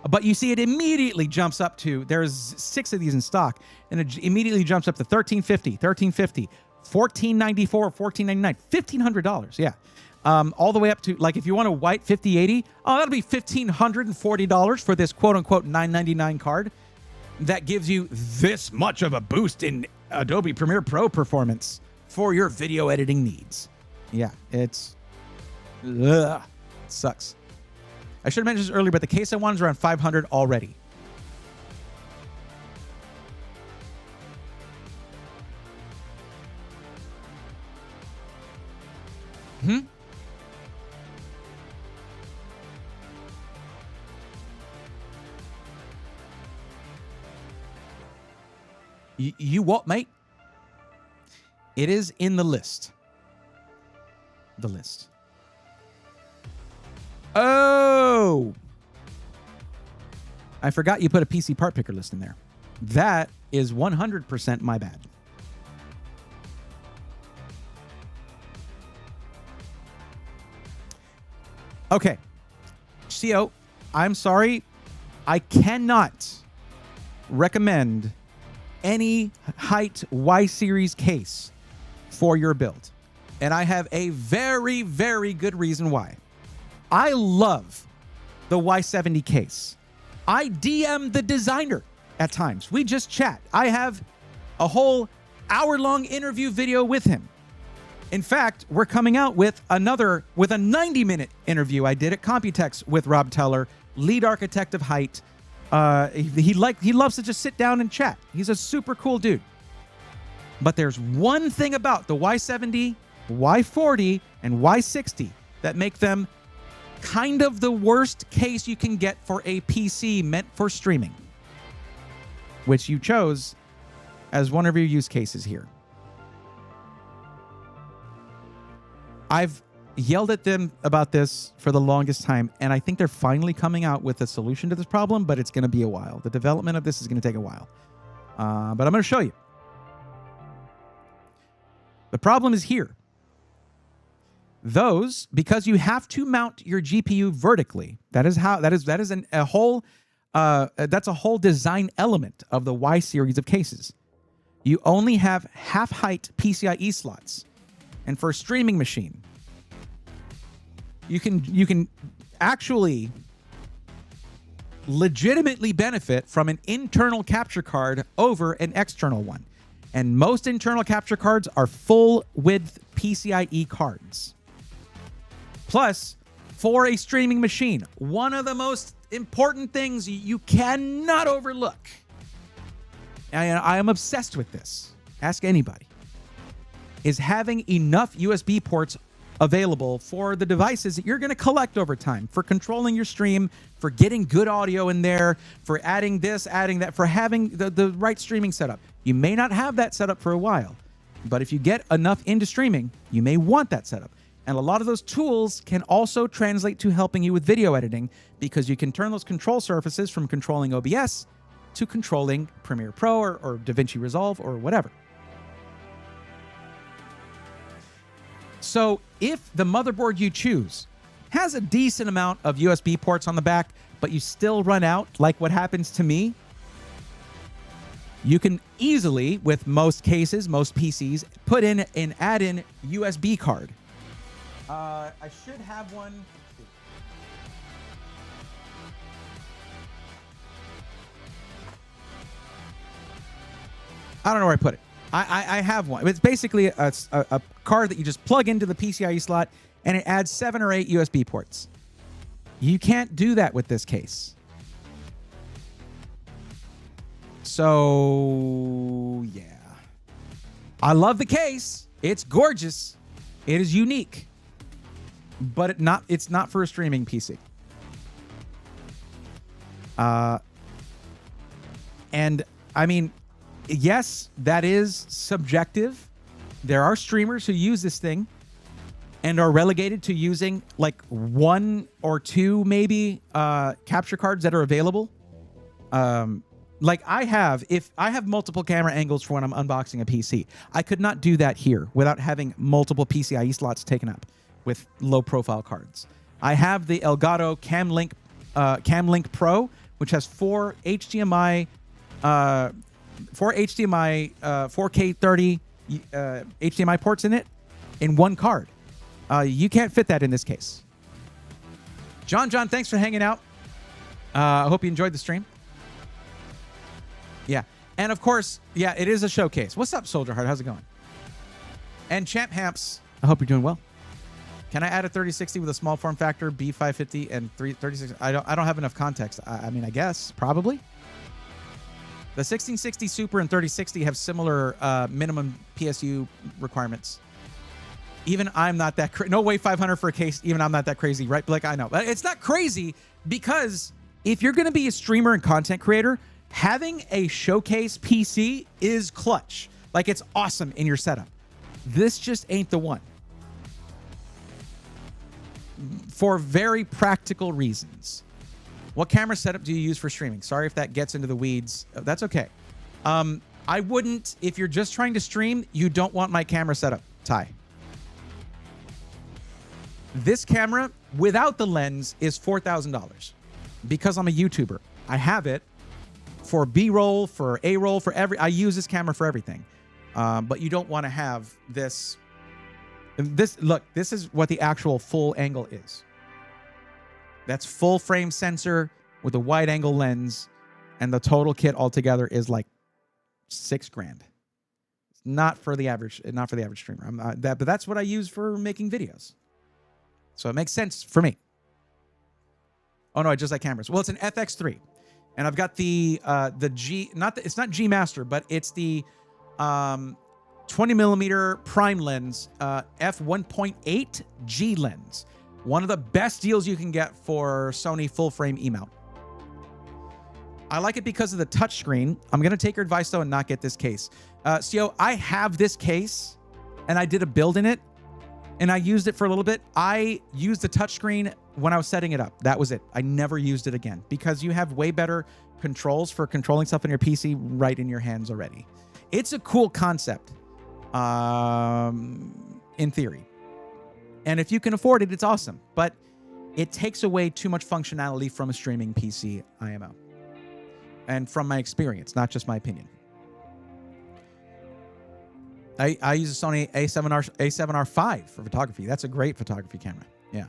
But you see, it immediately jumps up to, there's 6 of these in stock, and it immediately jumps up to $1,350, $1,350, $1,494, $1,499, $1,500. Yeah. All the way up to, like, if you want a white 5080, oh, that'll be $1,540 for this quote-unquote $999 card. That gives you this much of a boost in Adobe Premiere Pro performance for your video editing needs. Yeah, it sucks. I should have mentioned this earlier, but the case I wanted is around $500 already. You what, mate? It is in the list. The list. Oh! I forgot you put a PC part picker list in there. That is 100% my bad. Okay. CO, I'm sorry. I cannot recommend any height Y series case for your build. And I have a very, very good reason why. I love the Y70 case. I DM the designer at times. We just chat. I have a whole hour-long interview video with him. In fact, we're coming out with a 90-minute interview I did at Computex with Rob Teller, lead architect of height. He loves to just sit down and chat. He's a super cool dude. But there's one thing about the Y70, Y40, and Y60 that make them kind of the worst case you can get for a PC meant for streaming, which you chose as one of your use cases here. I've yelled at them about this for the longest time, and I think they're finally coming out with a solution to this problem, but it's going to be a while. The development of this is going to take a while. But I'm going to show you. The problem is here. Those, because you have to mount your GPU vertically. That's a whole design element of the Y series of cases. You only have half height PCIe slots. And for a streaming machine, you can actually legitimately benefit from an internal capture card over an external one. And most internal capture cards are full width PCIe cards. Plus, for a streaming machine, one of the most important things you cannot overlook, and I am obsessed with this, ask anybody, is having enough USB ports available for the devices that you're going to collect over time, for controlling your stream, for getting good audio in there, for adding this, adding that, for having the right streaming setup. You may not have that setup for a while, but if you get enough into streaming, you may want that setup. And a lot of those tools can also translate to helping you with video editing, because you can turn those control surfaces from controlling OBS to controlling Premiere Pro or DaVinci Resolve or whatever. So if the motherboard you choose has a decent amount of USB ports on the back, but you still run out, like what happens to me, you can easily, with most cases, most PCs, put in an add-in USB card. I should have one. I don't know where I put it. I have one. It's basically a card that you just plug into the PCIe slot, and it adds 7 or 8 USB ports. You can't do that with this case. So, yeah. I love the case. It's gorgeous. It is unique. But it's not for a streaming PC. And, I mean, yes, that is subjective. There are streamers who use this thing and are relegated to using like 1 or 2 maybe capture cards that are available. Like if I have multiple camera angles for when I'm unboxing a PC, I could not do that here without having multiple PCIe slots taken up with low profile cards. I have the Elgato CamLink Pro, which has 4 HDMI 4K30 HDMI ports in it in one card. You can't fit that in this case. John, thanks for hanging out. I hope you enjoyed the stream. Yeah. And of course, yeah, it is a showcase. What's up, Soldier Heart? How's it going? And Champ Hamps, I hope you're doing well. Can I add a 3060 with a small form factor, B550 and 336? I don't have enough context. I mean, I guess probably. The 1660 Super and 3060 have similar minimum PSU requirements. Even I'm not that no way 500 for a case. Even I'm not that crazy, right? Like, I know, but it's not crazy, because if you're going to be a streamer and content creator, having a showcase PC is clutch. Like, it's awesome in your setup. This just ain't the one. For very practical reasons. What camera setup do you use for streaming? Sorry if that gets into the weeds. That's okay. I wouldn't, if you're just trying to stream, you don't want my camera setup, Ty. This camera, without the lens, is $4,000. Because I'm a YouTuber. I have it for B-roll, for A-roll, for I use this camera for everything. But you don't want to have this. Look, this is what the actual full angle is. That's full frame sensor with a wide angle lens, and the total kit altogether is like $6,000. Not for the average streamer. But that's what I use for making videos. So it makes sense for me. Oh no, I just like cameras. Well, it's an FX3, and I've got the G. It's not G Master, but it's the 20mm prime lens, f1.8 G lens. One of the best deals you can get for Sony full frame E-mount. I like it because of the touchscreen. I'm going to take your advice, though, and not get this case. CO, I have this case, and I did a build in it, and I used it for a little bit. I used the touchscreen when I was setting it up. That was it. I never used it again, because you have way better controls for controlling stuff on your PC right in your hands already. It's a cool concept, in theory. And if you can afford it, it's awesome. But it takes away too much functionality from a streaming PC IMO. And from my experience, not just my opinion. I use a Sony A7R5 for photography. That's a great photography camera. Yeah.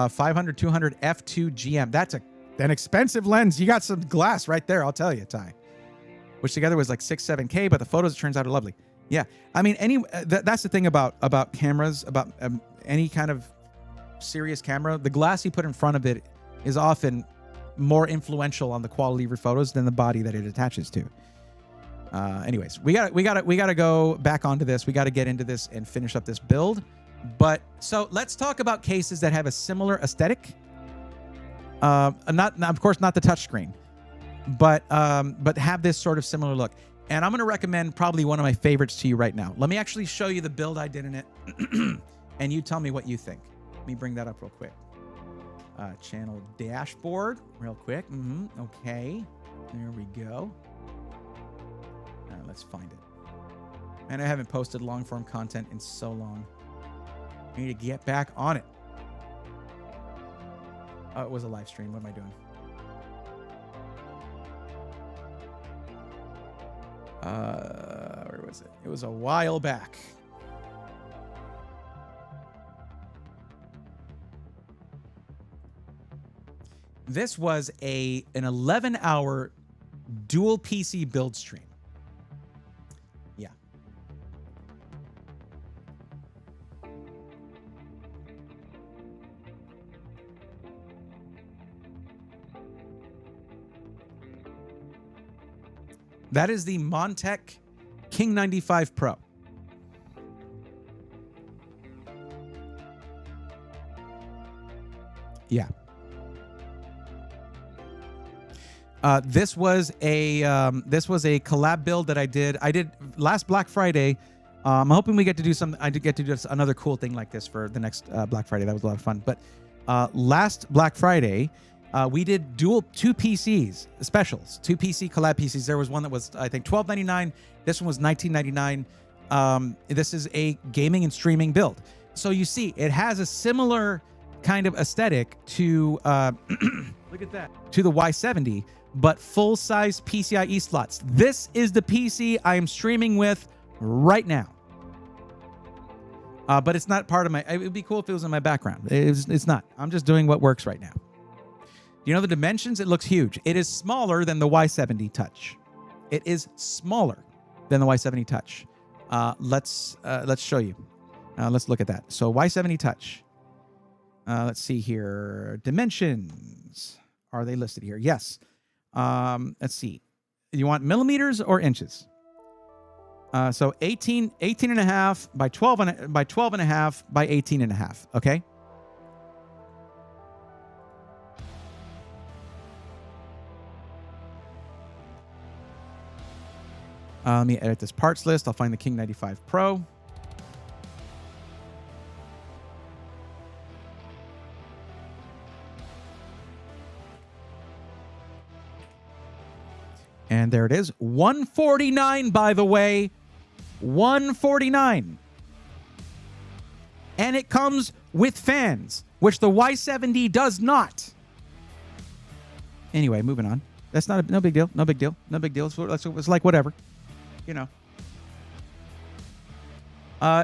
500, 200 f2 GM. That's an expensive lens. You got some glass right there, I'll tell you, Ty. Which together was like 6-7K, but the photos, it turns out, are lovely. Yeah, I mean, that's the thing about cameras, about any kind of serious camera. The glass you put in front of it is often more influential on the quality of your photos than the body that it attaches to. Anyways, we gotta go back onto this. We gotta get into this and finish up this build. But so let's talk about cases that have a similar aesthetic. Not of course not the touchscreen, but have this sort of similar look. And I'm going to recommend probably one of my favorites to you right now. Let me actually show you the build I did in it, and you tell me what you think. Let me bring that up real quick. Channel dashboard, real quick. Okay, there we go. Let's find it. And I haven't posted long form content in so long. I need to get back on it. Oh, it was a live stream. What am I doing? Where was it? It was a while back. This was an 11-hour dual PC build stream. Yeah. That is the Montech King 95 Pro. Yeah. This was a collab build that I did last Black Friday. I'm hoping we get to do I did get to do another cool thing like this for the next Black Friday. That was a lot of fun. But last Black Friday, we did two PCs specials, two PC collab PCs. There was one that was, I think, $12.99. This one was $19.99. This is a gaming and streaming build. So you see, it has a similar kind of aesthetic to look at that, to the Y70, but full-size PCIe slots. This is the PC I am streaming with right now. But it's not part of my. It would be cool if it was in my background. It's not. I'm just doing what works right now. You know the dimensions? It looks huge. It is smaller than the Y70 Touch. It is smaller than the Y70 Touch. Let's show you. Let's look at that. So Y70 Touch. Let's see here. Dimensions. Are they listed here? Yes. Let's see. You want millimeters or inches? So 18 and a half by 12 and a half by 18 and a half. Okay. Let me edit this parts list. I'll find the King 95 Pro. And there it is. $149, by the way. $149. And it comes with fans, which the Y70 does not. Anyway, moving on. That's no big deal. No big deal. No big deal. It's like whatever. You know.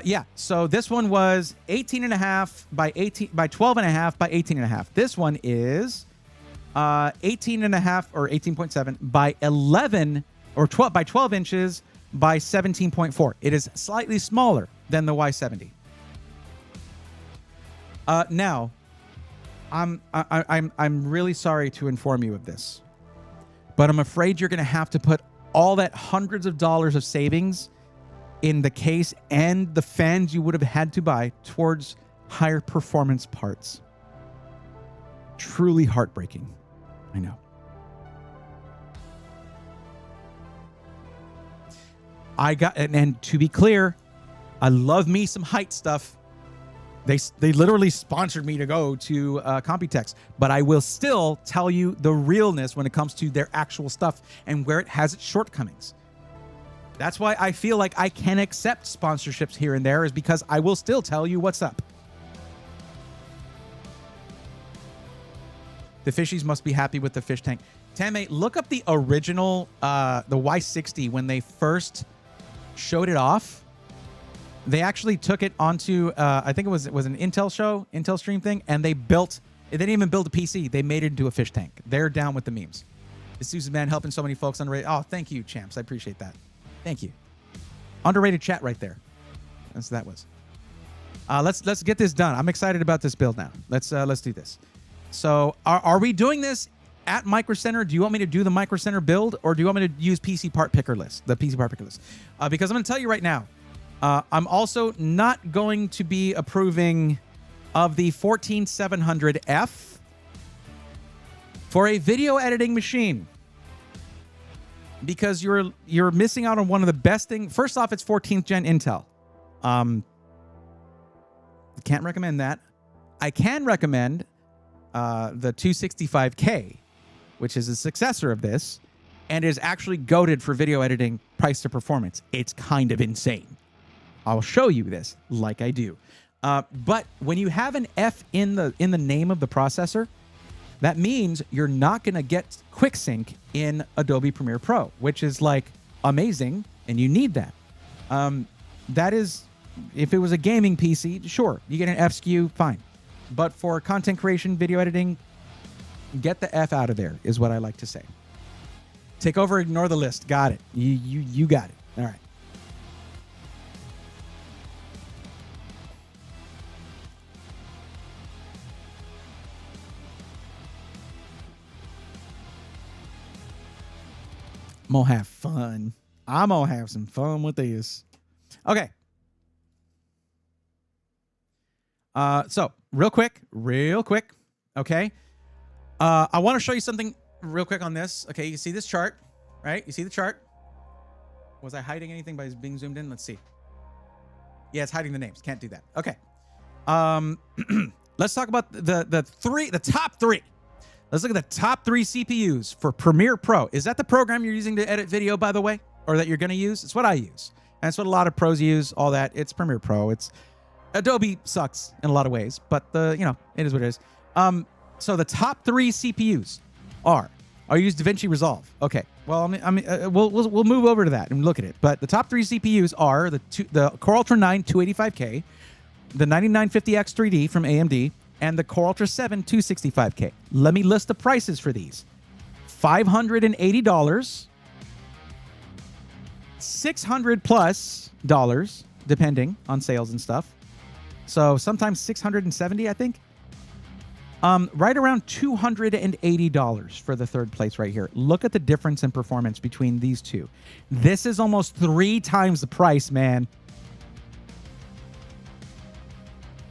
Yeah. So this one was 18 and a half by 12 and a half by 18 and a half. This one is 18 and a half or 18.7 by 11 or 12 by 12 inches by 17.4. It is slightly smaller than the Y70. Now, I'm really sorry to inform you of this, but I'm afraid you're going to have to put all that hundreds of dollars of savings in the case and the fans you would have had to buy towards higher performance parts. Truly heartbreaking. I know. I got, and to be clear, I love me some height stuff. They literally sponsored me to go to Computex, but I will still tell you the realness when it comes to their actual stuff and where it has its shortcomings. That's why I feel like I can accept sponsorships here and there, is because I will still tell you what's up. The fishies must be happy with the fish tank. Tame, look up the original, the Y60 when they first showed it off. They actually took it onto, I think it was an Intel stream thing, and they didn't even build a PC. They made it into a fish tank. They're down with the memes. This Susan Man helping so many folks underrated. Oh, thank you, champs. I appreciate that. Thank you. Underrated chat right there. That's what that was. Let's get this done. I'm excited about this build now. Let's do this. So are we doing this at Micro Center? Do you want me to do the Micro Center build, or do you want me to use the PC part picker list? Because I'm going to tell you right now, I'm also not going to be approving of the 14700F for a video editing machine, because you're missing out on one of the best things. First off, it's 14th gen Intel. Can't recommend that. I can recommend the 265K, which is a successor of this, and is actually goated for video editing price to performance. It's kind of insane. I'll show you this like I do. But when you have an F in the name of the processor, that means you're not going to get QuickSync in Adobe Premiere Pro, which is like amazing, and you need that. That is, if it was a gaming PC, sure, you get an F SKU, fine. But for content creation, video editing, get the F out of there, is what I like to say. Take over, ignore the list. Got it. You got it. All right. I'm gonna have fun. I'm gonna have some fun with this. Okay. So real quick. Okay. I want to show you something real quick on this. Okay, you see this chart, right? You see the chart? Was I hiding anything by being zoomed in? Let's see. Yeah, it's hiding the names. Can't do that. Okay. Let's talk about the top three. Let's look at the top 3 CPUs for Premiere Pro. Is that the program you're using to edit video, by the way? Or that you're going to use? It's what I use. And it's what a lot of pros use, all that. It's Premiere Pro. It's Adobe sucks in a lot of ways, but it is what it is. So the top 3 CPUs are you use DaVinci Resolve? Okay. Well, we'll move over to that and look at it. But the top 3 CPUs are the Core Ultra 9 285K, the 9950X 3D from AMD, and the Core Ultra 7 265K. Let me list the prices for these. $580, $600+ depending on sales and stuff. So sometimes $670, I think. Right around $280 for the third place right here. Look at the difference in performance between these two. This is almost 3 times the price, man.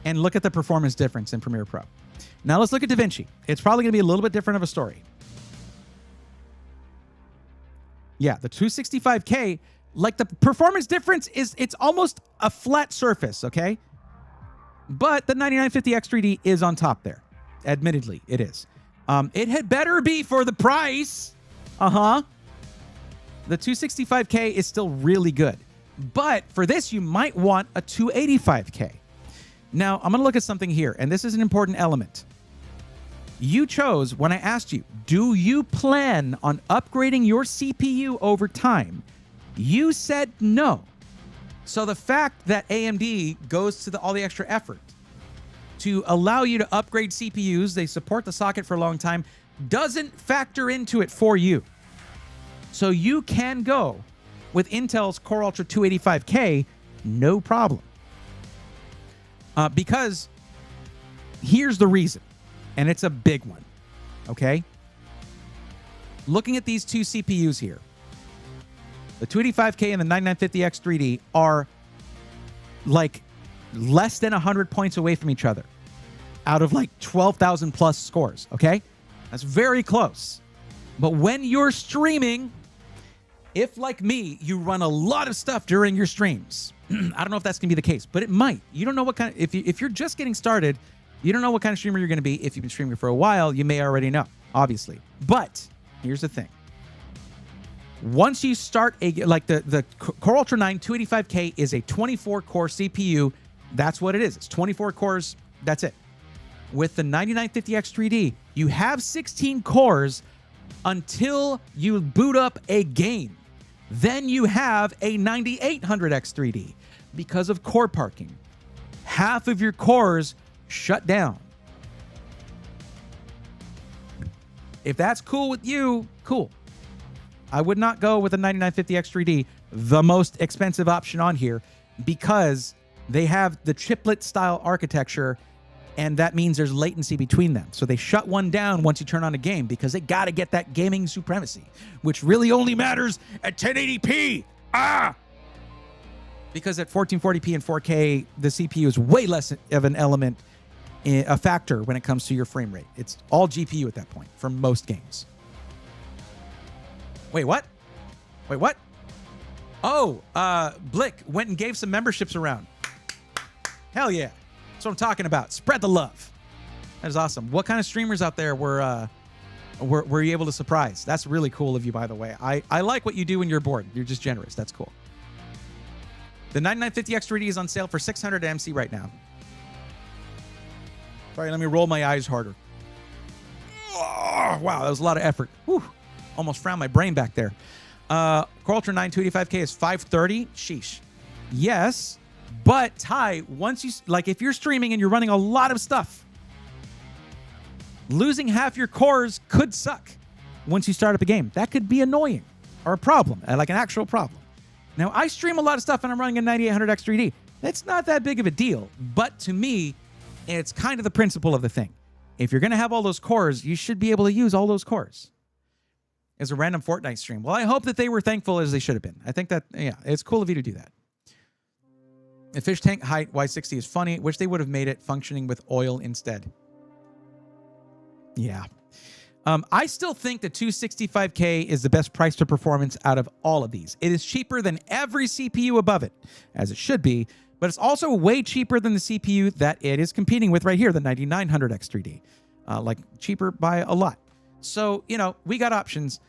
And look at the performance difference in Premiere Pro. Now let's look at DaVinci. It's probably going to be a little bit different of a story. Yeah, the 265K, like the performance difference it's almost a flat surface, okay? But the 9950X 3D is on top there. Admittedly, it is. It had better be for the price. The 265K is still really good. But for this, you might want a 285K. Now, I'm going to look at something here, and this is an important element. You chose, when I asked you, do you plan on upgrading your CPU over time? You said no. So the fact that AMD goes to all the extra effort to allow you to upgrade CPUs, they support the socket for a long time, doesn't factor into it for you. So you can go with Intel's Core Ultra 285K, no problem. Because here's the reason, and it's a big one, okay? Looking at these two CPUs here, the 285K and the 9950X 3D are like less than 100 points away from each other out of like 12,000 plus scores, okay? That's very close. But when you're streaming, if like me, you run a lot of stuff during your streams, I don't know if that's going to be the case, but it might. You don't know what kind of, if you're just getting started, you don't know what kind of streamer you're going to be. If you've been streaming for a while, you may already know, obviously. But here's the thing. Once you start the Core Ultra 9 285K is a 24-core CPU. That's what it is. It's 24 cores. That's it. With the 9950X 3D, you have 16 cores until you boot up a game. Then you have a 9800X 3D because of core parking. Half of your cores shut down. If that's cool with you, cool. I would not go with a 9950X 3D, the most expensive option on here, because they have the chiplet style architecture, and that means there's latency between them. So they shut one down once you turn on a game because they got to get that gaming supremacy, which really only matters at 1080p. Because at 1440p and 4K, the CPU is way less of an element, a factor when it comes to your frame rate. It's all GPU at that point for most games. Wait, what? Wait, what? Oh, Blick went and gave some memberships around. Hell yeah. That's what I'm talking about. Spread the love. That is awesome. What kind of streamers out there were you able to surprise? That's really cool of you, by the way. I like what you do when you're bored. You're just generous. That's cool. The 9950X3D is on sale for $600 at MC right now. Sorry, let me roll my eyes harder. Oh, wow, that was a lot of effort. Whew. Almost frowned my brain back there. Core Ultra 9 285K is $530. Sheesh. Yes, but Ty, once you, like, if you're streaming and you're running a lot of stuff, losing half your cores could suck once you start up a game. That could be annoying or a problem, like an actual problem. Now, I stream a lot of stuff and I'm running a 9800X3D. That's not that big of a deal, but to me, it's kind of the principle of the thing. If you're going to have all those cores, you should be able to use all those cores. As a random Fortnite stream. Well, I hope that they were thankful as they should have been. I think that, yeah, it's cool of you to do that. The fish tank height Y60 is funny. Wish they would have made it functioning with oil instead. Yeah. I still think the 265K is the best price to performance out of all of these. It is cheaper than every CPU above it, as it should be, but it's also way cheaper than the CPU that it is competing with right here, the 9900X3D. Like, cheaper by a lot. So, you know, we got options.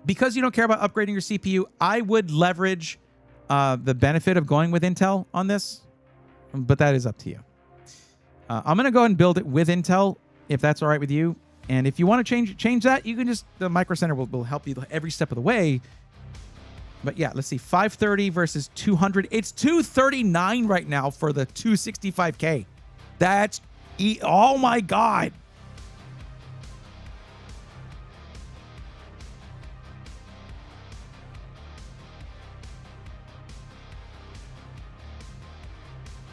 Because you don't care about upgrading your CPU, I would leverage the benefit of going with Intel on this. But that is up to you. I'm going to go ahead and build it with Intel, if that's all right with you. And if you want to change that, you can just, the Micro Center will help you every step of the way. But yeah, let's see, 530 versus 200. It's 239 right now for the 265K. That's, oh my God.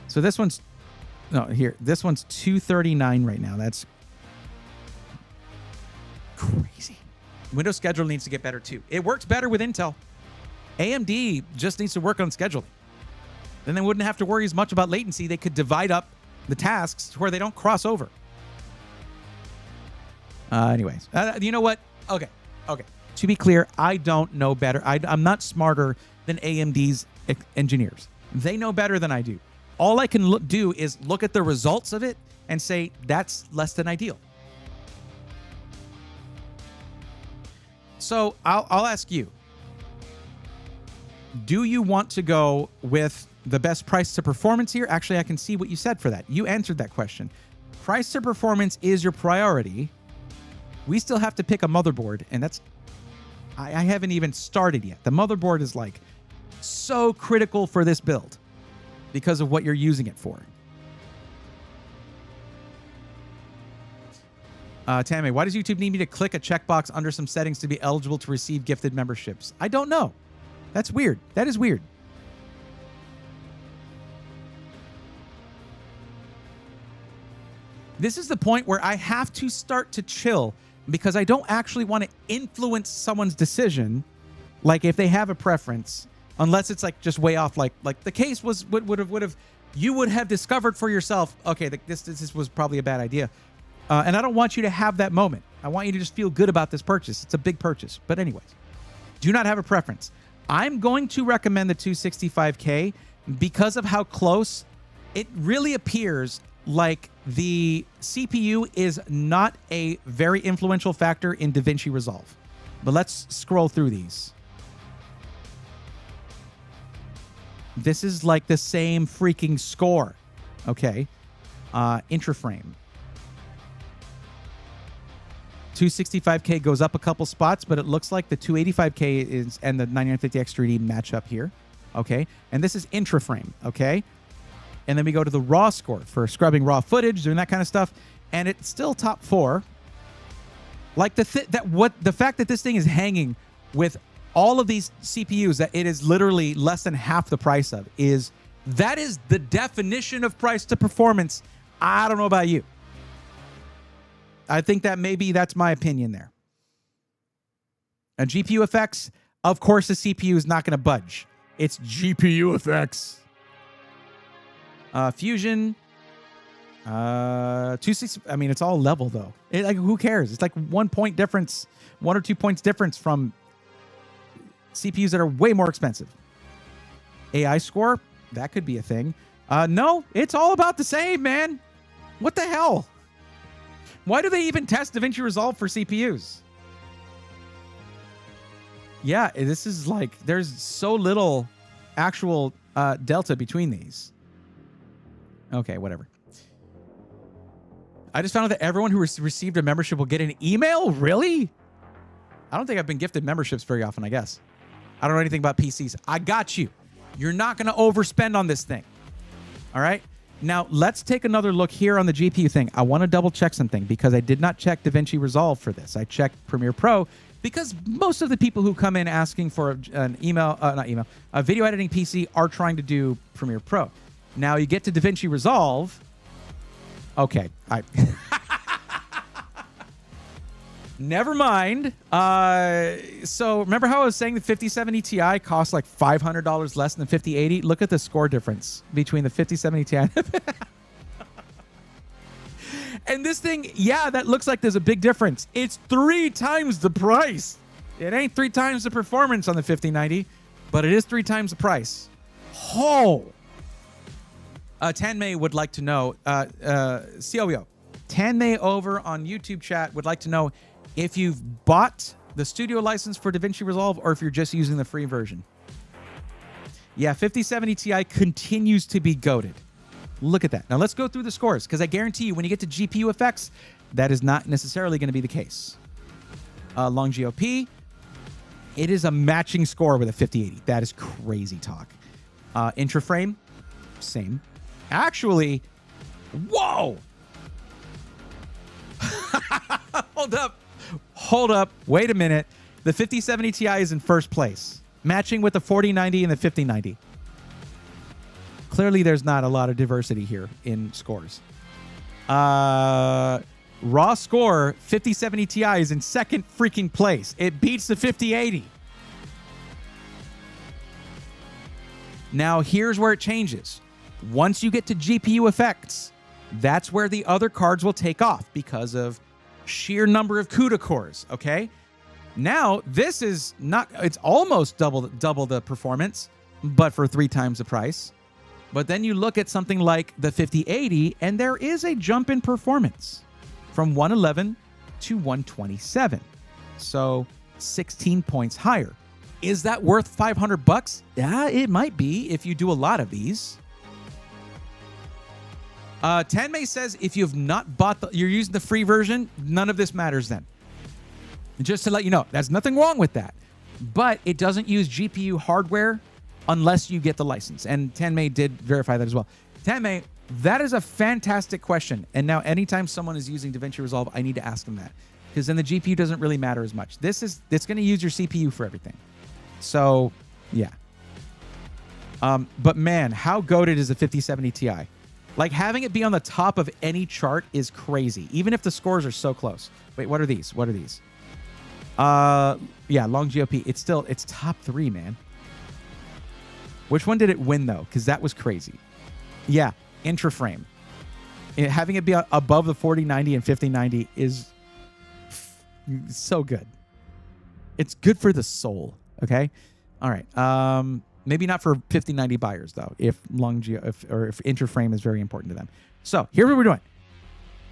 So this one's, no, here, this one's 239 right now. That's crazy. Windows Scheduler needs to get better too. It works better with Intel. AMD just needs to work on scheduling. Then they wouldn't have to worry as much about latency. They could divide up the tasks to where they don't cross over. Anyways, you know what? Okay. To be clear, I don't know better. I'm not smarter than AMD's engineers. They know better than I do. All I can do is look at the results of it and say, that's less than ideal. So I'll ask you, do you want to go with the best price to performance here? Actually, I can see what you said for that. You answered that question. Price to performance is your priority. We still have to pick a motherboard, and that's, I haven't even started yet. The motherboard is like so critical for this build because of what you're using it for. Tammy, why does YouTube need me to click a checkbox under some settings to be eligible to receive gifted memberships? I don't know. That's weird. That is weird. This is the point where I have to start to chill because I don't actually want to influence someone's decision, like if they have a preference, unless it's like just way off. Like the case was would have you would have discovered for yourself. Okay, this was probably a bad idea, and I don't want you to have that moment. I want you to just feel good about this purchase. It's a big purchase, but anyways, do not have a preference. I'm going to recommend the 265K because of how close it really appears like the CPU is not a very influential factor in DaVinci Resolve. But let's scroll through these. This is like the same freaking score. Okay. Intraframe. 265K goes up a couple spots, but it looks like the 285K is and the 9950X3D match up here. Okay. And this is intraframe. Okay. And then we go to the raw score for scrubbing raw footage, doing that kind of stuff. And it's still top 4. Like the fact that this thing is hanging with all of these CPUs that it is literally less than half the price of that is the definition of price to performance. I don't know about you. I think that maybe that's my opinion there. And GPU effects, of course, the CPU is not going to budge. It's GPU effects. Fusion, 260. I mean, it's all level though. Like, who cares? It's like 1 point difference, 1 or 2 points difference from CPUs that are way more expensive. AI score, that could be a thing. No, it's all about the same, man. What the hell? Why do they even test DaVinci Resolve for CPUs? Yeah, this is like, there's so little actual delta between these. Okay, whatever. I just found out that everyone who received a membership will get an email? Really? I don't think I've been gifted memberships very often, I guess. I don't know anything about PCs. I got you. You're not going to overspend on this thing. All right? Now, let's take another look here on the GPU thing. I want to double check something because I did not check DaVinci Resolve for this. I checked Premiere Pro because most of the people who come in asking for a video editing PC are trying to do Premiere Pro. Now, you get to DaVinci Resolve. Okay. Never mind. So remember how I was saying the 5070 Ti costs like $500 less than the 5080? Look at the score difference between the 5070 Ti and this thing. Yeah, that looks like there's a big difference. It's 3 times the price. It ain't 3 times the performance on the 5090, but it is 3 times the price. Oh. Tanmay would like to know, COEO, Tanmay over on YouTube chat would like to know if you've bought the studio license for DaVinci Resolve or if you're just using the free version. Yeah, 5070 Ti continues to be goated. Look at that. Now let's go through the scores because I guarantee you when you get to GPU effects, that is not necessarily going to be the case. Long GOP, it is a matching score with a 5080. That is crazy talk. Intraframe, same. Actually, whoa! Hold up. Wait a minute. The 5070 Ti is in first place, matching with the 4090 and the 5090. Clearly, there's not a lot of diversity here in scores. Raw score, 5070 Ti is in second freaking place. It beats the 5080. Now, here's where it changes. Once you get to GPU effects, that's where the other cards will take off because of sheer number of CUDA cores, okay? Now, this is not, it's almost double the performance, but for 3 times the price. But then you look at something like the 5080, and there is a jump in performance from 111 to 127. So 16 points higher. Is that worth $500? Yeah, it might be if you do a lot of these. Tanmay says if you have not bought you're using the free version, none of this matters then. Just to let you know, there's nothing wrong with that. But it doesn't use GPU hardware unless you get the license. And Tanmay did verify that as well. Tanmay, that is a fantastic question. And now anytime someone is using DaVinci Resolve, I need to ask them that. Because then the GPU doesn't really matter as much. It's going to use your CPU for everything. So, yeah. But man, how goated is the 5070 Ti? Like, having it be on the top of any chart is crazy, even if the scores are so close. Wait, what are these? What are these? Yeah, long GOP. It's top 3, man. Which one did it win, though? Because that was crazy. Yeah, intraframe. Having it be above the 4090 and 5090 is so good. It's good for the soul, okay? All right. Maybe not for 5090 buyers, though, if intraframe is very important to them. So here's what we're doing.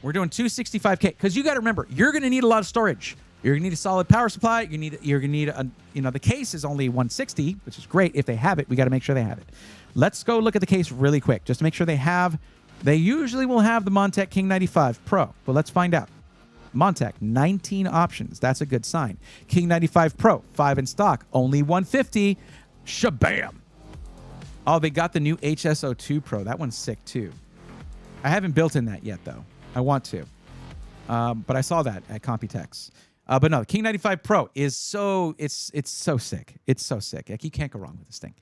We're doing 265K because you got to remember, you're going to need a lot of storage. You're going to need a solid power supply. You're going to need the case is only 160, which is great. If they have it, we got to make sure they have it. Let's go look at the case really quick just to make sure they have. They usually will have the Montech King 95 Pro, but let's find out. Montech, 19 options. That's a good sign. King 95 Pro, 5 in stock, only 150. Shabam. Oh, they got the new HSO2 Pro. That one's sick too. I haven't built in that yet though. I want to. But I saw that at Computex. But no, the King 95 Pro is it's so sick. It's so sick. Like, you can't go wrong with this thing.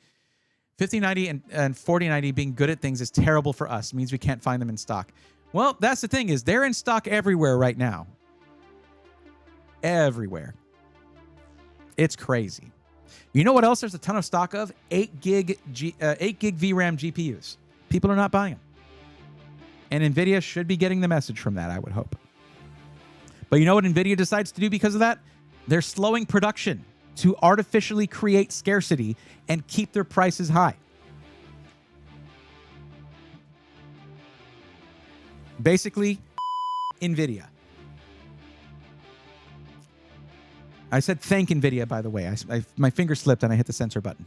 5090 and 4090 being good at things is terrible for us. It means we can't find them in stock. Well, that's the thing is they're in stock everywhere right now. Everywhere. It's crazy. You know what else there's a ton of stock of? 8 gig VRAM GPUs. People are not buying them. And NVIDIA should be getting the message from that, I would hope. But you know what NVIDIA decides to do because of that? They're slowing production to artificially create scarcity and keep their prices high. Basically, NVIDIA. I said thank NVIDIA, by the way. My finger slipped and I hit the censor button.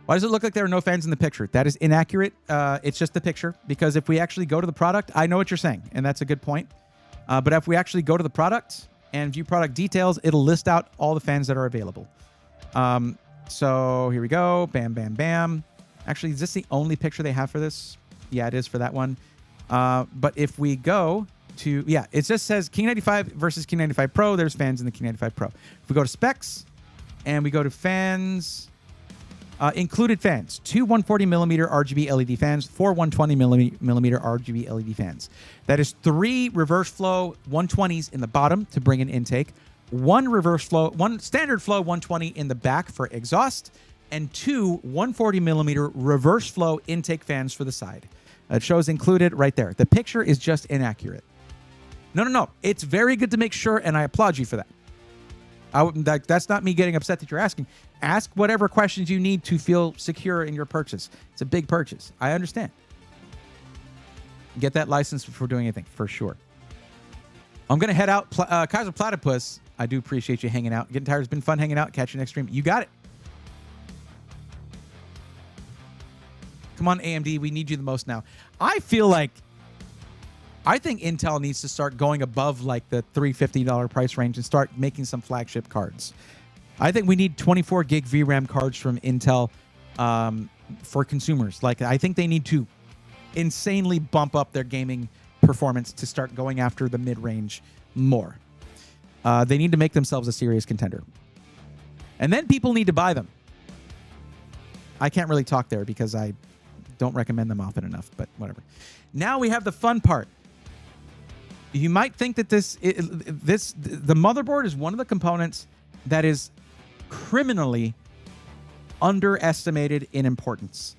Why does it look like there are no fans in the picture? That is inaccurate. It's just the picture, because if we actually go to the product, I know what you're saying, and that's a good point. But if we actually go to the product and view product details, it'll list out all the fans that are available. So here we go. Bam, bam, bam. Actually, is this the only picture they have for this? Yeah, it is for that one. But if we go to, yeah, it just says King 95 versus King 95 Pro. There's fans in the King 95 Pro. If we go to specs and we go to fans, included fans, 2 140mm RGB LED fans, 4 120mm RGB LED fans. That is 3 reverse flow 120s in the bottom to bring in intake, 1 standard flow 120 in the back for exhaust, and 2 140mm reverse flow intake fans for the side. It shows included right there. The picture is just inaccurate. No. It's very good to make sure, and I applaud you for that. That's not me getting upset that you're asking. Ask whatever questions you need to feel secure in your purchase. It's a big purchase. I understand. Get that license before doing anything, for sure. I'm going to head out. Kaiser Platypus, I do appreciate you hanging out. Getting tired. It's been fun hanging out. Catch you next stream. You got it. Come on, AMD. We need you the most now. I think Intel needs to start going above like the $350 price range and start making some flagship cards. I think we need 24 gig VRAM cards from Intel for consumers. Like, I think they need to insanely bump up their gaming performance to start going after the mid-range more. They need to make themselves a serious contender. And then people need to buy them. I can't really talk there because I don't recommend them often enough, but whatever. Now we have the fun part. You might think that the motherboard is one of the components that is criminally underestimated in importance.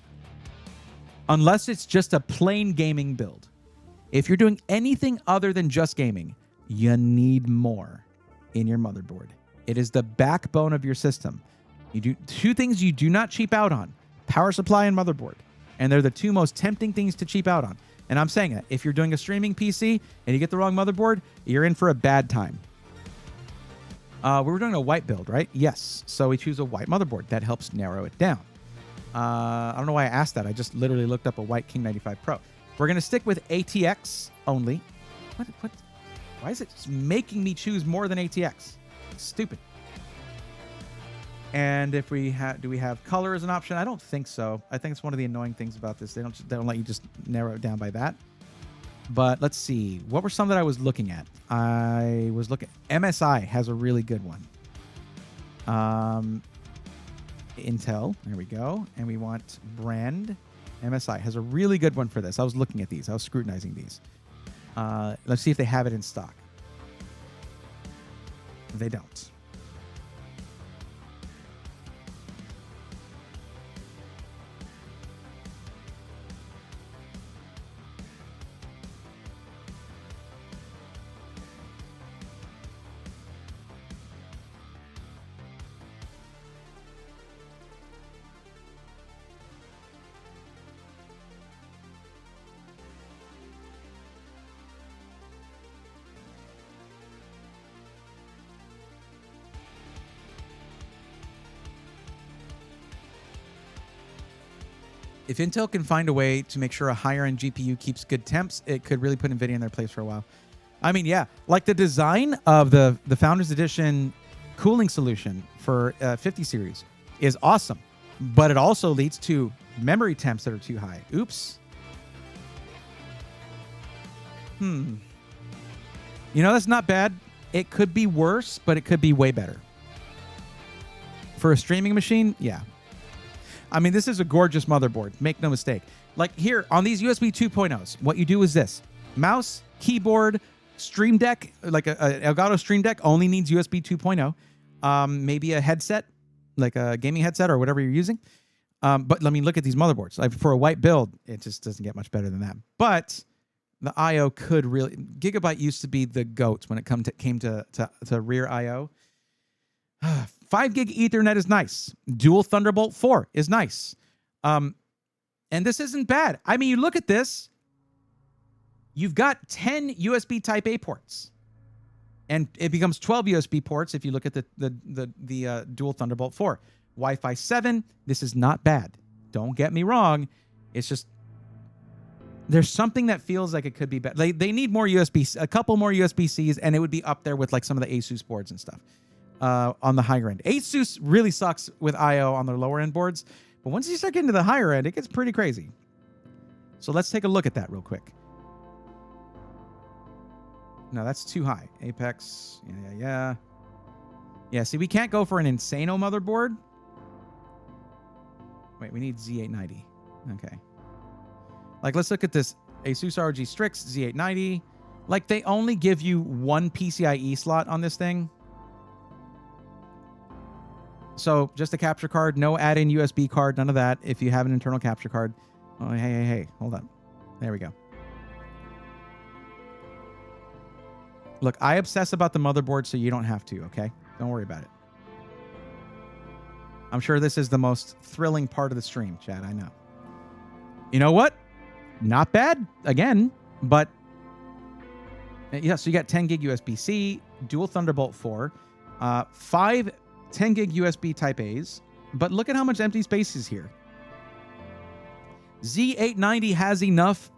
Unless it's just a plain gaming build. If you're doing anything other than just gaming, you need more in your motherboard. It is the backbone of your system. You do 2 things you do not cheap out on: power supply and motherboard. And they're the 2 most tempting things to cheap out on. And I'm saying that if you're doing a streaming PC and you get the wrong motherboard, you're in for a bad time. We were doing a white build, right? Yes. So we choose a white motherboard. That helps narrow it down. I don't know why I asked that. I just literally looked up a white King 95 Pro. We're going to stick with ATX only. What? Why is it making me choose more than ATX? It's stupid. And if we do we have color as an option? I don't think so. I think it's one of the annoying things about this. They don't let you just narrow it down by that. But let's see. What were some that I was looking at? I was looking. MSI has a really good one. Intel. There we go. And we want brand. MSI has a really good one for this. I was looking at these. I was scrutinizing these. Let's see if they have it in stock. They don't. If Intel can find a way to make sure a higher-end GPU keeps good temps, it could really put NVIDIA in their place for a while. I mean, yeah, like the design of the Founders Edition cooling solution for 50 series is awesome, but it also leads to memory temps that are too high. Oops. You know, that's not bad. It could be worse, but it could be way better. For a streaming machine, yeah. I mean, this is a gorgeous motherboard. Make no mistake. Like here on these USB 2.0s, what you do is this: mouse, keyboard, Stream Deck, like a Elgato Stream Deck only needs USB 2.0. maybe a headset, like a gaming headset or whatever you're using. But let me look at these motherboards. Like for a white build, it just doesn't get much better than that. But the I/O could really... Gigabyte used to be the GOAT when it came to rear I/O. 5 gig Ethernet is nice. Dual Thunderbolt 4 is nice. And this isn't bad. I mean, you look at this. You've got 10 USB Type A ports. And it becomes 12 USB ports if you look at the dual Thunderbolt 4. Wi-Fi 7, this is not bad. Don't get me wrong. It's just... There's something that feels like it could be better. They need more USB, a couple more USB-Cs, and it would be up there with like some of the Asus boards and stuff on the higher end. Asus really sucks with I/O on their lower end boards, but once you start getting to the higher end, it gets pretty crazy. So let's take a look at that real quick. No, that's too high. Apex, yeah. Yeah, see, we can't go for an Insano motherboard. Wait, we need Z890. Okay. Like, let's look at this Asus ROG Strix Z890. Like, they only give you one PCIe slot on this thing. So, just a capture card, no add-in USB card, none of that if you have an internal capture card. Oh, hey, hold on. There we go. Look, I obsess about the motherboard, so you don't have to, okay? Don't worry about it. I'm sure this is the most thrilling part of the stream, Chad, I know. You know what? Not bad, again, but... Yeah, so you got 10 gig USB-C, dual Thunderbolt 4, 5 10 gig USB Type A's, but look at how much empty space is here. Z890 has enough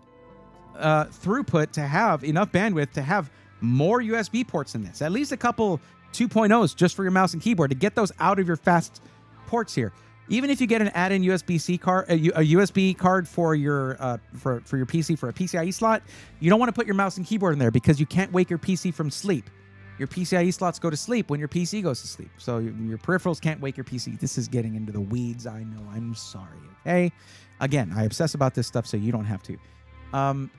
throughput to have enough bandwidth to have more USB ports than this. At least a couple 2.0s just for your mouse and keyboard to get those out of your fast ports here. Even if you get an add-in USB-C card, a USB card for your PC for a PCIe slot, you don't want to put your mouse and keyboard in there because you can't wake your PC from sleep. Your PCIe slots go to sleep when your PC goes to sleep. So your peripherals can't wake your PC. This is getting into the weeds. I know. I'm sorry. Okay. Again, I obsess about this stuff, so you don't have to.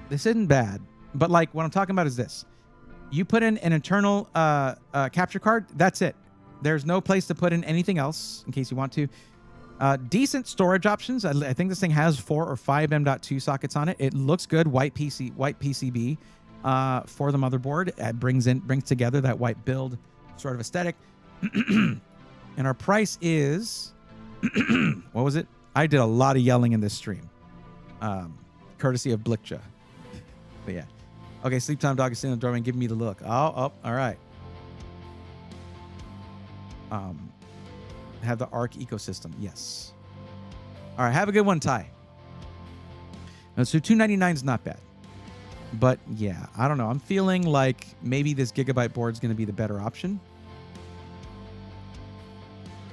This isn't bad, but like what I'm talking about is this. You put in an internal capture card. That's it. There's no place to put in anything else in case you want to. Decent storage options. I think this thing has 4 or 5 M.2 sockets on it. It looks good. White PCB for the motherboard. It brings together that white build sort of aesthetic. And our price is... what was it? I did a lot of yelling in this stream. Courtesy of Blickja. But yeah. Okay, Sleep Time Dog is sitting in the doorway and giving me the look. Oh, all right. Have the ARC ecosystem. Yes. All right, have a good one, Ty. So $299 is not bad. But yeah, I don't know. I'm feeling like maybe this Gigabyte board is going to be the better option.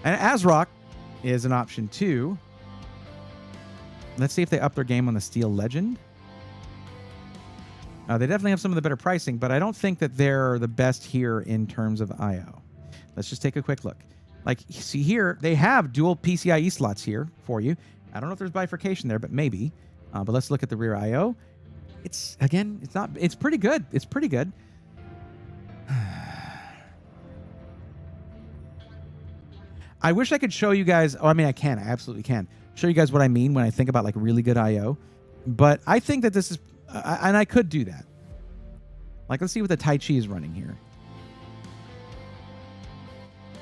And ASRock is an option too. Let's see if they up their game on the Steel Legend. They definitely have some of the better pricing, but I don't think that they're the best here in terms of I/O. Let's just take a quick look. Like, see here, they have dual PCIe slots here for you. I don't know if there's bifurcation there, but maybe. But let's look at the rear I/O. It's pretty good. It's pretty good. I wish I could show you guys. Oh, I mean, I can. I absolutely can. Show you guys what I mean when I think about like really good I/O. But I think that this is, and I could do that. Like, let's see what the Tai Chi is running here.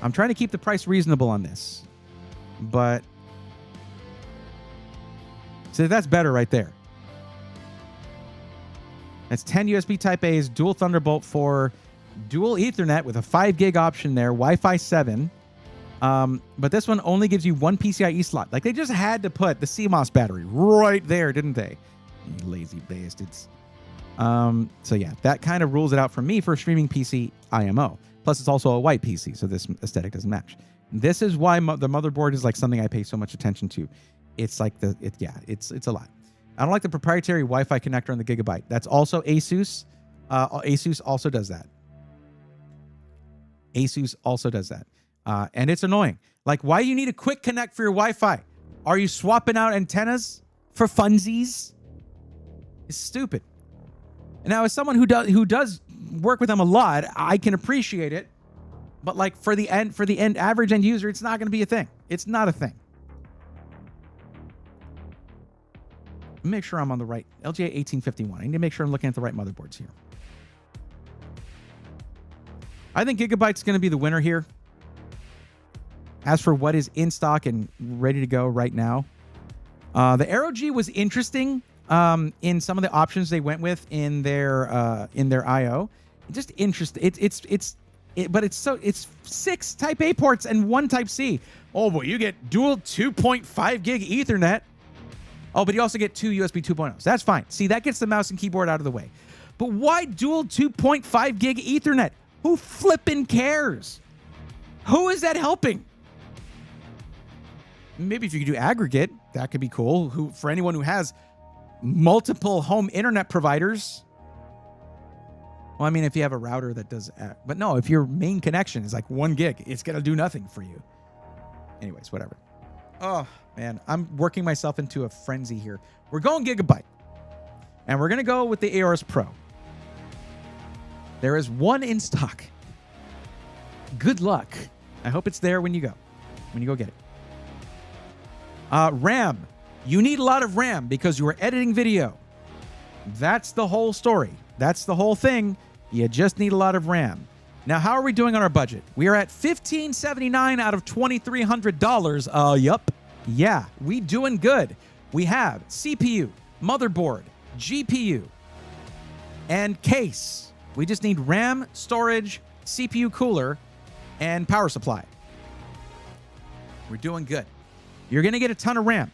I'm trying to keep the price reasonable on this, but so that's better right there. That's 10 USB Type A's, dual Thunderbolt 4, dual Ethernet with a 5 gig option there, Wi-Fi 7. But this one only gives you one PCIe slot. Like, they just had to put the CMOS battery right there, didn't they? You lazy bastards. So yeah, that kind of rules it out for me for a streaming PC IMO. Plus, it's also a white PC, so this aesthetic doesn't match. This is why the motherboard is like something I pay so much attention to. It's like it's a lot. I don't like the proprietary Wi-Fi connector on the Gigabyte. That's also Asus. Asus also does that. Asus also does that. And it's annoying. Like, why do you need a quick connect for your Wi-Fi? Are you swapping out antennas for funsies? It's stupid. And now, as someone who does work with them a lot, I can appreciate it. But like for the average end user, it's not going to be a thing. It's not a thing. Make sure I'm on the right LGA 1851. I need to make sure I'm looking at the right motherboards here. I think Gigabyte's going to be the winner here. As for what is in stock and ready to go right now, the Aero G was interesting in some of the options they went with in their I/O. Just interesting. But it's 6 Type A ports and 1 Type C. Oh, but you get dual 2.5 gig Ethernet. Oh, but you also get 2 USB 2.0s. That's fine. See, that gets the mouse and keyboard out of the way. But why dual 2.5 gig Ethernet? Who flippin' cares? Who is that helping? Maybe if you could do aggregate, that could be cool. For anyone who has multiple home internet providers. Well, I mean, if you have a router that does, but no, if your main connection is like 1 gig, it's going to do nothing for you. Anyways, whatever. Oh, man, I'm working myself into a frenzy here. We're going Gigabyte, and we're going to go with the Aorus Pro. There is one in stock. Good luck. I hope it's there when you go get it. RAM. You need a lot of RAM because you are editing video. That's the whole story. That's the whole thing. You just need a lot of RAM. Now, how are we doing on our budget? We are at $1,579 out of $2,300. Yup. Yeah, we doing good. We have CPU, motherboard, GPU, and case. We just need RAM, storage, CPU cooler, and power supply. We're doing good. You're going to get a ton of RAM.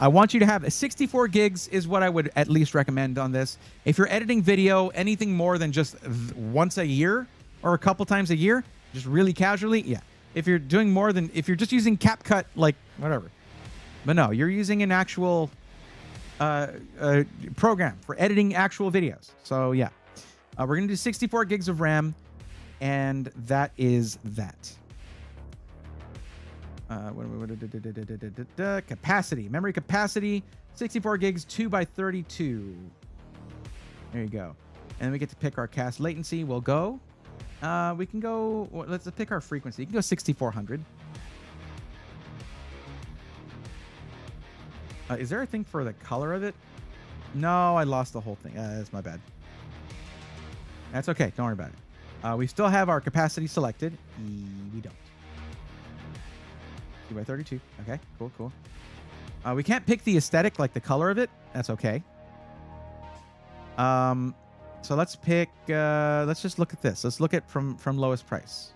I want you to have 64 gigs is what I would at least recommend on this. If you're editing video, anything more than just once a year or a couple times a year, just really casually, yeah. If you're doing more than, if you're just using CapCut, like whatever. But no, you're using an actual program for editing actual videos. So yeah, we're going to do 64 gigs of RAM, and that is that. Capacity, memory capacity, 64 gigs, 2x32. There you go. And then we get to pick our cast latency. We'll go. We can go. Let's pick our frequency. You can go 6400. Is there a thing for the color of it? No, I lost the whole thing. That's my bad. That's okay. Don't worry about it. We still have our capacity selected. We don't. 2x32. Okay, cool. We can't pick the aesthetic, like the color of it. That's okay. So let's pick. Let's just look at this. Let's look at from lowest price.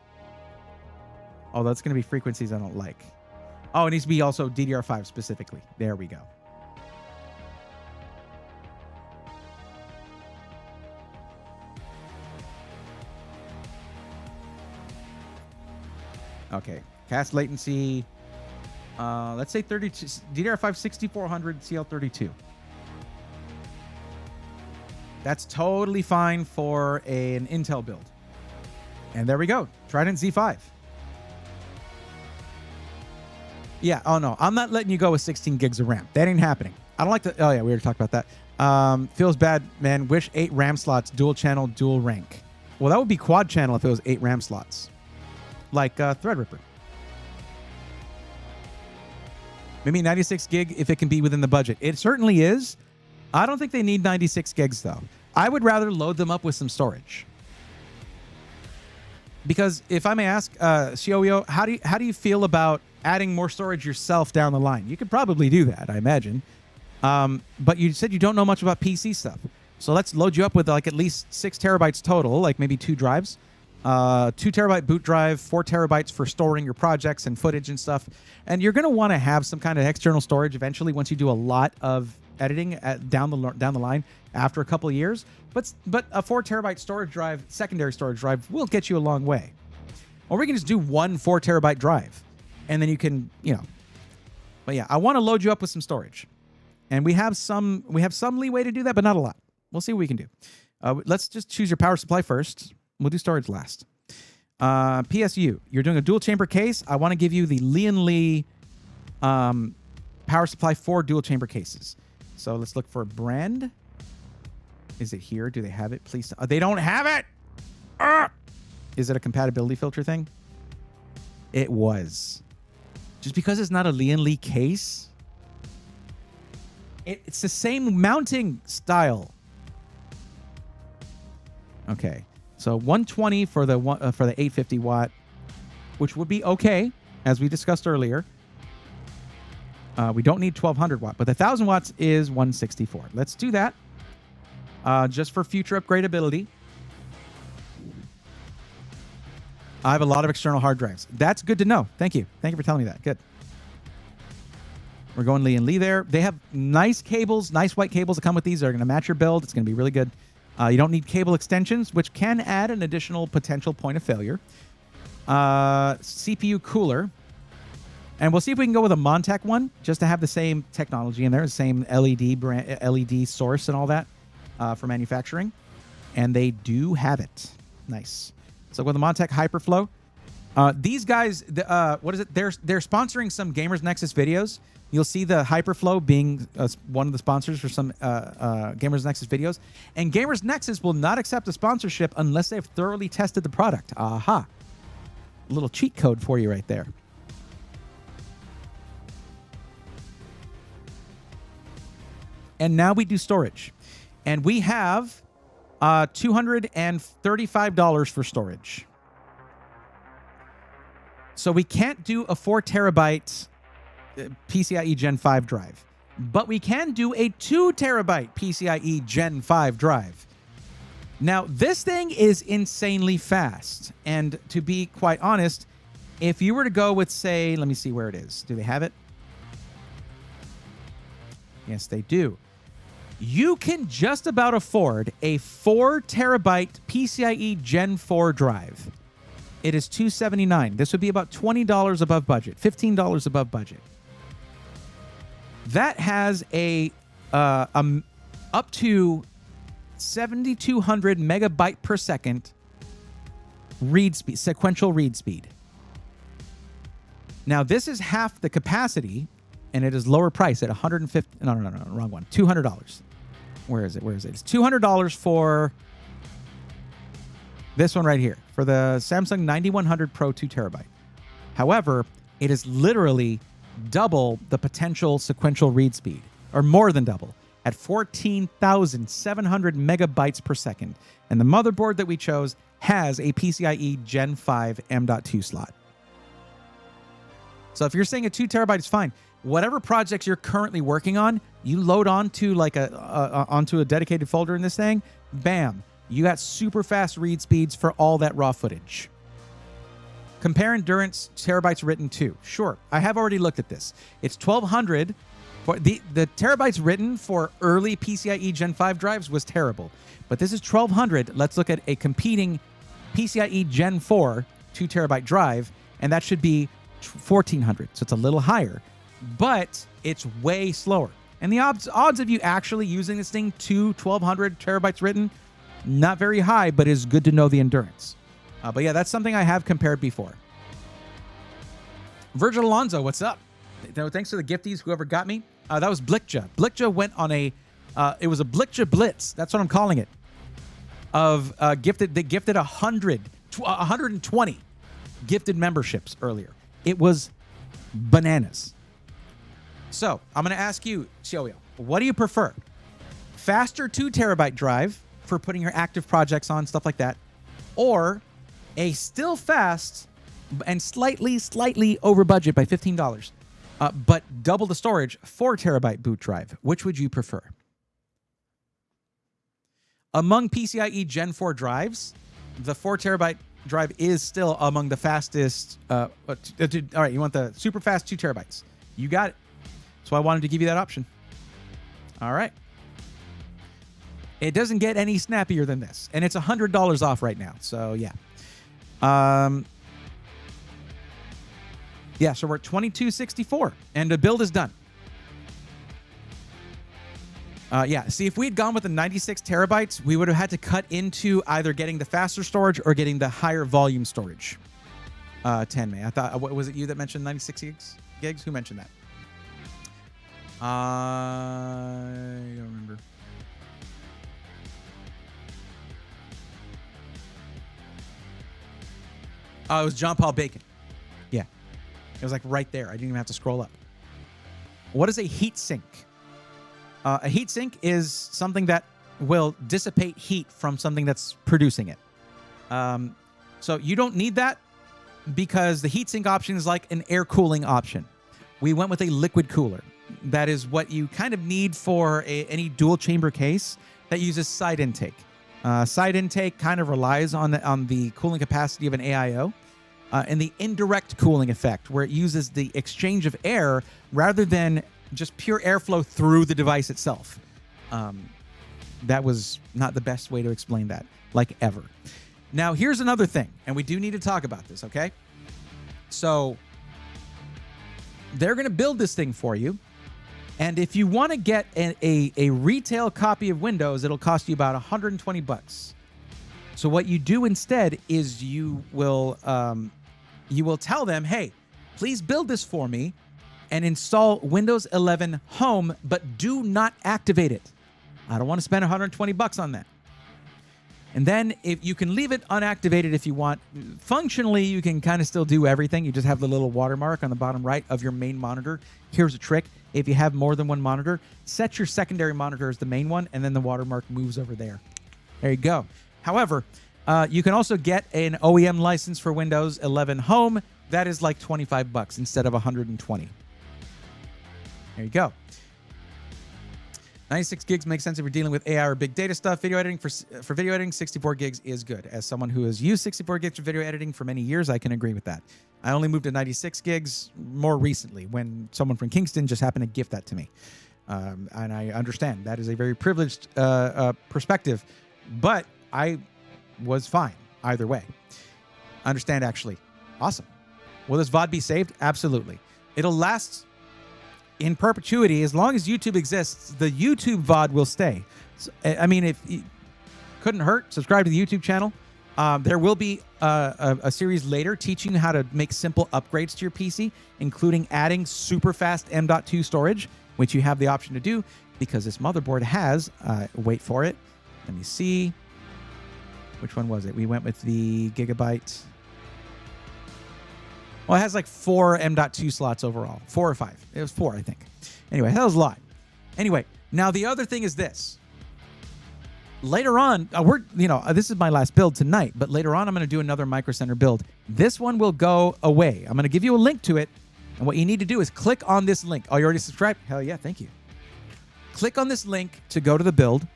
Oh, that's going to be frequencies I don't like. Oh, it needs to be also DDR5 specifically. There we go. Okay, cast latency. Let's say 32 DDR5 6400 CL32. That's totally fine for an Intel build. And there we go. Trident Z5. Yeah. Oh, no. I'm not letting you go with 16 gigs of RAM. That ain't happening. I don't like to. Oh, yeah. We already talked about that. Feels bad, man. Wish 8 RAM slots, dual channel, dual rank. Well, that would be quad channel if it was 8 RAM slots. Like Threadripper. Maybe 96 gig if it can be within the budget. It certainly is. I don't think they need 96 gigs, though. I would rather load them up with some storage. Because if I may ask, Shioyo, how do you feel about adding more storage yourself down the line? You could probably do that, I imagine. But you said you don't know much about PC stuff. So let's load you up with like at least 6 terabytes total, like maybe 2 drives. 2 terabyte boot drive, 4 terabytes for storing your projects and footage and stuff. And you're going to want to have some kind of external storage eventually once you do a lot of editing down the line after a couple of years. But a 4 terabyte storage drive, secondary storage drive, will get you a long way. Or we can just do one 4 terabyte drive, and then you can, But yeah, I want to load you up with some storage, and we have some leeway to do that, but not a lot. We'll see what we can do. Let's just choose your power supply first. We'll do storage last. PSU, you're doing a dual chamber case. I want to give you the Lian Li power supply 4 dual chamber cases. So let's look for brand. Is it here? Do they have it? Please. They don't have it. Is it a compatibility filter thing? It was. Just because it's not a Lian Li case, it's the same mounting style. Okay, so 120 for the 850 watt, which would be okay, as we discussed earlier. We don't need 1200 watt, but the 1000 watts is 164. Let's do that, just for future upgradability. I have a lot of external hard drives. That's good to know. Thank you. Thank you for telling me that. Good. We're going Lian Li there. They have nice cables, nice white cables that come with these. They're going to match your build. It's going to be really good. You don't need cable extensions, which can add an additional potential point of failure. CPU cooler. And we'll see if we can go with a Montech one, just to have the same technology in there, the same LED brand, LED source and all that for manufacturing. And they do have it. Nice. So with the Montech Hyperflow, these guys, what is it? They're sponsoring some Gamers Nexus videos. You'll see the Hyperflow being one of the sponsors for some Gamers Nexus videos. And Gamers Nexus will not accept a sponsorship unless they've thoroughly tested the product. Aha. A little cheat code for you right there. And now we do storage. And we have $235 for storage. So we can't do a 4 terabyte PCIe Gen 5 drive, but we can do a 2 terabyte PCIe Gen 5 drive. Now, this thing is insanely fast. And to be quite honest, if you were to go with, say, let me see where it is. Do they have it? Yes, they do. You can just about afford a 4 terabyte PCIe Gen 4 drive. It is $279. This would be about $20 above budget, $15 above budget. That has a up to 7,200 megabyte per second read speed, sequential read speed. Now, this is half the capacity, and it is lower price at $150. No, wrong one. $200. Where is it? It's $200 for this one right here, for the Samsung 9100 Pro 2 terabyte. However, it is literally double the potential sequential read speed, or more than double, at 14,700 megabytes per second. And the motherboard that we chose has a PCIe Gen 5 M.2 slot. So if you're saying a 2 terabyte is fine, whatever projects you're currently working on, you load onto like onto a dedicated folder in this thing, bam, you got super fast read speeds for all that raw footage. Compare endurance, terabytes written to. Sure, I have already looked at this. It's 1200. The terabytes written for early PCIe Gen 5 drives was terrible. But this is 1200. Let's look at a competing PCIe Gen 4 2 terabyte drive, and that should be 1400. So it's a little higher, but it's way slower. And the odds of you actually using this thing to 1200 terabytes written, not very high, but it's good to know the endurance. But yeah, that's something I have compared before. Virgil Alonso, what's up? Thanks to the gifties, whoever got me. That was Blickja. Blickja went on it was a Blickja Blitz. That's what I'm calling it. They gifted 120 gifted memberships earlier. It was bananas. So I'm going to ask you, Xiaoyo, what do you prefer? Faster 2 terabyte drive for putting your active projects on, stuff like that, or a still fast and slightly over budget by $15, but double the storage 4 terabyte boot drive? Which would you prefer? Among PCIe Gen 4 drives, the 4 terabyte drive is still among the fastest. All right, you want the super fast 2 terabytes. You got it. So I wanted to give you that option. All right. It doesn't get any snappier than this. And it's $100 off right now. So, yeah. Yeah, so we're at $22.64. And the build is done. Yeah, see, if we had gone with the 96 terabytes, we would have had to cut into either getting the faster storage or getting the higher volume storage. 10 May. I thought, was it you that mentioned 96 gigs? Who mentioned that? I don't remember. It was John Paul Bacon. Yeah. It was like right there. I didn't even have to scroll up. What is a heat sink? A heat sink is something that will dissipate heat from something that's producing it. So you don't need that because the heat sink option is like an air cooling option. We went with a liquid cooler. That is what you kind of need for any dual chamber case that uses side intake. Side intake kind of relies on the cooling capacity of an AIO and the indirect cooling effect, where it uses the exchange of air rather than just pure airflow through the device itself. That was not the best way to explain that, like ever. Now, here's another thing, and we do need to talk about this, okay? So they're going to build this thing for you. And if you want to get a retail copy of Windows, it'll cost you about $120. So what you do instead is you will tell them, hey, please build this for me and install Windows 11 Home, but do not activate it. I don't want to spend $120 on that. And then if you can leave it unactivated if you want. Functionally, you can kind of still do everything. You just have the little watermark on the bottom right of your main monitor. Here's a trick. If you have more than one monitor, set your secondary monitor as the main one, and then the watermark moves over there. There you go. However, you can also get an OEM license for Windows 11 Home. That is like $25 instead of $120. There you go. 96 gigs makes sense if you're dealing with AI or big data stuff. Video editing, for video editing, 64 gigs is good. As someone who has used 64 gigs for video editing for many years, I can agree with that. I only moved to 96 gigs more recently when someone from Kingston just happened to gift that to me. And I understand that is a very privileged perspective, but I was fine either way. Understand, actually. Awesome. Will this VOD be saved? Absolutely. It'll last in perpetuity. As long as YouTube exists, the YouTube VOD will stay. So, I mean, if it couldn't hurt, subscribe to the YouTube channel. There will be a series later teaching you how to make simple upgrades to your PC, including adding super fast M.2 storage, which you have the option to do because this motherboard has, wait for it. Let me see. Which one was it? We went with the Gigabyte. Well, it has like 4 M.2 slots overall. 4 or 5. It was 4, I think. Anyway, that was a lot. Anyway, now the other thing is this. Later on, this is my last build tonight, but later on I'm going to do another Micro Center build. This one will go away. I'm going to give you a link to it, and what you need to do is click on this link. Oh, you already subscribed? Hell yeah, thank you. Click on this link to go to the build,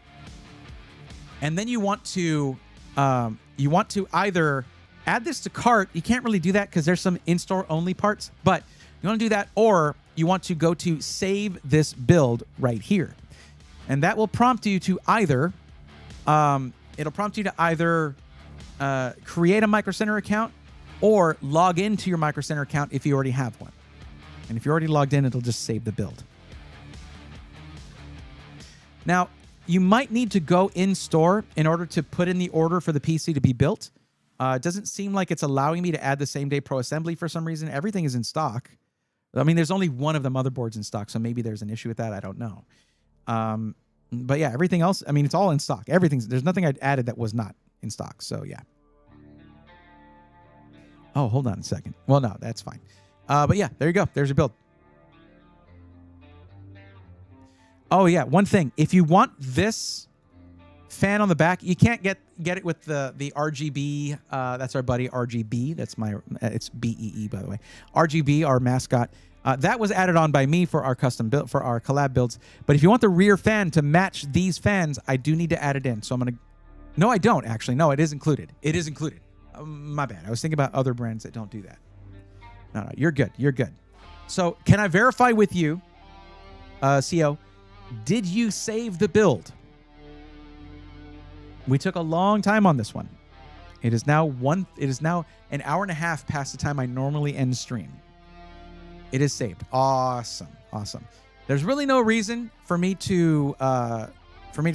and then you want to either add this to cart. You can't really do that because there's some in-store only parts, but you want to do that, or you want to go to save this build right here. And that will prompt you to either, create a Micro Center account or log into your Micro Center account if you already have one. And if you're already logged in, it'll just save the build. Now, you might need to go in store in order to put in the order for the PC to be built. It doesn't seem like it's allowing me to add the same day Pro Assembly for some reason. Everything is in stock. I mean, there's only one of the motherboards in stock, so maybe there's an issue with that. I don't know. But yeah, everything else, I mean, it's all in stock. There's nothing I'd added that was not in stock, so yeah. Oh, hold on a second. Well, no, that's fine. But yeah, there you go. There's your build. Oh yeah, one thing. If you want this fan on the back, you can't get it with the RGB. That's our buddy RGB. It's BEE, by the way. RGB, our mascot. That was added on by me for our custom build, for our collab builds. But if you want the rear fan to match these fans, I do need to add it in. So I'm gonna. No, I don't actually. No, it is included. It is included. My bad. I was thinking about other brands that don't do that. No, you're good. You're good. So can I verify with you, CO? Did you save the build? We took a long time on this one. It is now an hour and a half past the time I normally end stream. It is saved. Awesome. Awesome. There's really no reason for me to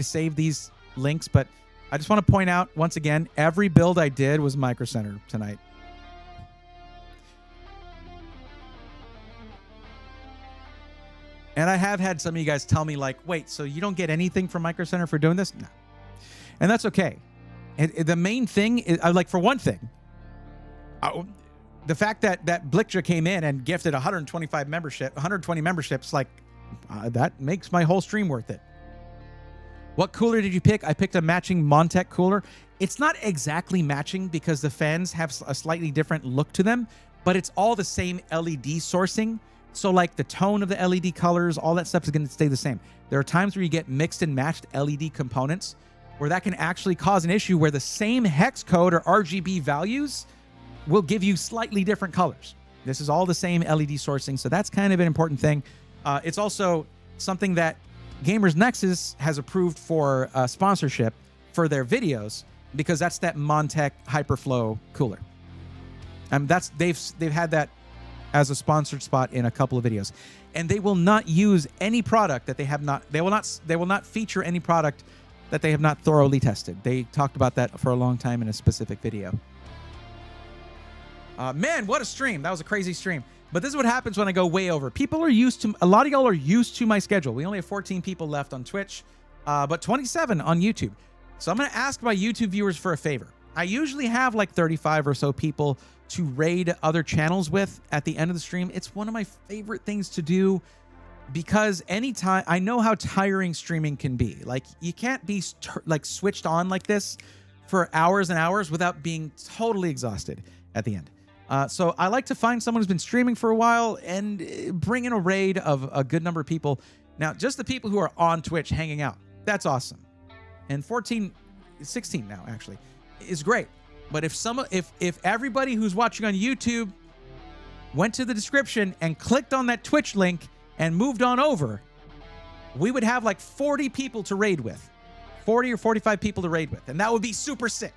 save these links, but I just want to point out once again, every build I did was Micro Center tonight. And I have had some of you guys tell me like, wait, so you don't get anything from Micro Center for doing this? No. And that's okay. And the main thing is, like, for one thing, The fact that Blickja came in and gifted 120 memberships, like that makes my whole stream worth it. What cooler did you pick? I picked a matching Montech cooler. It's not exactly matching because the fans have a slightly different look to them, but it's all the same LED sourcing. So like the tone of the LED colors, all that stuff is going to stay the same. There are times where you get mixed and matched LED components where that can actually cause an issue where the same hex code or RGB values will give you slightly different colors. This is all the same LED sourcing, so that's kind of an important thing. It's also something that Gamers Nexus has approved for sponsorship for their videos because that's that Montech Hyperflow cooler. They've had that as a sponsored spot in a couple of videos, and they will not use any product that they have not. They will not feature any product that they have not thoroughly tested. They talked about that for a long time in a specific video. Man, what a stream. That was a crazy stream. But this is what happens when I go way over. A lot of y'all are used to my schedule. We only have 14 people left on Twitch, but 27 on YouTube. So I'm going to ask my YouTube viewers for a favor. I usually have like 35 or so people to raid other channels with at the end of the stream. It's one of my favorite things to do because anytime I know how tiring streaming can be. Like you can't be like switched on like this for hours and hours without being totally exhausted at the end. So I like to find someone who's been streaming for a while and bring in a raid of a good number of people. Now, just the people who are on Twitch hanging out, that's awesome. And 16 now actually is great. But if everybody who's watching on YouTube went to the description and clicked on that Twitch link and moved on over, we would have like 40 people to raid with, 40 or 45 people to raid with, and that would be super sick.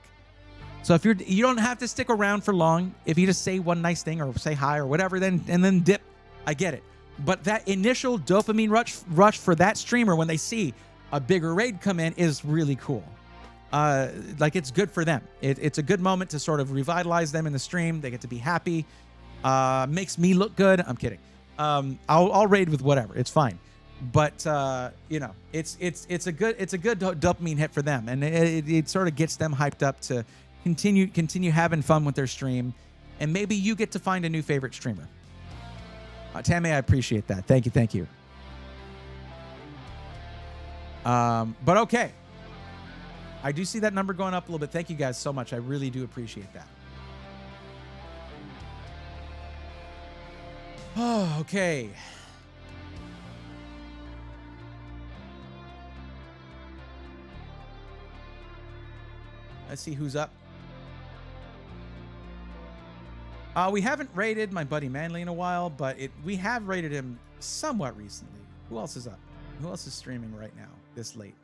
So if you don't have to stick around for long. If you just say one nice thing or say hi or whatever, then dip. I get it. But that initial dopamine rush for that streamer when they see a bigger raid come in is really cool. Like it's good for them. It's a good moment to sort of revitalize them in the stream. They get to be happy. Makes me look good. I'm kidding. I'll raid with whatever. It's fine. But it's a good dopamine hit for them, and it sort of gets them hyped up to continue having fun with their stream, and maybe you get to find a new favorite streamer. Tammy, I appreciate that. Thank you. But okay, I do see that number going up a little bit. Thank you guys so much. I really do appreciate that. Oh, okay. Let's see who's up. We haven't rated my buddy Manly in a while, but we have rated him somewhat recently. Who else is up? Who else is streaming right now this late?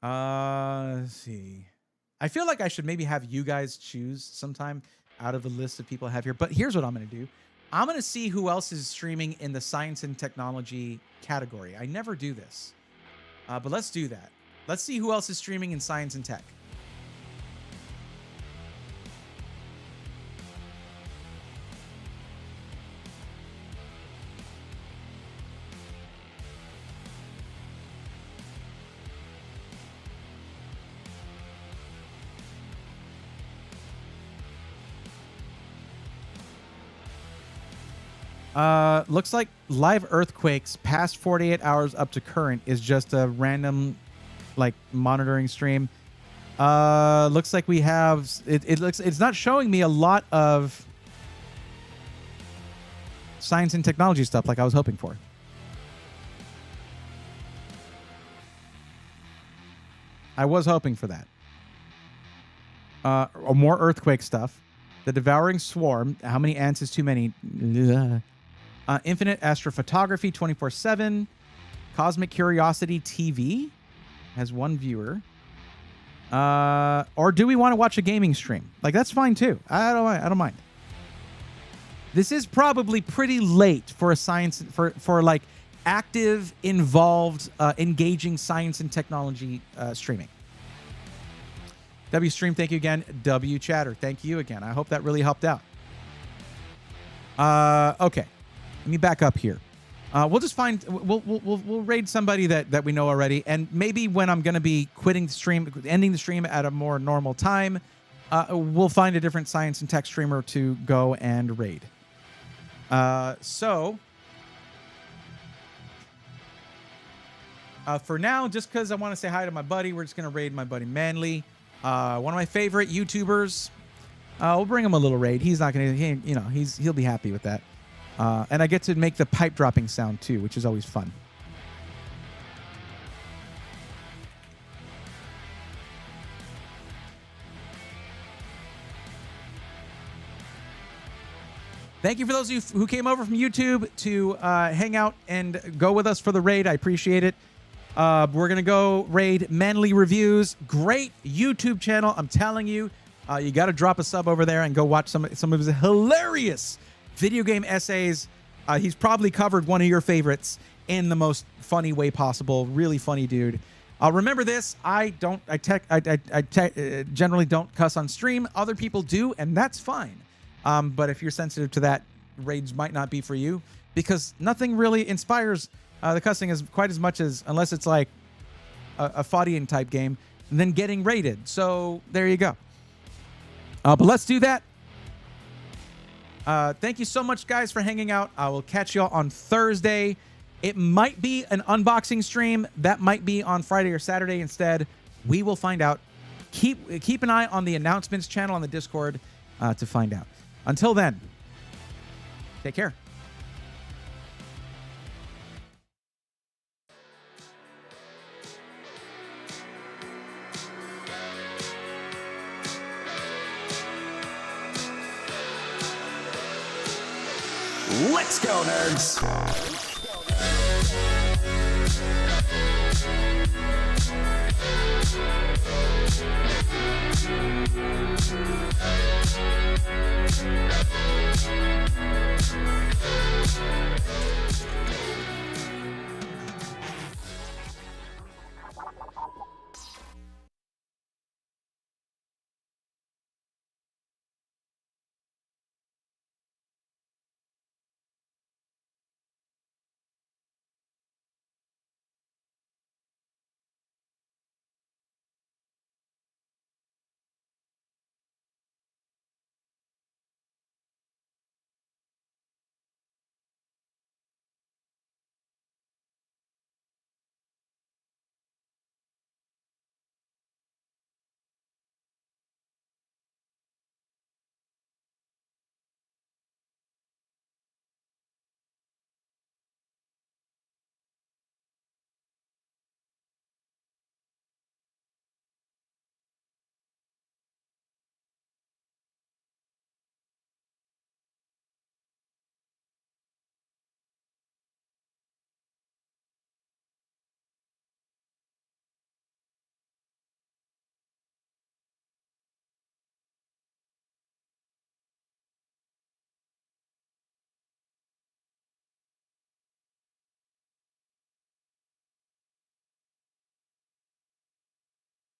Let's see. I feel like I should maybe have you guys choose sometime out of the list of people I have here. But here's what I'm going to do. I'm going to see who else is streaming in the science and technology category. I never do this, but let's do that. Let's see who else is streaming in science and tech. Looks like live earthquakes past 48 hours up to current is just a random like monitoring stream. Looks like we have it's not showing me a lot of science and technology stuff like I was hoping for. I was hoping for that. More earthquake stuff. The devouring swarm. How many ants is too many? Infinite astrophotography 24/7. Cosmic Curiosity TV has one viewer. Or do we want to watch a gaming stream? Like that's fine too. I don't mind. This is probably pretty late for a science for like active, involved, engaging science and technology streaming. W Stream, thank you again. W Chatter, thank you again. I hope that really helped out. Okay, let me back up here. We'll just find we'll raid somebody that we know already, and maybe when I'm gonna be quitting the stream, ending the stream at a more normal time, we'll find a different science and tech streamer to go and raid. For now, just because I want to say hi to my buddy, we're just gonna raid my buddy Manly, one of my favorite YouTubers. We'll bring him a little raid. He's not gonna, he'll be happy with that. And I get to make the pipe dropping sound too, which is always fun. Thank you for those of you who came over from YouTube to hang out and go with us for the raid. I appreciate it. We're going to go raid Manly Reviews. Great YouTube channel. I'm telling you, you got to drop a sub over there and go watch some of his hilarious video game essays. He's probably covered one of your favorites in the most funny way possible. Really funny dude. Remember this, I generally don't cuss on stream. Other people do, and that's fine. But if you're sensitive to that, raids might not be for you, because nothing really inspires the cussing as quite as much as, unless it's like a Fodian type game, than getting raided. So there you go. But let's do that. Thank you so much, guys, for hanging out. I will catch y'all on Thursday. It might be an unboxing stream. That might be on Friday or Saturday instead. We will find out. Keep an eye on the announcements channel on the Discord to find out. Until then, take care. Let's go, nerds!